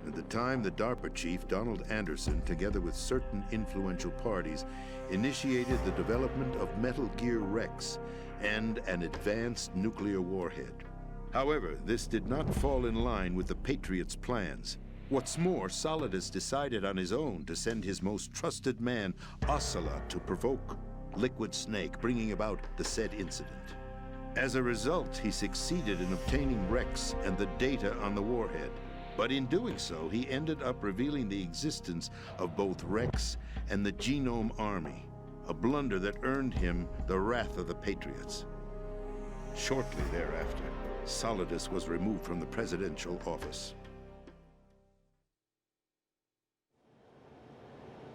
At the time, the DARPA chief, Donald Anderson, together with certain influential parties, initiated the development of Metal Gear Rex and an advanced nuclear warhead. However, this did not fall in line with the Patriots' plans. What's more, Solidus decided on his own to send his most trusted man, Ocelot, to provoke Liquid Snake, bringing about the said incident. As a result, he succeeded in obtaining Rex and the data on the warhead. But in doing so, he ended up revealing the existence of both Rex and the Genome Army, a blunder that earned him the wrath of the Patriots. Shortly thereafter, Solidus was removed from the presidential office.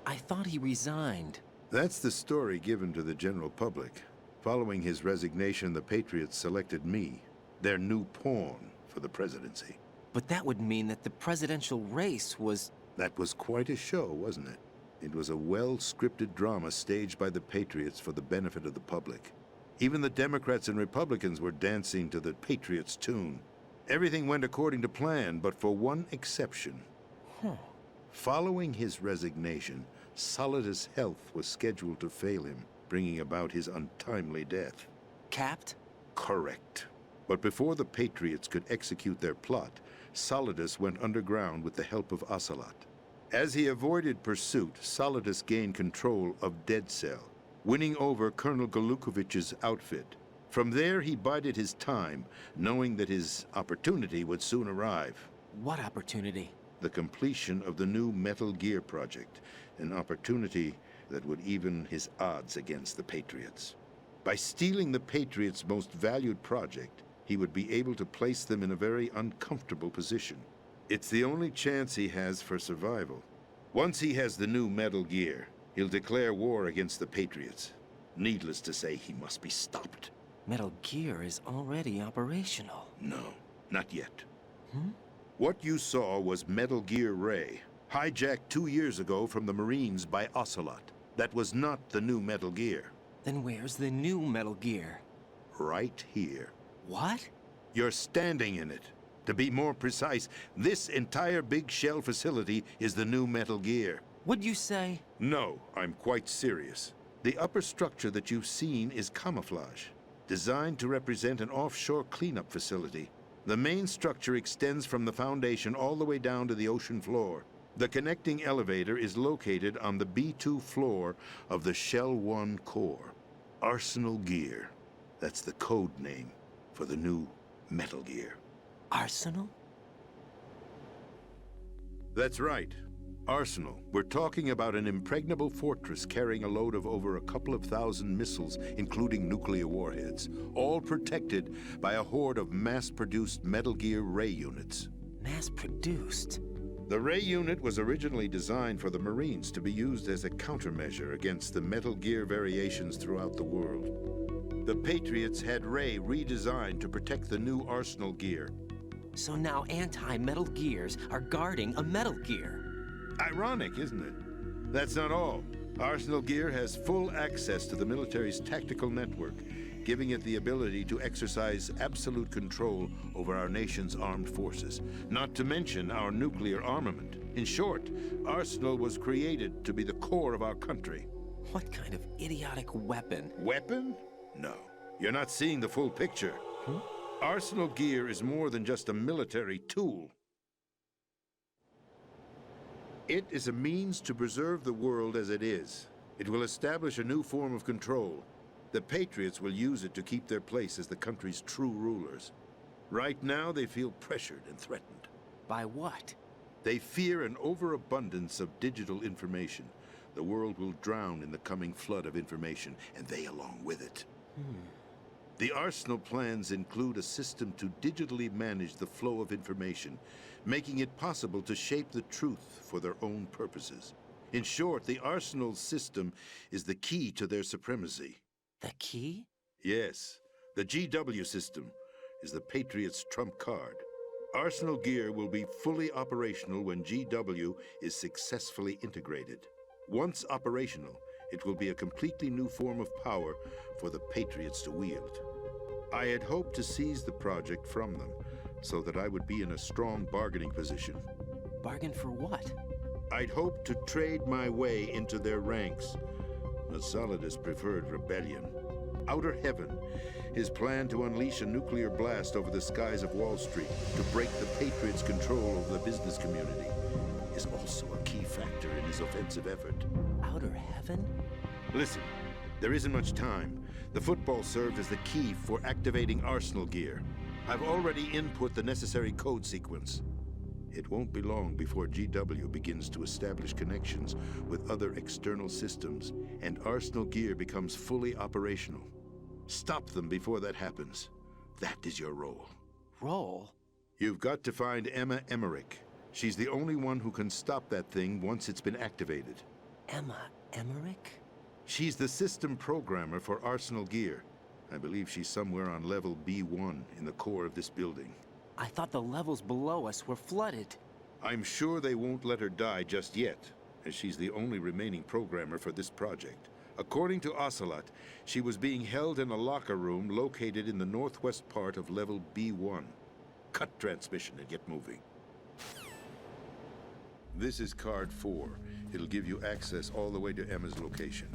I thought he resigned. That's the story given to the general public. Following his resignation, the Patriots selected me, their new pawn, for the presidency. But that would mean that the presidential race was... That was quite a show, wasn't it? It was a well-scripted drama staged by the Patriots for the benefit of the public. Even the Democrats and Republicans were dancing to the Patriots' tune. Everything went according to plan, but for one exception. Following his resignation, Solidus' health was scheduled to fail him, bringing about his untimely death. Capped? Correct. But before the Patriots could execute their plot, Solidus went underground with the help of Ocelot. As he avoided pursuit, Solidus gained control of Dead Cell, winning over Colonel Golukovich's outfit. From there, he bided his time, knowing that his opportunity would soon arrive. What opportunity? The completion of the new Metal Gear project, an opportunity that would even his odds against the Patriots. By stealing the Patriots' most valued project, he would be able to place them in a very uncomfortable position. It's the only chance he has for survival. Once he has the new Metal Gear, he'll declare war against the Patriots. Needless to say, he must be stopped. Metal Gear is already operational. No, not yet. What you saw was Metal Gear Ray, hijacked 2 years ago from the Marines by Ocelot. That was not the new Metal Gear. Then where's the new Metal Gear? Right here. What? You're standing in it. To be more precise, this entire big shell facility is the new Metal Gear. What'd you say? No, I'm quite serious. The upper structure that you've seen is camouflage, designed to represent an offshore cleanup facility. The main structure extends from the foundation all the way down to the ocean floor. The connecting elevator is located on the B2 floor of the Shell 1 core. Arsenal Gear. That's the code name for the new Metal Gear. Arsenal? That's right. Arsenal. We're talking about an impregnable fortress carrying a load of over a couple of thousand missiles, including nuclear warheads, all protected by a horde of mass-produced Metal Gear Ray units. Mass-produced? The Ray unit was originally designed for the Marines to be used as a countermeasure against the Metal Gear variations throughout the world. The Patriots had Ray redesigned to protect the new Arsenal gear. So now anti-Metal Gears are guarding a Metal Gear. Ironic, isn't it? That's not all. Arsenal Gear has full access to the military's tactical network, giving it the ability to exercise absolute control over our nation's armed forces, not to mention our nuclear armament. In short, Arsenal was created to be the core of our country. What kind of idiotic weapon? Weapon? No. You're not seeing the full picture. Arsenal Gear is more than just a military tool. It is a means to preserve the world as it is. It will establish a new form of control. The Patriots will use it to keep their place as the country's true rulers. Right now, they feel pressured and threatened. By what? They fear an overabundance of digital information. The world will drown in the coming flood of information, and they along with it. The Arsenal plans include a system to digitally manage the flow of information, making it possible to shape the truth for their own purposes. In short, the Arsenal system is the key to their supremacy. The key? Yes. The GW system is the Patriots' trump card. Arsenal Gear will be fully operational when GW is successfully integrated. Once operational, it will be a completely new form of power for the Patriots to wield. I had hoped to seize the project from them, so that I would be in a strong bargaining position. Bargain for what? I'd hoped to trade my way into their ranks. But Solidus preferred rebellion. Outer Heaven, his plan to unleash a nuclear blast over the skies of Wall Street to break the Patriots' control over the business community, is also a key factor in his offensive effort. Outer Heaven? Listen, there isn't much time. The football served as the key for activating Arsenal Gear. I've already input the necessary code sequence. It won't be long before GW begins to establish connections with other external systems, and Arsenal Gear becomes fully operational. Stop them before that happens. That is your role. Role? You've got to find Emma Emmerich. She's the only one who can stop that thing once it's been activated. Emma Emmerich? She's the system programmer for Arsenal Gear. I believe she's somewhere on level B1 in the core of this building. I thought the levels below us were flooded. I'm sure they won't let her die just yet, as she's the only remaining programmer for this project. According to Ocelot, she was being held in a locker room located in the northwest part of level B1. Cut transmission and get moving. This is card 4. It'll give you access all the way to Emma's location.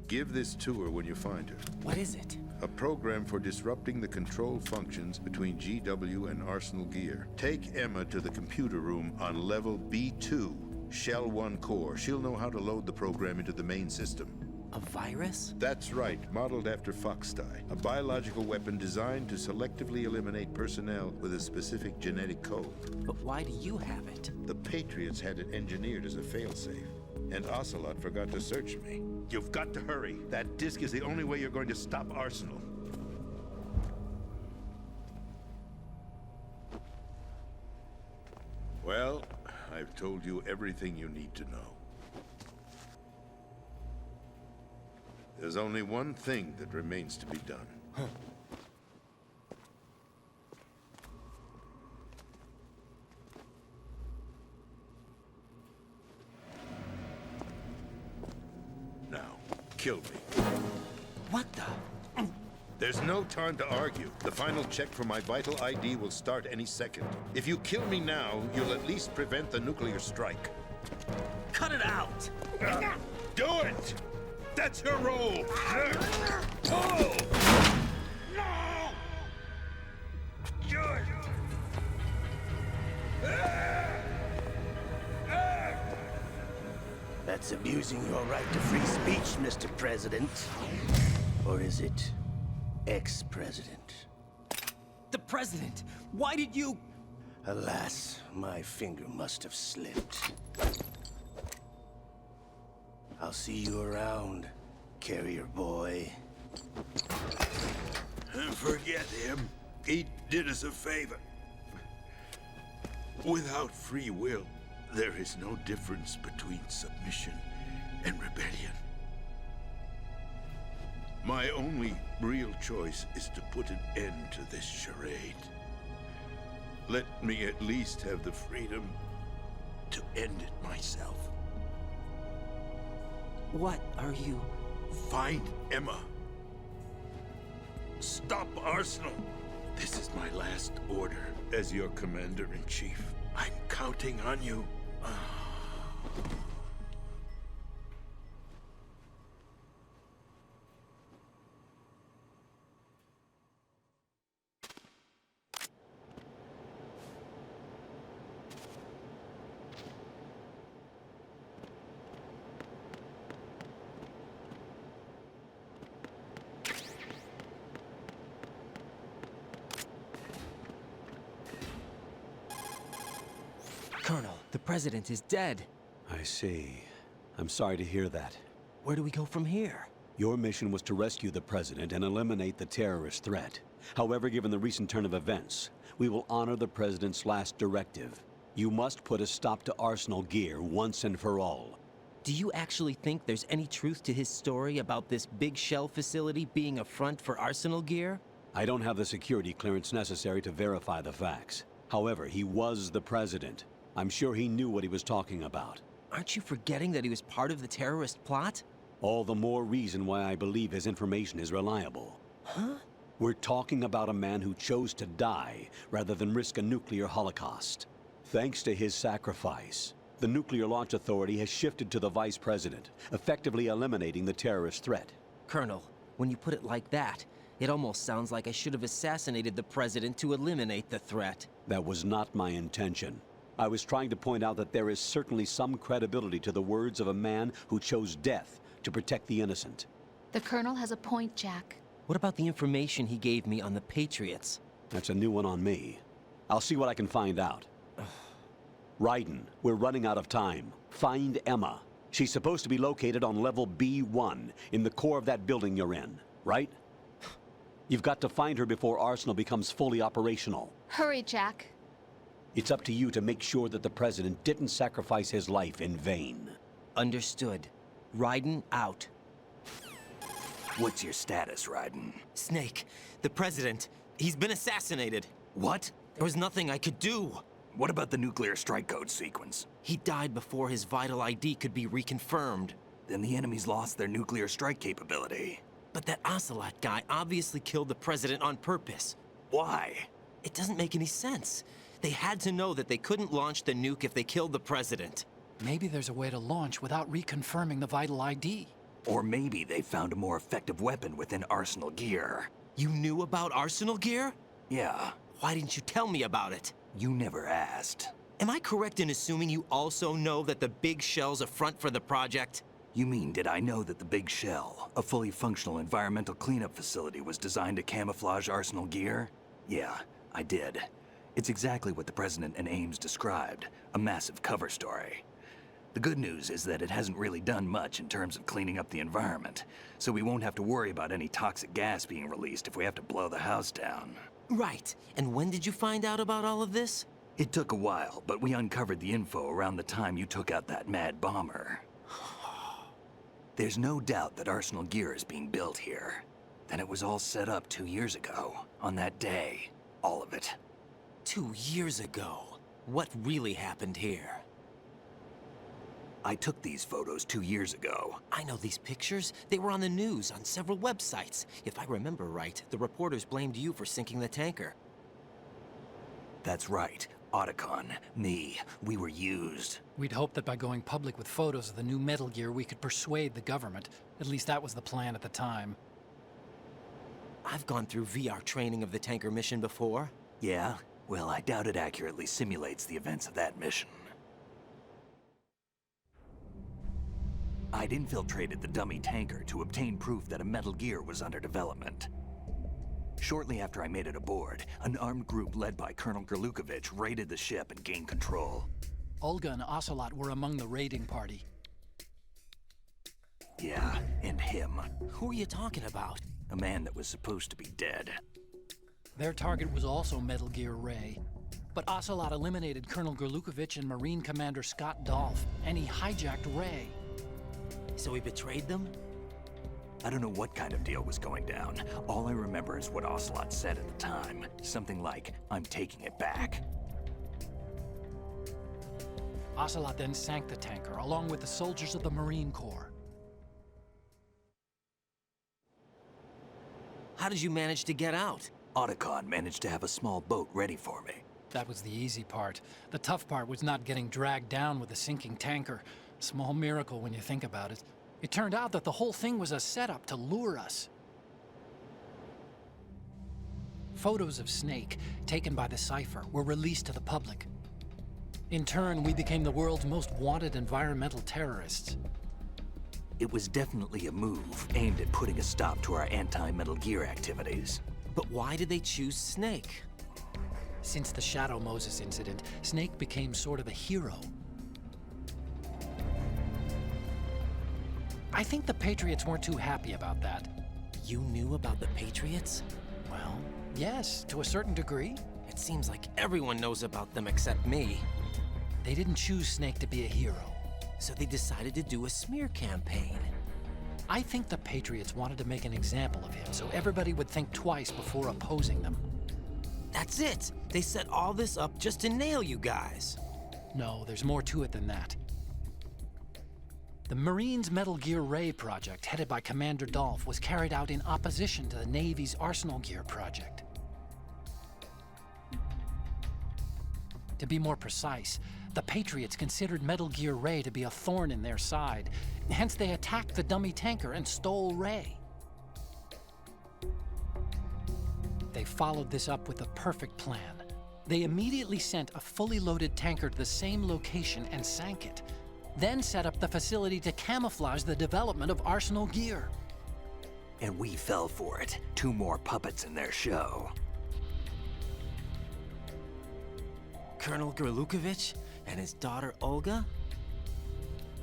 Give this to her when you find her. What is it? A program for disrupting the control functions between GW and Arsenal Gear. Take Emma to the computer room on level B2, Shell 1 core. She'll know how to load the program into the main system. A virus? That's right, modeled after Foxdie. A biological weapon designed to selectively eliminate personnel with a specific genetic code. But why do you have it? The Patriots had it engineered as a failsafe, and Ocelot forgot to search me. You've got to hurry. That disk is the only way you're going to stop Arsenal. Well, I've told you everything you need to know. There's only one thing that remains to be done. Now, kill me. What the? There's no time to argue. The final check for my vital ID will start any second. If you kill me now, you'll at least prevent the nuclear strike. Cut it out! Do it! That's your role! No! That's abusing your right to free speech, Mr. President. Or is it? ex-president. The president! Why did you... Alas, my finger must have slipped. I'll see you around, carrier boy. Forget him. He did us a favor. Without free will, there is no difference between submission and rebellion. My only real choice is to put an end to this charade. Let me at least have the freedom to end it myself. What are you... Find Emma. Stop Arsenal. This is my last order as your commander-in-chief. I'm counting on you. Colonel, the president is dead. I see. I'm sorry to hear that. Where do we go from here? Your mission was to rescue the president and eliminate the terrorist threat. However, given the recent turn of events, we will honor the president's last directive. You must put a stop to Arsenal Gear once and for all. Do you actually think there's any truth to his story about this big shell facility being a front for Arsenal Gear? I don't have the security clearance necessary to verify the facts. However, he was the president. I'm sure he knew what he was talking about. Aren't you forgetting that he was part of the terrorist plot? All the more reason why I believe his information is reliable. Huh? We're talking about a man who chose to die rather than risk a nuclear holocaust. Thanks to his sacrifice, the Nuclear Launch Authority has shifted to the vice president, effectively eliminating the terrorist threat. Colonel, when you put it like that, it almost sounds like I should have assassinated the president to eliminate the threat. That was not my intention. I was trying to point out that there is certainly some credibility to the words of a man who chose death to protect the innocent. The Colonel has a point, Jack. What about the information he gave me on the Patriots? That's a new one on me. I'll see what I can find out. Raiden, we're running out of time. Find Emma. She's supposed to be located on level B1, in the core of that building you're in, right? You've got to find her before Arsenal becomes fully operational. Hurry, Jack. It's up to you to make sure that the president didn't sacrifice his life in vain. Understood. Raiden out. What's your status, Raiden? Snake, the president, he's been assassinated. What? There was nothing I could do. What about the nuclear strike code sequence? He died before his vital ID could be reconfirmed. Then the enemy's lost their nuclear strike capability. But that Ocelot guy obviously killed the president on purpose. Why? It doesn't make any sense. They had to know that they couldn't launch the nuke if they killed the president. Maybe there's a way to launch without reconfirming the vital ID. Or maybe they found a more effective weapon within Arsenal Gear. You knew about Arsenal Gear? Yeah. Why didn't you tell me about it? You never asked. Am I correct in assuming you also know that the Big Shell's a front for the project? You mean, did I know that the Big Shell, a fully functional environmental cleanup facility, was designed to camouflage Arsenal Gear? Yeah, I did. It's exactly what the President and Ames described, a massive cover story. The good news is that it hasn't really done much in terms of cleaning up the environment, so we won't have to worry about any toxic gas being released if we have to blow the house down. Right. And when did you find out about all of this? It took a while, but we uncovered the info around the time you took out that mad bomber. There's no doubt that Arsenal Gear is being built here. Then it was all set up 2 years ago, on that day. All of it. 2 years ago? What really happened here? I took these photos 2 years ago. I know these pictures. They were on the news, on several websites. If I remember right, the reporters blamed you for sinking the tanker. That's right. Otacon, me, we were used. We'd hoped that by going public with photos of the new Metal Gear, we could persuade the government. At least that was the plan at the time. I've gone through VR training of the tanker mission before. Yeah? Well, I doubt it accurately simulates the events of that mission. I'd infiltrated the dummy tanker to obtain proof that a Metal Gear was under development. Shortly after I made it aboard, an armed group led by Colonel Gerlukovich raided the ship and gained control. Olga and Ocelot were among the raiding party. Yeah, and him. Who are you talking about? A man that was supposed to be dead. Their target was also Metal Gear Ray. But Ocelot eliminated Colonel Gerlukovich and Marine Commander Scott Dolph, and he hijacked Ray. So he betrayed them? I don't know what kind of deal was going down. All I remember is what Ocelot said at the time. Something like, "I'm taking it back." Ocelot then sank the tanker, along with the soldiers of the Marine Corps. How did you manage to get out? Otacon managed to have a small boat ready for me. That was the easy part. The tough part was not getting dragged down with a sinking tanker. Small miracle when you think about it. It turned out that the whole thing was a setup to lure us. Photos of Snake, taken by the Cypher, were released to the public. In turn, we became the world's most wanted environmental terrorists. It was definitely a move aimed at putting a stop to our anti-Metal Gear activities. But why did they choose Snake? Since the Shadow Moses incident, Snake became sort of a hero. I think the Patriots weren't too happy about that. You knew about the Patriots? Well, yes, to a certain degree. It seems like everyone knows about them except me. They didn't choose Snake to be a hero. So they decided to do a smear campaign. I think the Patriots wanted to make an example of him so everybody would think twice before opposing them. That's it! They set all this up just to nail you guys. No, there's more to it than that. The Marines' Metal Gear Ray project, headed by Commander Dolph, was carried out in opposition to the Navy's Arsenal Gear project. To be more precise, the Patriots considered Metal Gear Ray to be a thorn in their side. Hence, they attacked the dummy tanker and stole Ray. They followed this up with a perfect plan. They immediately sent a fully loaded tanker to the same location and sank it. Then set up the facility to camouflage the development of Arsenal Gear. And we fell for it. 2 more puppets in their show. Colonel Gerlukovich and his daughter Olga?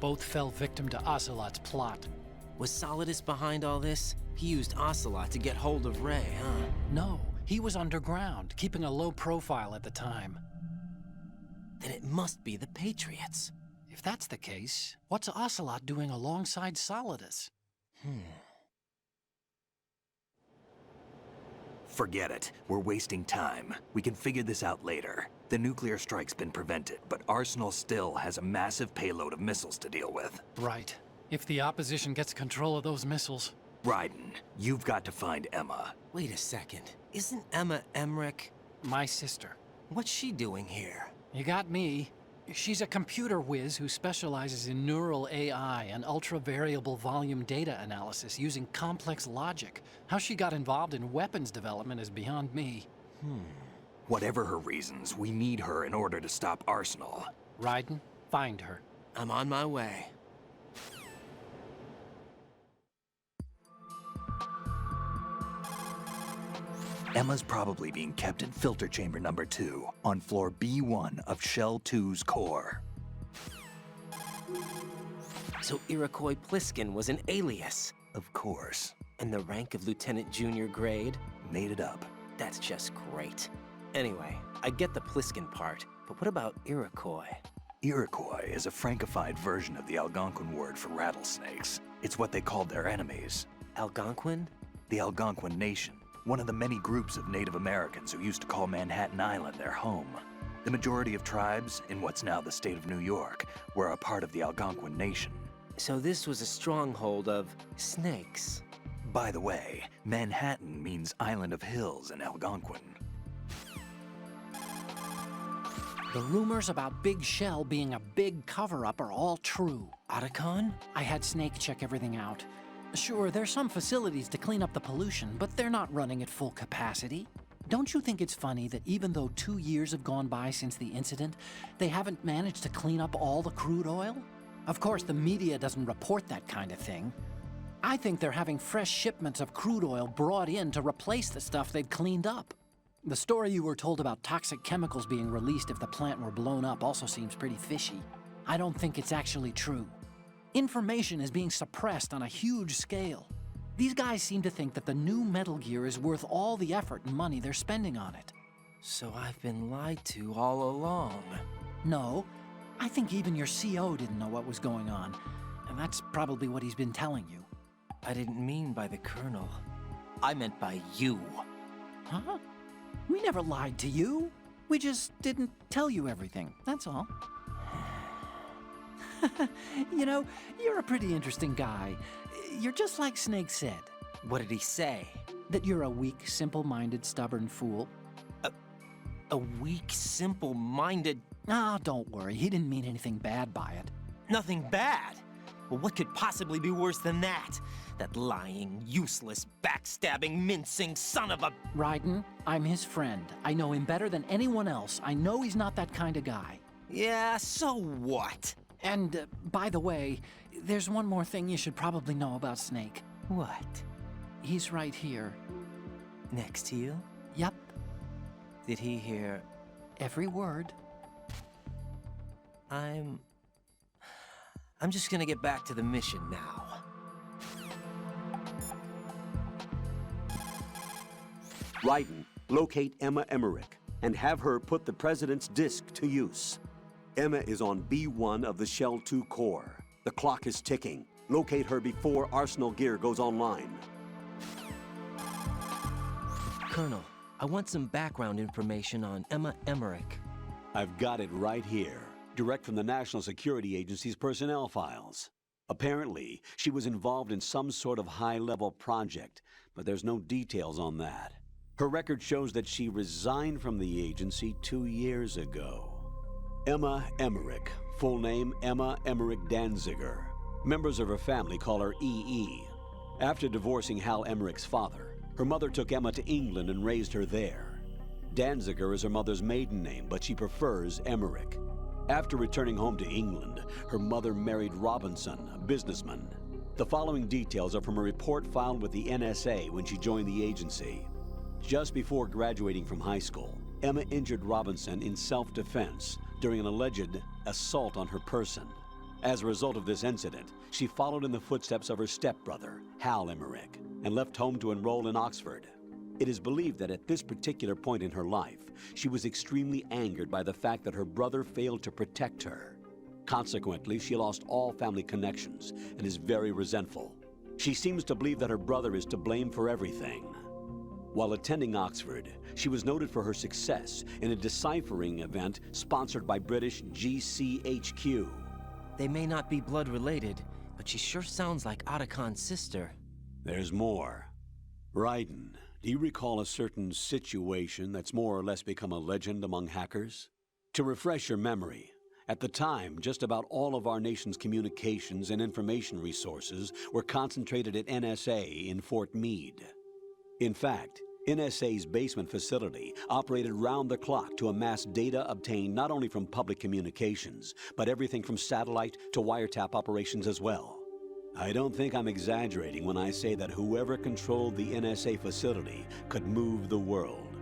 Both fell victim to Ocelot's plot. Was Solidus behind all this? He used Ocelot to get hold of Ray, huh? No, he was underground, keeping a low profile at the time. Then it must be the Patriots. If that's the case, what's Ocelot doing alongside Solidus? Forget it. We're wasting time. We can figure this out later. The nuclear strike's been prevented, but Arsenal still has a massive payload of missiles to deal with. Right. If the opposition gets control of those missiles... Raiden, you've got to find Emma. Wait a second. Isn't Emma Emmerich... my sister? What's she doing here? You got me. She's a computer whiz who specializes in neural AI and ultra-variable volume data analysis using complex logic. How she got involved in weapons development is beyond me. Whatever her reasons, we need her in order to stop Arsenal. Raiden, find her. I'm on my way. Emma's probably being kept in filter chamber number 2 on floor B1 of Shell 2's core. So Iroquois Pliskin was an alias? Of course. And the rank of Lieutenant Junior grade? Made it up. That's just great. Anyway, I get the Pliskin part, but what about Iroquois? Iroquois is a Francofied version of the Algonquin word for rattlesnakes. It's what they called their enemies. Algonquin? The Algonquin Nation. One of the many groups of Native Americans who used to call Manhattan Island their home. The majority of tribes in what's now the state of New York were a part of the Algonquin Nation. So this was a stronghold of snakes. By the way, Manhattan means Island of Hills in Algonquin. The rumors about Big Shell being a big cover-up are all true. Otacon? I had Snake check everything out. Sure, there's some facilities to clean up the pollution, but they're not running at full capacity. Don't you think it's funny that even though 2 years have gone by since the incident, they haven't managed to clean up all the crude oil? Of course, the media doesn't report that kind of thing. I think they're having fresh shipments of crude oil brought in to replace the stuff they've cleaned up. The story you were told about toxic chemicals being released if the plant were blown up also seems pretty fishy. I don't think it's actually true. Information is being suppressed on a huge scale. These guys seem to think that the new Metal Gear is worth all the effort and money they're spending on it. So I've been lied to all along. No, I think even your CO didn't know what was going on, and that's probably what he's been telling you. I didn't mean by the Colonel. I meant by you. Huh? We never lied to you. We just didn't tell you everything, that's all. You know, you're a pretty interesting guy. You're just like Snake said. What did he say? That you're a weak, simple-minded, stubborn fool. A weak, simple-minded... Ah, don't worry. He didn't mean anything bad by it. Nothing bad? Well, what could possibly be worse than that? That lying, useless, backstabbing, mincing son of a... Raiden, I'm his friend. I know him better than anyone else. I know he's not that kind of guy. Yeah, so what? And, by the way, there's one more thing you should probably know about Snake. What? He's right here. Next to you? Yep. Did he hear... every word? I'm just gonna get back to the mission now. Raiden, locate Emma Emmerich and have her put the President's disc to use. Emma is on B1 of the Shell 2 core. The clock is ticking. Locate her before Arsenal gear goes online. Colonel, I want some background information on Emma Emmerich. I've got it right here, direct from the National Security Agency's personnel files. Apparently, she was involved in some sort of high-level project, but there's no details on that. Her record shows that she resigned from the agency 2 years ago. Emma Emmerich, full name Emma Emmerich Danziger. Members of her family call her EE. After divorcing Hal Emmerich's father, her mother took Emma to England and raised her there. Danziger is her mother's maiden name, but she prefers Emmerich. After returning home to England, her mother married Robinson, a businessman. The following details are from a report filed with the NSA when she joined the agency. Just before graduating from high school, Emma injured Robinson in self-defense during an alleged assault on her person. As a result of this incident, she followed in the footsteps of her stepbrother, Hal Emmerich, and left home to enroll in Oxford. It is believed that at this particular point in her life, she was extremely angered by the fact that her brother failed to protect her. Consequently, she lost all family connections and is very resentful. She seems to believe that her brother is to blame for everything. While attending Oxford, she was noted for her success in a deciphering event sponsored by British GCHQ. They may not be blood related, but she sure sounds like Otacon's sister. There's more. Raiden, do you recall a certain situation that's more or less become a legend among hackers? To refresh your memory, at the time, just about all of our nation's communications and information resources were concentrated at NSA in Fort Meade. In fact, NSA's basement facility operated round the clock to amass data obtained not only from public communications, but everything from satellite to wiretap operations as well. I don't think I'm exaggerating when I say that whoever controlled the NSA facility could move the world.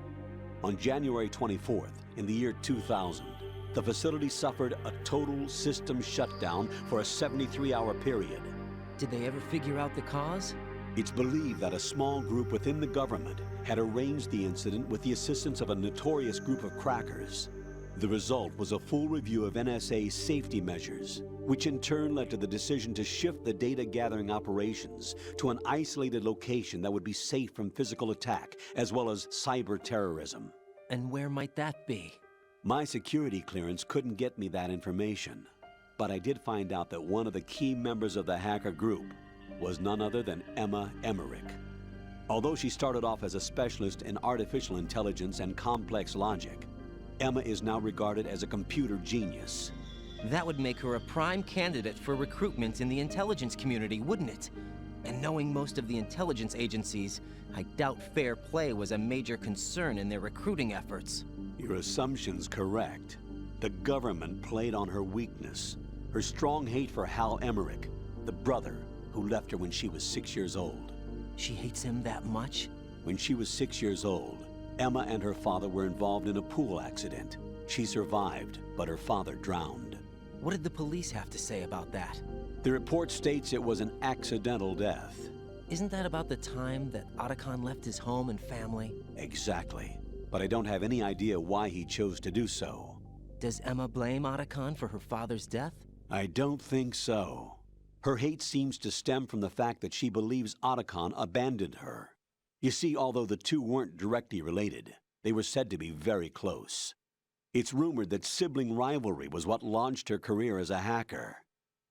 On January 24th, in the year 2000, the facility suffered a total system shutdown for a 73-hour period. Did they ever figure out the cause? It's believed that a small group within the government had arranged the incident with the assistance of a notorious group of crackers. The result was a full review of NSA's safety measures, which in turn led to the decision to shift the data-gathering operations to an isolated location that would be safe from physical attack, as well as cyber terrorism. And where might that be? My security clearance couldn't get me that information, but I did find out that one of the key members of the hacker group was none other than Emma Emmerich. Although she started off as a specialist in artificial intelligence and complex logic, Emma is now regarded as a computer genius. That would make her a prime candidate for recruitment in the intelligence community, wouldn't it? And knowing most of the intelligence agencies, I doubt fair play was a major concern in their recruiting efforts. Your assumption's correct. The government played on her weakness, her strong hate for Hal Emmerich, the brother who left her when she was 6 years old. She hates him that much? When she was 6 years old, Emma and her father were involved in a pool accident. She survived, but her father drowned. What did the police have to say about that? The report states it was an accidental death. Isn't that about the time that Otacon left his home and family? Exactly. But I don't have any idea why he chose to do so. Does Emma blame Otacon for her father's death? I don't think so. Her hate seems to stem from the fact that she believes Otacon abandoned her. You see, although the two weren't directly related, they were said to be very close. It's rumored that sibling rivalry was what launched her career as a hacker.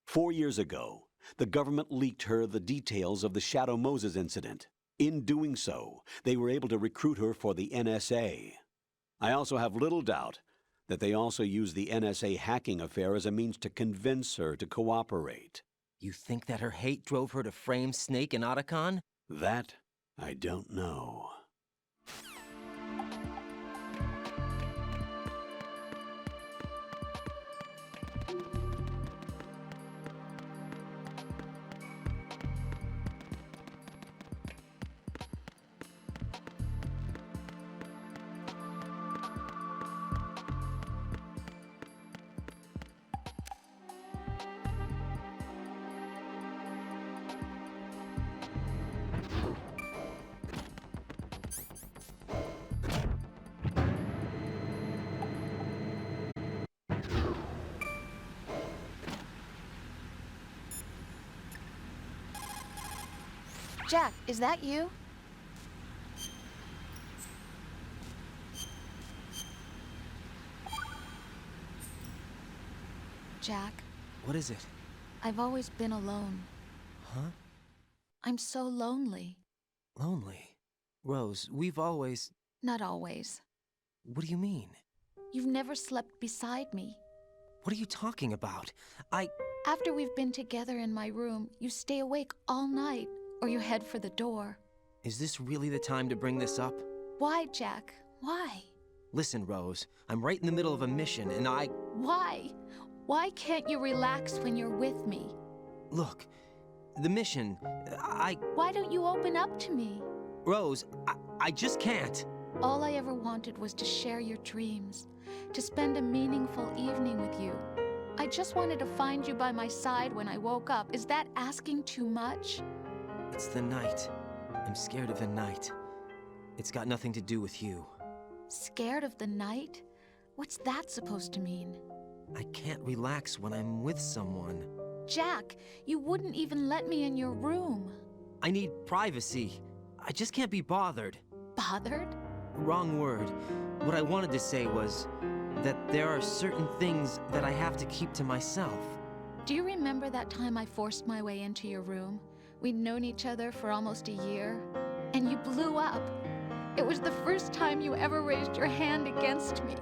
4 years ago, the government leaked her the details of the Shadow Moses incident. In doing so, they were able to recruit her for the NSA. I also have little doubt that they also used the NSA hacking affair as a means to convince her to cooperate. You think that her hate drove her to frame Snake and Otacon? That, I don't know. Jack, is that you? Jack. What is it? I've always been alone. Huh? I'm so lonely. Lonely? Rose, we've always... Not always. What do you mean? You've never slept beside me. What are you talking about? After we've been together in my room, you stay awake all night, or you head for the door. Is this really the time to bring this up? Why, Jack? Why? Listen, Rose, I'm right in the middle of a mission, and Why? Why can't you relax when you're with me? Look, the mission, Why don't you open up to me? Rose, I just can't. All I ever wanted was to share your dreams, to spend a meaningful evening with you. I just wanted to find you by my side when I woke up. Is that asking too much? It's the night. I'm scared of the night. It's got nothing to do with you. Scared of the night? What's that supposed to mean? I can't relax when I'm with someone. Jack, you wouldn't even let me in your room. I need privacy. I just can't be bothered. Bothered? Wrong word. What I wanted to say was that there are certain things that I have to keep to myself. Do you remember that time I forced my way into your room? We'd known each other for almost a year, and you blew up. It was the first time you ever raised your hand against me.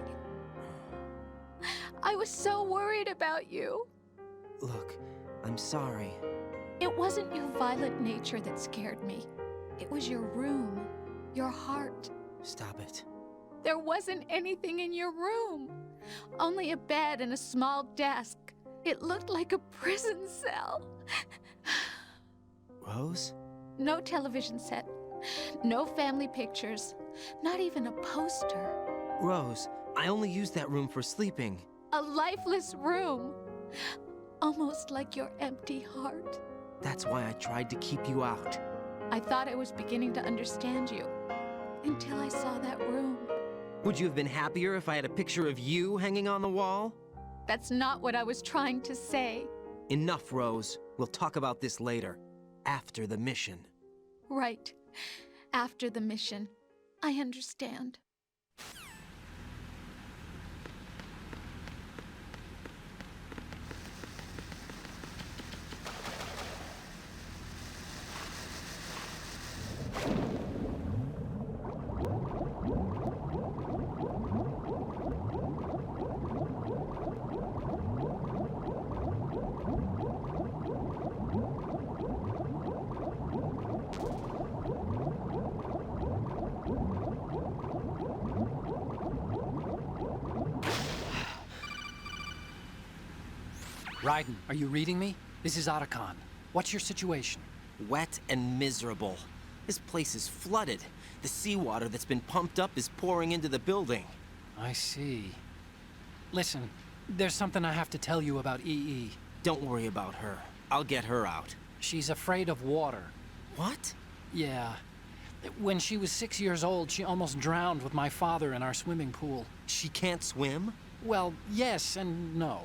I was so worried about you. Look, I'm sorry. It wasn't your violent nature that scared me. It was your room, your heart. Stop it. There wasn't anything in your room. Only a bed and a small desk. It looked like a prison cell. Rose? No television set. No family pictures. Not even a poster. Rose, I only use that room for sleeping. A lifeless room. Almost like your empty heart. That's why I tried to keep you out. I thought I was beginning to understand you. Until I saw that room. Would you have been happier if I had a picture of you hanging on the wall? That's not what I was trying to say. Enough, Rose. We'll talk about this later. After the mission. Right. After the mission. I understand. Raiden, are you reading me? This is Otacon. What's your situation? Wet and miserable. This place is flooded. The seawater that's been pumped up is pouring into the building. I see. Listen, there's something I have to tell you about EE. Don't worry about her. I'll get her out. She's afraid of water. What? Yeah. When she was 6 years old, she almost drowned with my father in our swimming pool. She can't swim? Well, yes and no.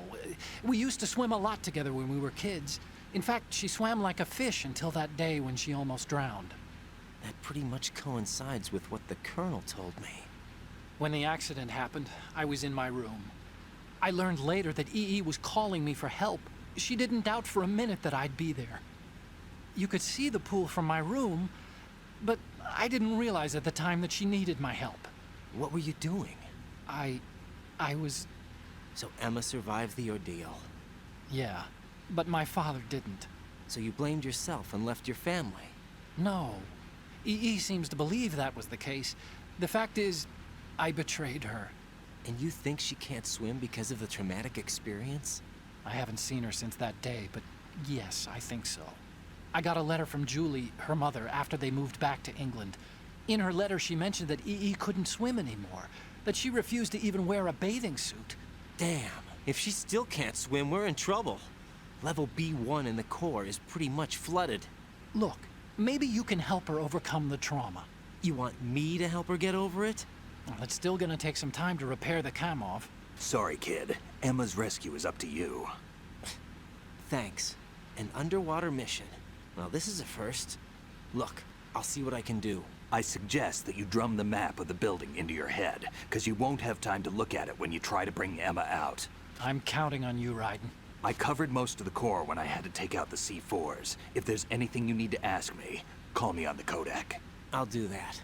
We used to swim a lot together when we were kids. In fact, she swam like a fish until that day when she almost drowned. That pretty much coincides with what the Colonel told me. When the accident happened, I was in my room. I learned later that EE was calling me for help. She didn't doubt for a minute that I'd be there. You could see the pool from my room, but I didn't realize at the time that she needed my help. What were you doing? I was... So Emma survived the ordeal? Yeah, but my father didn't. So you blamed yourself and left your family? No. EE seems to believe that was the case. The fact is, I betrayed her. And you think she can't swim because of the traumatic experience? I haven't seen her since that day, but yes, I think so. I got a letter from Julie, her mother, after they moved back to England. In her letter, she mentioned that EE couldn't swim anymore, that she refused to even wear a bathing suit. Damn, if she still can't swim, we're in trouble. Level B1 in the core is pretty much flooded. Look, maybe you can help her overcome the trauma. You want me to help her get over it? Well, it's still gonna take some time to repair the Kamov. Sorry, kid. Emma's rescue is up to you. Thanks. An underwater mission. Well, this is a first. Look, I'll see what I can do. I suggest that you drum the map of the building into your head, because you won't have time to look at it when you try to bring Emma out. I'm counting on you, Raiden. I covered most of the core when I had to take out the C4s. If there's anything you need to ask me, call me on the Kodak. I'll do that.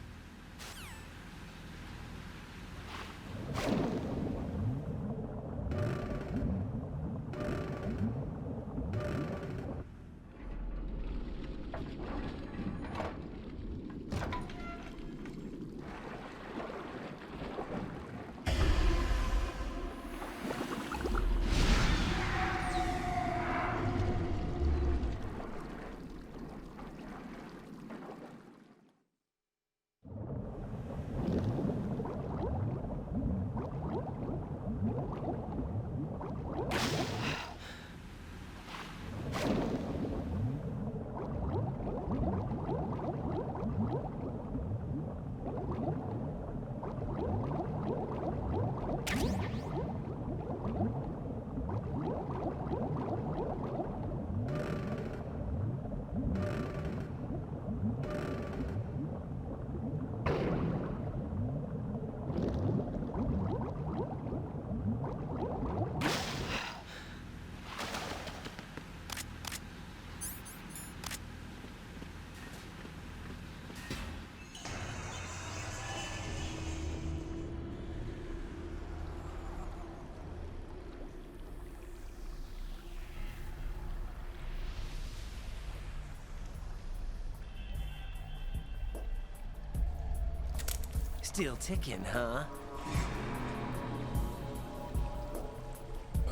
Still ticking, huh?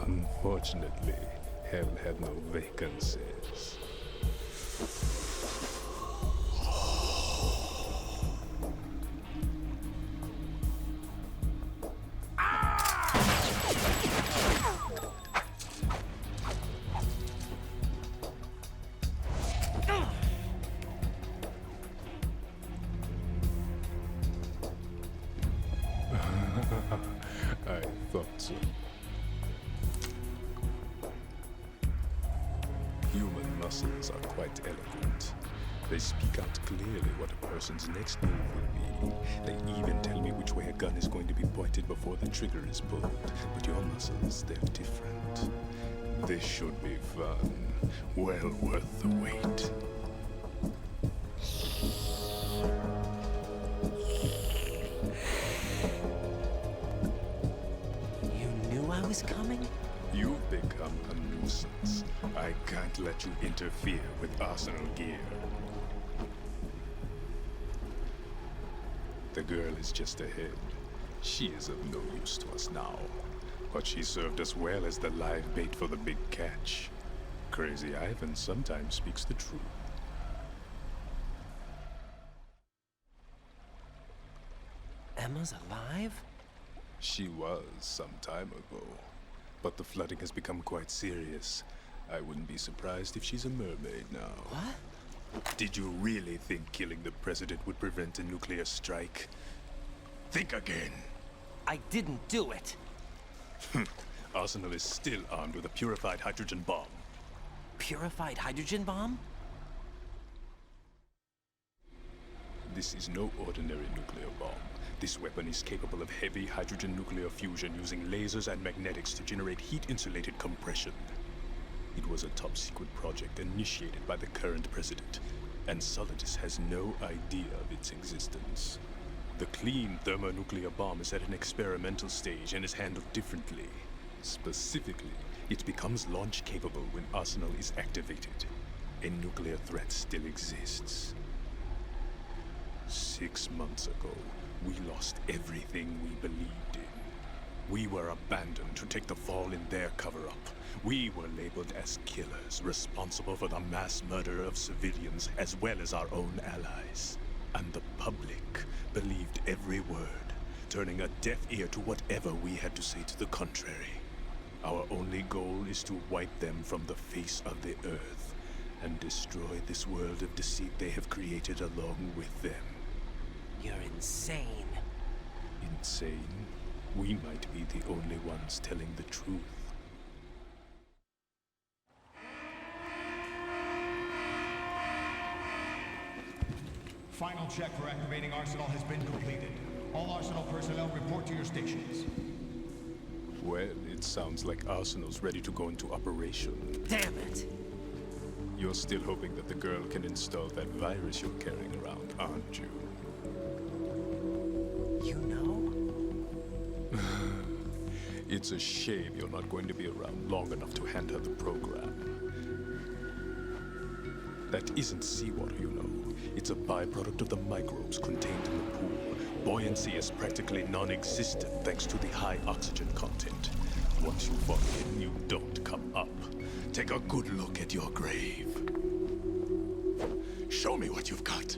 Unfortunately, hell had no vacancies. I thought so. Human muscles are quite eloquent. They speak out clearly what a person's next move will be. They even tell me which way a gun is going to be pointed before the trigger is pulled. But your muscles, they're different. This should be fun. Well worth the wait. I was coming? You've become a nuisance. I can't let you interfere with arsenal gear. The girl is just ahead. She is of no use to us now. But she served us well as the live bait for the big catch. Crazy Ivan sometimes speaks the truth. Emma's alive? She was some time ago. But the flooding has become quite serious. I wouldn't be surprised if she's a mermaid now. What? Did you really think killing the president would prevent a nuclear strike? Think again. I didn't do it. Arsenal is still armed with a purified hydrogen bomb. Purified hydrogen bomb? This is no ordinary nuclear bomb. This weapon is capable of heavy hydrogen nuclear fusion using lasers and magnetics to generate heat-insulated compression. It was a top-secret project initiated by the current president, and Solidus has no idea of its existence. The clean thermonuclear bomb is at an experimental stage and is handled differently. Specifically, it becomes launch-capable when Arsenal is activated. A nuclear threat still exists. 6 months ago, we lost everything we believed in. We were abandoned to take the fall in their cover-up. We were labeled as killers, responsible for the mass murder of civilians as well as our own allies. And the public believed every word, turning a deaf ear to whatever we had to say to the contrary. Our only goal is to wipe them from the face of the earth and destroy this world of deceit they have created along with them. You're insane. Insane? We might be the only ones telling the truth. Final check for activating Arsenal has been completed. All Arsenal personnel report to your stations. Well, it sounds like Arsenal's ready to go into operation. Damn it! You're still hoping that the girl can install that virus you're carrying around, aren't you? You know? It's a shame you're not going to be around long enough to hand her the program. That isn't seawater, you know. It's a byproduct of the microbes contained in the pool. Buoyancy is practically non-existent thanks to the high oxygen content. Once you fall in, you don't come up. Take a good look at your grave. Show me what you've got.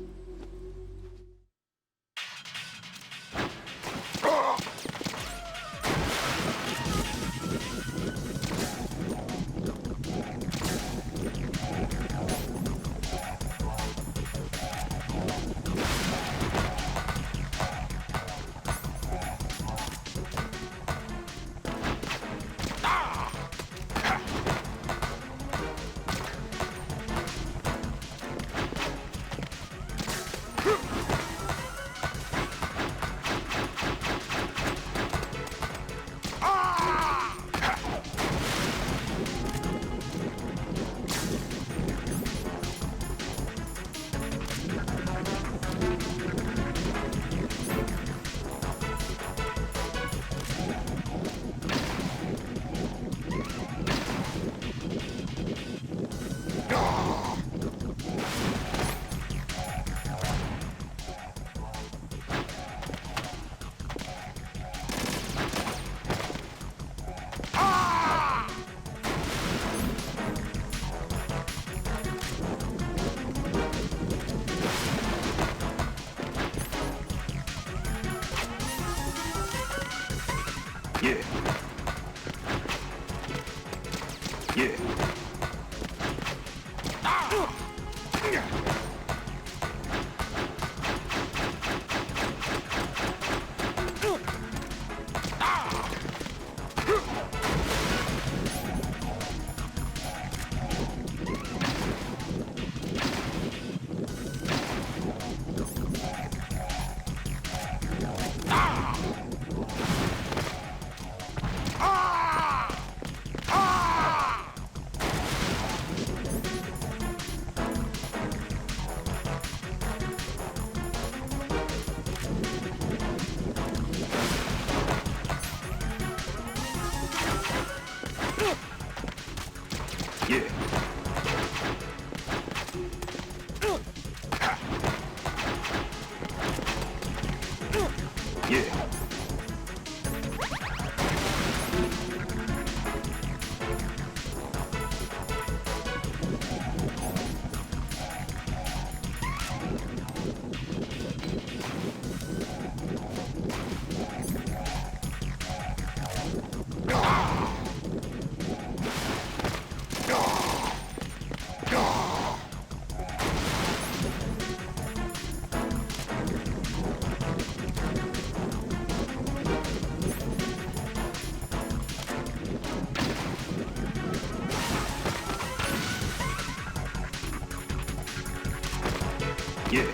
Yeah.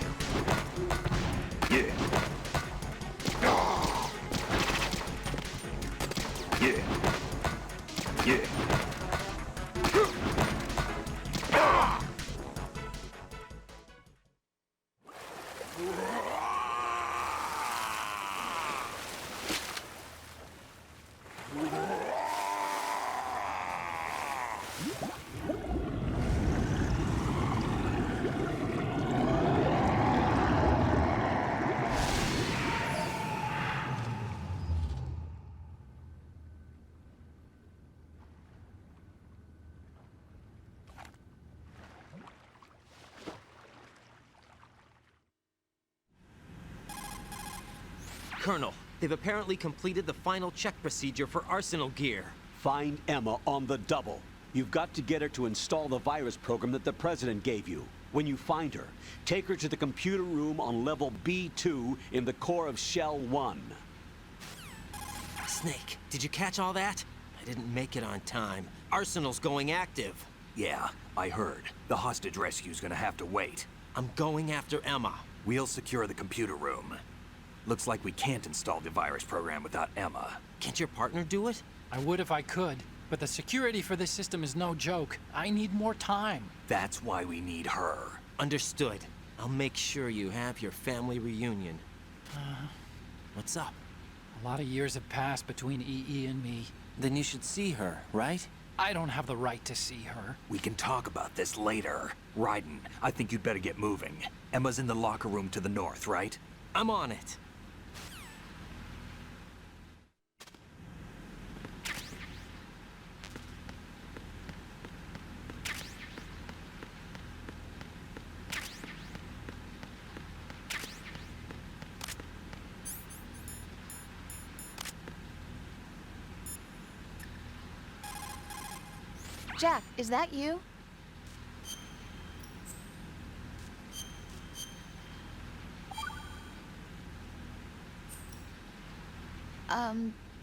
Yeah. Yeah. Yeah. Colonel, they've apparently completed the final check procedure for arsenal gear. Find Emma on the double. You've got to get her to install the virus program that the President gave you. When you find her, take her to the computer room on level B2 in the core of Shell 1. Snake, did you catch all that? I didn't make it on time. Arsenal's going active. Yeah, I heard. The hostage rescue's gonna have to wait. I'm going after Emma. We'll secure the computer room. Looks like we can't install the virus program without Emma. Can't your partner do it? I would if I could, but the security for this system is no joke. I need more time. That's why we need her. Understood. I'll make sure you have your family reunion. What's up? A lot of years have passed between EE and me. Then you should see her, right? I don't have the right to see her. We can talk about this later. Raiden, I think you'd better get moving. Emma's in the locker room to the north, right? I'm on it. Jack, is that you?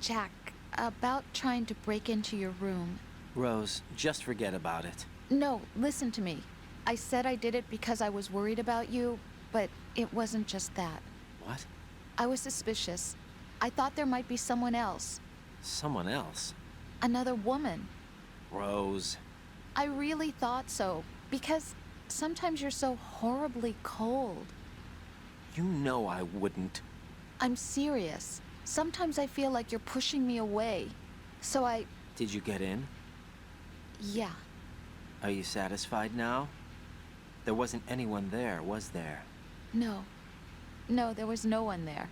Jack, about trying to break into your room. Rose, just forget about it. No, listen to me. I said I did it because I was worried about you, but it wasn't just that. What? I was suspicious. I thought there might be someone else. Someone else? Another woman. Rose. I really thought so, because sometimes you're so horribly cold. You know I wouldn't. I'm serious. Sometimes I feel like you're pushing me away. So I... Did you get in? Yeah. Are you satisfied now? There wasn't anyone there, was there? No. No, there was no one there.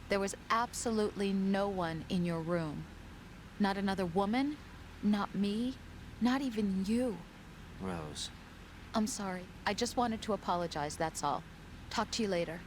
There was absolutely no one in your room. Not another woman, not me, not even you. Rose. I'm sorry. I just wanted to apologize, that's all. Talk to you later.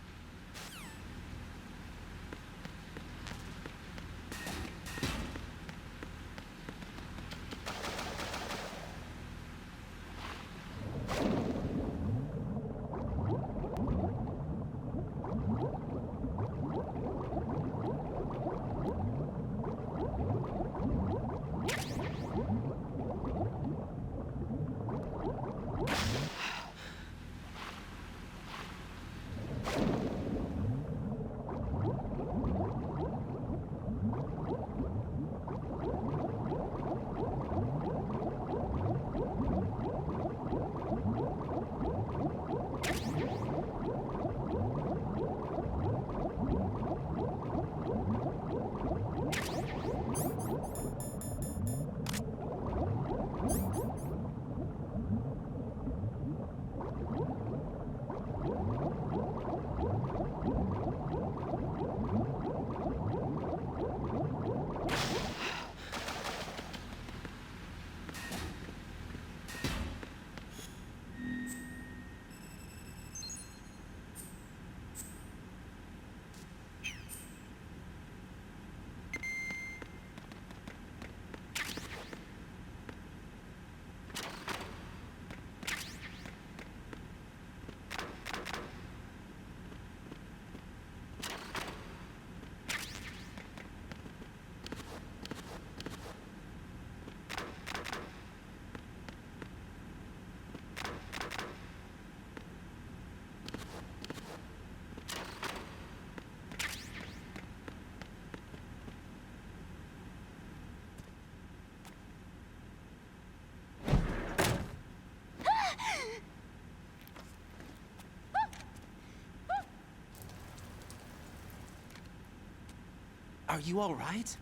Are you all right?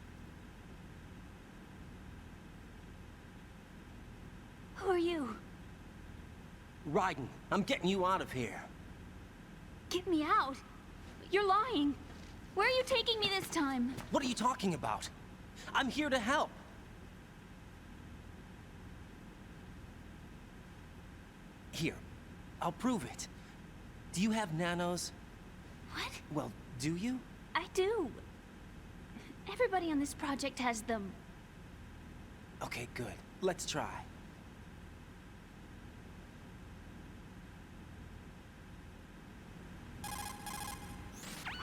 Who are you? Raiden, I'm getting you out of here. Get me out. You're lying. Where are you taking me this time? What are you talking about? I'm here to help. Here, I'll prove it. Do you have nanos? What? Well, do you? I do. Everybody on this project has them. Okay, good. Let's try.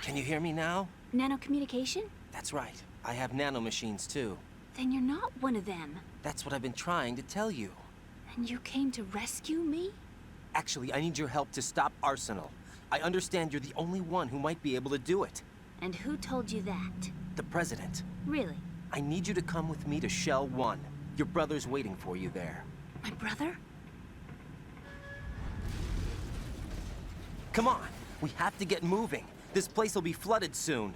Can you hear me now? Nanocommunication? That's right. I have nanomachines too. Then you're not one of them. That's what I've been trying to tell you. And you came to rescue me? Actually, I need your help to stop Arsenal. I understand you're the only one who might be able to do it. And who told you that? The President. Really? I need you to come with me to Shell 1. Your brother's waiting for you there. My brother? Come on! We have to get moving. This place will be flooded soon.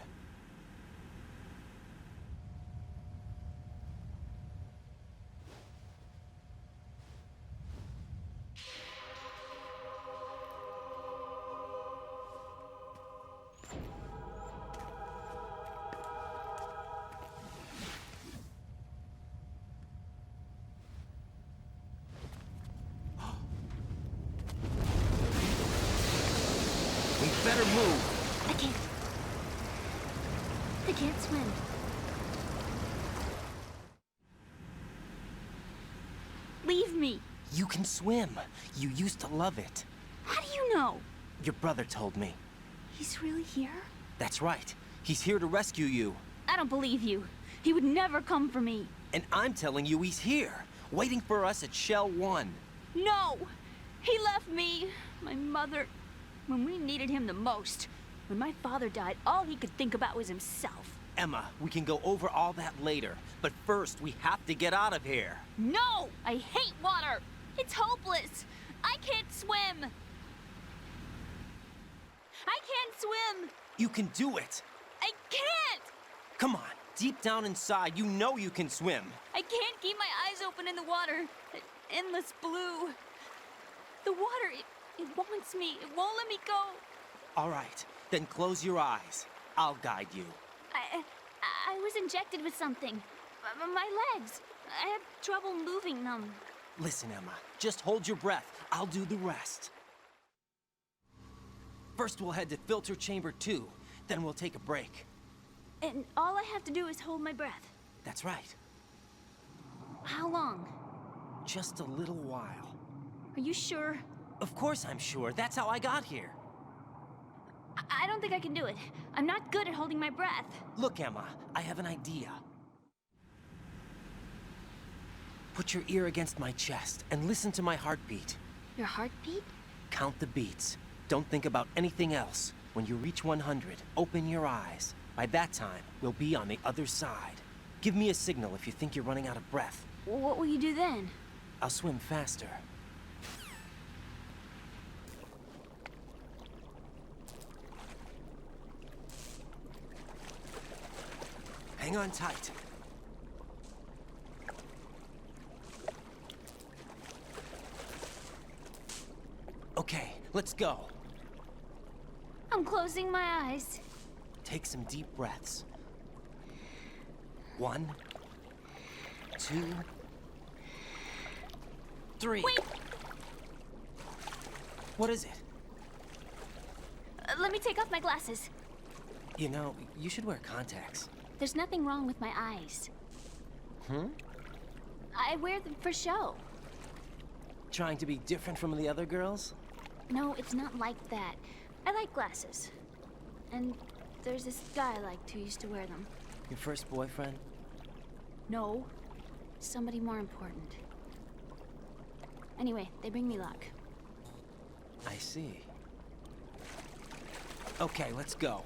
We better move. I can't swim. Leave me. You can swim. You used to love it. How do you know? Your brother told me. He's really here? That's right. He's here to rescue you. I don't believe you. He would never come for me. And I'm telling you he's here, waiting for us at Shell 1. No! He left me, my mother, when we needed him the most. When my father died, all he could think about was himself. Emma, we can go over all that later, but first we have to get out of here. No! I hate water! It's hopeless! I can't swim! I can't swim! You can do it! I can't! Come on, deep down inside, you know you can swim. I can't keep my eyes open in the water. That endless blue. The water, it wants me. It won't let me go. All right, then close your eyes. I'll guide you. I was injected with something. My legs. I have trouble moving them. Listen, Emma, just hold your breath. I'll do the rest. First, we'll head to filter chamber 2. Then we'll take a break. And all I have to do is hold my breath. That's right. How long? Just a little while. Are you sure? Of course I'm sure. That's how I got here. I don't think I can do it. I'm not good at holding my breath. Look, Emma, I have an idea. Put your ear against my chest and listen to my heartbeat. Your heartbeat? Count the beats. Don't think about anything else. When you reach 100, open your eyes. By that time, we'll be on the other side. Give me a signal if you think you're running out of breath. What will you do then? I'll swim faster. Hang on tight. Okay, let's go. I'm closing my eyes. Take some deep breaths. 1, 2, 3. Wait! What is it? Let me take off my glasses. You know, you should wear contacts. There's nothing wrong with my eyes. I wear them for show. Trying to be different from the other girls? No, it's not like that. I like glasses. And there's this guy I liked who used to wear them. Your first boyfriend? No. Somebody more important. Anyway, they bring me luck. I see. Okay, let's go.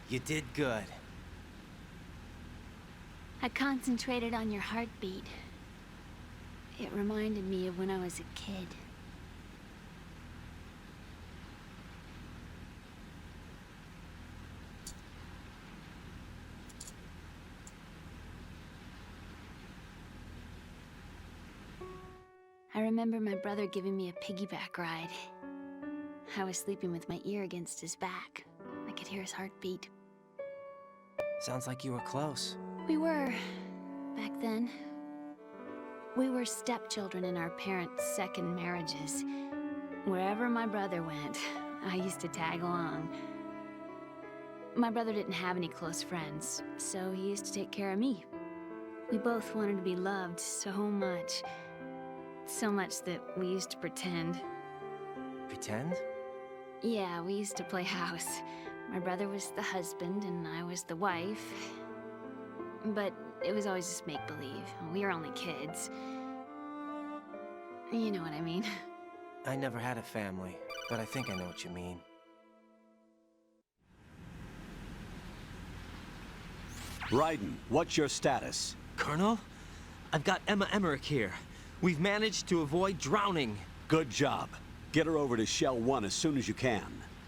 You did good. I concentrated on your heartbeat. It reminded me of when I was a kid. I remember my brother giving me a piggyback ride. I was sleeping with my ear against his back. I could hear his heartbeat. Sounds like you were close. We were, back then. We were stepchildren in our parents' second marriages. Wherever my brother went, I used to tag along. My brother didn't have any close friends, so he used to take care of me. We both wanted to be loved so much. So much that we used to pretend. Pretend? Yeah, we used to play house. My brother was the husband and I was the wife. But it was always just make-believe. We were only kids. You know what I mean. I never had a family, but I think I know what you mean. Raiden, what's your status? Colonel, I've got Emma Emmerich here. We've managed to avoid drowning. Good job. Get her over to Shell 1 as soon as you can.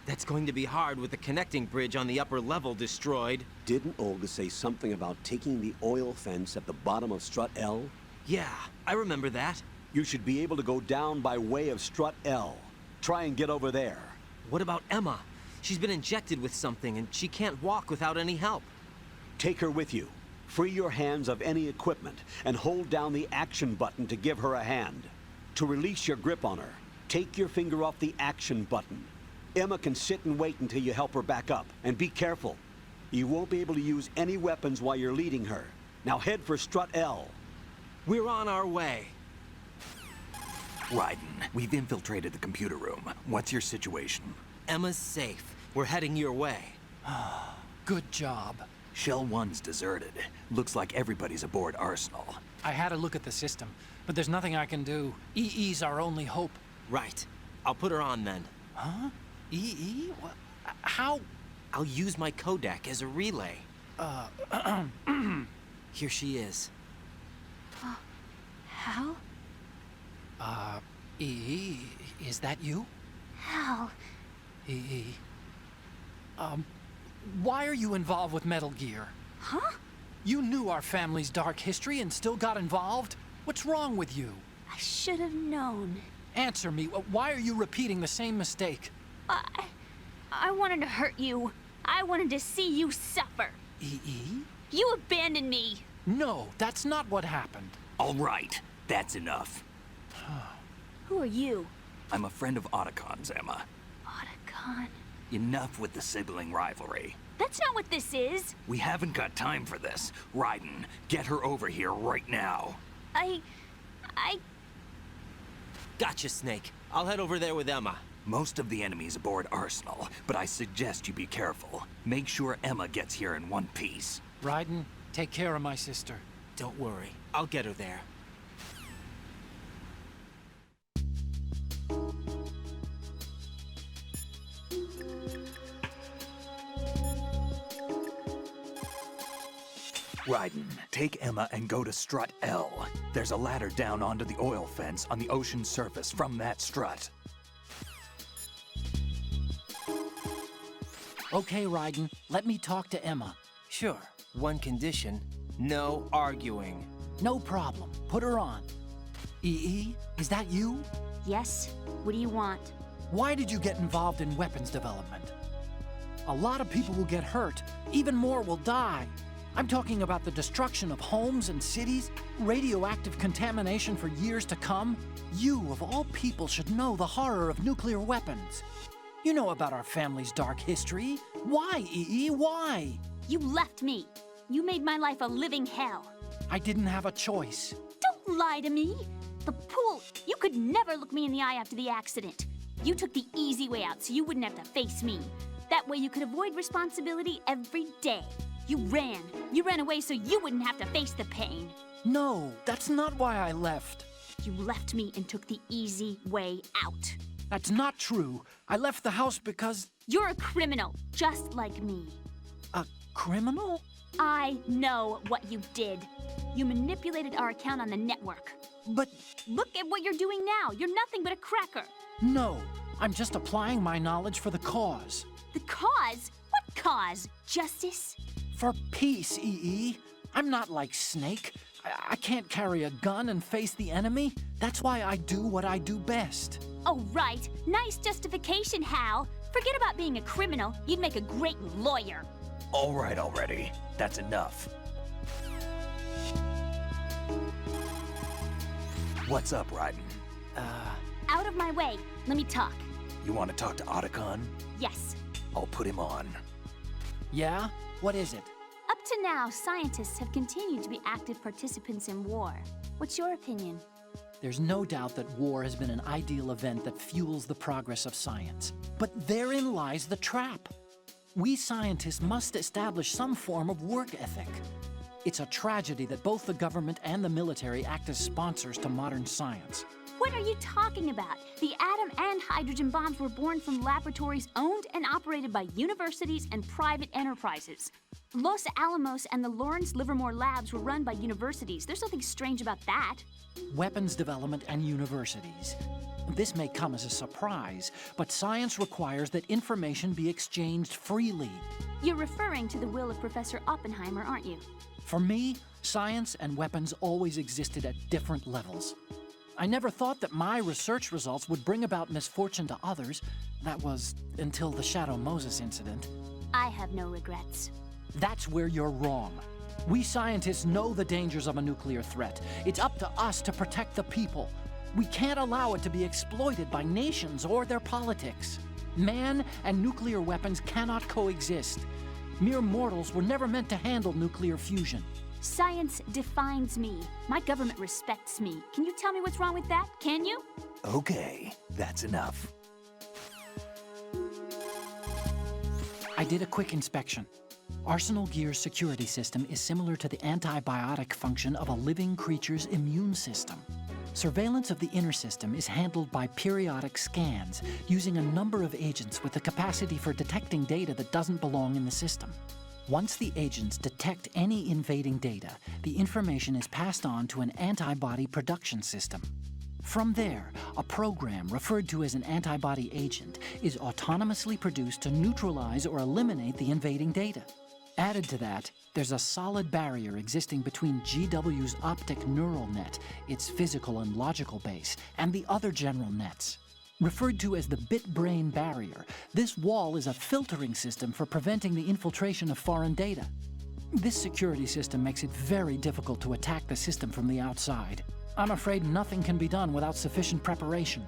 That's going to be hard with the connecting bridge on the upper level destroyed. Didn't Olga say something about taking the oil fence at the bottom of Strut L? Yeah, I remember that. You should be able to go down by way of Strut L. Try and get over there. What about Emma? She's been injected with something and she can't walk without any help. Take her with you. Free your hands of any equipment and hold down the action button to give her a hand. To release your grip on her, take your finger off the action button. Emma can sit and wait until you help her back up. And be careful. You won't be able to use any weapons while you're leading her. Now head for Strut L. We're on our way. Raiden, we've infiltrated the computer room. What's your situation? Emma's safe. We're heading your way. Good job. Shell 1's deserted. Looks like everybody's aboard Arsenal. I had a look at the system, but there's nothing I can do. EE's our only hope. Right. I'll put her on then. Huh? EE? What? How? I'll use my Kodak as a relay. Here she is. Hal? EE, is that you? Hal. EE. Why are you involved with Metal Gear? Huh? You knew our family's dark history and still got involved? What's wrong with you? I should have known. Answer me. Why are you repeating the same mistake? I wanted to hurt you. I wanted to see you suffer. EE? You abandoned me. No, that's not what happened. All right, that's enough. Who are you? I'm a friend of Otacon's, Emma. Otacon? Enough with the sibling rivalry. That's not what this is. We haven't got time for this. Raiden, get her over here right now. I... Gotcha, Snake. I'll head over there with Emma. Most of the enemy's aboard Arsenal, but I suggest you be careful. Make sure Emma gets here in one piece. Raiden, take care of my sister. Don't worry. I'll get her there. Raiden, take Emma and go to Strut L. There's a ladder down onto the oil fence on the ocean surface from that strut. Okay, Raiden, let me talk to Emma. Sure. One condition. No arguing. No problem. Put her on. EE, is that you? Yes? What do you want? Why did you get involved in weapons development? A lot of people will get hurt. Even more will die. I'm talking about the destruction of homes and cities, radioactive contamination for years to come. You, of all people, should know the horror of nuclear weapons. You know about our family's dark history. Why, EE? Why? You left me. You made my life a living hell. I didn't have a choice. Don't lie to me. The pool, you could never look me in the eye after the accident. You took the easy way out so you wouldn't have to face me. That way you could avoid responsibility every day. You ran. You ran away so you wouldn't have to face the pain. No, that's not why I left. You left me and took the easy way out. That's not true. I left the house because... You're a criminal, just like me. A criminal? I know what you did. You manipulated our account on the network. But... Look at what you're doing now. You're nothing but a cracker. No, I'm just applying my knowledge for the cause. The cause? What cause? Justice? For peace, EE. I'm not like Snake. I can't carry a gun and face the enemy. That's why I do what I do best. Oh, right. Nice justification, Hal. Forget about being a criminal. You'd make a great lawyer. All right already. That's enough. What's up, Raiden? Out of my way. Let me talk. You want to talk to Otacon? Yes. I'll put him on. Yeah? What is it? Up to now, scientists have continued to be active participants in war. What's your opinion? There's no doubt that war has been an ideal event that fuels the progress of science. But therein lies the trap. We scientists must establish some form of work ethic. It's a tragedy that both the government and the military act as sponsors to modern science. What are you talking about? The atom and hydrogen bombs were born from laboratories owned and operated by universities and private enterprises. Los Alamos and the Lawrence Livermore labs were run by universities. There's nothing strange about that. Weapons development and universities. This may come as a surprise, but science requires that information be exchanged freely. You're referring to the will of Professor Oppenheimer, aren't you? For me, science and weapons always existed at different levels. I never thought that my research results would bring about misfortune to others. That was until the Shadow Moses incident. I have no regrets. That's where you're wrong. We scientists know the dangers of a nuclear threat. It's up to us to protect the people. We can't allow it to be exploited by nations or their politics. Man and nuclear weapons cannot coexist. Mere mortals were never meant to handle nuclear fusion. Science defines me. My government respects me. Can you tell me what's wrong with that? Can you? Okay, that's enough. I did a quick inspection. Arsenal Gear's security system is similar to the antibiotic function of a living creature's immune system. Surveillance of the inner system is handled by periodic scans, using a number of agents with the capacity for detecting data that doesn't belong in the system. Once the agents detect any invading data, the information is passed on to an antibody production system. From there, a program referred to as an antibody agent is autonomously produced to neutralize or eliminate the invading data. Added to that, there's a solid barrier existing between GW's optic neural net, its physical and logical base, and the other general nets. Referred to as the bit-brain barrier, this wall is a filtering system for preventing the infiltration of foreign data. This security system makes it very difficult to attack the system from the outside. I'm afraid nothing can be done without sufficient preparation.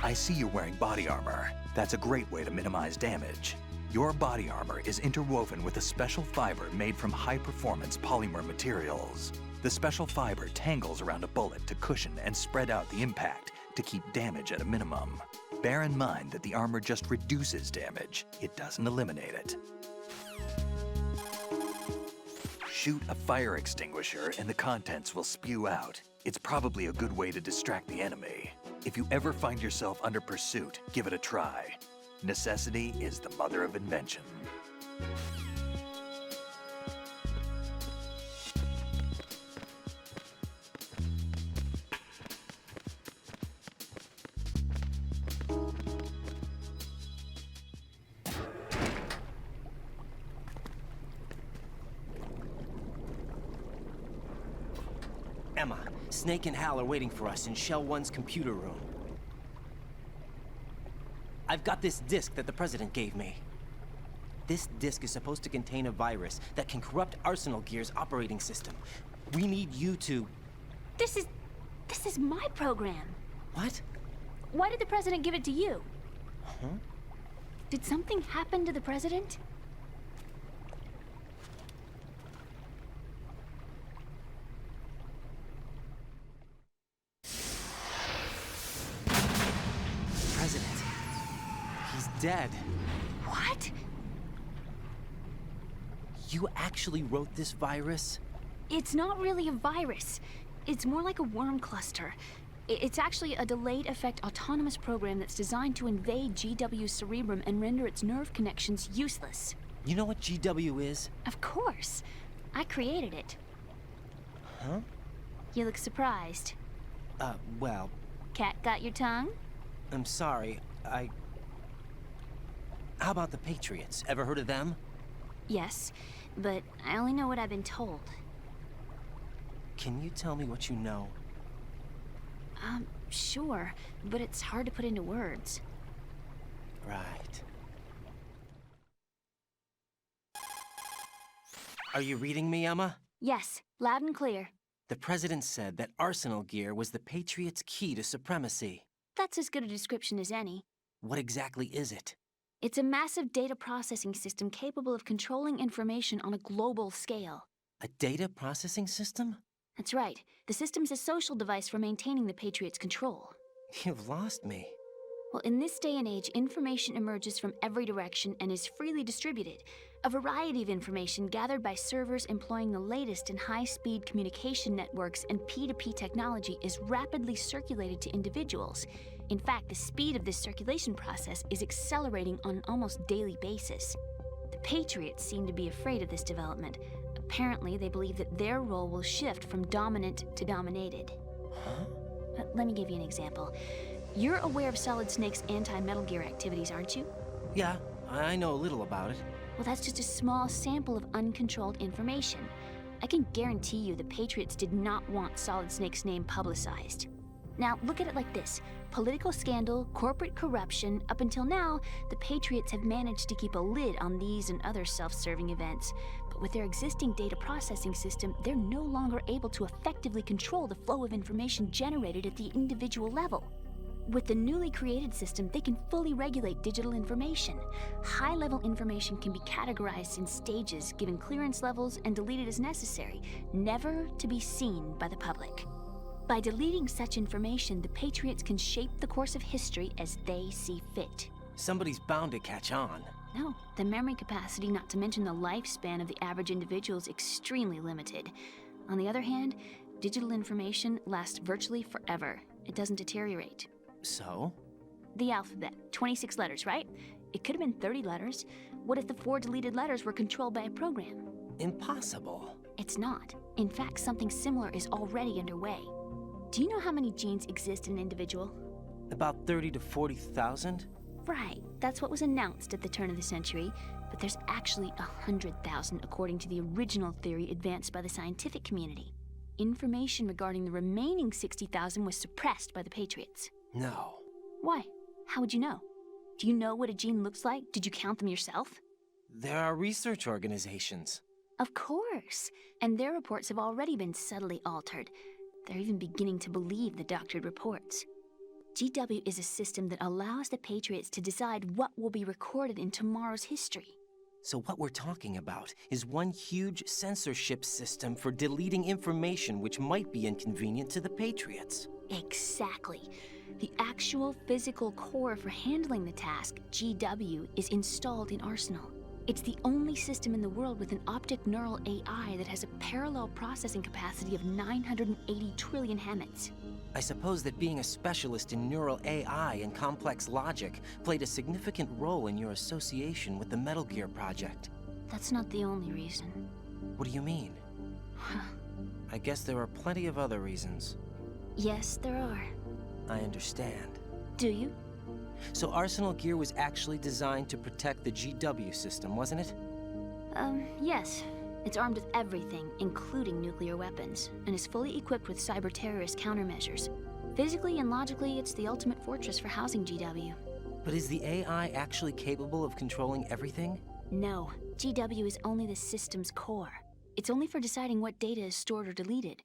I see you're wearing body armor. That's a great way to minimize damage. Your body armor is interwoven with a special fiber made from high-performance polymer materials. The special fiber tangles around a bullet to cushion and spread out the impact to keep damage at a minimum. Bear in mind that the armor just reduces damage. It doesn't eliminate it. Shoot a fire extinguisher and the contents will spew out. It's probably a good way to distract the enemy. If you ever find yourself under pursuit, give it a try. Necessity is the mother of invention. Emma, Snake and Hal are waiting for us in Shell 1's computer room. I've got this disk that the President gave me. This disk is supposed to contain a virus that can corrupt Arsenal Gear's operating system. We need you to... This is my program. What? Why did the President give it to you? Huh? Did something happen to the President? President. He's dead. What? You actually wrote this virus? It's not really a virus. It's more like a worm cluster. It's actually a delayed effect autonomous program that's designed to invade GW's cerebrum and render its nerve connections useless. You know what GW is? Of course. I created it. Huh? You look surprised. Well... Cat got your tongue? I'm sorry, How about the Patriots? Ever heard of them? Yes, but I only know what I've been told. Can you tell me what you know? Sure, but it's hard to put into words. Right. Are you reading me, Emma? Yes, loud and clear. The President said that Arsenal gear was the Patriots' key to supremacy. That's as good a description as any. What exactly is it? It's a massive data processing system capable of controlling information on a global scale. A data processing system? That's right. The system's a social device for maintaining the Patriots' control. You've lost me. Well, in this day and age, information emerges from every direction and is freely distributed. A variety of information gathered by servers employing the latest in high-speed communication networks and P2P technology is rapidly circulated to individuals. In fact, the speed of this circulation process is accelerating on an almost daily basis. The Patriots seem to be afraid of this development. Apparently, they believe that their role will shift from dominant to dominated. Huh? Let me give you an example. You're aware of Solid Snake's anti-Metal Gear activities, aren't you? Yeah, I know a little about it. Well, that's just a small sample of uncontrolled information. I can guarantee you the Patriots did not want Solid Snake's name publicized. Now, look at it like this. Political scandal, corporate corruption, up until now, the Patriots have managed to keep a lid on these and other self-serving events. But with their existing data processing system, they're no longer able to effectively control the flow of information generated at the individual level. With the newly created system, they can fully regulate digital information. High-level information can be categorized in stages, given clearance levels, and deleted as necessary, never to be seen by the public. By deleting such information, the Patriots can shape the course of history as they see fit. Somebody's bound to catch on. No, the memory capacity, not to mention the lifespan of the average individual, is extremely limited. On the other hand, digital information lasts virtually forever. It doesn't deteriorate. So? The alphabet, 26 letters, right? It could have been 30 letters. What if the 4 deleted letters were controlled by a program? Impossible. It's not. In fact, something similar is already underway. Do you know how many genes exist in an individual? About 30 to 40,000? Right. That's what was announced at the turn of the century. But there's actually 100,000 according to the original theory advanced by the scientific community. Information regarding the remaining 60,000 was suppressed by the Patriots. No. Why? How would you know? Do you know what a gene looks like? Did you count them yourself? There are research organizations. Of course. And their reports have already been subtly altered. They're even beginning to believe the doctored reports. GW is a system that allows the Patriots to decide what will be recorded in tomorrow's history. So what we're talking about is one huge censorship system for deleting information which might be inconvenient to the Patriots. Exactly. The actual physical core for handling the task, GW, is installed in Arsenal. It's the only system in the world with an optic neural AI that has a parallel processing capacity of 980 trillion Hammets. I suppose that being a specialist in neural AI and complex logic played a significant role in your association with the Metal Gear project. That's not the only reason. What do you mean? I guess there are plenty of other reasons. Yes, there are. I understand. Do you? So Arsenal gear was actually designed to protect the GW system, wasn't it? Yes. It's armed with everything, including nuclear weapons, and is fully equipped with cyber-terrorist countermeasures. Physically and logically, it's the ultimate fortress for housing GW. But is the AI actually capable of controlling everything? No. GW is only the system's core. It's only for deciding what data is stored or deleted.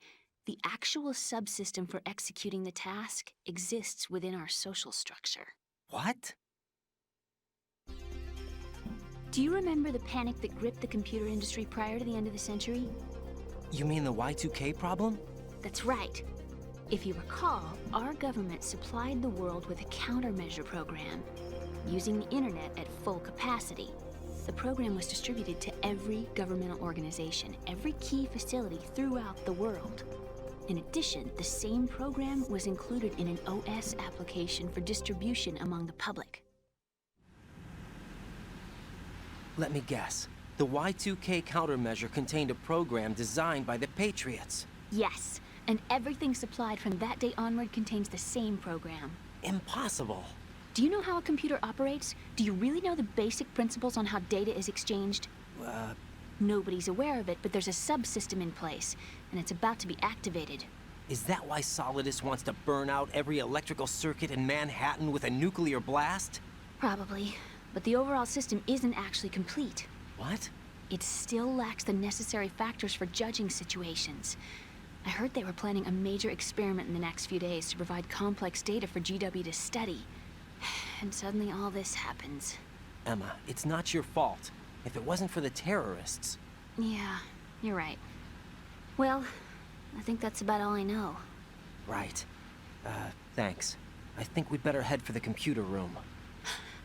The actual subsystem for executing the task exists within our social structure. What? Do you remember the panic that gripped the computer industry prior to the end of the century? You mean the Y2K problem? That's right. If you recall, our government supplied the world with a countermeasure program, using the internet at full capacity. The program was distributed to every governmental organization, every key facility throughout the world. In addition, the same program was included in an OS application for distribution among the public. Let me guess. The Y2K countermeasure contained a program designed by the Patriots. Yes, and everything supplied from that day onward contains the same program. Impossible. Do you know how a computer operates? Do you really know the basic principles on how data is exchanged? Nobody's aware of it, but there's a subsystem in place, and it's about to be activated. Is that why Solidus wants to burn out every electrical circuit in Manhattan with a nuclear blast? Probably, but the overall system isn't actually complete. What? It still lacks the necessary factors for judging situations. I heard they were planning a major experiment in the next few days to provide complex data for GW to study. And suddenly all this happens. Emma, it's not your fault. If it wasn't for the terrorists... Yeah, you're right. Well, I think that's about all I know. Right. Thanks. I think we'd better head for the computer room.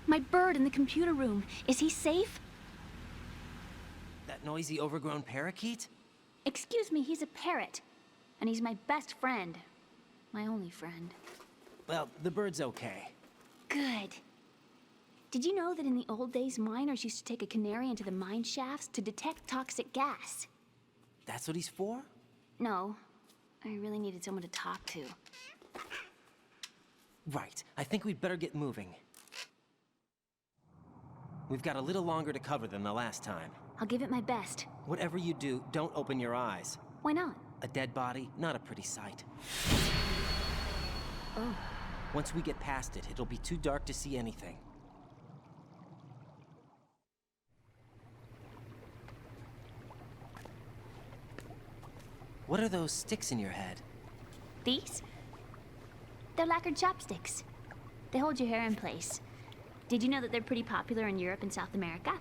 My bird in the computer room. Is he safe? That noisy, overgrown parakeet? Excuse me, he's a parrot. And he's my best friend. My only friend. Well, the bird's okay. Good. Did you know that in the old days, miners used to take a canary into the mine shafts to detect toxic gas? That's what he's for? No. I really needed someone to talk to. Right. I think we'd better get moving. We've got a little longer to cover than the last time. I'll give it my best. Whatever you do, don't open your eyes. Why not? A dead body, not a pretty sight. Oh. Once we get past it, it'll be too dark to see anything. What are those sticks in your head? These? They're lacquered chopsticks. They hold your hair in place. Did you know that they're pretty popular in Europe and South America?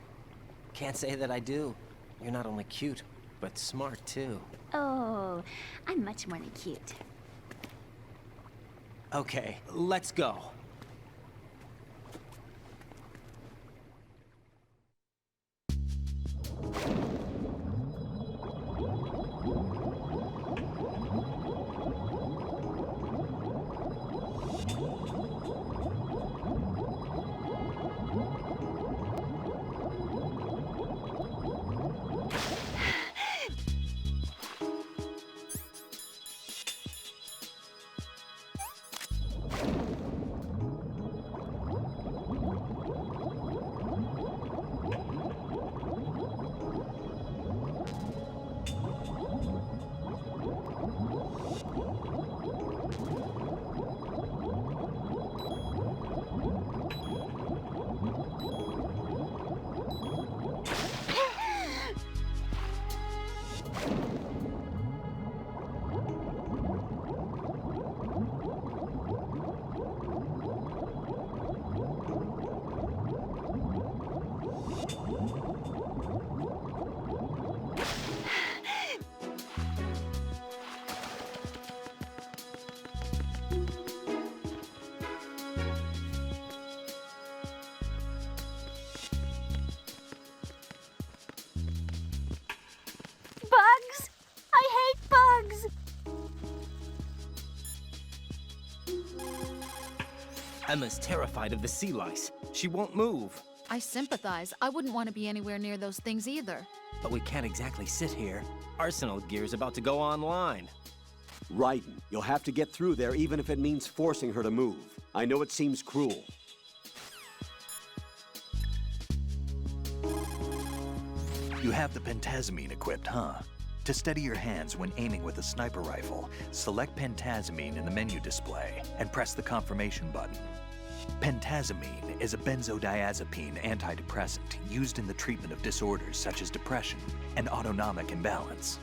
Can't say that I do. You're not only cute, but smart too. Oh, I'm much more than cute. Okay, let's go. Bugs! I hate bugs! Emma's terrified of the sea lice. She won't move. I sympathize. I wouldn't want to be anywhere near those things either. But we can't exactly sit here. Arsenal gear's about to go online. Raiden, you'll have to get through there even if it means forcing her to move. I know it seems cruel. You have the pentazamine equipped, huh? To steady your hands when aiming with a sniper rifle, select pentazamine in the menu display and press the confirmation button. Pentazamine is a benzodiazepine antidepressant used in the treatment of disorders such as depression and autonomic imbalance.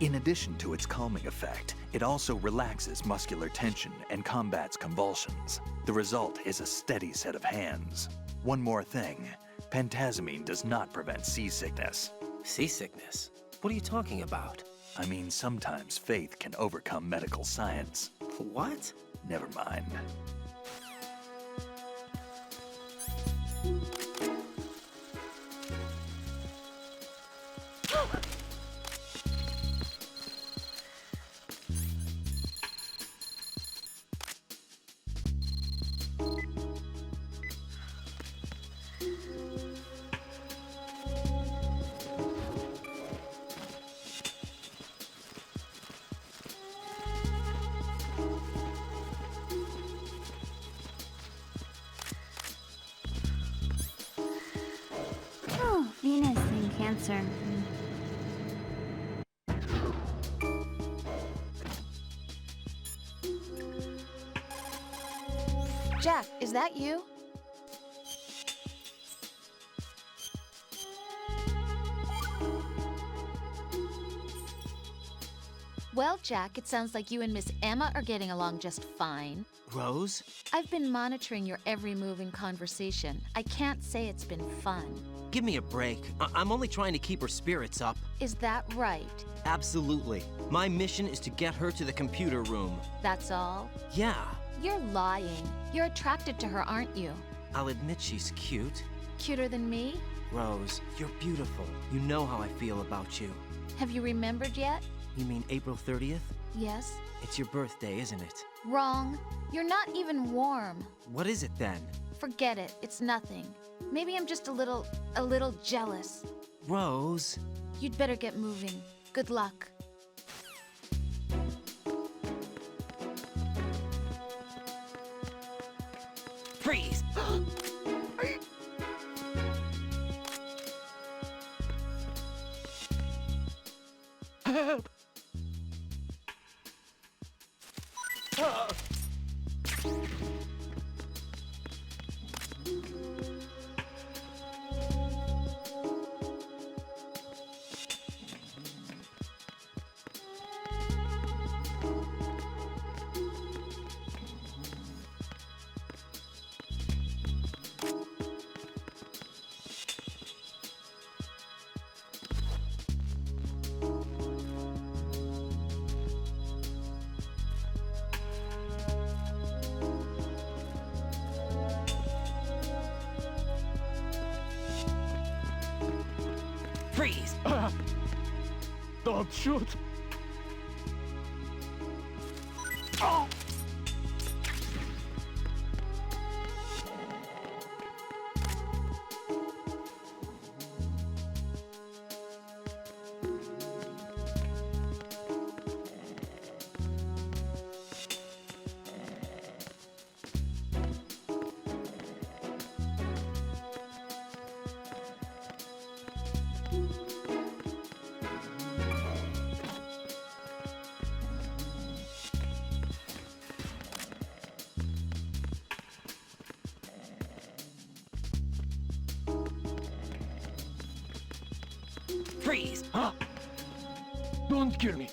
In addition to its calming effect, it also relaxes muscular tension and combats convulsions. The result is a steady set of hands. One more thing, pentazamine does not prevent seasickness. Seasickness? What are you talking about? I mean, sometimes faith can overcome medical science. What? Never mind. Venus in Cancer. Jack, is that you? Well, Jack, it sounds like you and Miss Emma are getting along just fine. Rose? I've been monitoring your every move and conversation. I can't say it's been fun. Give me a break. I'm only trying to keep her spirits up. Is that right? Absolutely. My mission is to get her to the computer room. That's all? Yeah. You're lying. You're attracted to her, aren't you? I'll admit she's cute. Cuter than me? Rose, you're beautiful. You know how I feel about you. Have you remembered yet? You mean April 30th? Yes. It's your birthday, isn't it? Wrong. You're not even warm. What is it then? Forget it. It's nothing. Maybe I'm just a little jealous. Rose. You'd better get moving. Good luck. Freeze! Help! Freeze! Don't shoot! Freeze! Don't kill me!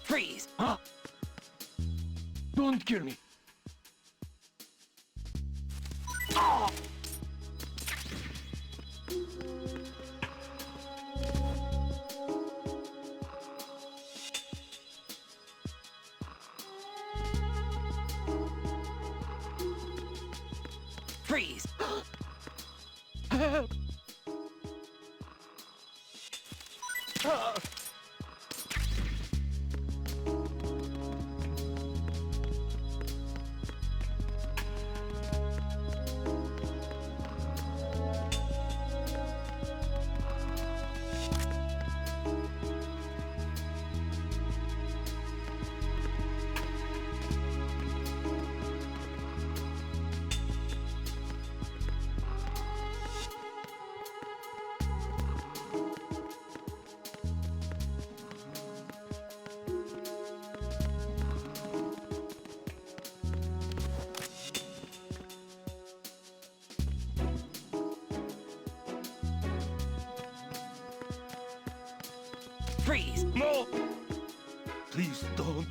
Freeze! Don't kill me! Freeze! Help! Freeze! No! Please don't.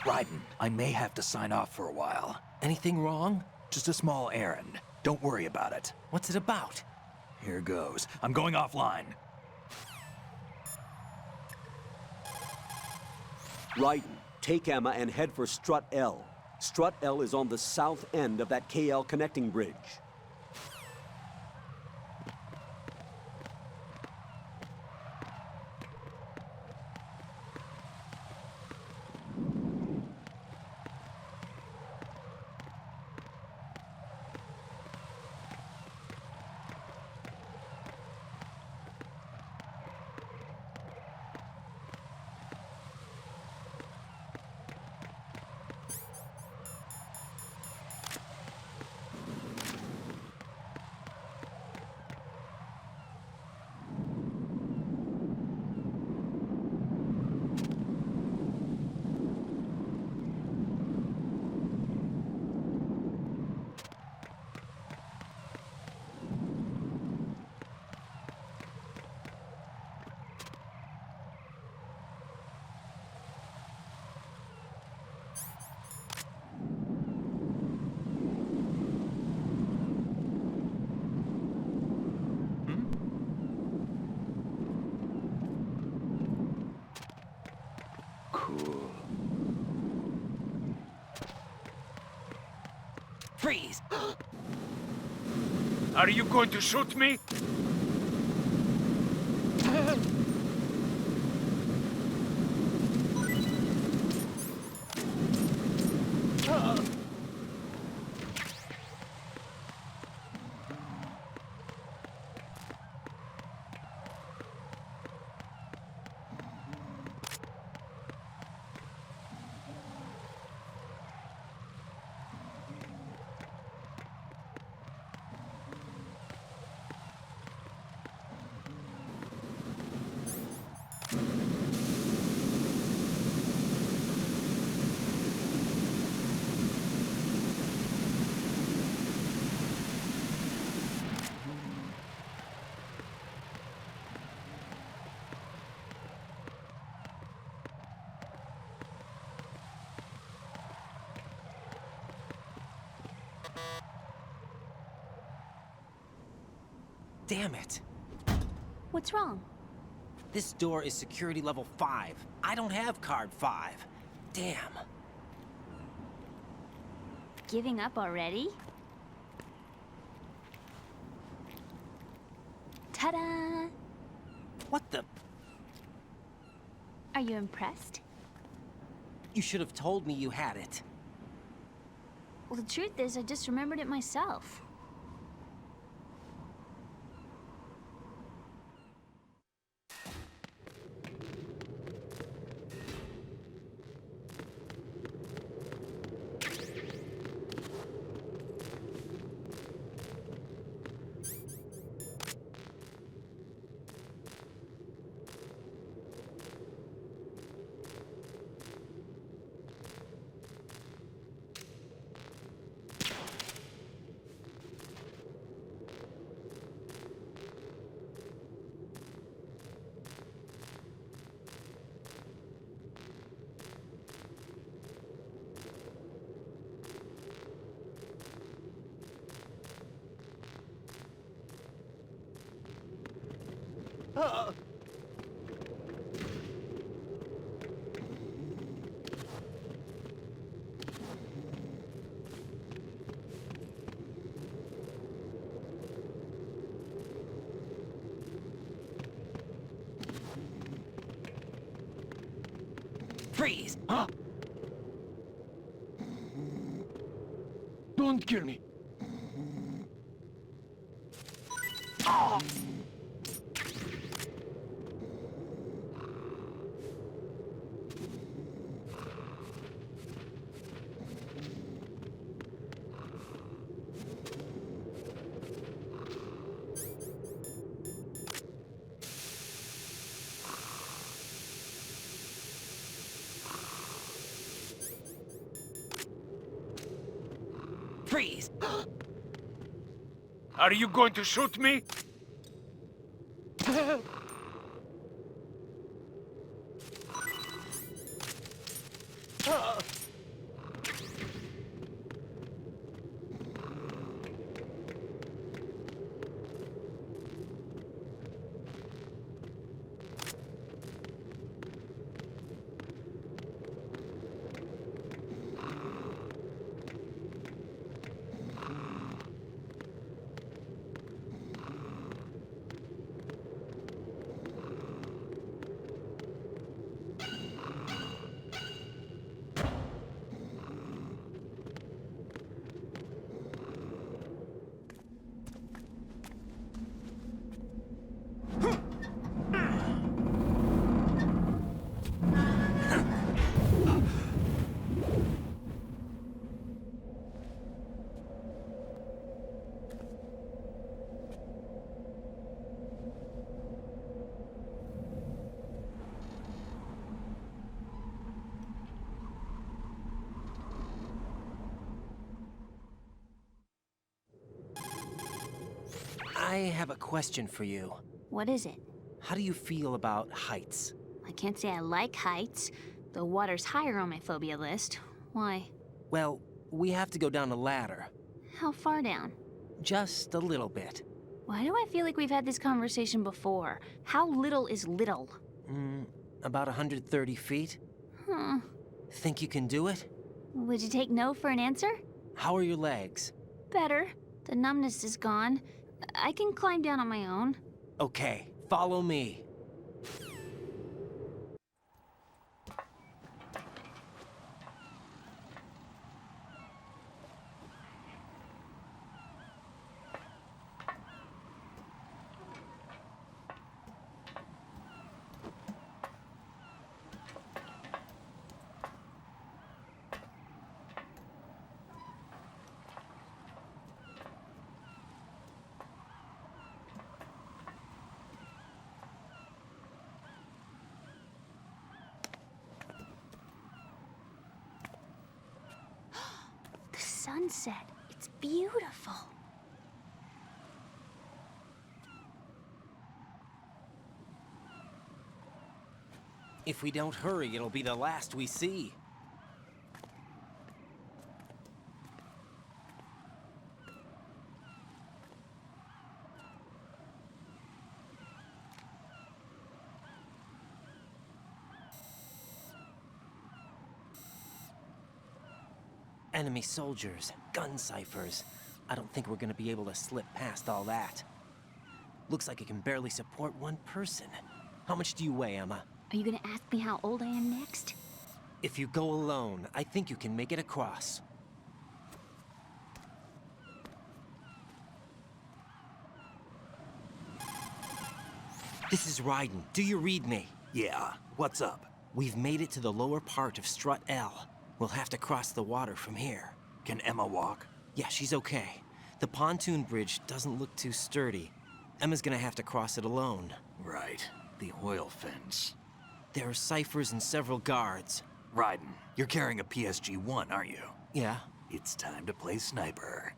Raiden, I may have to sign off for a while. Anything wrong? Just a small errand. Don't worry about it. What's it about? Here goes. I'm going offline. Raiden, take Emma and head for Strut L. Strut L is on the south end of that KL connecting bridge. Freeze! Are you going to shoot me? Damn it. What's wrong? This door is security level 5. I don't have card 5. Damn. Giving up already? Ta-da! What the? Are you impressed? You should have told me you had it. Well, the truth is, I just remembered it myself. Freeze! Don't kill me. Freeze! Are you going to shoot me? I have a question for you. What is it? How do you feel about heights? I can't say I like heights. The water's higher on my phobia list. Why? Well, we have to go down a ladder. How far down? Just a little bit. Why do I feel like we've had this conversation before? How little is little? About 130 feet. Huh. Think you can do it? Would you take no for an answer? How are your legs? Better. The numbness is gone. I can climb down on my own. Okay, follow me. The sunset. It's beautiful. If we don't hurry, it'll be the last we see. Enemy soldiers, gun ciphers. I don't think we're gonna be able to slip past all that. Looks like it can barely support one person. How much do you weigh, Emma? Are you gonna ask me how old I am next? If you go alone, I think you can make it across. This is Raiden. Do you read me? Yeah, what's up? We've made it to the lower part of Strut L. We'll have to cross the water from here. Can Emma walk? Yeah, she's okay. The pontoon bridge doesn't look too sturdy. Emma's gonna have to cross it alone. Right. The oil fence. There are ciphers and several guards. Raiden, you're carrying a PSG-1, aren't you? Yeah. It's time to play sniper.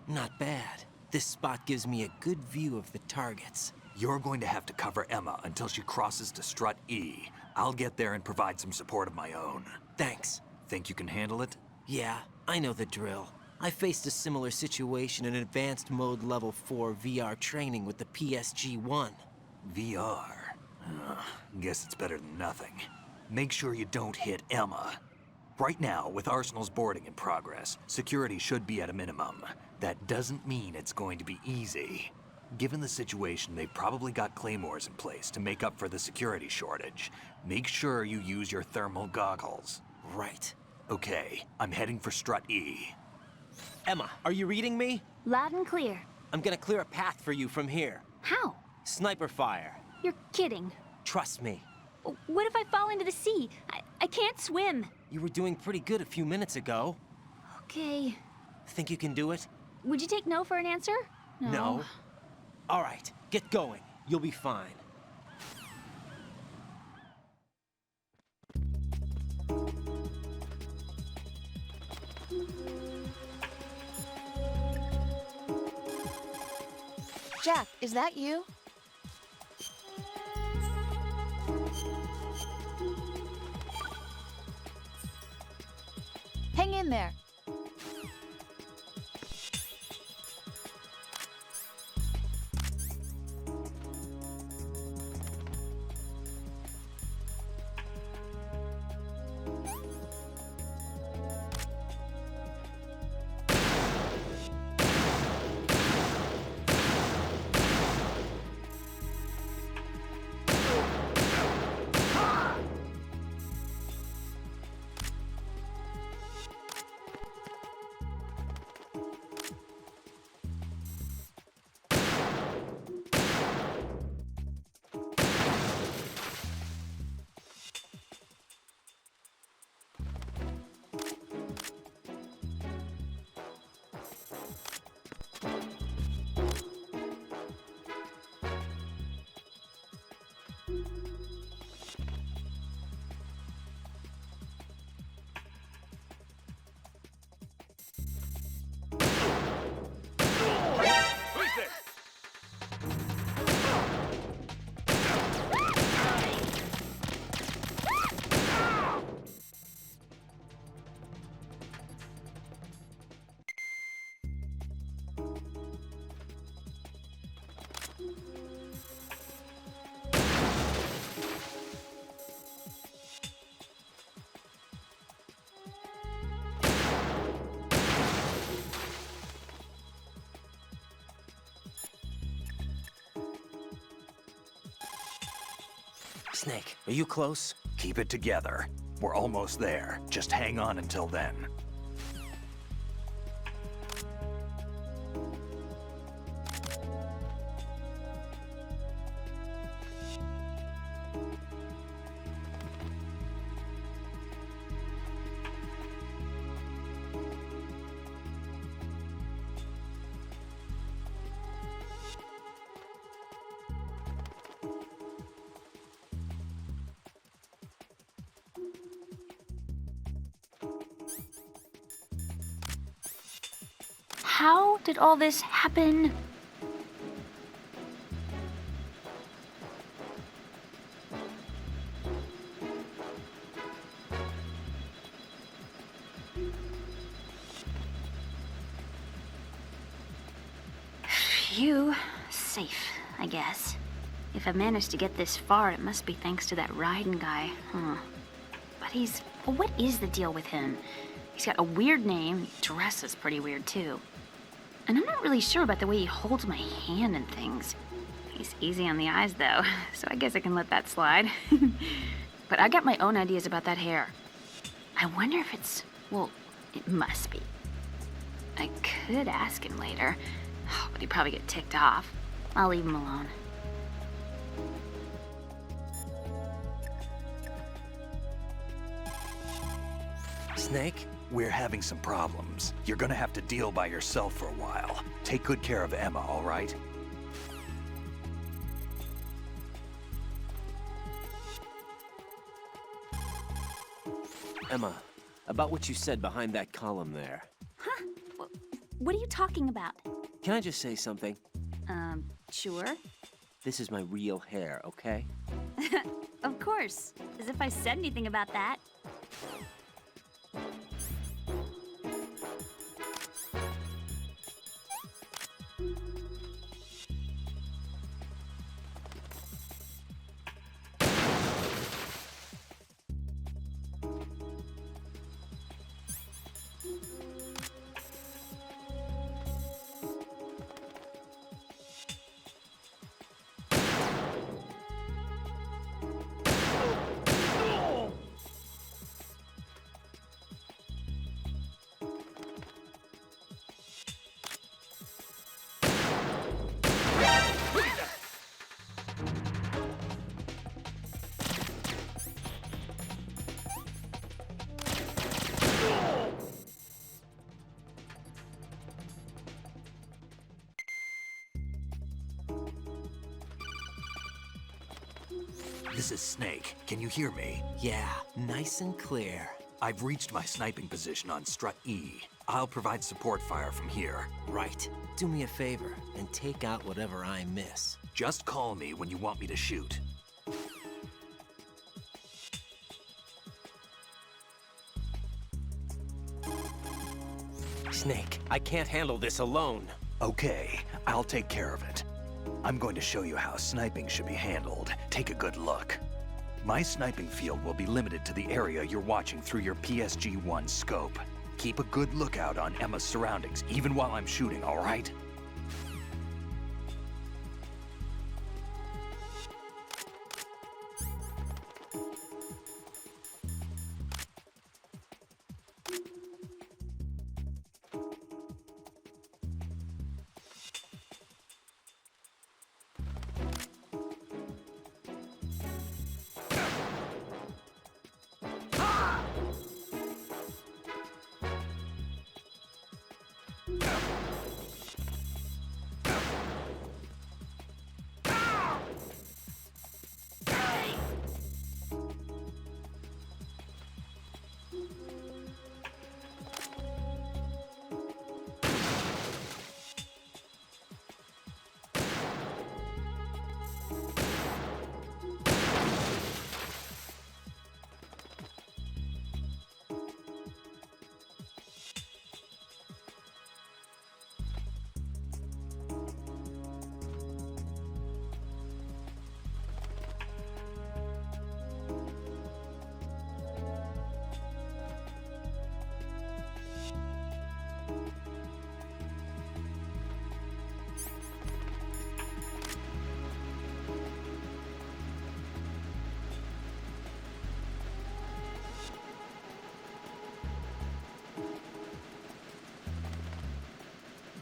Not bad. This spot gives me a good view of the targets. You're going to have to cover Emma until she crosses to Strut E. I'll get there and provide some support of my own. Thanks. Think you can handle it? Yeah, I know the drill. I faced a similar situation in advanced mode level 4 VR training with the PSG-1. VR. Guess it's better than nothing. Make sure you don't hit Emma. Right now, with Arsenal's boarding in progress, security should be at a minimum. That doesn't mean it's going to be easy. Given the situation, they've probably got claymores in place to make up for the security shortage. Make sure you use your thermal goggles. Right. Okay, I'm heading for Strut E. Emma, are you reading me? Loud and clear. I'm gonna clear a path for you from here. How? Sniper fire. You're kidding. Trust me. What if I fall into the sea? I can't swim. You were doing pretty good a few minutes ago. Okay. Think you can do it? Would you take no for an answer? No. All right, get going. You'll be fine. Jack, is that you? Hang in there. Snake, are you close? Keep it together. We're almost there. Just hang on until then. How did all this happen? Phew. Safe, I guess. If I managed to get this far, it must be thanks to that Raiden guy. But well, what is the deal with him? He's got a weird name, he dresses pretty weird too. And I'm not really sure about the way he holds my hand and things. He's easy on the eyes though, so I guess I can let that slide. But I got my own ideas about that hair. I wonder if it's, well, it must be. I could ask him later, but he'd probably get ticked off. I'll leave him alone. Snake? We're having some problems. You're gonna have to deal by yourself for a while. Take good care of Emma, all right? Emma, about what you said behind that column there. Huh? What are you talking about? Can I just say something? Sure. This is my real hair, okay? Of course. As if I said anything about that. This is Snake. Can you hear me? Yeah, nice and clear. I've reached my sniping position on strut E. I'll provide support fire from here. Right. Do me a favor and take out whatever I miss. Just call me when you want me to shoot. Snake, I can't handle this alone. Okay, I'll take care of it. I'm going to show you how sniping should be handled. Take a good look. My sniping field will be limited to the area you're watching through your PSG-1 scope. Keep a good lookout on Emma's surroundings, even while I'm shooting, all right?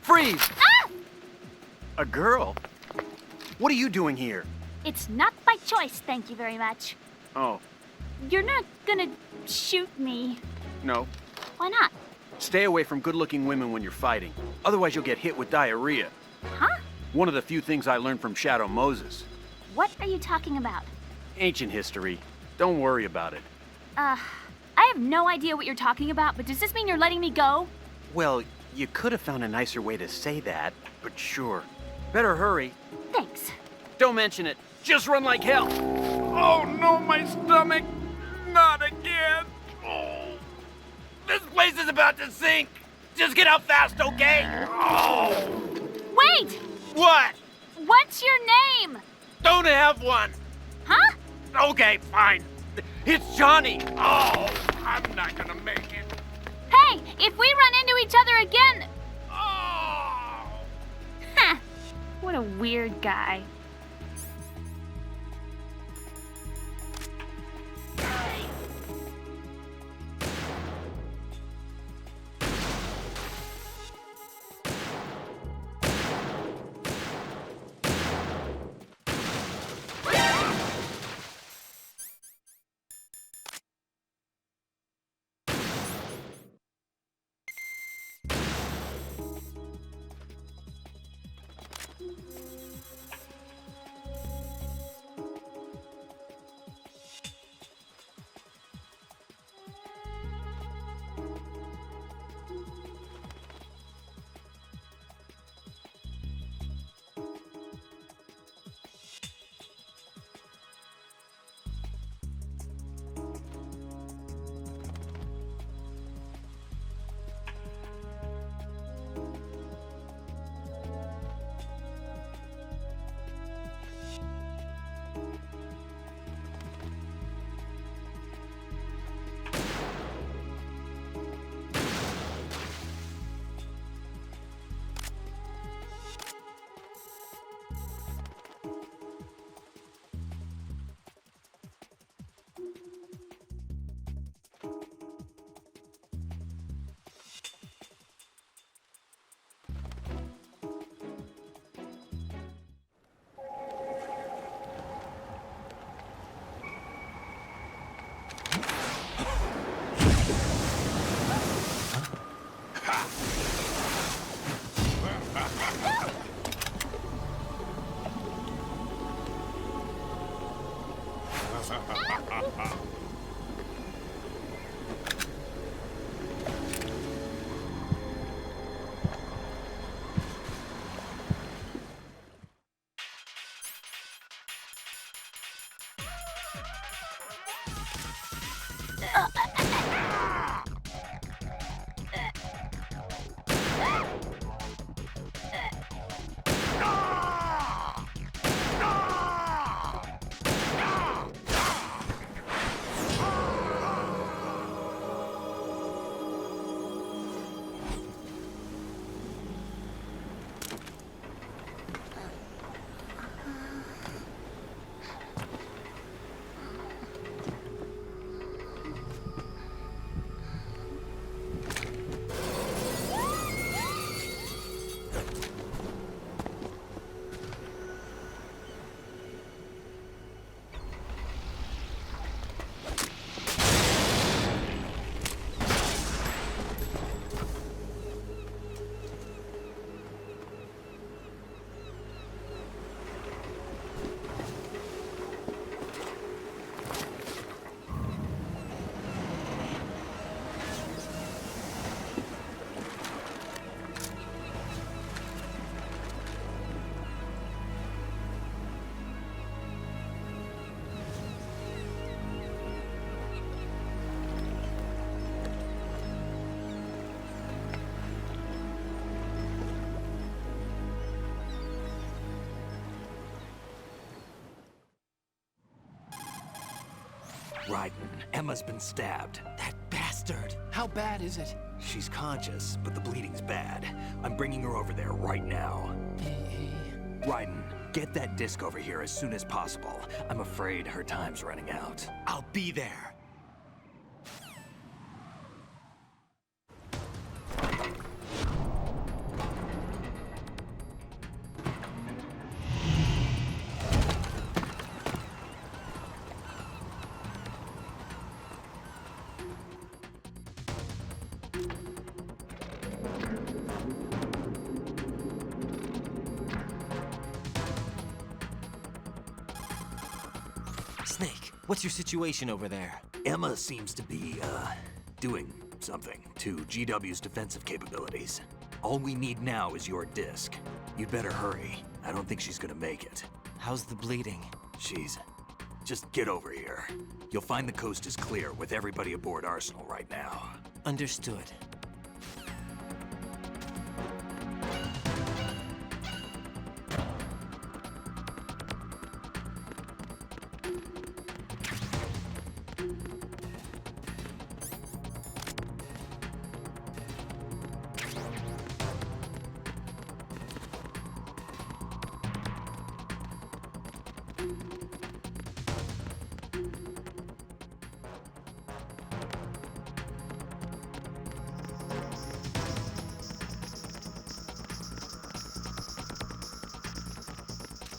Freeze! Ah! A girl? What are you doing here? It's not by choice, thank you very much. Oh, You're not gonna shoot me. no. Why not? Stay away from good-looking women when you're fighting. Otherwise you'll get hit with diarrhea. Huh? One of the few things I learned from Shadow Moses. What are you talking about? Ancient history. Don't worry about it. I have no idea what you're talking about, but does this mean you're letting me go? Well, you could have found a nicer way to say that, but sure. Better hurry. Thanks. Don't mention it. Just run like hell. Oh no, my stomach! Not again! Oh. This place is about to sink! Just get out fast, okay? Oh. Wait! What? What's your name? Don't have one! Huh? Okay, fine. It's Johnny! Oh, I'm not gonna make it. Hey, if we run into each other again... Oh! Huh. What a weird guy. Raiden, Emma's been stabbed. That bastard! How bad is it? She's conscious, but the bleeding's bad. I'm bringing her over there right now. Raiden, get that disc over here as soon as possible. I'm afraid her time's running out. I'll be there. Snake, what's your situation over there? Emma seems to be, doing something to GW's defensive capabilities. All we need now is your disc. You'd better hurry. I don't think she's gonna make it. How's the bleeding? Just get over here. You'll find the coast is clear with everybody aboard Arsenal right now. Understood.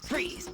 Freeze!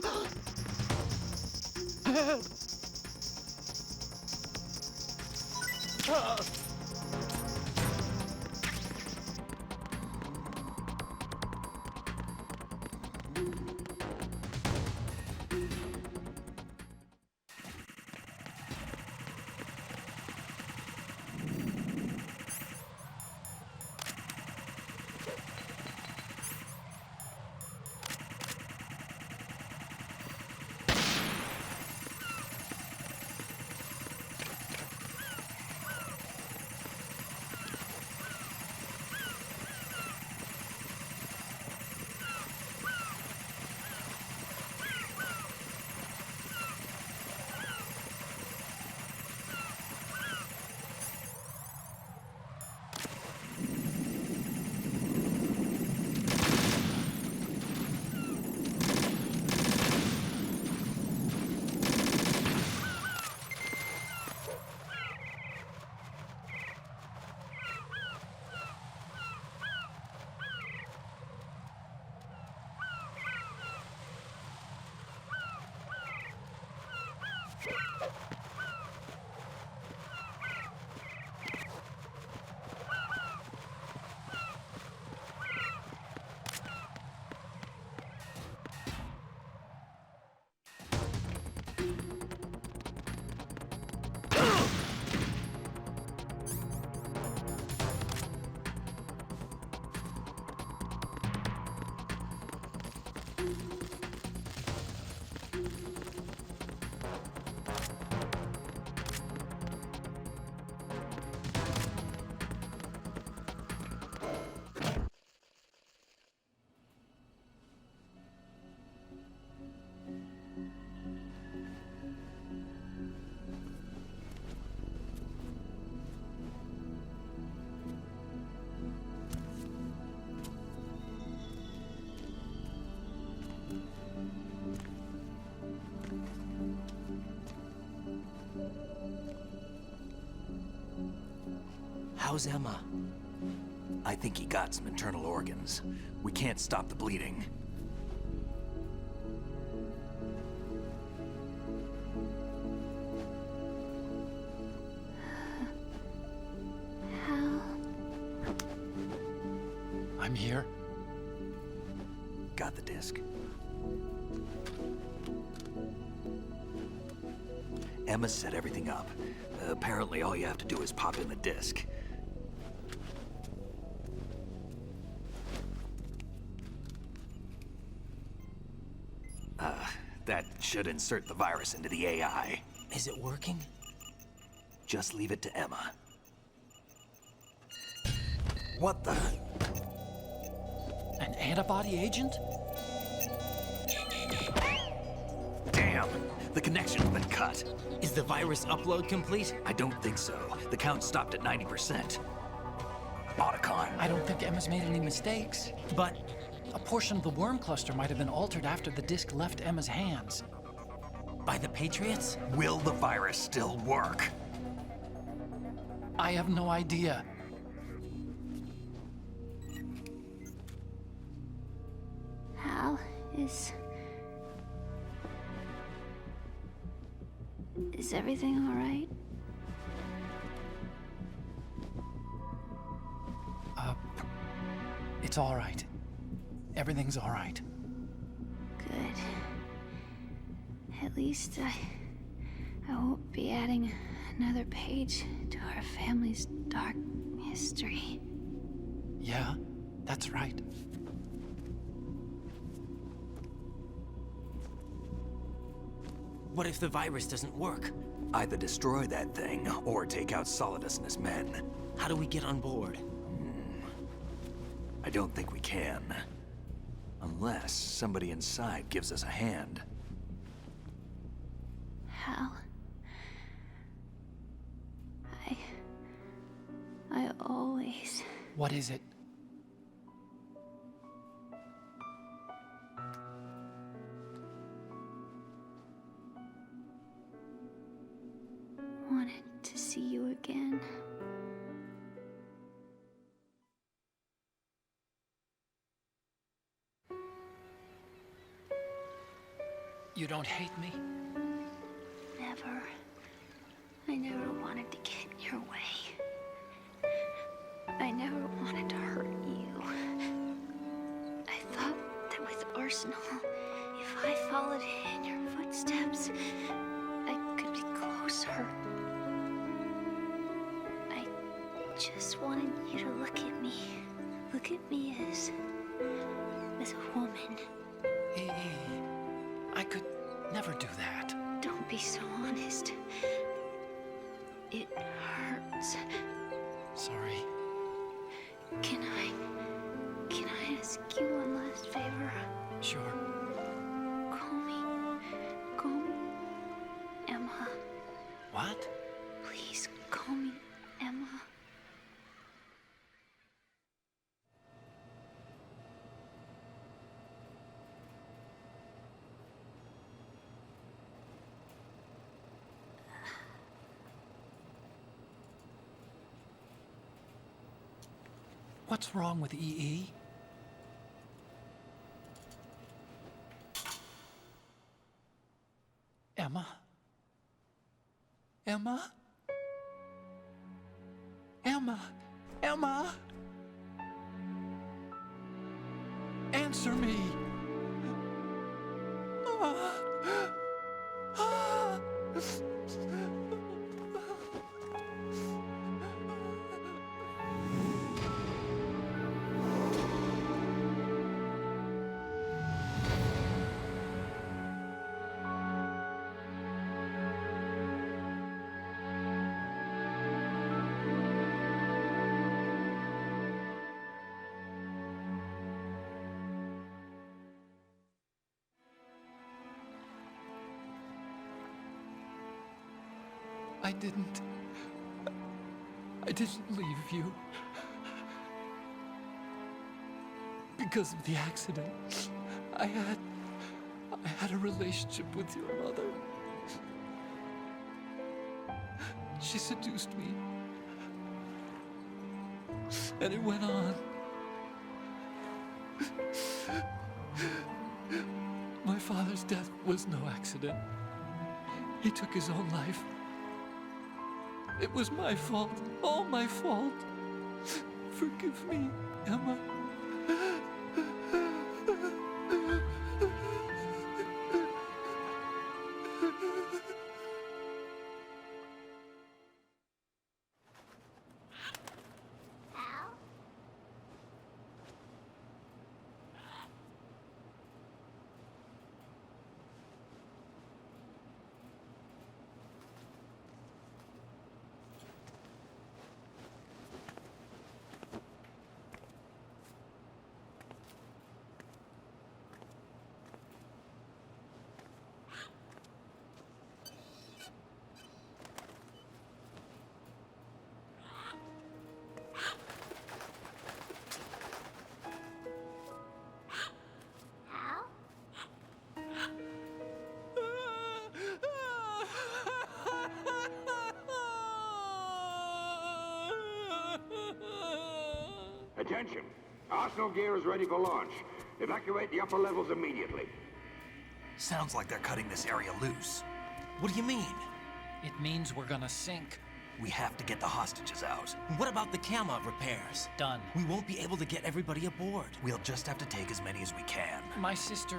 How's Emma? I think he got some internal organs. We can't stop the bleeding. Hal? I'm here. Got the disc. Emma set everything up. Apparently all you have to do is pop in the disc. That should insert the virus into the AI. Is it working? Just leave it to Emma. What the? An antibody agent? Damn! The connection's been cut. Is the virus upload complete? I don't think so. The count stopped at 90%. Otacon. I don't think Emma's made any mistakes. But a portion of the worm cluster might have been altered after the disc left Emma's hands. by the Patriots? Will the virus still work? I have no idea. Hal, is everything all right? It's all right. Everything's all right. Good. At least I won't be adding another page to our family's dark history. Yeah, that's right. What if the virus doesn't work? Either destroy that thing, or take out Solidus and his men. How do we get on board? I don't think we can. Unless somebody inside gives us a hand. Hal, I always... What is it? wanted to see you again. You don't hate me? Never. I never wanted to get in your way. I never wanted to hurt you. I thought that with Arsenal, if I followed in your footsteps, I could be closer. I just wanted you to look at me. Look at me as a woman. Hey, I could never do that. Don't be so honest. It hurts. Sorry. Can I ask you one last favor? Sure. Call me Emma. What? Please call me Emma. What's wrong with EE? Emma? Emma? Emma? Emma? Answer me! I didn't leave you. Because of the accident, I had a relationship with your mother. She seduced me. And it went on. My father's death was no accident. He took his own life. It was my fault, all my fault. Forgive me, Emma. Attention! Arsenal gear is ready for launch. Evacuate the upper levels immediately. Sounds like they're cutting this area loose. What do you mean? It means we're gonna sink. We have to get the hostages out. What about the camo repairs? Done. We won't be able to get everybody aboard. We'll just have to take as many as we can. My sister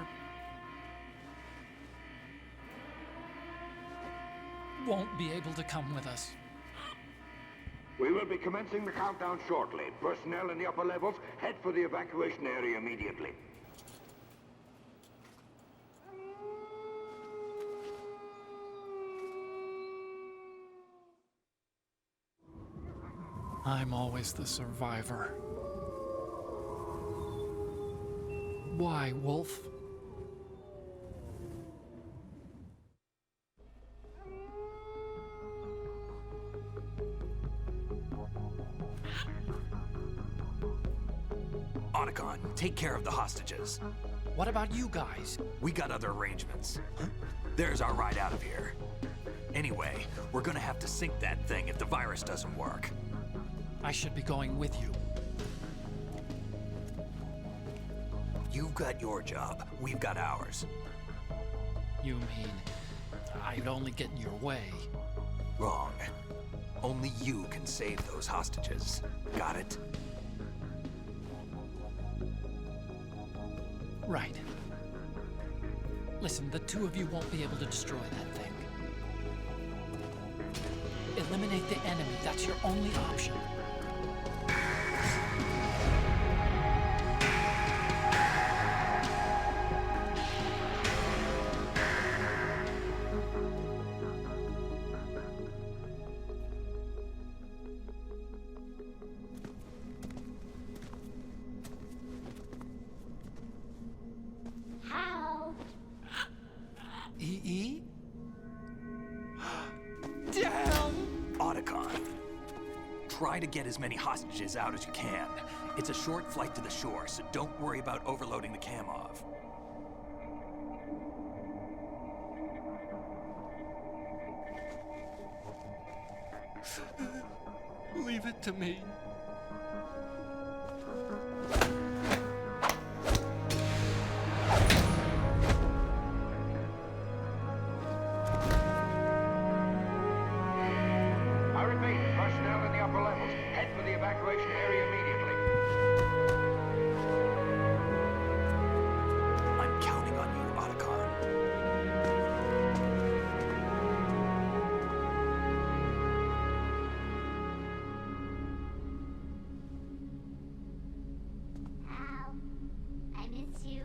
won't be able to come with us. We will be commencing the countdown shortly. Personnel in the upper levels, head for the evacuation area immediately. I'm always the survivor. Why, Wolf? Otacon, take care of the hostages. What about you guys? We got other arrangements. There's our ride out of here. Anyway, we're gonna have to sink that thing if the virus doesn't work. I should be going with you. You've got your job, we've got ours. You mean I'd only get in your way? Wrong. Only you can save those hostages. Got it? Right. Listen, the two of you won't be able to destroy that thing. Eliminate the enemy. That's your only option. EE? Damn! Otacon, try to get as many hostages out as you can. It's a short flight to the shore, so don't worry about overloading the Kamov. Leave it to me. I repeat, personnel in the upper levels, head for the evacuation area immediately. I'm counting on you, Otacon. Hal, I miss you.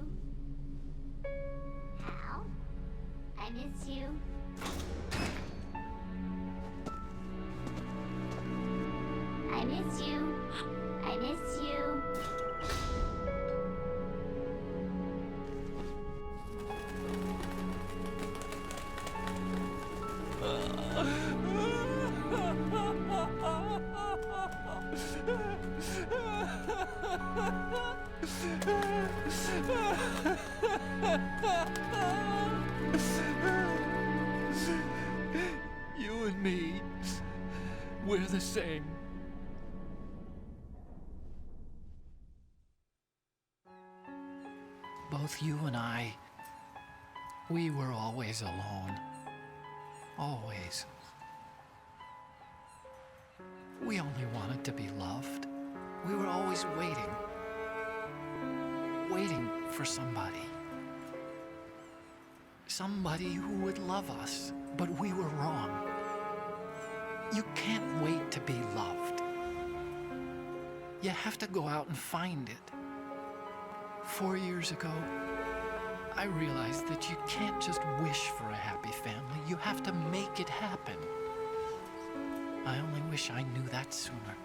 Hal, I miss you. I miss you. I miss you. You and me, we're the same. both you and I, we were always alone. Always. We only wanted to be loved. We were always waiting. Waiting for somebody. Somebody who would love us, but we were wrong. You can't wait to be loved. You have to go out and find it. 4 years ago, I realized that you can't just wish for a happy family. You have to make it happen. I only wish I knew that sooner.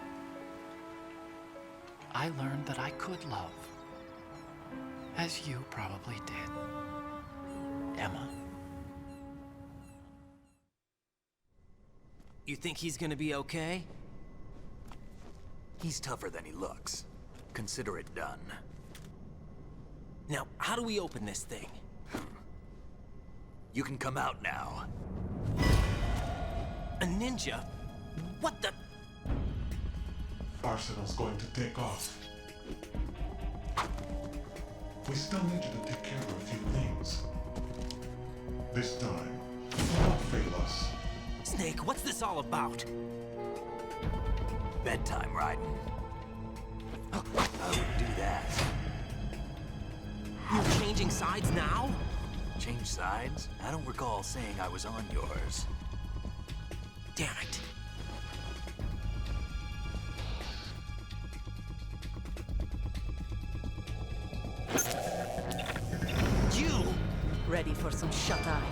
I learned that I could love, as you probably did, Emma. You think he's gonna be okay? He's tougher than he looks. Consider it done. Now, how do we open this thing? You can come out now. A ninja? What the? Arsenal's going to take off. We still need you to take care of a few things. This time, do not fail us. Snake, what's this all about? Bedtime, Raiden. I would do that. You're changing sides now? Change sides? I don't recall saying I was on yours. Damn it. You! Ready for some shut-eye?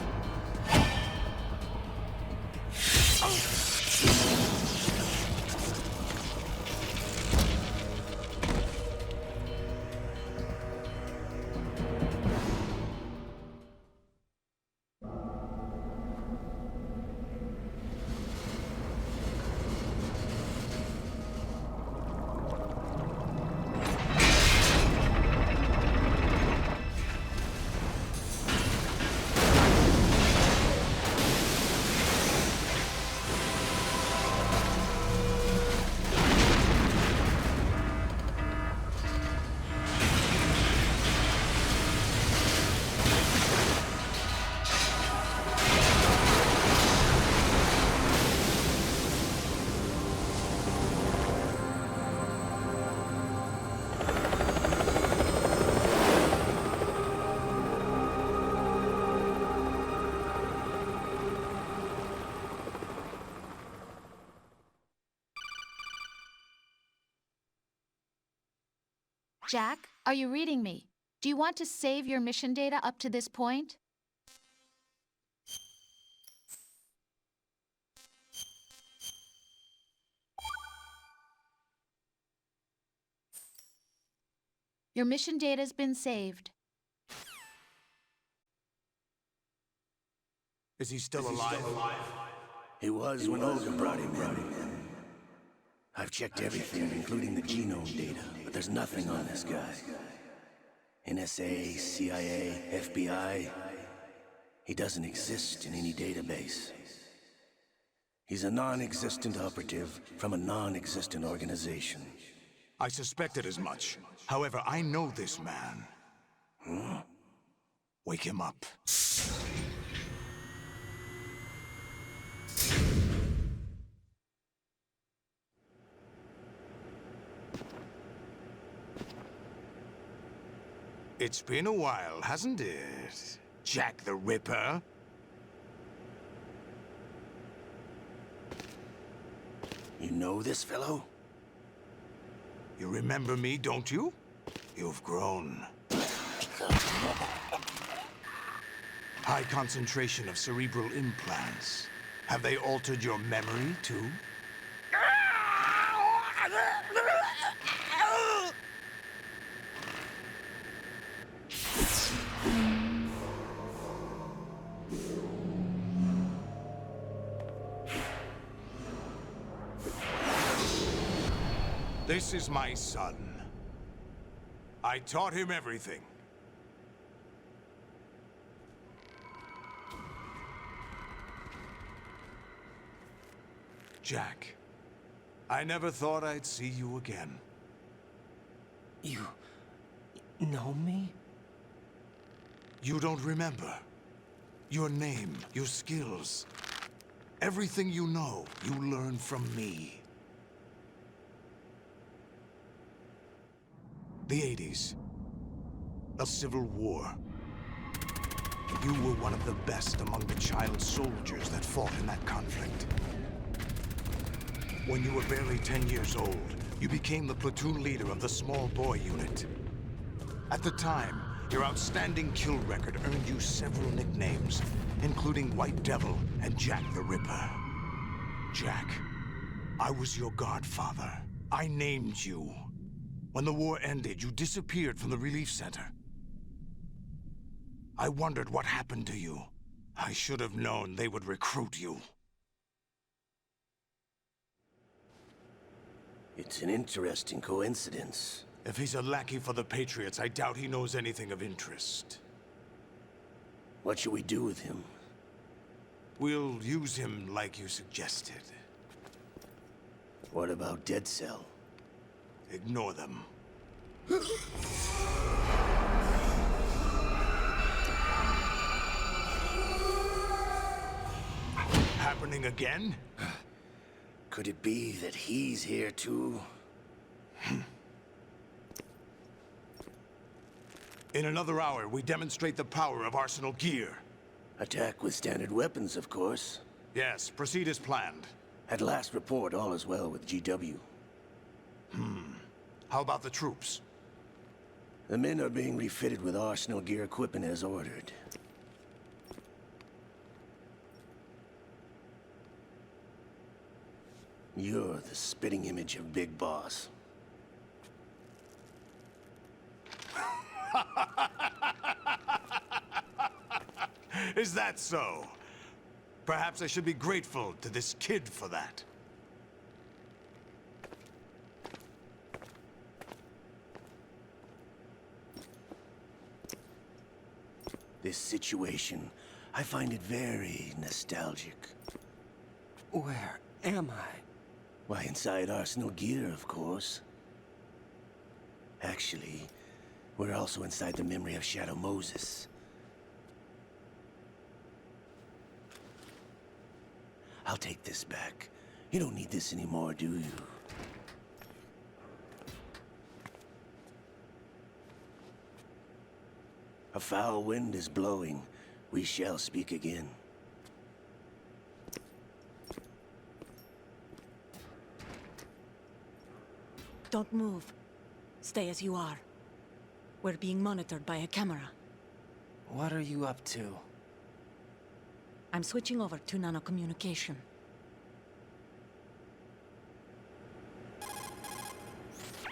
Jack, are you reading me? Do you want to save your mission data up to this point? Your mission data's been saved. Is he still alive? He was when Olga brought him in. I've checked everything, including the genome data, but there's nothing on this guy. NSA, CIA, FBI. He doesn't exist in any database. He's a non-existent operative from a non-existent organization. I suspected as much. However, I know this man. Huh? Wake him up. It's been a while, hasn't it? Jack the Ripper? You know this fellow? You remember me, don't you? You've grown. High concentration of cerebral implants. Have they altered your memory, too? This is my son. I taught him everything. Jack, I never thought I'd see you again. You know me? You don't remember. Your name, your skills. Everything you know, you learn from me. The 80s. A civil war. You were one of the best among the child soldiers that fought in that conflict. When you were barely 10 years old, you became the platoon leader of the small boy unit. At the time, your outstanding kill record earned you several nicknames, including White Devil and Jack the Ripper. Jack, I was your godfather. I named you. When the war ended, you disappeared from the relief center. I wondered what happened to you. I should have known they would recruit you. It's an interesting coincidence. If he's a lackey for the Patriots, I doubt he knows anything of interest. What should we do with him? We'll use him like you suggested. What about Dead Cell? Ignore them. Happening again? Could it be that he's here too? In another hour, we demonstrate the power of Arsenal gear. Attack with standard weapons, of course. Yes, proceed as planned. At last report, all is well with GW. How about the troops? The men are being refitted with Arsenal gear equipment as ordered. You're the spitting image of Big Boss. Is that so? Perhaps I should be grateful to this kid for that. This situation, I find it very nostalgic. Where am I? Why, inside Arsenal gear, of course. Actually, we're also inside the memory of Shadow Moses. I'll take this back. You don't need this anymore, do you? A foul wind is blowing. We shall speak again. Don't move. Stay as you are. We're being monitored by a camera. What are you up to? I'm switching over to nanocommunication.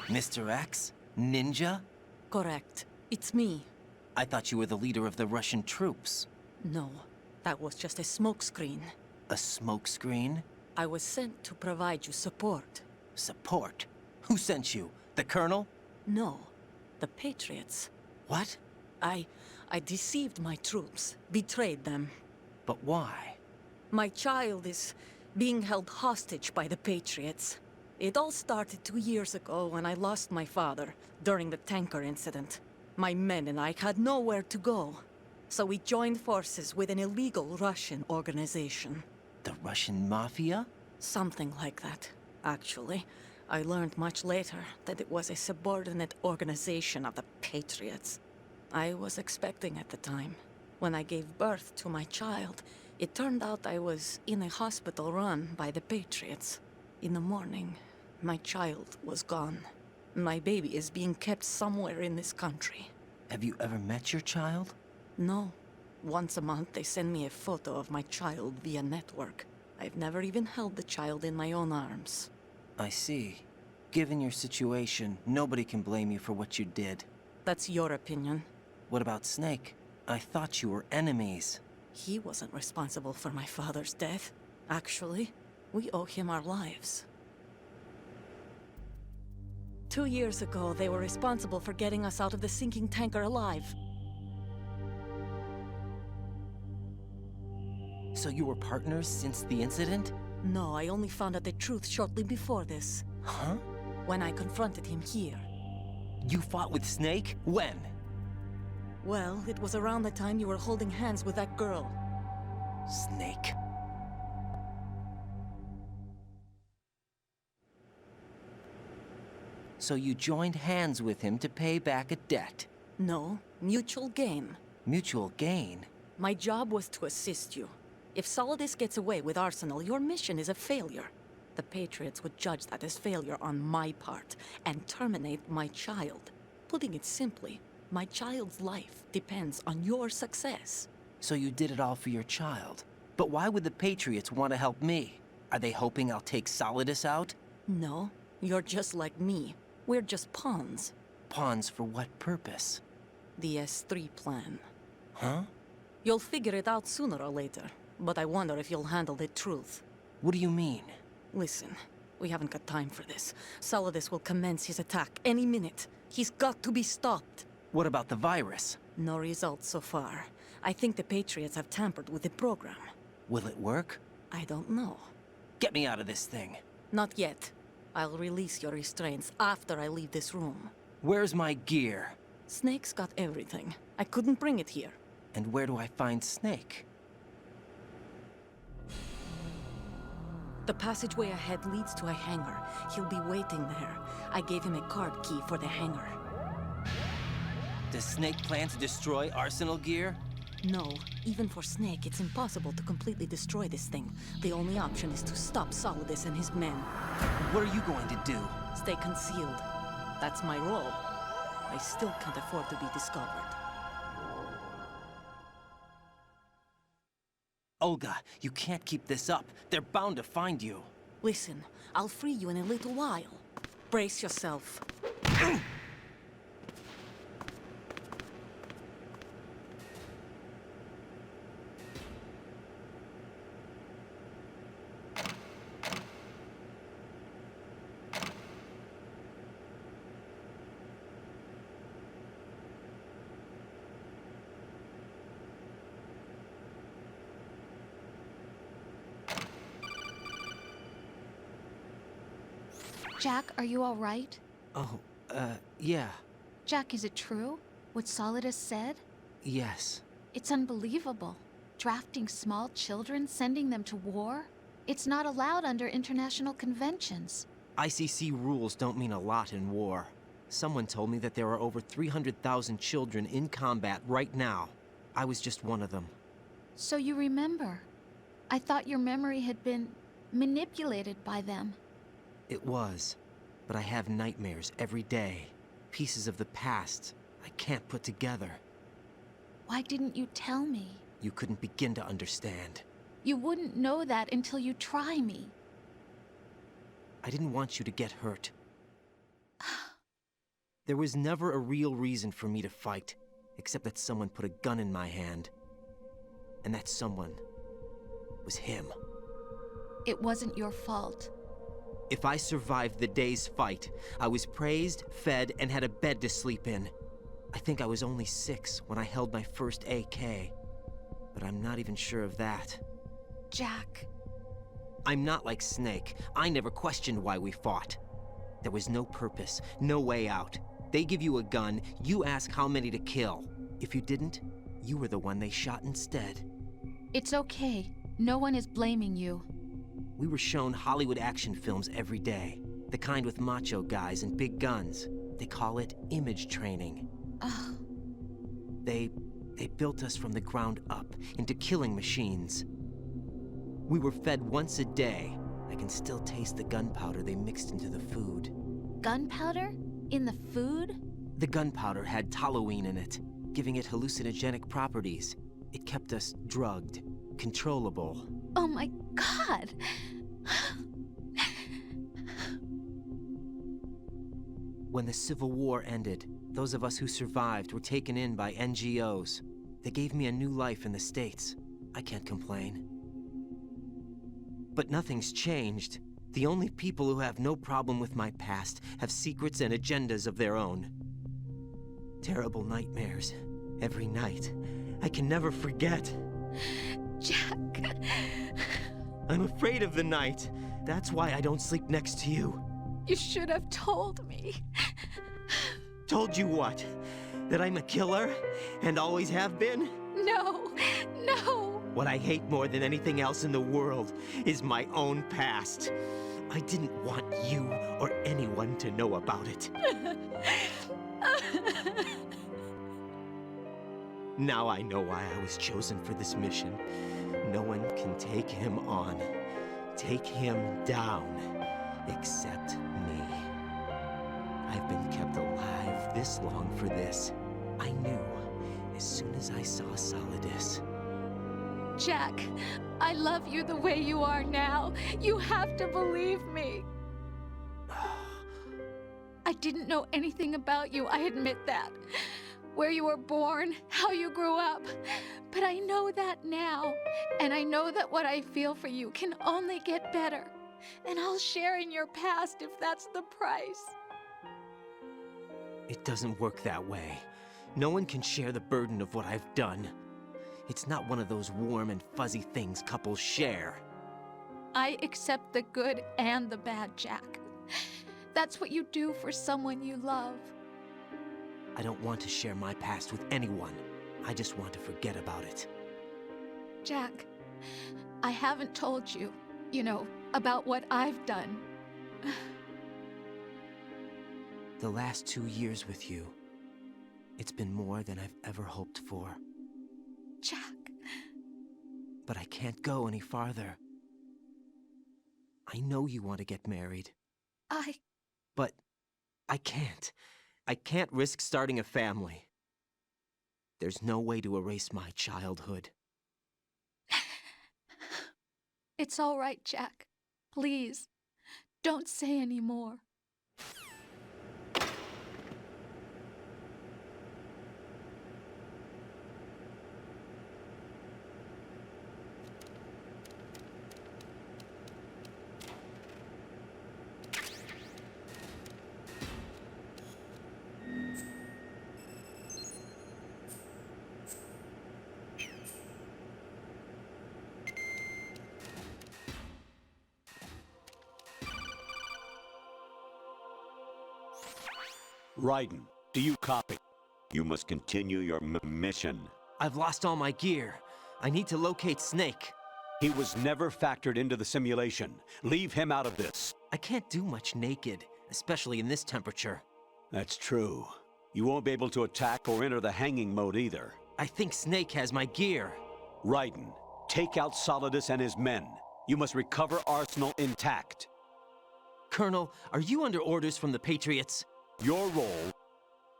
Mr. X? Ninja? Correct. It's me. I thought you were the leader of the Russian troops. No, that was just a smokescreen. A smokescreen? I was sent to provide you support. Support? Who sent you? The Colonel? No, the Patriots. What? I deceived my troops, betrayed them. But why? My child is being held hostage by the Patriots. It all started 2 years ago when I lost my father during the tanker incident. My men and I had nowhere to go, so we joined forces with an illegal Russian organization. The Russian Mafia? Something like that, actually. I learned much later that it was a subordinate organization of the Patriots. I was expecting at the time. When I gave birth to my child, it turned out I was in a hospital run by the Patriots. In the morning, my child was gone. My baby is being kept somewhere in this country. Have you ever met your child? No. Once a month, they send me a photo of my child via network. I've never even held the child in my own arms. I see. Given your situation, nobody can blame you for what you did. That's your opinion. What about Snake? I thought you were enemies. He wasn't responsible for my father's death. Actually, we owe him our lives. 2 years ago, they were responsible for getting us out of the sinking tanker alive. So you were partners since the incident? No, I only found out the truth shortly before this. Huh? When I confronted him here. You fought with Snake? When? Well, it was around the time you were holding hands with that girl. Snake. So you joined hands with him to pay back a debt? No, mutual gain. Mutual gain? My job was to assist you. If Solidus gets away with Arsenal, your mission is a failure. The Patriots would judge that as failure on my part and terminate my child. Putting it simply, my child's life depends on your success. So you did it all for your child. But why would the Patriots want to help me? Are they hoping I'll take Solidus out? No, you're just like me. We're just pawns. Pawns for what purpose? The S3 plan. Huh? You'll figure it out sooner or later, but I wonder if you'll handle the truth. What do you mean? Listen, we haven't got time for this. Solidus will commence his attack any minute. He's got to be stopped. What about the virus? No results so far. I think the Patriots have tampered with the program. Will it work? I don't know. Get me out of this thing. Not yet. I'll release your restraints after I leave this room. Where's my gear? Snake's got everything. I couldn't bring it here. And where do I find Snake? The passageway ahead leads to a hangar. He'll be waiting there. I gave him a card key for the hangar. Does Snake plan to destroy Arsenal gear? No. Even for Snake, it's impossible to completely destroy this thing. The only option is to stop Solidus and his men. What are you going to do? Stay concealed. That's my role. I still can't afford to be discovered. Olga, you can't keep this up. They're bound to find you. Listen, I'll free you in a little while. Brace yourself. Jack, are you all right? Oh, yeah. Jack, is it true? What Solidus said? Yes. It's unbelievable. Drafting small children, sending them to war? It's not allowed under international conventions. ICC rules don't mean a lot in war. Someone told me that there are over 300,000 children in combat right now. I was just one of them. So you remember. I thought your memory had been manipulated by them. It was, but I have nightmares every day. Pieces of the past I can't put together. Why didn't you tell me? You couldn't begin to understand. You wouldn't know that until you try me. I didn't want you to get hurt. There was never a real reason for me to fight, except that someone put a gun in my hand. And that someone was him. It wasn't your fault. If I survived the day's fight, I was praised, fed, and had a bed to sleep in. I think I was only 6 when I held my first AK. But I'm not even sure of that. Jack. I'm not like Snake. I never questioned why we fought. There was no purpose, no way out. They give you a gun, you ask how many to kill. If you didn't, you were the one they shot instead. It's okay. No one is blaming you. We were shown Hollywood action films every day. The kind with macho guys and big guns. They call it image training. Ugh. They built us from the ground up into killing machines. We were fed once a day. I can still taste the gunpowder they mixed into the food. Gunpowder? In the food? The gunpowder had toluene in it, giving it hallucinogenic properties. It kept us drugged, controllable. Oh my God! When the Civil War ended, those of us who survived were taken in by NGOs. They gave me a new life in the States. I can't complain. But nothing's changed. The only people who have no problem with my past have secrets and agendas of their own. Terrible nightmares. Every night. I can never forget. Jack. I'm afraid of the night. That's why I don't sleep next to you. You should have told me. Told you what? That I'm a killer? And always have been? No, no! What I hate more than anything else in the world is my own past. I didn't want you or anyone to know about it. Now I know why I was chosen for this mission. No one can take him on, take him down, except me. I've been kept alive this long for this. I knew as soon as I saw Solidus. Jack, I love you the way you are now. You have to believe me. I didn't know anything about you, I admit that. Where you were born, how you grew up. But I know that now. And I know that what I feel for you can only get better. And I'll share in your past if that's the price. It doesn't work that way. No one can share the burden of what I've done. It's not one of those warm and fuzzy things couples share. I accept the good and the bad, Jack. That's what you do for someone you love. I don't want to share my past with anyone. I just want to forget about it. Jack, I haven't told you, about what I've done. The last 2 years with you, it's been more than I've ever hoped for. Jack. But I can't go any farther. I know you want to get married. But I can't. I can't risk starting a family. There's no way to erase my childhood. It's all right, Jack. Please, don't say any more. Raiden, do you copy? You must continue your mission. I've lost all my gear. I need to locate Snake. He was never factored into the simulation. Leave him out of this. I can't do much naked, especially in this temperature. That's true. You won't be able to attack or enter the hanging mode either. I think Snake has my gear. Raiden, take out Solidus and his men. You must recover Arsenal intact. Colonel, are you under orders from the Patriots? Your role,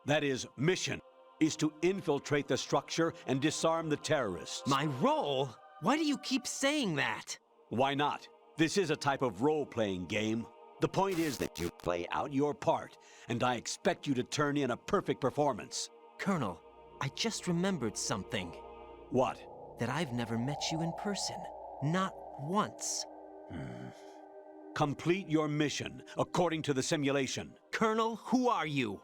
that is, mission, is to infiltrate the structure and disarm the terrorists. My role? Why do you keep saying that? Why not? This is a type of role-playing game. The point is that you play out your part, and I expect you to turn in a perfect performance. Colonel, I just remembered something. What? That I've never met you in person. Not once. Complete your mission, according to the simulation. Colonel, who are you?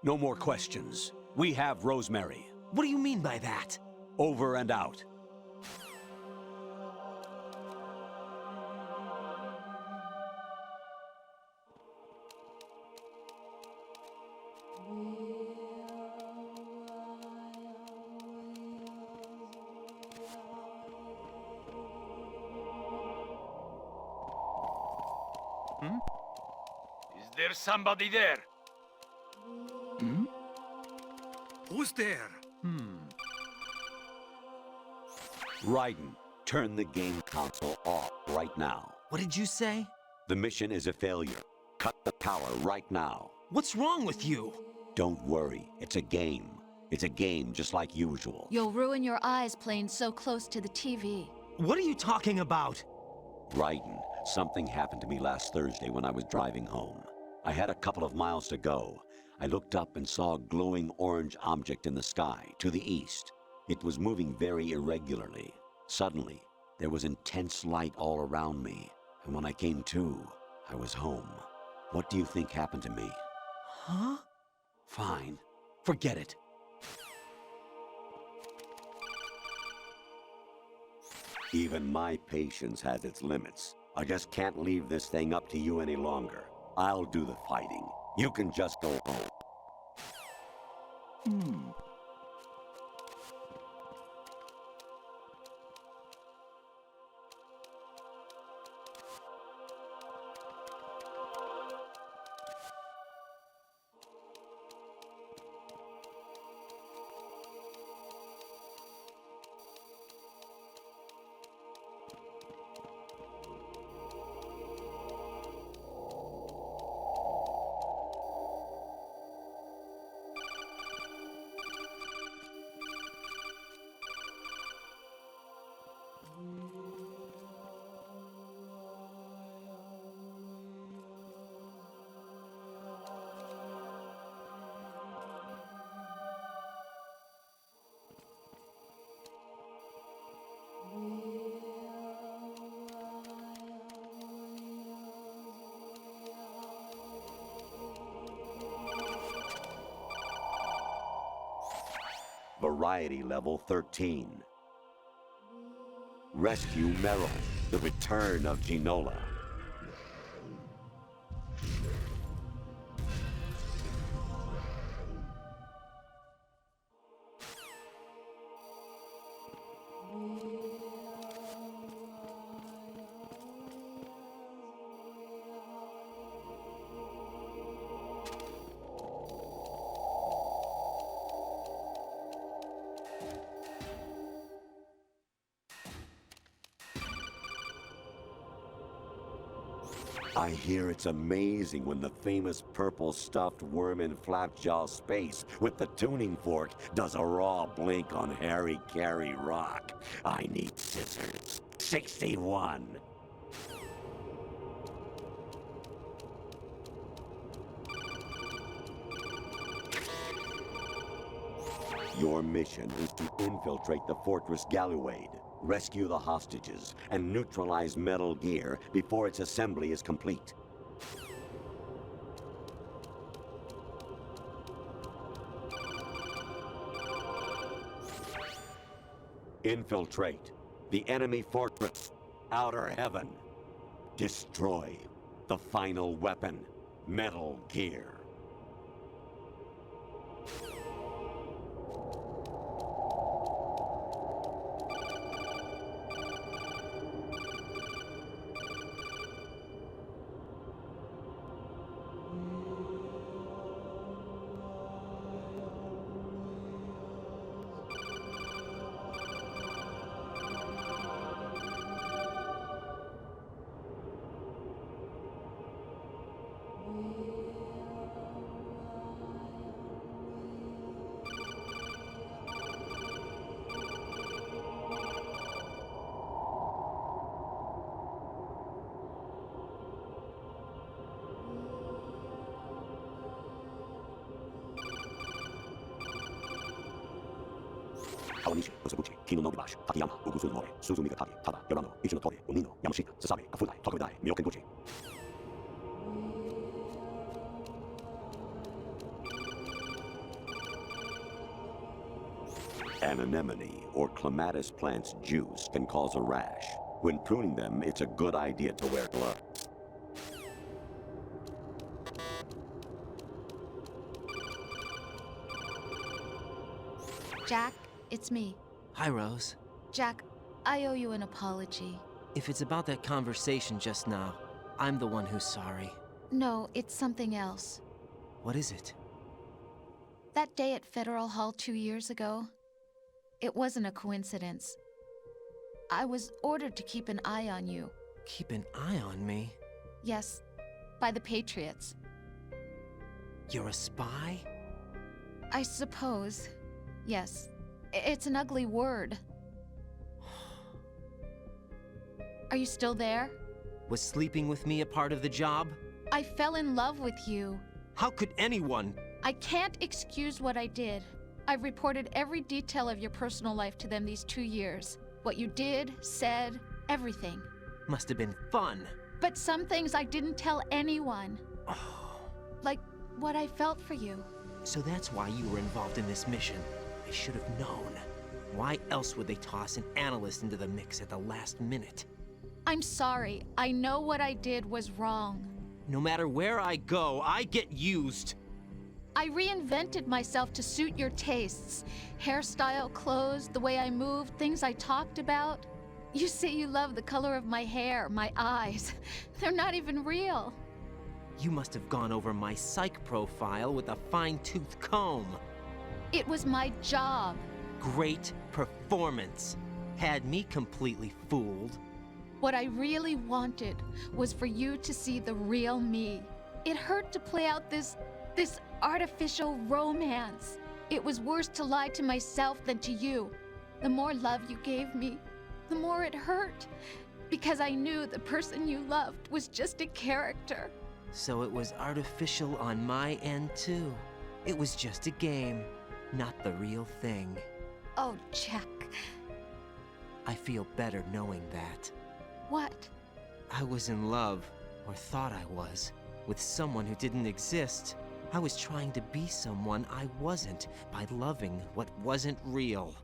No more questions. We have Rosemary. What do you mean by that? Over and out. Is there somebody there? Who's there? Raiden, turn the game console off right now. What did you say? The mission is a failure. Cut the power right now. What's wrong with you? Don't worry, it's a game. It's a game just like usual. You'll ruin your eyes playing so close to the TV. What are you talking about? Raiden, something happened to me last Thursday when I was driving home. I had a couple of miles to go. I looked up and saw a glowing orange object in the sky, to the east. It was moving very irregularly. Suddenly, there was intense light all around me, and when I came to, I was home. What do you think happened to me? Huh? Fine. Forget it. Even my patience has its limits. I just can't leave this thing up to you any longer. I'll do the fighting. You can just go home. Variety level 13. Rescue Meryl, the return of Ginola. I hear it's amazing when the famous purple stuffed worm in Flapjaw space with the tuning fork does a raw blink on Harry Carey Rock. I need scissors. 61. Your mission is to infiltrate the Fortress Galluade, rescue the hostages, and neutralize Metal Gear before its assembly is complete. Infiltrate the enemy fortress, Outer Heaven. Destroy the final weapon, Metal Gear. Kawanishi, Osabuchi, Kino no Gibashi, Takayama, Ugusu no Mori, Suzumiga Taki, Tada, Yorano, Ichinotori, Unino, Yamashita, Sasabe, Kafudai, Tokudai, Myokenguchi. An anemone or clematis plant's juice can cause a rash. When pruning them, it's a good idea to wear gloves. Jack, it's me. Hi, Rose. Jack, I owe you an apology. If it's about that conversation just now, I'm the one who's sorry. No, it's something else. What is it? That day at Federal Hall 2 years ago, it wasn't a coincidence. I was ordered to keep an eye on you. Keep an eye on me? Yes, by the Patriots. You're a spy? I suppose. Yes. It's an ugly word. Are you still there? Was sleeping with me a part of the job? I fell in love with you. How could anyone? I can't excuse what I did. I've reported every detail of your personal life to them these 2 years. What you did, said, everything. Must have been fun. But some things I didn't tell anyone. Like what I felt for you. So that's why you were involved in this mission. I should have known. Why else would they toss an analyst into the mix at the last minute? I'm sorry. I know what I did was wrong. No matter where I go, I get used. I reinvented myself to suit your tastes. Hairstyle, clothes, the way I moved, things I talked about. You say you love the color of my hair, my eyes. They're not even real. You must have gone over my psych profile with a fine-tooth comb. It was my job. Great performance. Had me completely fooled. What I really wanted was for you to see the real me. It hurt to play out this artificial romance. It was worse to lie to myself than to you. The more love you gave me, the more it hurt. Because I knew the person you loved was just a character. So it was artificial on my end, too. It was just a game, not the real thing. Oh, Jack. I feel better knowing that. What? I was in love, or thought I was, with someone who didn't exist. I was trying to be someone I wasn't by loving what wasn't real.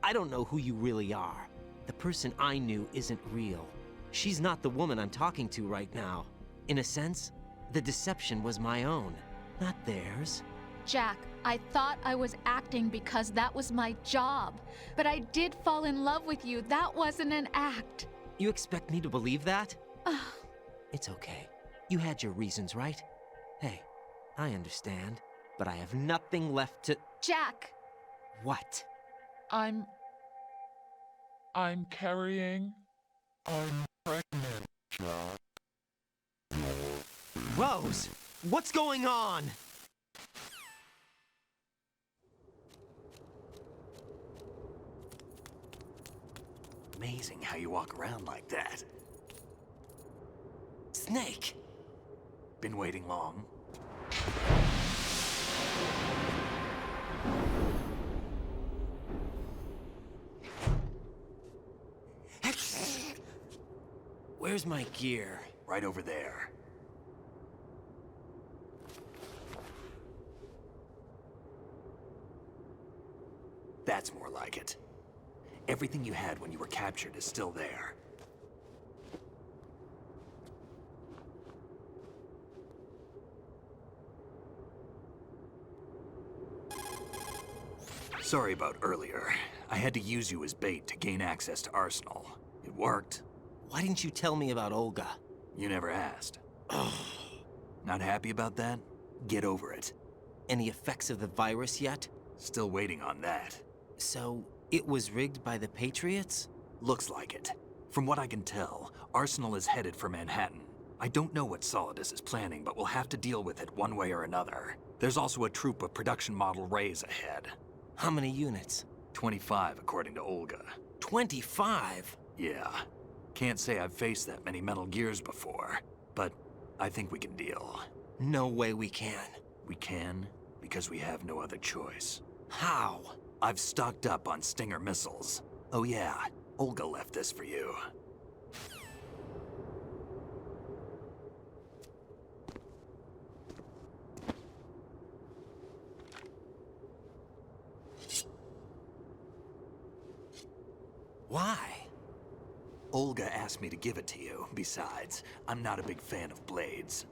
I don't know who you really are. The person I knew isn't real. She's not the woman I'm talking to right now. In a sense, the deception was my own, not theirs. Jack, I thought I was acting because that was my job. But I did fall in love with you. That wasn't an act. You expect me to believe that? It's okay. You had your reasons, right? Hey, I understand, but I have nothing left to— Jack! What? I'm carrying. I'm pregnant, Jack. Rose! What's going on? Amazing how you walk around like that. Snake! Been waiting long? Where's my gear? Right over there. That's more like it. Everything you had when you were captured is still there. Sorry about earlier. I had to use you as bait to gain access to Arsenal. It worked. Why didn't you tell me about Olga? You never asked. Not happy about that? Get over it. Any effects of the virus yet? Still waiting on that. So, it was rigged by the Patriots? Looks like it. From what I can tell, Arsenal is headed for Manhattan. I don't know what Solidus is planning, but we'll have to deal with it one way or another. There's also a troop of production model Rays ahead. How many units? 25, according to Olga. 25? Yeah. Can't say I've faced that many Metal Gears before, but I think we can deal. No way we can. We can, because we have no other choice. How? I've stocked up on Stinger missiles. Oh yeah, Olga left this for you. Why? Olga asked me to give it to you. Besides, I'm not a big fan of blades.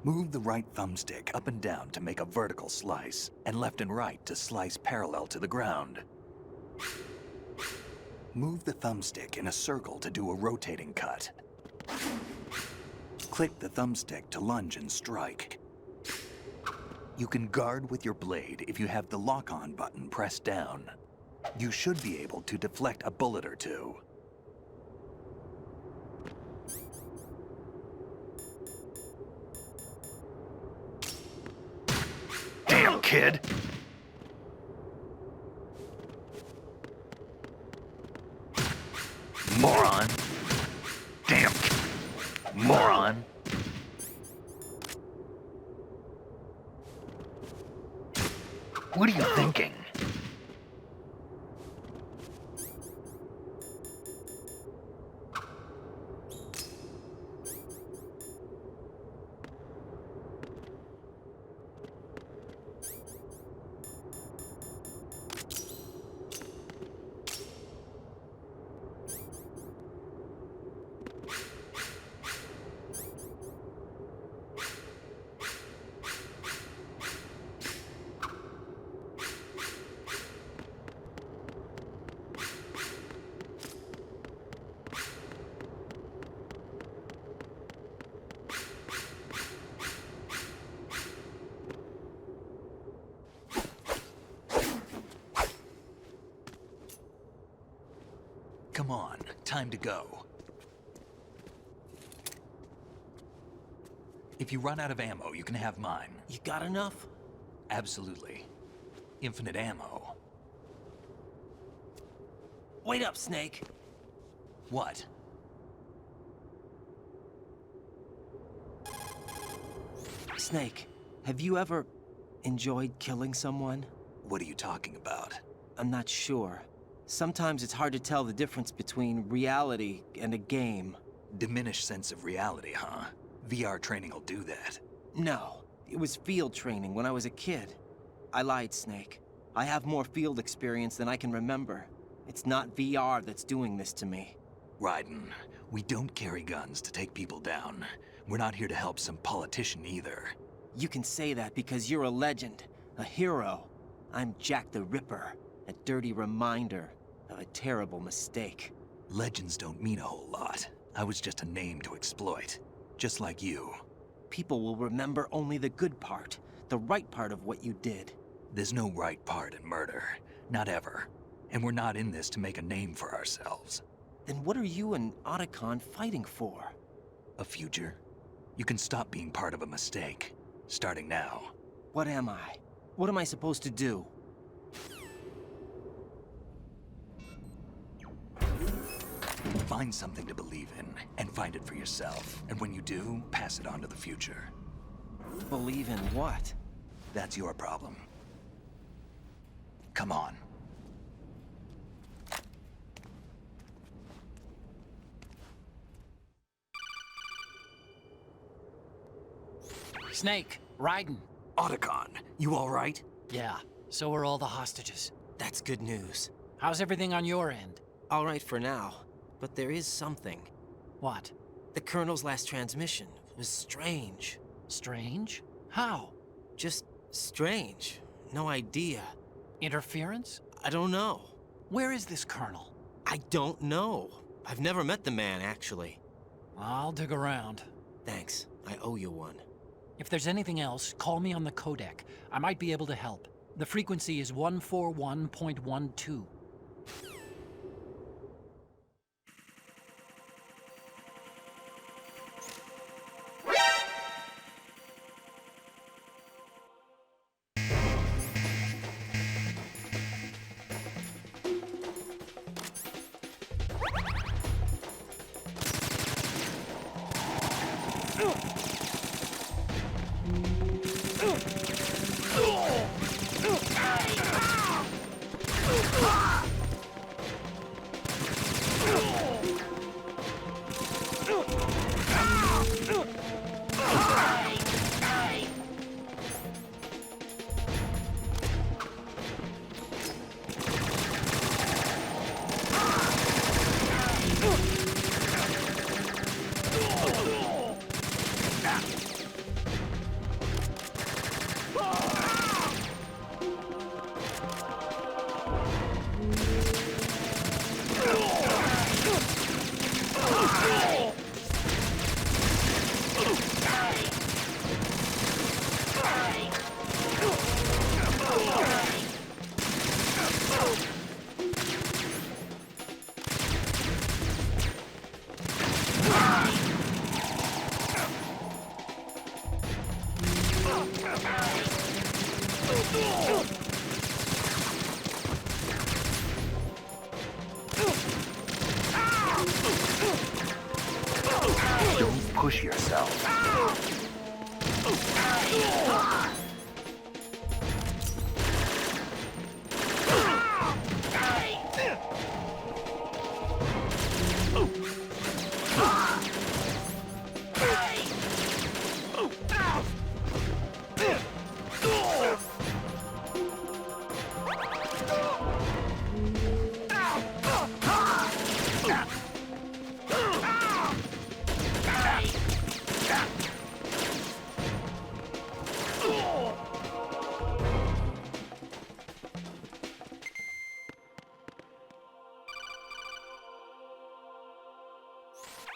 Move the right thumbstick up and down to make a vertical slice, and left and right to slice parallel to the ground. Move the thumbstick in a circle to do a rotating cut. Click the thumbstick to lunge and strike. You can guard with your blade if you have the lock-on button pressed down. You should be able to deflect a bullet or two. Damn, kid! Moron! Damn! Moron! What are you thinking? Come on, time to go. If you run out of ammo, you can have mine. You got enough? Absolutely. Infinite ammo. Wait up, Snake. What? Snake, have you ever enjoyed killing someone? What are you talking about? I'm not sure. Sometimes it's hard to tell the difference between reality and a game. Diminished sense of reality, huh? VR training will do that. No, it was field training when I was a kid. I lied, Snake. I have more field experience than I can remember. It's not VR that's doing this to me. Raiden, we don't carry guns to take people down. We're not here to help some politician either. You can say that because you're a legend, a hero. I'm Jack the Ripper, a dirty reminder of a terrible mistake. Legends don't mean a whole lot. I was just a name to exploit, just like you. People will remember only the good part, the right part of what you did. There's no right part in murder, not ever. And we're not in this to make a name for ourselves. Then what are you and Otacon fighting for? A future? You can stop being part of a mistake, starting now. What am I? What am I supposed to do? Find something to believe in, and find it for yourself. And when you do, pass it on to the future. Believe in what? That's your problem. Come on. Snake, Raiden. Otacon, you all right? Yeah, so are all the hostages. That's good news. How's everything on your end? All right for now, but there is something. What? The Colonel's last transmission was strange. Strange? How? Just strange. No idea. Interference? I don't know. Where is this Colonel? I don't know. I've never met the man, actually. I'll dig around. Thanks. I owe you one. If there's anything else, call me on the codec. I might be able to help. The frequency is 141.12. Don't push yourself.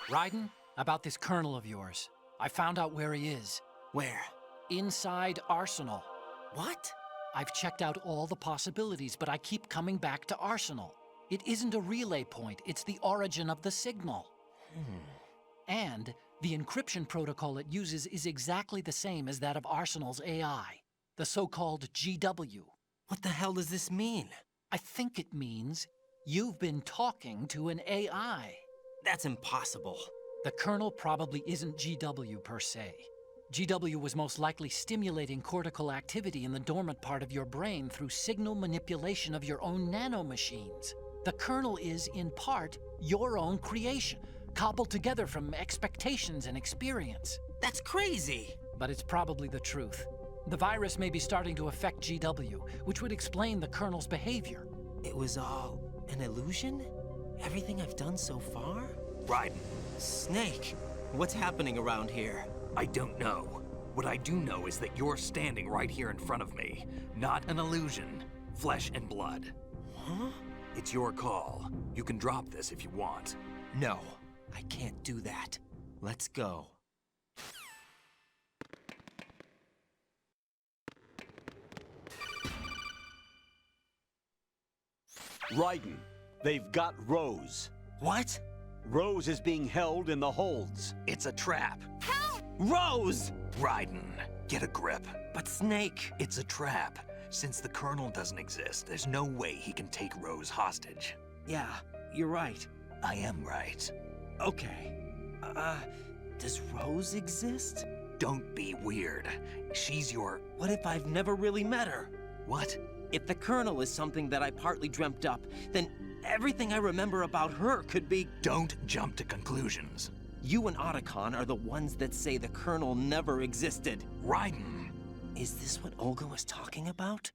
Raiden, about this Colonel of yours. I found out where he is. Where? Inside Arsenal. What? I've checked out all the possibilities, but I keep coming back to Arsenal. It isn't a relay point, it's the origin of the signal. And the encryption protocol it uses is exactly the same as that of Arsenal's AI, the so-called GW. What the hell does this mean? I think it means you've been talking to an AI. That's impossible. The kernel probably isn't GW per se. GW was most likely stimulating cortical activity in the dormant part of your brain through signal manipulation of your own nanomachines. The kernel is, in part, your own creation, cobbled together from expectations and experience. That's crazy! But it's probably the truth. The virus may be starting to affect GW, which would explain the kernel's behavior. It was all an illusion? Everything I've done so far? Raiden. Snake, what's happening around here? I don't know. What I do know is that you're standing right here in front of me. Not an illusion. Flesh and blood. Huh? It's your call. You can drop this if you want. No, I can't do that. Let's go. Raiden, they've got Rose. What? Rose is being held in the holds. It's a trap. Help! Rose! Raiden, get a grip. But Snake... It's a trap. Since the Colonel doesn't exist, there's no way he can take Rose hostage. Yeah, you're right. I am right. Okay. Does Rose exist? Don't be weird. She's your... What if I've never really met her? What? If the Colonel is something that I partly dreamt up, then everything I remember about her could be... Don't jump to conclusions. You and Otacon are the ones that say the Colonel never existed. Raiden! Is this what Olga was talking about?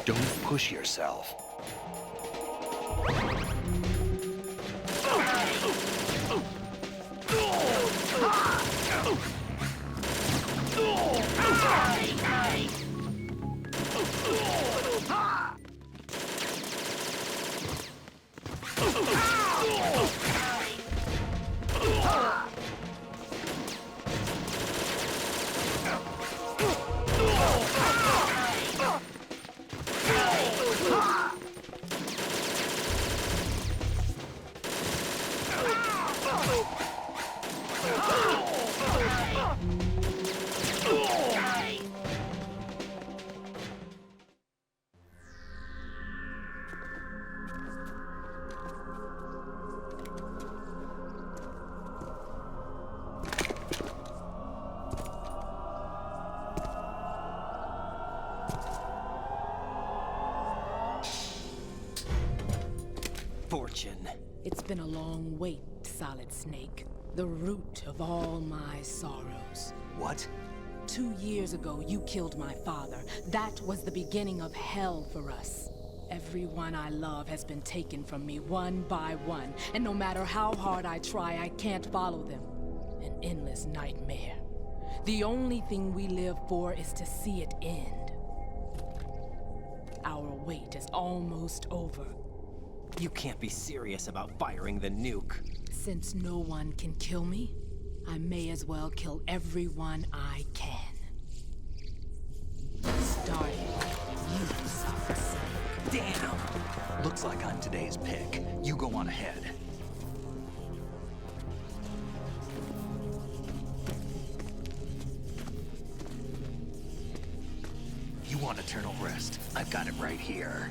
Don't push yourself. Fortune. It's been a long wait, Solid Snake. The root of all my sorrows. What? 2 years ago, you killed my father. That was the beginning of hell for us. Everyone I love has been taken from me one by one, and no matter how hard I try, I can't follow them. An endless nightmare. The only thing we live for is to see it end. Our wait is almost over. You can't be serious about firing the nuke. Since no one can kill me, I may as well kill everyone I can. Starting with you, Solid Snake. Damn! Looks like I'm today's pick. You go on ahead. You want eternal rest? I've got it right here.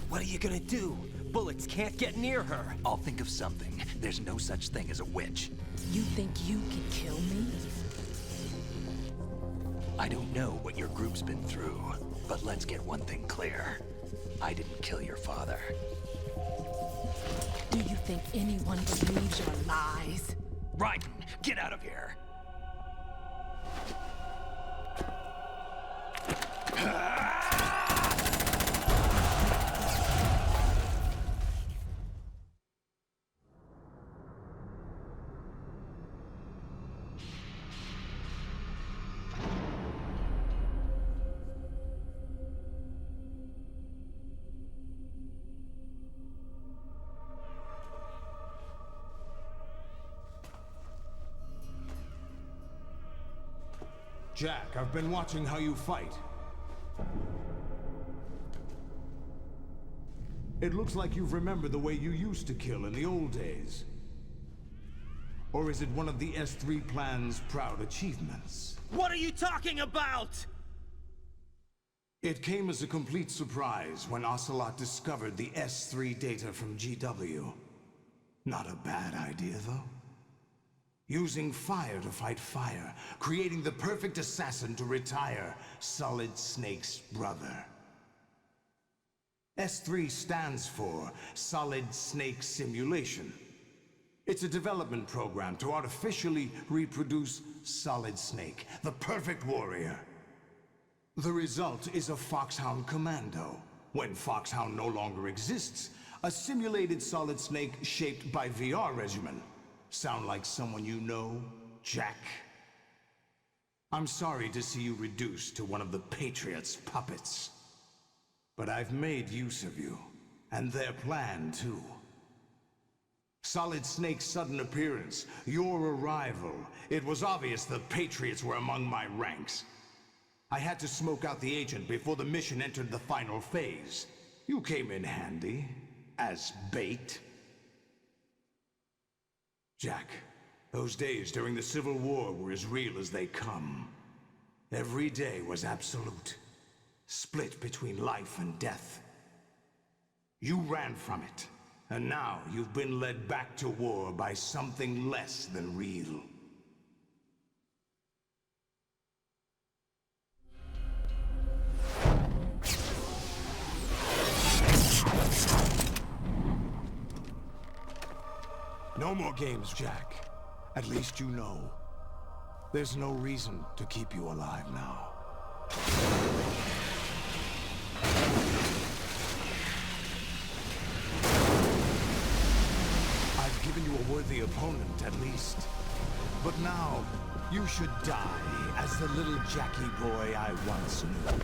What are you gonna do? Bullets can't get near her. I'll think of something. There's no such thing as a witch. You think you can kill me? I don't know what your group's been through, but let's get one thing clear. I didn't kill your father. Do you think anyone believes your lies? Raiden, get out of here! Jack, I've been watching how you fight. It looks like you've remembered the way you used to kill in the old days. Or is it one of the S3 plan's proud achievements? What are you talking about? It came as a complete surprise when Ocelot discovered the S3 data from GW. Not a bad idea, though. Using fire to fight fire, creating the perfect assassin to retire Solid Snake's brother. S3 stands for Solid Snake Simulation. It's a development program to artificially reproduce Solid Snake, the perfect warrior. The result is a Foxhound Commando. When Foxhound no longer exists, a simulated Solid Snake shaped by VR regimen. Sound like someone you know, Jack? I'm sorry to see you reduced to one of the Patriots' puppets. But I've made use of you, and their plan too. Solid Snake's sudden appearance, your arrival, it was obvious the Patriots were among my ranks. I had to smoke out the agent before the mission entered the final phase. You came in handy, as bait. Jack, those days during the Civil War were as real as they come. Every day was absolute, split between life and death. You ran from it, and now you've been led back to war by something less than real. No more games, Jack. At least you know. There's no reason to keep you alive now. I've given you a worthy opponent, at least. But now, you should die as the little Jackie boy I once knew.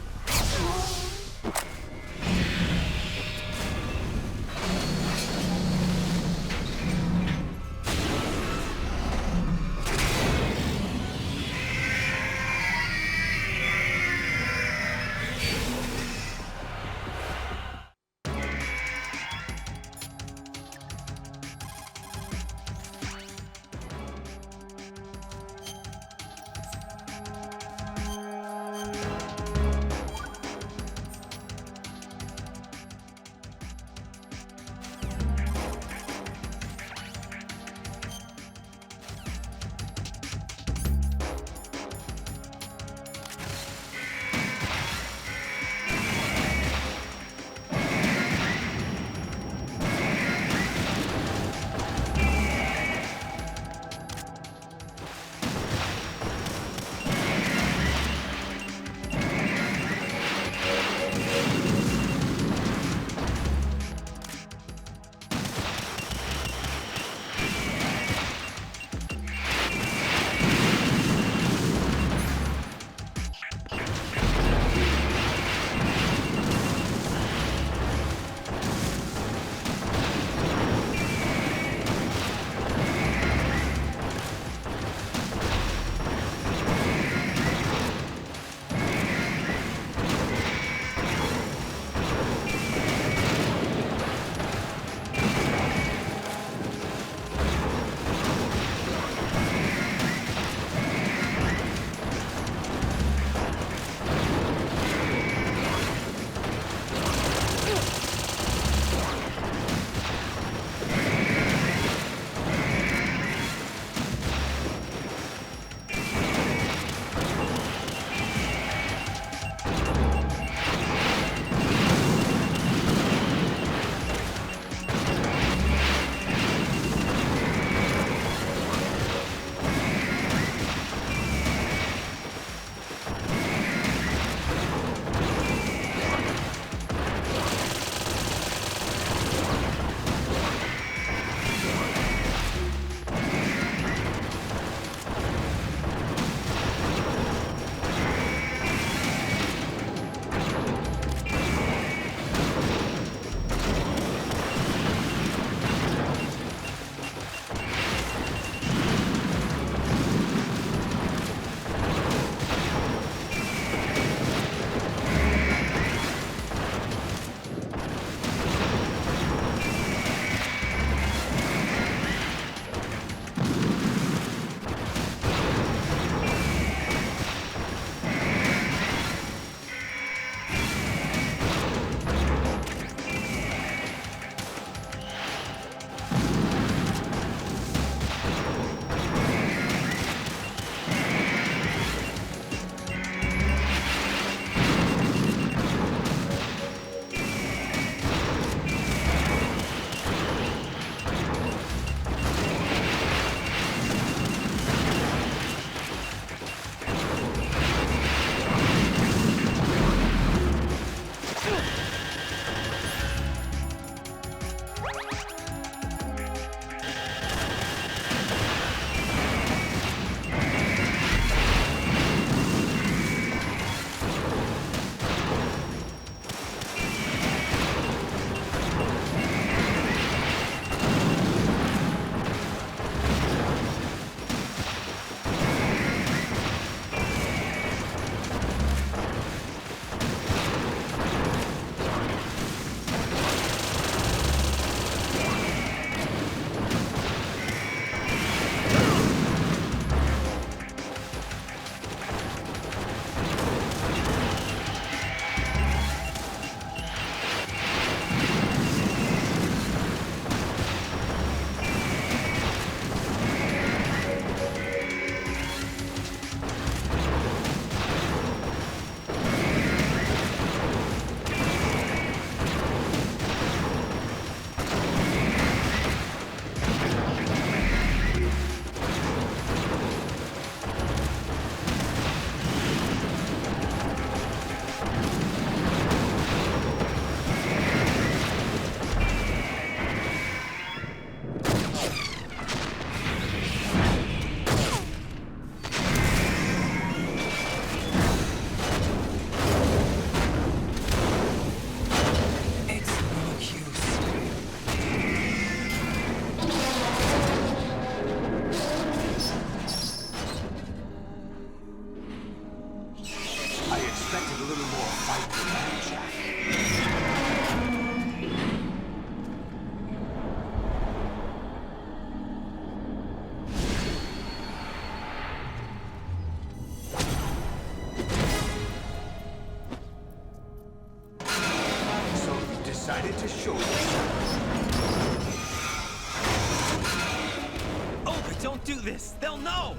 Don't do this! They'll know!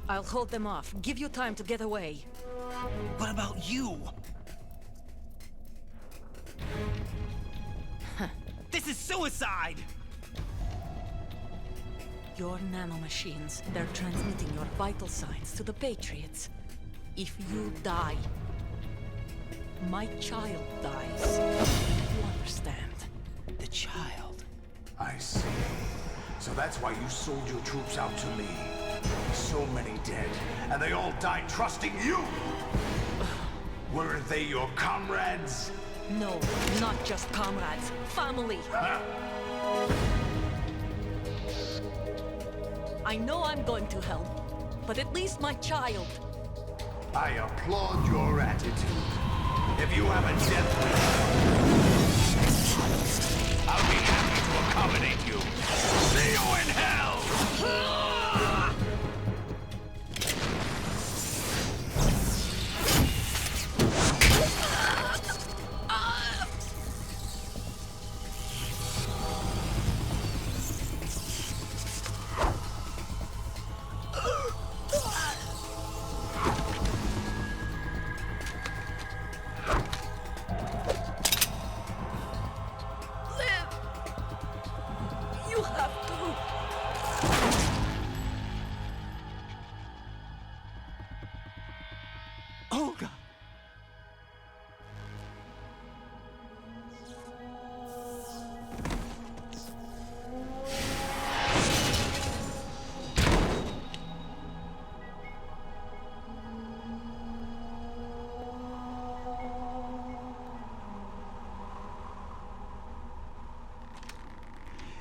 I'll hold them off. Give you time to get away. What about you? This is suicide! Your nanomachines, they're transmitting your vital signs to the Patriots. If you die, my child dies. You understand? The child. I see. So that's why you sold your troops out to me. So many dead, and they all died trusting you! Weren't they your comrades? No, not just comrades. Family! I know I'm going to help, but at least my child. I applaud your attitude. If you have a death wish, I'll be happy to accommodate you. See you in hell! You have to. Olga!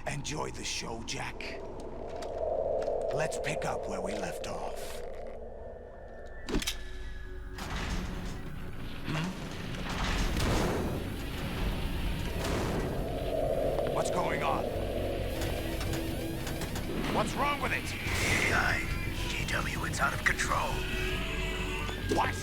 Enjoy the show, Jack. Let's pick up where we left off. What's going on? What's wrong with it? AI, GW, it's out of control. What?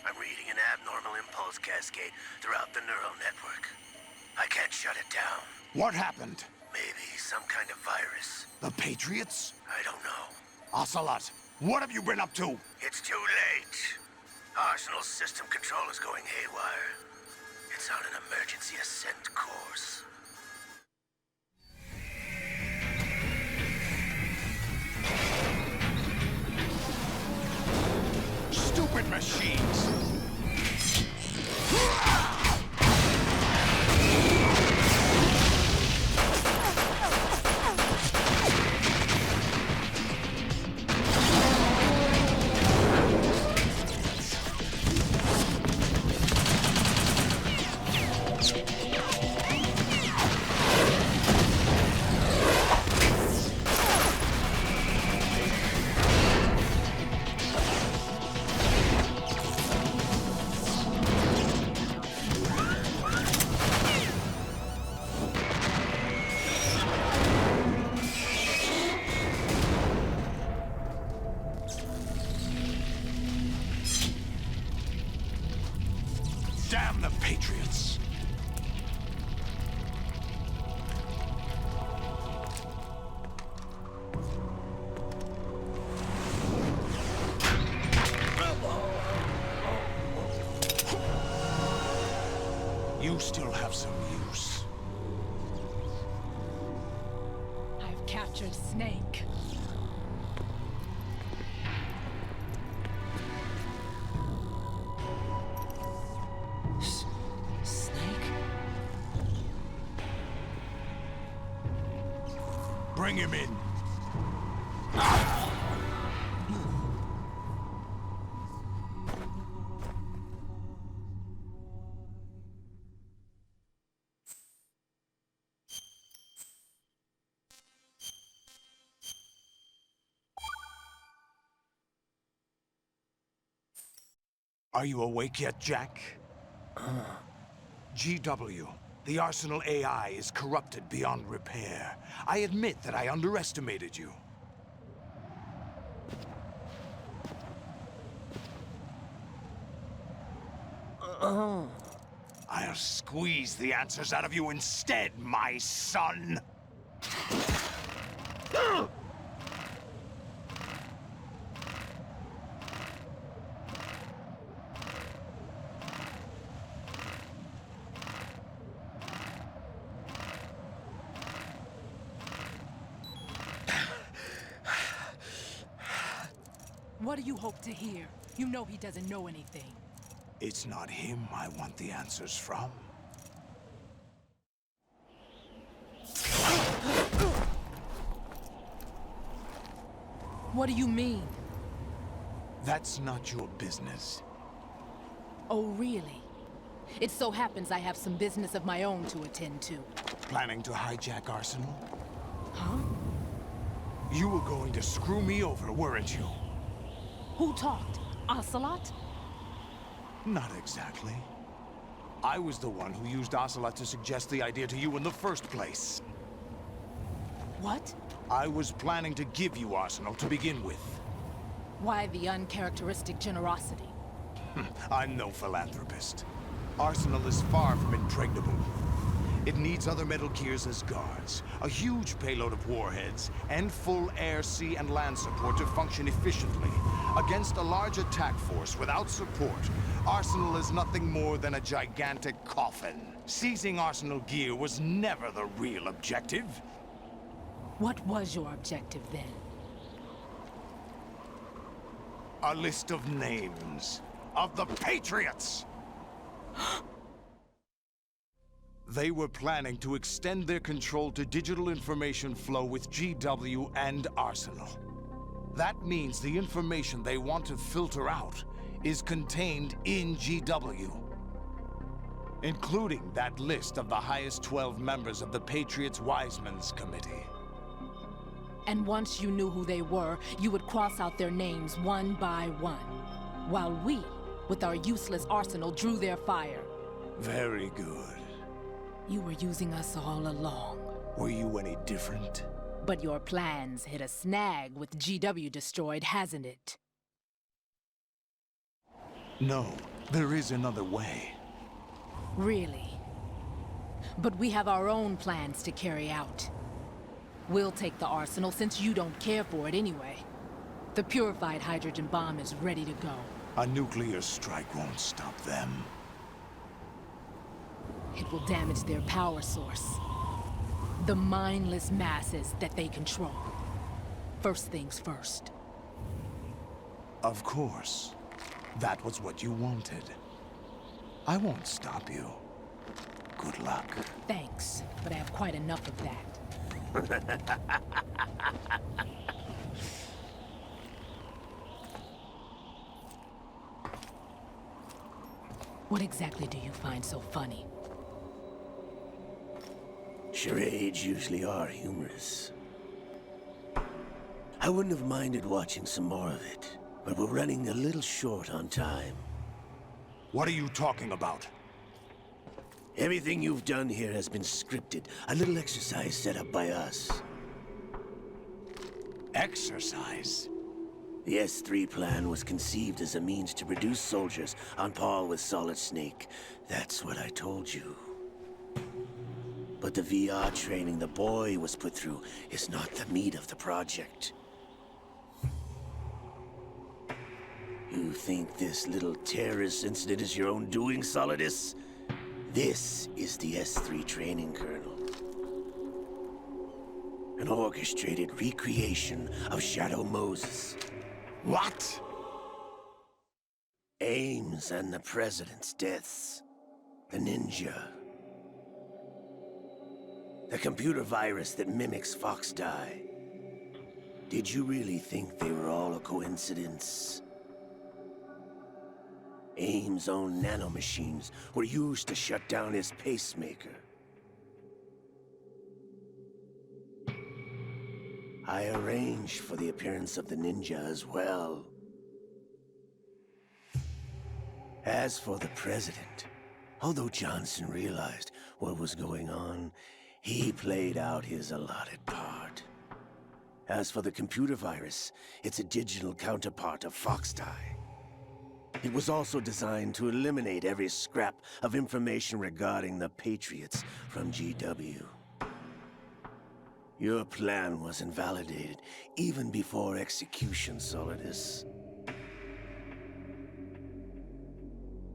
I'm reading an abnormal impulse cascade throughout the neural network. I can't shut it down. What happened? Maybe some kind of virus. The Patriots? I don't know. Ocelot, what have you been up to? It's too late. Arsenal's system control is going haywire. It's on an emergency ascent course. Stupid machines! Damn the Patriots! You still have some use. I've captured Snake. Snake? Bring him in. Are you awake yet, Jack? GW, the Arsenal AI is corrupted beyond repair. I admit that I underestimated you. I'll squeeze the answers out of you instead, my son! What do you hope to hear? You know he doesn't know anything. It's not him I want the answers from. What do you mean? That's not your business. Oh, really? It so happens I have some business of my own to attend to. Planning to hijack Arsenal? Huh? You were going to screw me over, weren't you? Who talked? Ocelot? Not exactly. I was the one who used Ocelot to suggest the idea to you in the first place. What? I was planning to give you Arsenal to begin with. Why the uncharacteristic generosity? I'm no philanthropist. Arsenal is far from impregnable. It needs other Metal Gears as guards, a huge payload of warheads, and full air, sea, and land support to function efficiently. Against a large attack force without support, Arsenal is nothing more than a gigantic coffin. Seizing Arsenal gear was never the real objective. What was your objective then? A list of names of the Patriots! They were planning to extend their control to digital information flow with GW and Arsenal. That means the information they want to filter out is contained in GW, including that list of the highest 12 members of the Patriots Wiseman's Committee. And once you knew who they were, you would cross out their names one by one, while we, with our useless arsenal, drew their fire. Very good. You were using us all along. Were you any different? But your plans hit a snag with GW destroyed, hasn't it? No, there is another way. Really? But we have our own plans to carry out. We'll take the arsenal since you don't care for it anyway. The purified hydrogen bomb is ready to go. A nuclear strike won't stop them. It will damage their power source. The mindless masses that they control. First things first. Of course. That was what you wanted. I won't stop you. Good luck. Thanks, but I have quite enough of that. What exactly do you find so funny? Charades usually are humorous. I wouldn't have minded watching some more of it, but we're running a little short on time. What are you talking about? Everything you've done here has been scripted. A little exercise set up by us. Exercise? The S3 plan was conceived as a means to produce soldiers on par with Solid Snake. That's what I told you. But the VR training the boy was put through is not the meat of the project. You think this little terrorist incident is your own doing, Solidus? This is the S3 training kernel. An orchestrated recreation of Shadow Moses. What? Ames and the President's deaths. The ninja. The computer virus that mimics Foxdie. Did you really think they were all a coincidence? Ames' own nanomachines were used to shut down his pacemaker. I arranged for the appearance of the ninja as well. As for the president, although Johnson realized what was going on, he played out his allotted part. As for the computer virus, it's a digital counterpart of Foxdie. It was also designed to eliminate every scrap of information regarding the Patriots from GW. Your plan was invalidated even before execution, Solidus.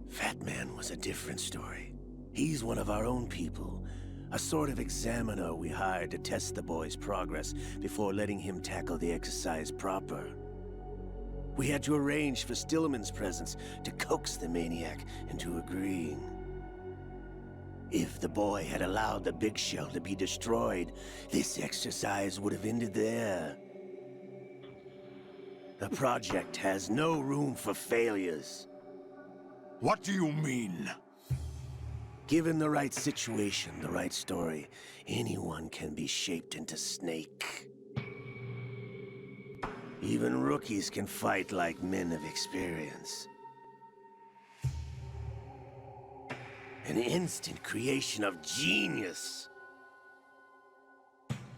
Fat Man was a different story. He's one of our own people, a sort of examiner we hired to test the boy's progress before letting him tackle the exercise proper. We had to arrange for Stillman's presence to coax the maniac into agreeing. If the boy had allowed the big shell to be destroyed, this exercise would have ended there. The project has no room for failures. What do you mean? Given the right situation, the right story, anyone can be shaped into Snake. Even rookies can fight like men of experience. An instant creation of genius.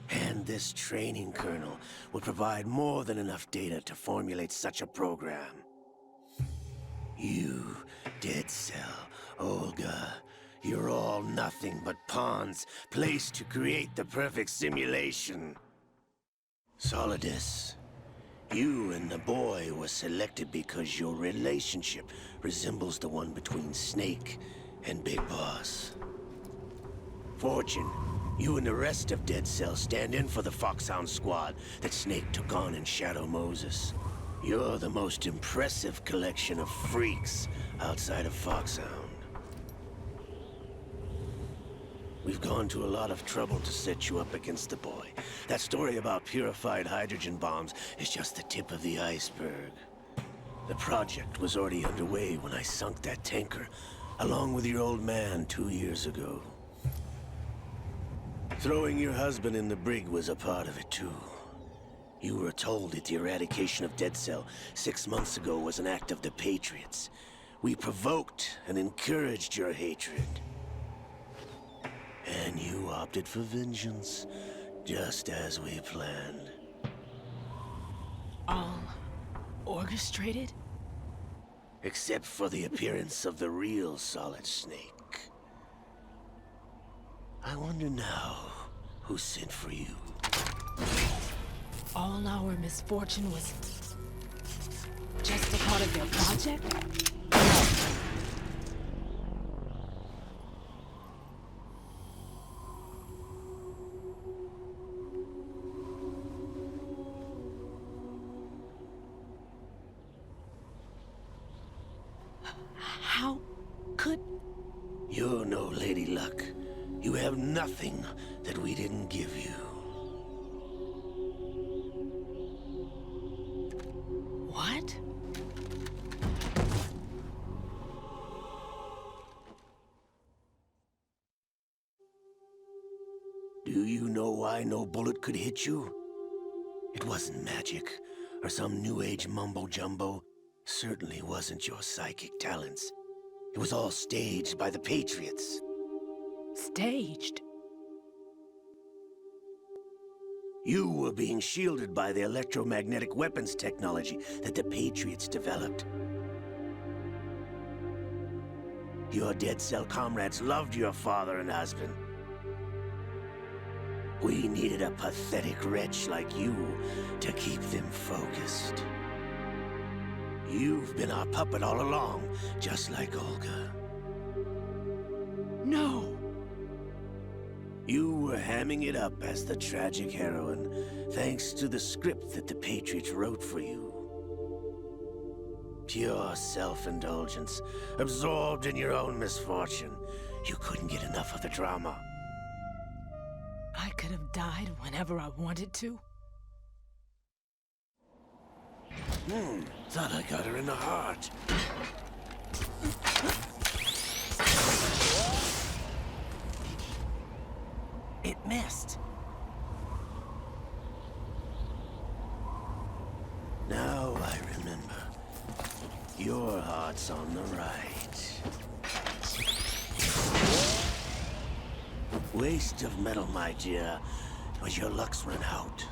And this training kernel will provide more than enough data to formulate such a program. You, Dead Cell, Olga, you're all nothing but pawns placed to create the perfect simulation. Solidus, you and the boy were selected because your relationship resembles the one between Snake and Big Boss. Fortune, you and the rest of Dead Cell stand in for the Foxhound squad that Snake took on in Shadow Moses. You're the most impressive collection of freaks outside of Foxhound. We've gone to a lot of trouble to set you up against the boy. That story about purified hydrogen bombs is just the tip of the iceberg. The project was already underway when I sunk that tanker, along with your old man 2 years ago. Throwing your husband in the brig was a part of it too. You were told that the eradication of Dead Cell 6 months ago was an act of the Patriots. We provoked and encouraged your hatred. And you opted for vengeance, just as we planned. All orchestrated? Except for the appearance of the real Solid Snake. I wonder now who sent for you. All our misfortune was just a part of their project? How could... You're no Lady Luck. You have nothing that we didn't give you. What? Do you know why no bullet could hit you? It wasn't magic, or some new age mumbo-jumbo. Certainly wasn't your psychic talents. It was all staged by the Patriots. Staged? You were being shielded by the electromagnetic weapons technology that the Patriots developed. Your Dead Cell comrades loved your father and husband. We needed a pathetic wretch like you to keep them focused. You've been our puppet all along, just like Olga. No! You were hamming it up as the tragic heroine, thanks to the script that the Patriots wrote for you. Pure self-indulgence, absorbed in your own misfortune. You couldn't get enough of the drama. I could have died whenever I wanted to. Thought I got her in the heart. It missed. Now I remember. Your heart's on the right. Waste of metal, my dear, but your luck's run out.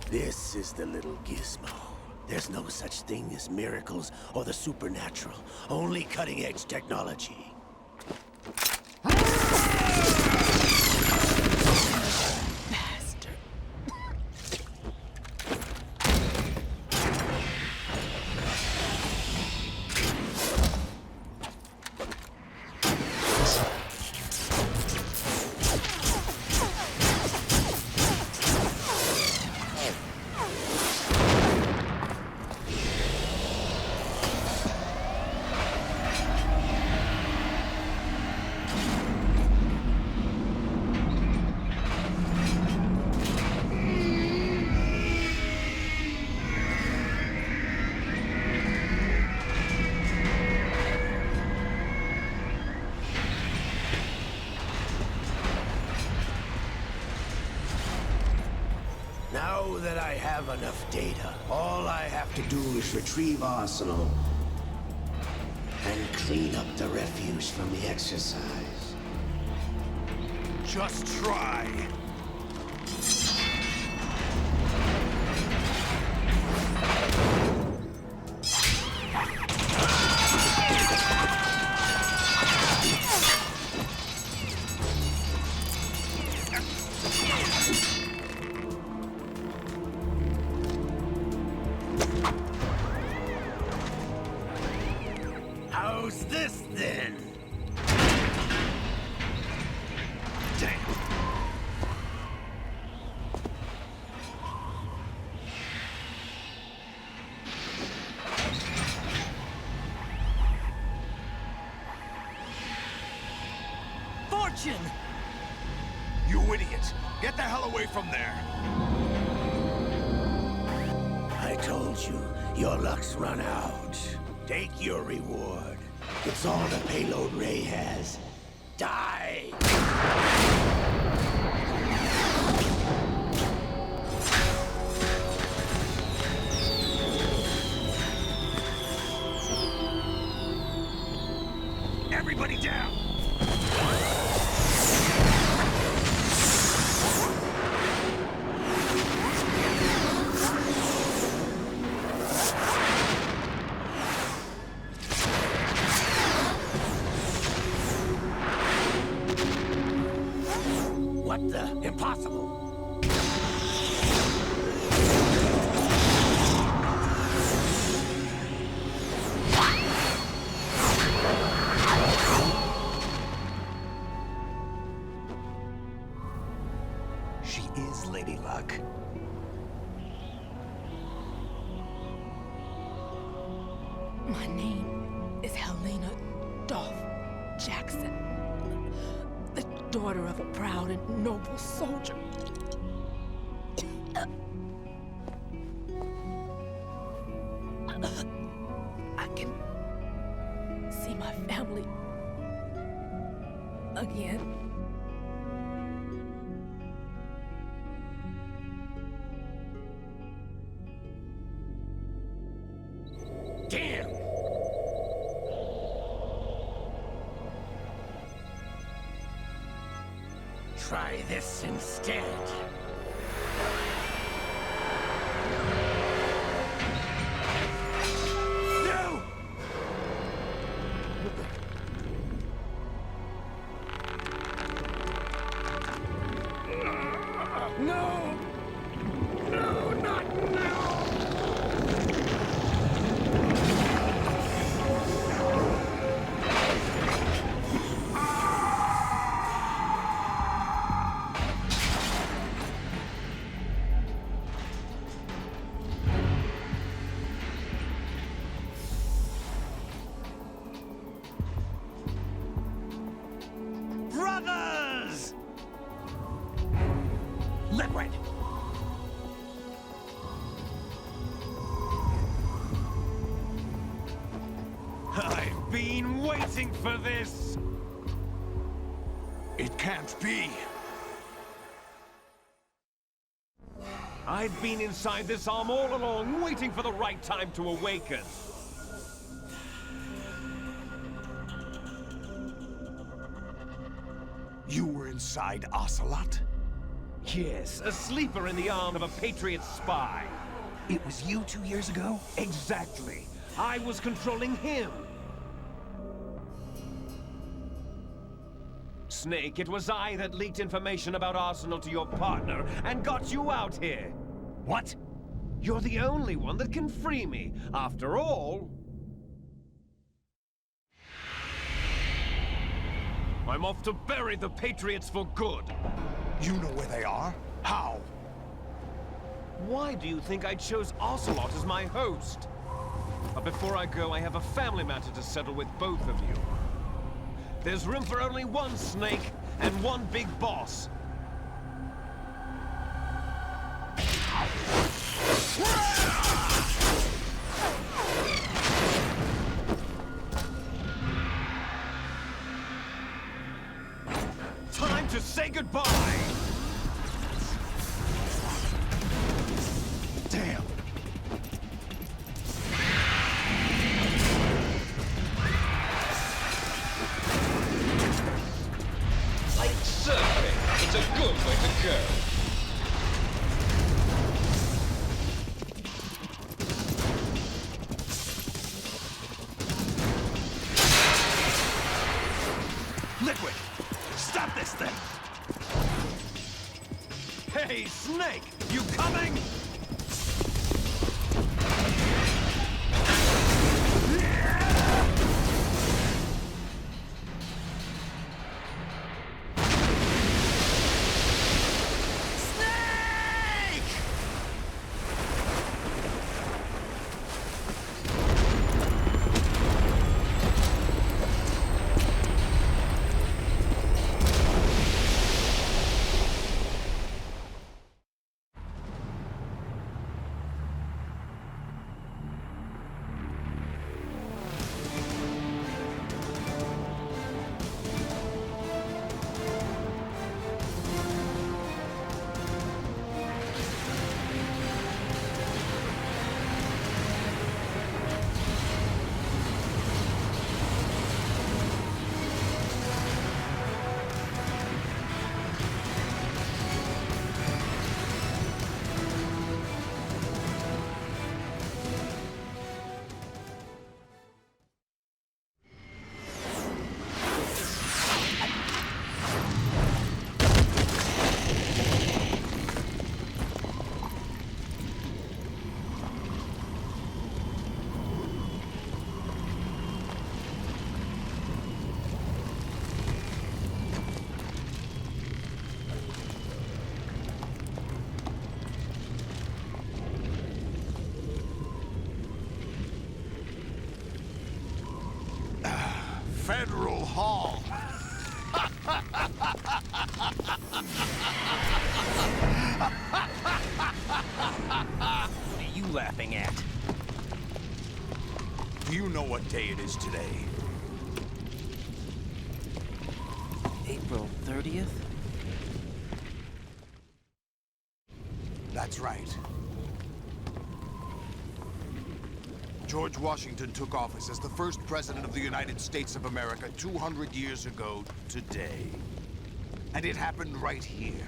This is the little gizmo. There's no such thing as miracles or the supernatural, only cutting-edge technology. Now that I have enough data, all I have to do is retrieve Arsenal and clean up the refuse from the exercise. Just try. How's this then? Damn. Fortune! You idiot! Get the hell away from there! I told you, your luck's run out. Take your reward. It's all the payload Ray has. Die! Everybody down! What the? Impossible! She is Lady Luck. My name is Helena Dolph Jackson, the daughter of a proud and noble soldier. I can see my family again. Damn! Try this instead. No! No! No, not now! Brothers! Liquid! I've been waiting for this! It can't be. I've been inside this arm all along, waiting for the right time to awaken. inside Ocelot? Yes, a sleeper in the arm of a Patriot spy. It was you 2 years ago? Exactly. I was controlling him. Snake, it was I that leaked information about Arsenal to your partner and got you out here. What? You're the only one that can free me. After all... I'm off to bury the Patriots for good. You know where they are? How? Why do you think I chose Ocelot as my host? But before I go, I have a family matter to settle with both of you. There's room for only one Snake and one big boss. Time to say goodbye! Damn! Like surfing, it's a good way to go. Liquid! Stop this thing! Hey, Snake! You coming? Federal Hall. What are you laughing at? Do you know what day it is today? April 30th? That's right. George Washington took office as the first president of the United States of America 200 years ago today. And it happened right here.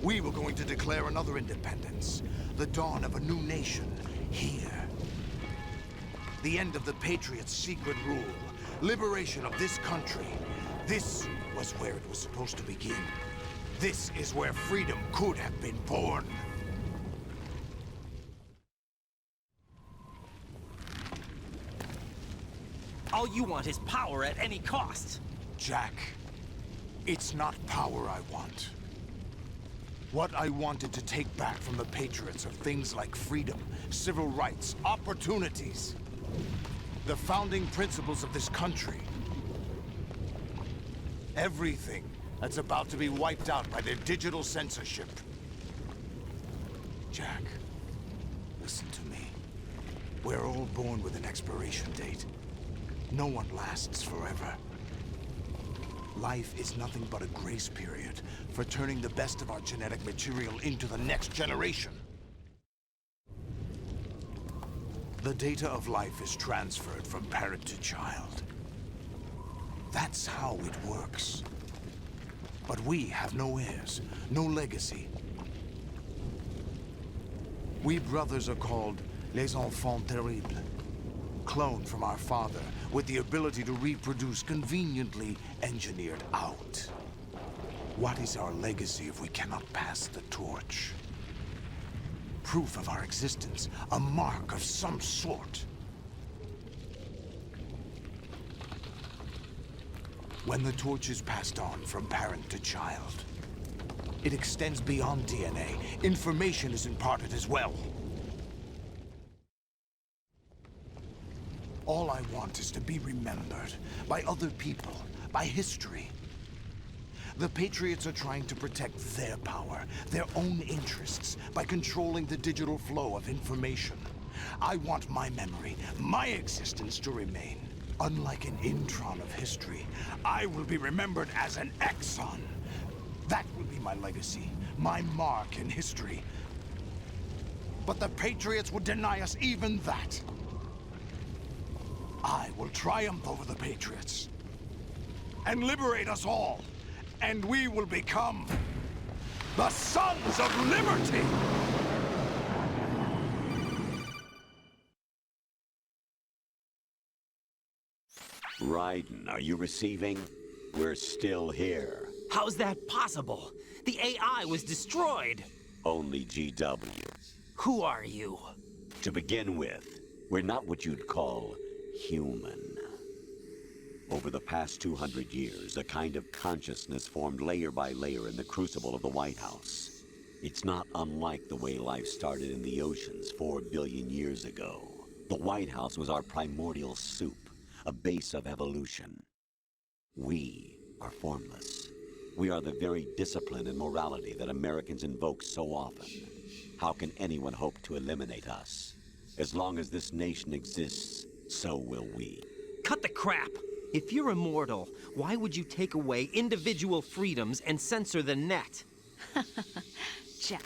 We were going to declare another independence, the dawn of a new nation, here. The end of the Patriots' secret rule, liberation of this country. This was where it was supposed to begin. This is where freedom could have been born. All you want is power at any cost. Jack, it's not power I want. What I wanted to take back from the Patriots are things like freedom, civil rights, opportunities. The founding principles of this country. Everything that's about to be wiped out by their digital censorship. Jack, listen to me. We're all born with an expiration date. No one lasts forever. Life is nothing but a grace period for turning the best of our genetic material into the next generation. The data of life is transferred from parent to child. That's how it works. But we have no heirs, no legacy. We brothers are called les enfants terribles. Cloned from our father, with the ability to reproduce conveniently engineered out. What is our legacy if we cannot pass the torch? Proof of our existence, a mark of some sort. When the torch is passed on from parent to child, it extends beyond DNA. Information is imparted as well. All I want is to be remembered by other people, by history. The Patriots are trying to protect their power, their own interests, by controlling the digital flow of information. I want my memory, my existence to remain. Unlike an intron of history, I will be remembered as an exon. That will be my legacy, my mark in history. But the Patriots would deny us even that. I will triumph over the Patriots and liberate us all, and we will become the Sons of Liberty! Raiden, are you receiving? We're still here. How's that possible? The AI was destroyed. Only GW. Who are you? To begin with, we're not what you'd call human. Over the past 200 years, a kind of consciousness formed layer by layer in the crucible of the White House. It's not unlike the way life started in the oceans 4 billion years ago. The White House was our primordial soup, a base of evolution. We are formless. We are the very discipline and morality that Americans invoke so often. How can anyone hope to eliminate us? As long as this nation exists, so will we. Cut the crap! If you're immortal, why would you take away individual freedoms and censor the net? Jack,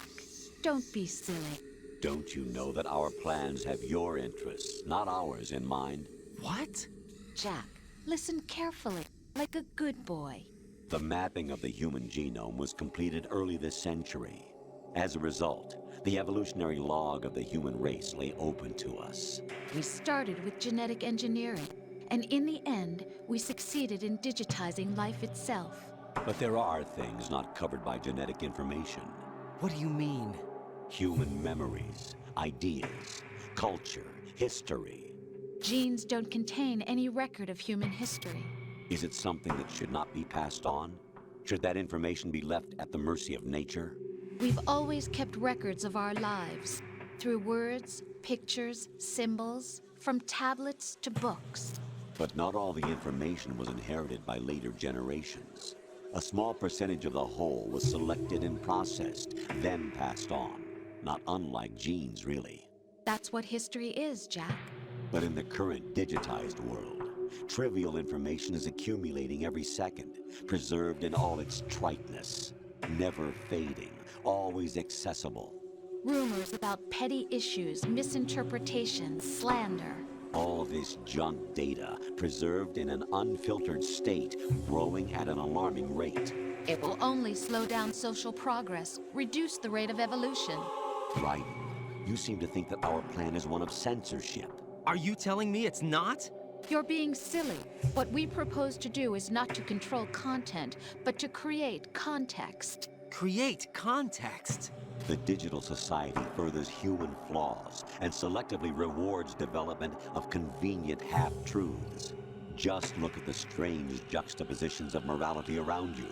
don't be silly. Don't you know that our plans have your interests, not ours, in mind? What? Jack, listen carefully, like a good boy. The mapping of the human genome was completed early this century. As a result, the evolutionary log of the human race lay open to us. We started with genetic engineering, and in the end, we succeeded in digitizing life itself. But there are things not covered by genetic information. What do you mean? Human memories, ideas, culture, history. Genes don't contain any record of human history. Is it something that should not be passed on? Should that information be left at the mercy of nature? We've always kept records of our lives, through words, pictures, symbols, from tablets to books. But not all the information was inherited by later generations. A small percentage of the whole was selected and processed, then passed on. Not unlike genes, really. That's what history is, Jack. But in the current digitized world, trivial information is accumulating every second, preserved in all its triteness, never fading, always accessible. Rumors about petty issues, misinterpretations, slander. All this junk data, preserved in an unfiltered state, growing at an alarming rate. It will only slow down social progress, reduce the rate of evolution. Right. You seem to think that our plan is one of censorship. Are you telling me it's not? You're being silly. What we propose to do is not to control content, but to create context. Create context? The digital society furthers human flaws and selectively rewards development of convenient half-truths. Just look at the strange juxtapositions of morality around you.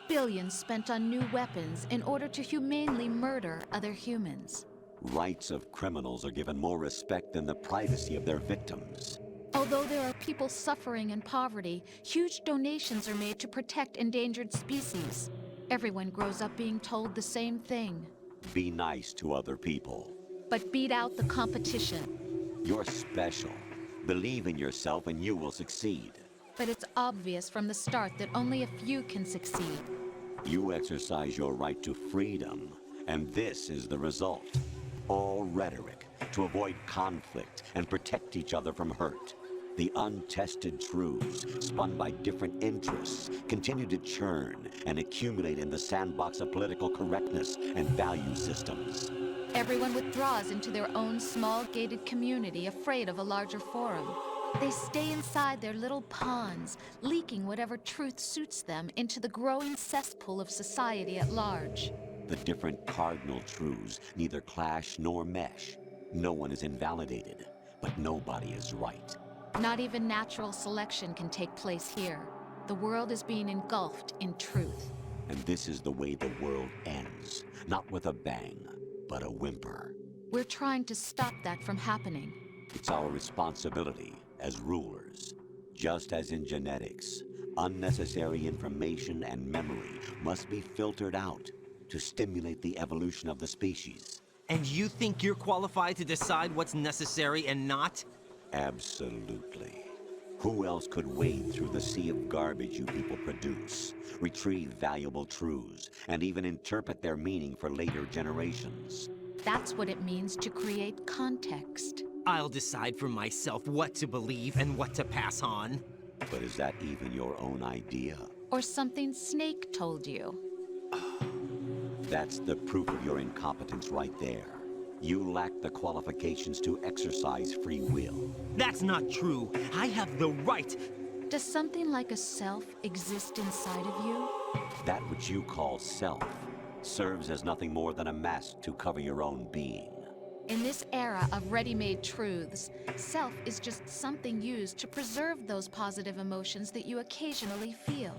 Billions spent on new weapons in order to humanely murder other humans. Rights of criminals are given more respect than the privacy of their victims. Although there are people suffering in poverty, huge donations are made to protect endangered species. Everyone grows up being told the same thing. Be nice to other people. But beat out the competition. You're special. Believe in yourself and you will succeed. But it's obvious from the start that only a few can succeed. You exercise your right to freedom, and this is the result. All rhetoric to avoid conflict and protect each other from hurt. The untested truths, spun by different interests, continue to churn and accumulate in the sandbox of political correctness and value systems. Everyone withdraws into their own small gated community, afraid of a larger forum. They stay inside their little ponds, leaking whatever truth suits them into the growing cesspool of society at large. The different cardinal truths neither clash nor mesh. No one is invalidated, but nobody is right. Not even natural selection can take place here. The world is being engulfed in truth. And this is the way the world ends. Not with a bang, but a whimper. We're trying to stop that from happening. It's our responsibility as rulers. Just as in genetics, unnecessary information and memory must be filtered out to stimulate the evolution of the species. And you think you're qualified to decide what's necessary and not? Absolutely. Who else could wade through the sea of garbage you people produce, retrieve valuable truths, and even interpret their meaning for later generations? That's what it means to create context. I'll decide for myself what to believe and what to pass on. But is that even your own idea? Or something Snake told you? That's the proof of your incompetence right there. You lack the qualifications to exercise free will. That's not true. I have the right. Does something like a self exist inside of you? That which you call self serves as nothing more than a mask to cover your own being. In this era of ready-made truths, self is just something used to preserve those positive emotions that you occasionally feel.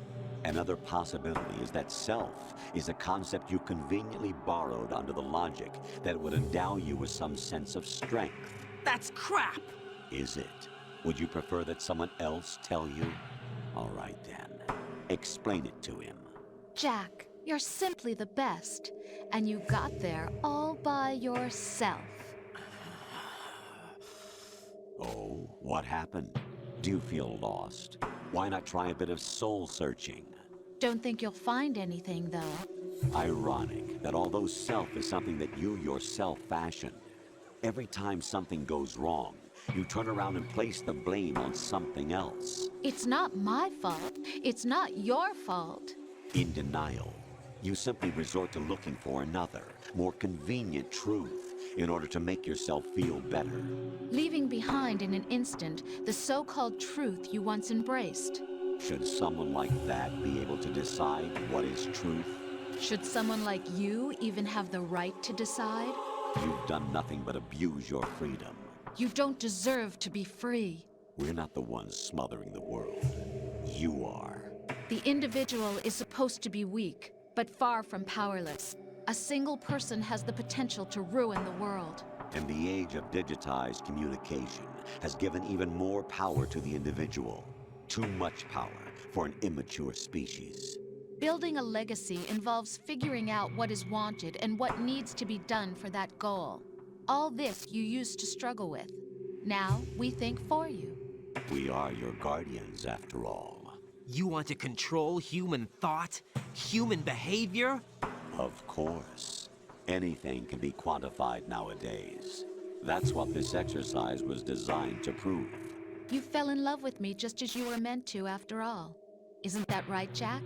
Another possibility is that self is a concept you conveniently borrowed under the logic that it would endow you with some sense of strength. That's crap! Is it? Would you prefer that someone else tell you? All right then. Explain it to him. Jack, you're simply the best, and you got there all by yourself. Oh, what happened? Do you feel lost? Why not try a bit of soul-searching? Don't think you'll find anything, though. Ironic that although self is something that you yourself fashioned, every time something goes wrong, you turn around and place the blame on something else. It's not my fault. It's not your fault. In denial, you simply resort to looking for another, more convenient truth in order to make yourself feel better. Leaving behind in an instant the so-called truth you once embraced. Should someone like that be able to decide what is truth? Should someone like you even have the right to decide? You've done nothing but abuse your freedom. You don't deserve to be free. We're not the ones smothering the world. You are. The individual is supposed to be weak, but far from powerless. A single person has the potential to ruin the world. And the age of digitized communication has given even more power to the individual. Too much power for an immature species. Building a legacy involves figuring out what is wanted and what needs to be done for that goal. All this you used to struggle with. Now we think for you. We are your guardians, after all. You want to control human thought? Human behavior? Of course. Anything can be quantified nowadays. That's what this exercise was designed to prove. You fell in love with me just as you were meant to, after all. Isn't that right, Jack?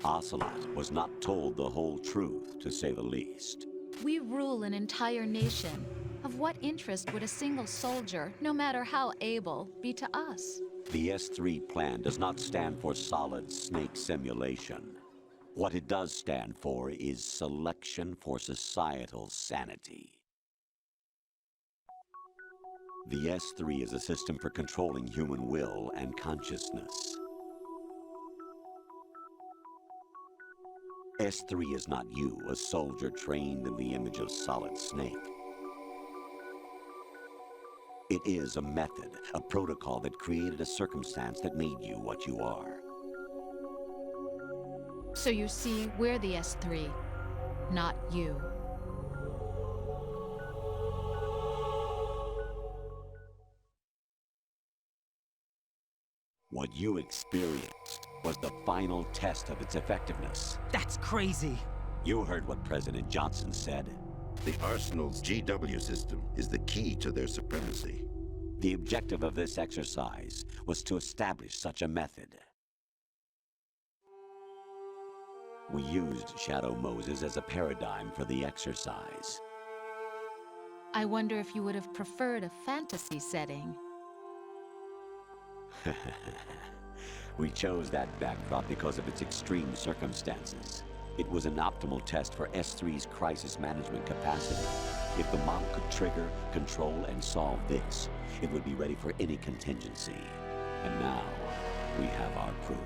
Ocelot was not told the whole truth, to say the least. We rule an entire nation. Of what interest would a single soldier, no matter how able, be to us? The S3 plan does not stand for solid snake simulation. What it does stand for is selection for societal sanity. The S3 is a system for controlling human will and consciousness. S3 is not you, a soldier trained in the image of Solid Snake. It is a method, a protocol that created a circumstance that made you what you are. So you see, we're the S3, not you. What you experienced was the final test of its effectiveness. That's crazy. You heard what President Johnson said. The Arsenal's GW system is the key to their supremacy. The objective of this exercise was to establish such a method. We used Shadow Moses as a paradigm for the exercise. I wonder if you would have preferred a fantasy setting. We chose that backdrop because of its extreme circumstances. It was an optimal test for S3's crisis management capacity. If the model could trigger, control, and solve this, it would be ready for any contingency. And now, we have our proof.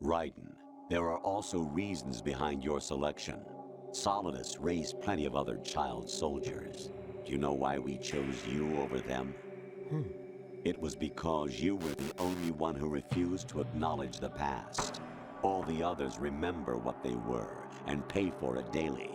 Raiden, there are also reasons behind your selection. Solidus raised plenty of other child soldiers. Do you know why we chose you over them? It was because you were the only one who refused to acknowledge the past. All the others remember what they were and pay for it daily.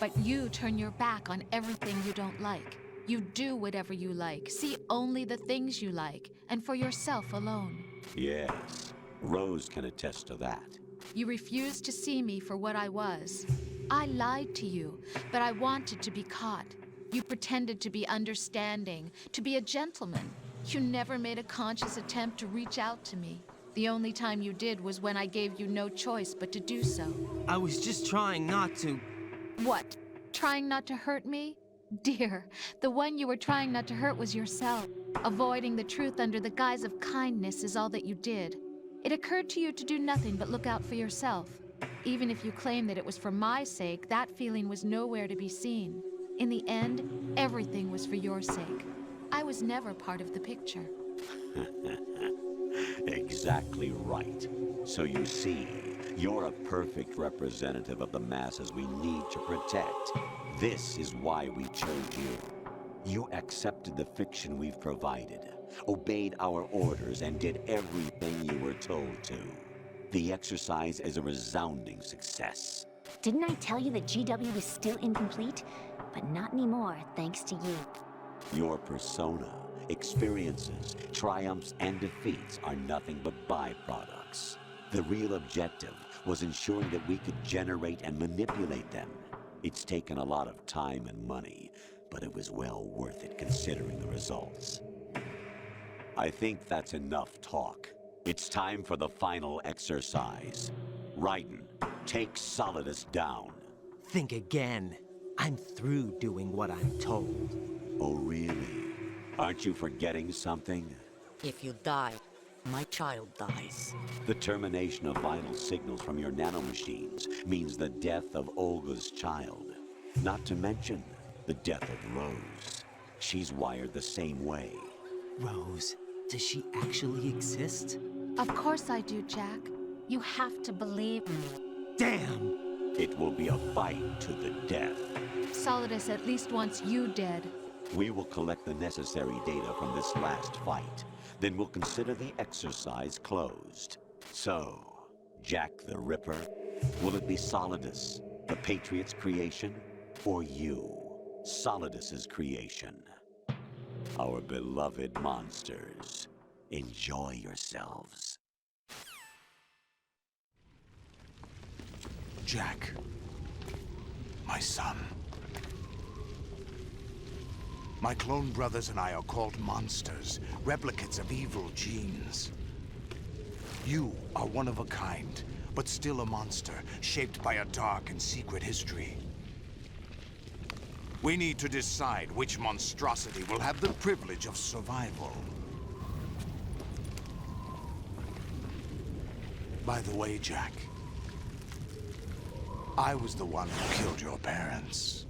But you turn your back on everything you don't like. You do whatever you like, see only the things you like, and for yourself alone. Yes, Rose can attest to that. You refused to see me for what I was. I lied to you, but I wanted to be caught. You pretended to be understanding, to be a gentleman. You never made a conscious attempt to reach out to me. The only time you did was when I gave you no choice but to do so. I was just trying not to... What? Trying not to hurt me? Dear, the one you were trying not to hurt was yourself. Avoiding the truth under the guise of kindness is all that you did. It occurred to you to do nothing but look out for yourself. Even if you claim that it was for my sake, that feeling was nowhere to be seen. In the end, everything was for your sake. I was never part of the picture. Exactly right. So you see, you're a perfect representative of the masses we need to protect. This is why we chose you. You accepted the fiction we've provided, obeyed our orders, and did everything you were told to. The exercise is a resounding success. Didn't I tell you that GW is still incomplete? But not anymore, thanks to you. Your persona, experiences, triumphs, and defeats are nothing but byproducts. The real objective was ensuring that we could generate and manipulate them. It's taken a lot of time and money, but it was well worth it considering the results. I think that's enough talk. It's time for the final exercise. Raiden, take Solidus down. Think again. I'm through doing what I'm told. Oh, really? Aren't you forgetting something? If you die, my child dies. The termination of vital signals from your nanomachines means the death of Olga's child. Not to mention the death of Rose. She's wired the same way. Rose, does she actually exist? Of course I do, Jack. You have to believe me. Damn! It will be a fight to the death. Solidus at least wants you dead. We will collect the necessary data from this last fight. Then we'll consider the exercise closed. So, Jack the Ripper, will it be Solidus, the Patriot's creation, or you, Solidus's creation? Our beloved monsters, enjoy yourselves. Jack, my son. My clone brothers and I are called monsters, replicates of evil genes. You are one of a kind, but still a monster, shaped by a dark and secret history. We need to decide which monstrosity will have the privilege of survival. By the way, Jack, I was the one who killed your parents.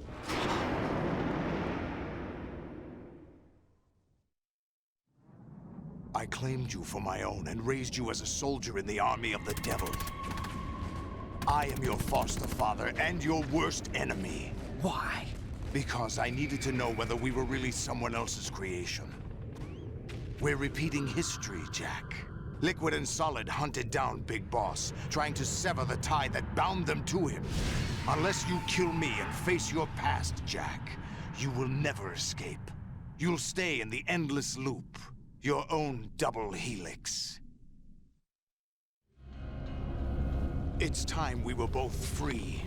I claimed you for my own and raised you as a soldier in the army of the devil. I am your foster father and your worst enemy. Why? Because I needed to know whether we were really someone else's creation. We're repeating history, Jack. Liquid and Solid hunted down Big Boss, trying to sever the tie that bound them to him. Unless you kill me and face your past, Jack, you will never escape. You'll stay in the endless loop. Your own double helix. It's time we were both free.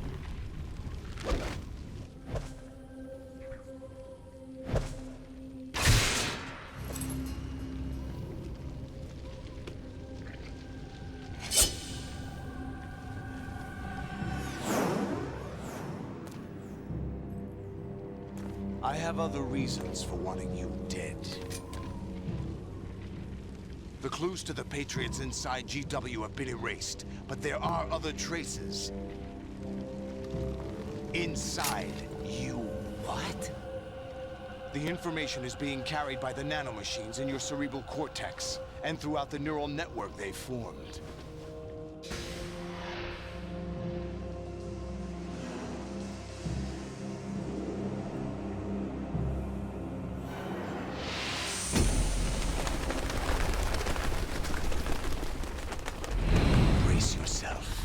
I have other reasons for wanting you dead. The clues to the Patriots inside GW have been erased, but there are other traces. Inside you. What? The information is being carried by the nanomachines in your cerebral cortex, and throughout the neural network they formed. Brace yourself.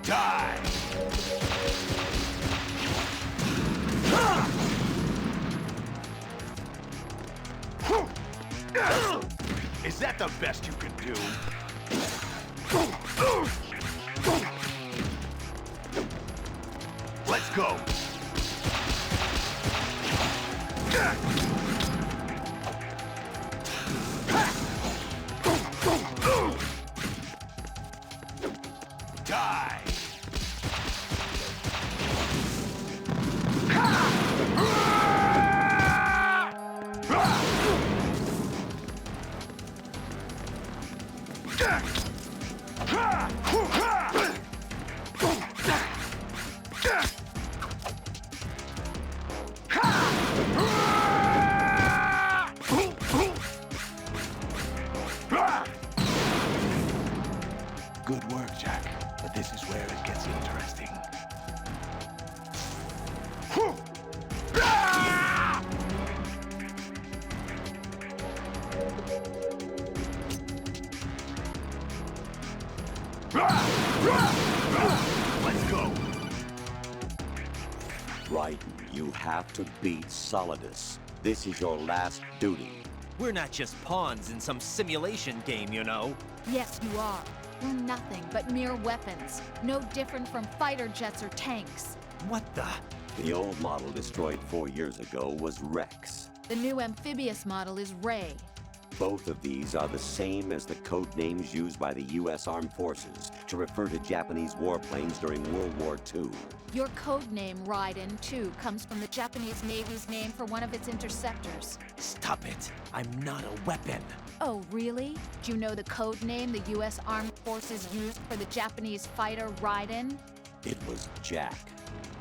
Die! Is that the best you can do? Let's go! Die! Good work, Jack. But this is where it gets interesting. Let's go. Raiden, you have to beat Solidus. This is your last duty. We're not just pawns in some simulation game, you know. Yes, you are. We're nothing but mere weapons. No different from fighter jets or tanks. What the? The old model destroyed 4 years ago was Rex. The new amphibious model is Ray. Both of these are the same as the code names used by the U.S. Armed Forces to refer to Japanese warplanes during World War II. Your code name, Raiden, too, comes from the Japanese Navy's name for one of its interceptors. Stop it. I'm not a weapon. Oh, really? Do you know the code name the U.S. Armed Forces used for the Japanese fighter Raiden? It was Jack.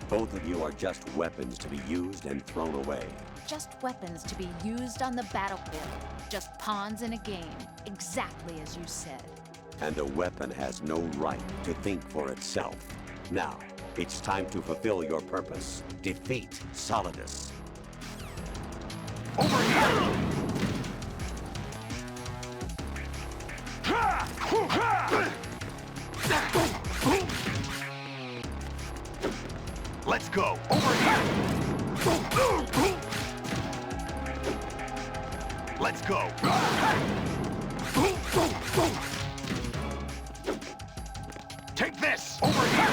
Both of you are just weapons to be used and thrown away. Just weapons to be used on the battlefield. Just pawns in a game. Exactly as you said. And a weapon has no right to think for itself. Now, it's time to fulfill your purpose. Defeat Solidus. Over here! Let's go! Over here! Let's go! Take this! Over here!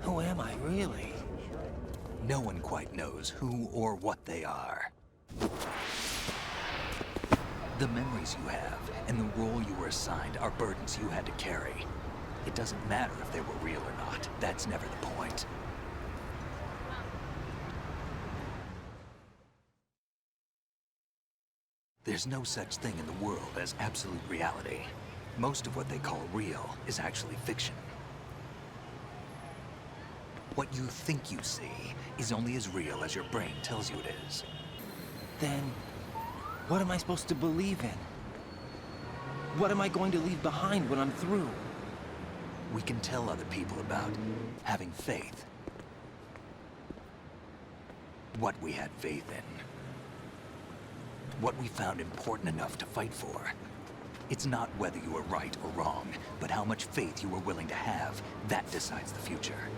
Who am I, really? No one quite knows who or what they are. The memories you have and the role you were assigned are burdens you had to carry. It doesn't matter if they were real or not. That's never the point. There's no such thing in the world as absolute reality. Most of what they call real is actually fiction. What you think you see is only as real as your brain tells you it is. Then, what am I supposed to believe in? What am I going to leave behind when I'm through? We can tell other people about having faith. What we had faith in. What we found important enough to fight for. It's not whether you were right or wrong, but how much faith you were willing to have. That decides the future.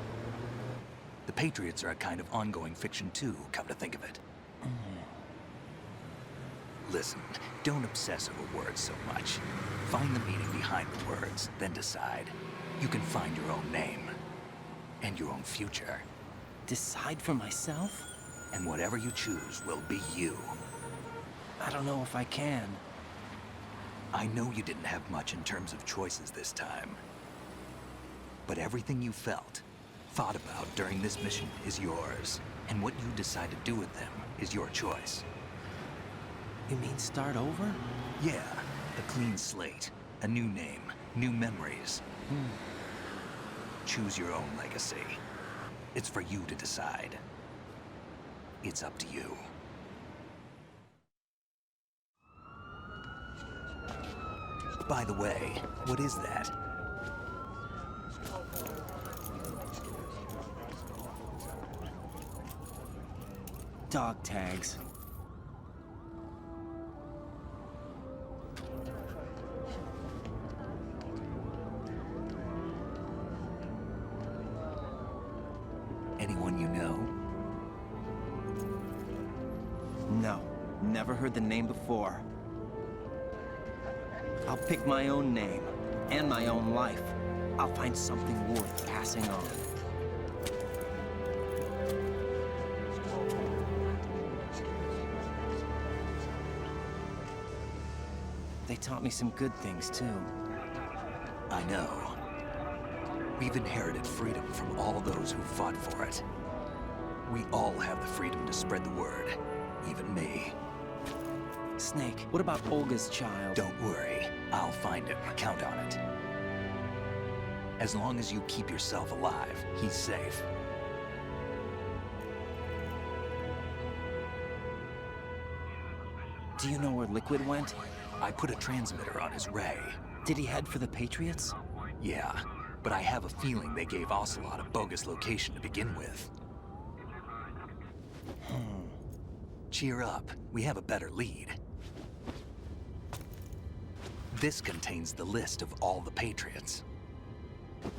The Patriots are a kind of ongoing fiction too, come to think of it. Listen, don't obsess over words so much. Find the meaning behind the words, then decide. You can find your own name. And your own future. Decide for myself? And whatever you choose will be you. I don't know if I can. I know you didn't have much in terms of choices this time. But everything you felt, thought about during this mission is yours. And what you decide to do with them is your choice. You mean start over? Yeah, a clean slate, a new name, new memories. Choose your own legacy. It's for you to decide. It's up to you. By the way, what is that? Dog tags. Anyone you know? No, never heard the name before. I'll pick my own name, and my own life. I'll find something worth passing on. They taught me some good things, too. I know. We've inherited freedom from all those who fought for it. We all have the freedom to spread the word, even me. Snake, what about Olga's child? Don't worry. I'll find him. Count on it. As long as you keep yourself alive, he's safe. Do you know where Liquid went? I put a transmitter on his ray. Did he head for the Patriots? Yeah, but I have a feeling they gave Ocelot a bogus location to begin with. Cheer up. We have a better lead. This contains the list of all the Patriots.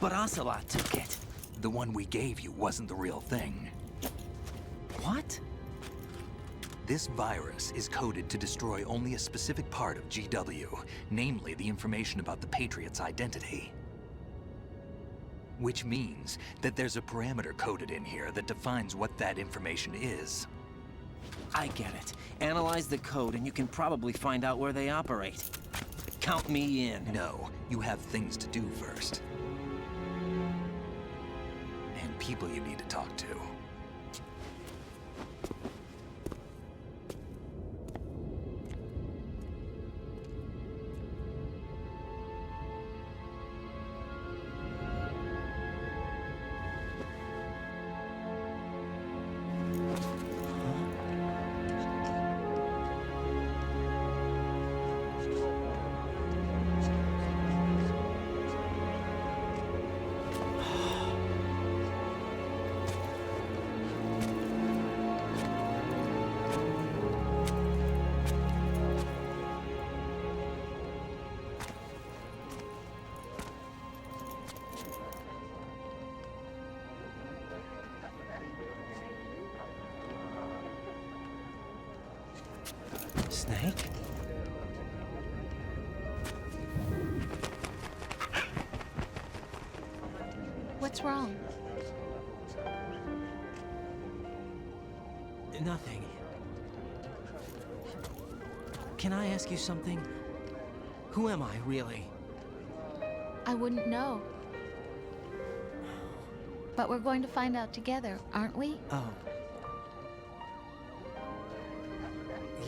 But Ocelot took it. The one we gave you wasn't the real thing. What? This virus is coded to destroy only a specific part of GW, namely the information about the Patriots' identity. Which means that there's a parameter coded in here that defines what that information is. I get it. Analyze the code and you can probably find out where they operate. Count me in. No, you have things to do first. And people you need to talk to. Snake? What's wrong? Nothing. Can I ask you something? Who am I, really? I wouldn't know. But we're going to find out together, aren't we? Oh.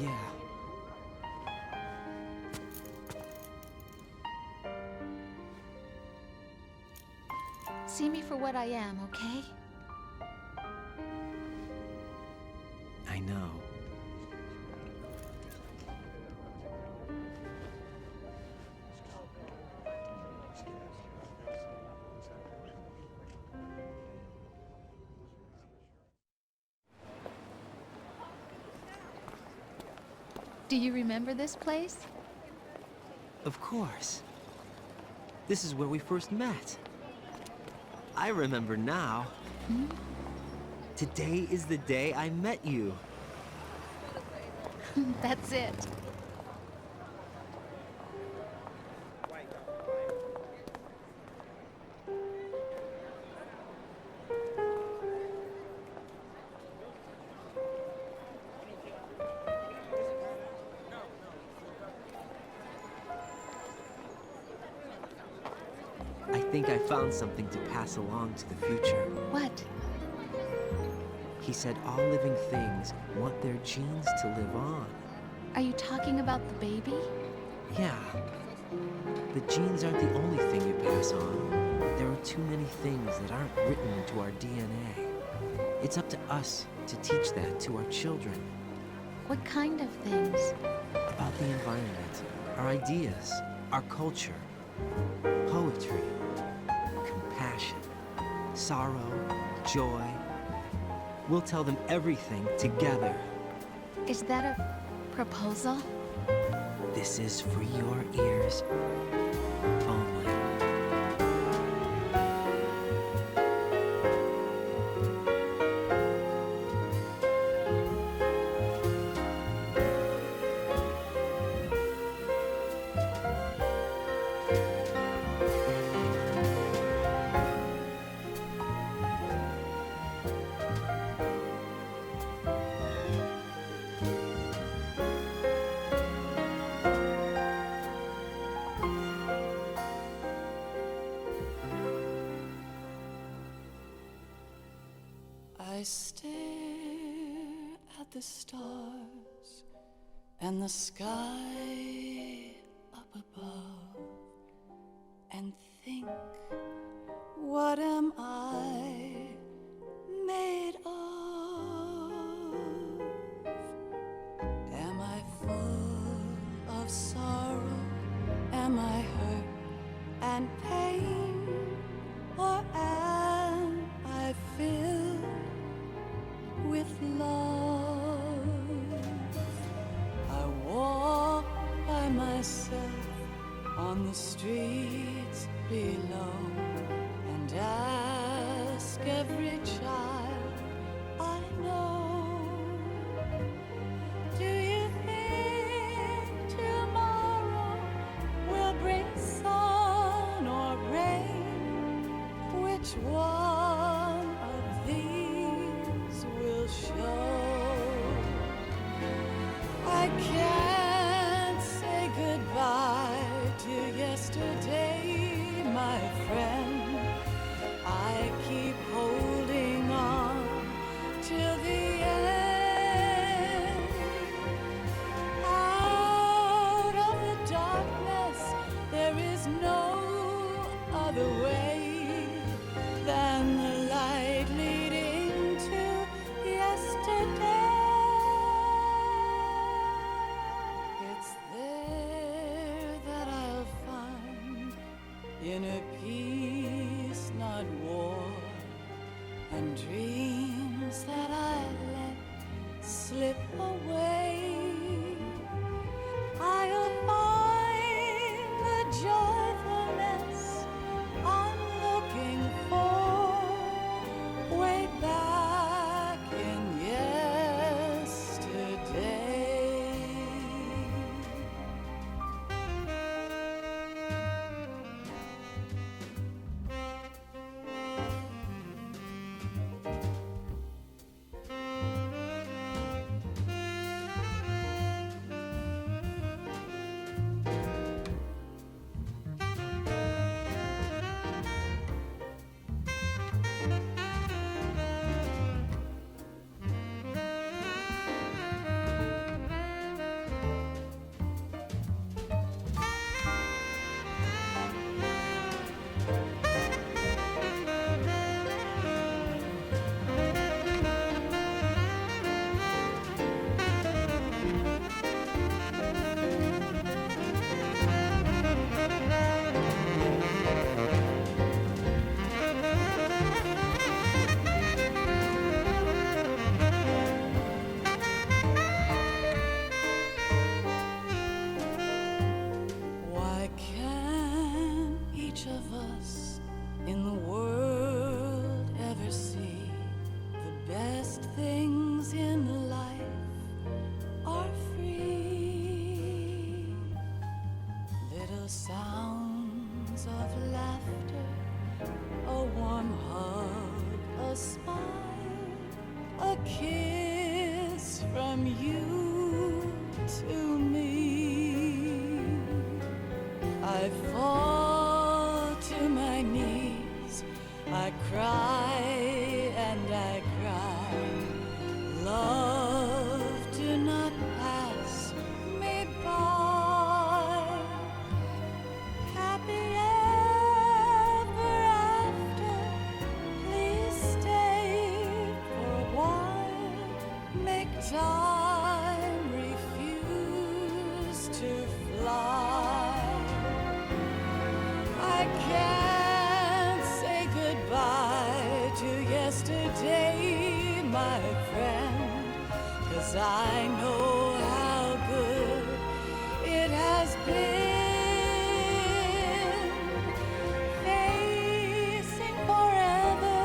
Yeah. See me for what I am, okay? I know. Do you remember this place? Of course. This is where we first met. I remember now. Hmm? Today is the day I met you. That's it. I think I found something to pass along to the future. What? He said all living things want their genes to live on. Are you talking about the baby? Yeah. The genes aren't the only thing you pass on. There are too many things that aren't written into our DNA. It's up to us to teach that to our children. What kind of things? About the environment, our ideas, our culture, poetry, compassion, sorrow, joy. We'll tell them everything together. Is that a proposal? This is for your ears only. I stare at the stars and the sky up above and think, what am I made of? Am I full of sorrow? Am I hurt and pain? Or am I filled with love? I walk by myself on the streets below and ask every child I know, do you think tomorrow will bring sun or rain? Which one of these will show? I can't say goodbye to yesterday, my friend. I keep holding on till the end. Out of the darkness, there is no other way than the light leading to yesterday. It's there that I'll find inner peace, not war, and dreams that I let slip away. I'll find the joyfulness I'm looking for way back in yesterday. warm hug, a smile, a kiss from you to me. I fall to my knees, I cry and I cry. Love, do not pass me by. Happy ever after, please stay for a while. Make time, refuse to fly. I can't say goodbye to yesterday, my friend, 'cause I know how good it has been. Facing forever,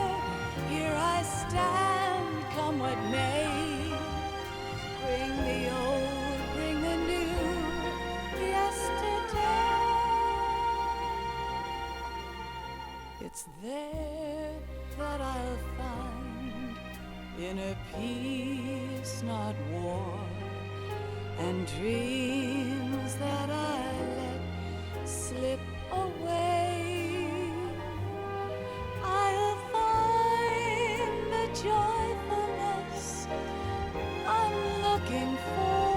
here I stand, come what may. Bring the old, bring the new, yesterday. It's there that I'll find inner peace, not war, and dreams that I let slip away. I'll find the joyfulness I'm looking for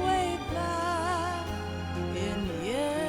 way back in yesterday.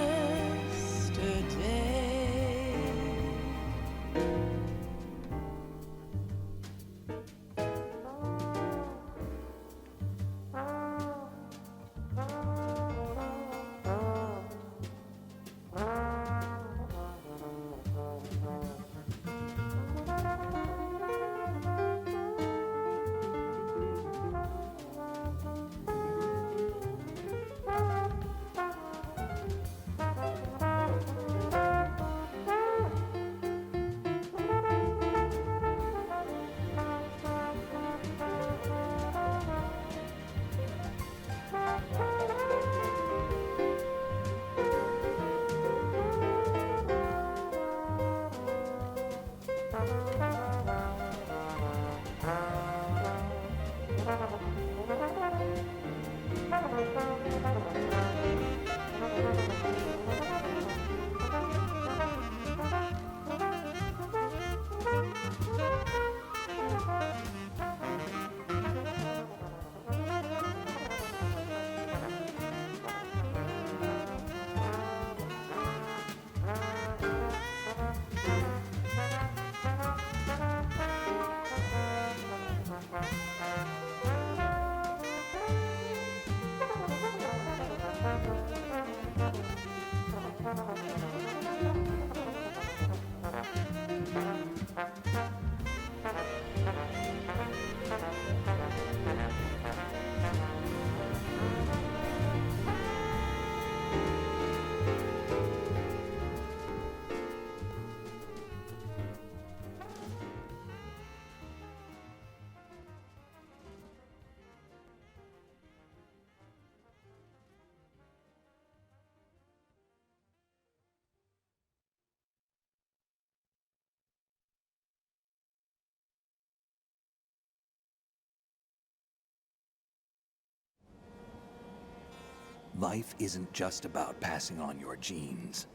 Life isn't just about passing on your genes.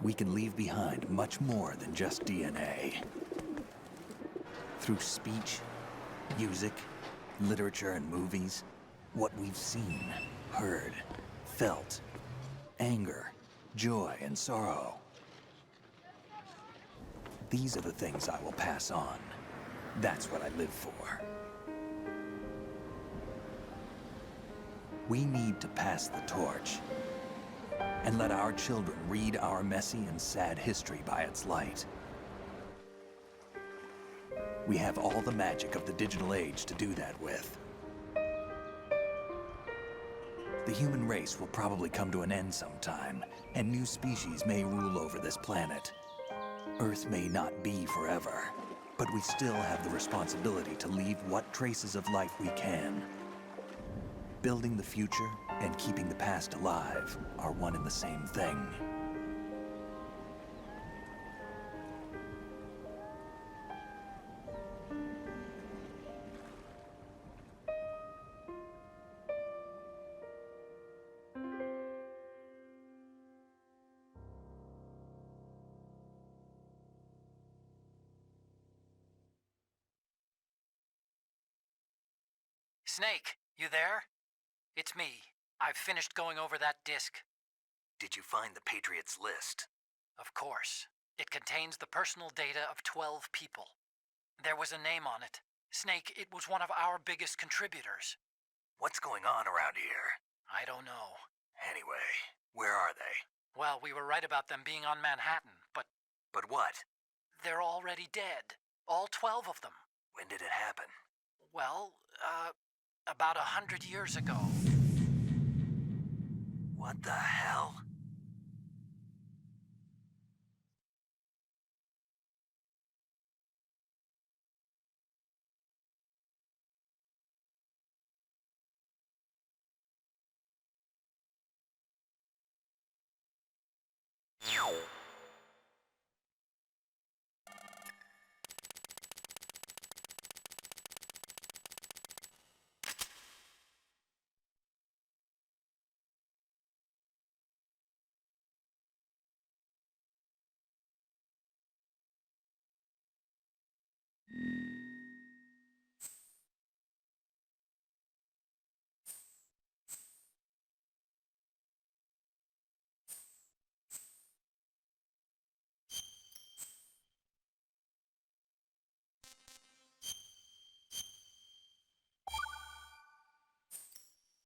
We can leave behind much more than just DNA. Through speech, music, literature, and movies, what we've seen, heard, felt, anger, joy, and sorrow. These are the things I will pass on. That's what I live for. We need to pass the torch and let our children read our messy and sad history by its light. We have all the magic of the digital age to do that with. The human race will probably come to an end sometime, and new species may rule over this planet. Earth may not be forever, but we still have the responsibility to leave what traces of life we can. Building the future and keeping the past alive are one and the same thing. Snake, you there? It's me. I've finished going over that disk. Did you find the Patriots list? Of course. It contains the personal data of 12 people. There was a name on it. Snake, it was one of our biggest contributors. What's going on around here? I don't know. Anyway, where are they? Well, we were right about them being on Manhattan, but... But what? They're already dead. All 12 of them. When did it happen? Well, about 100 years ago. What the hell? You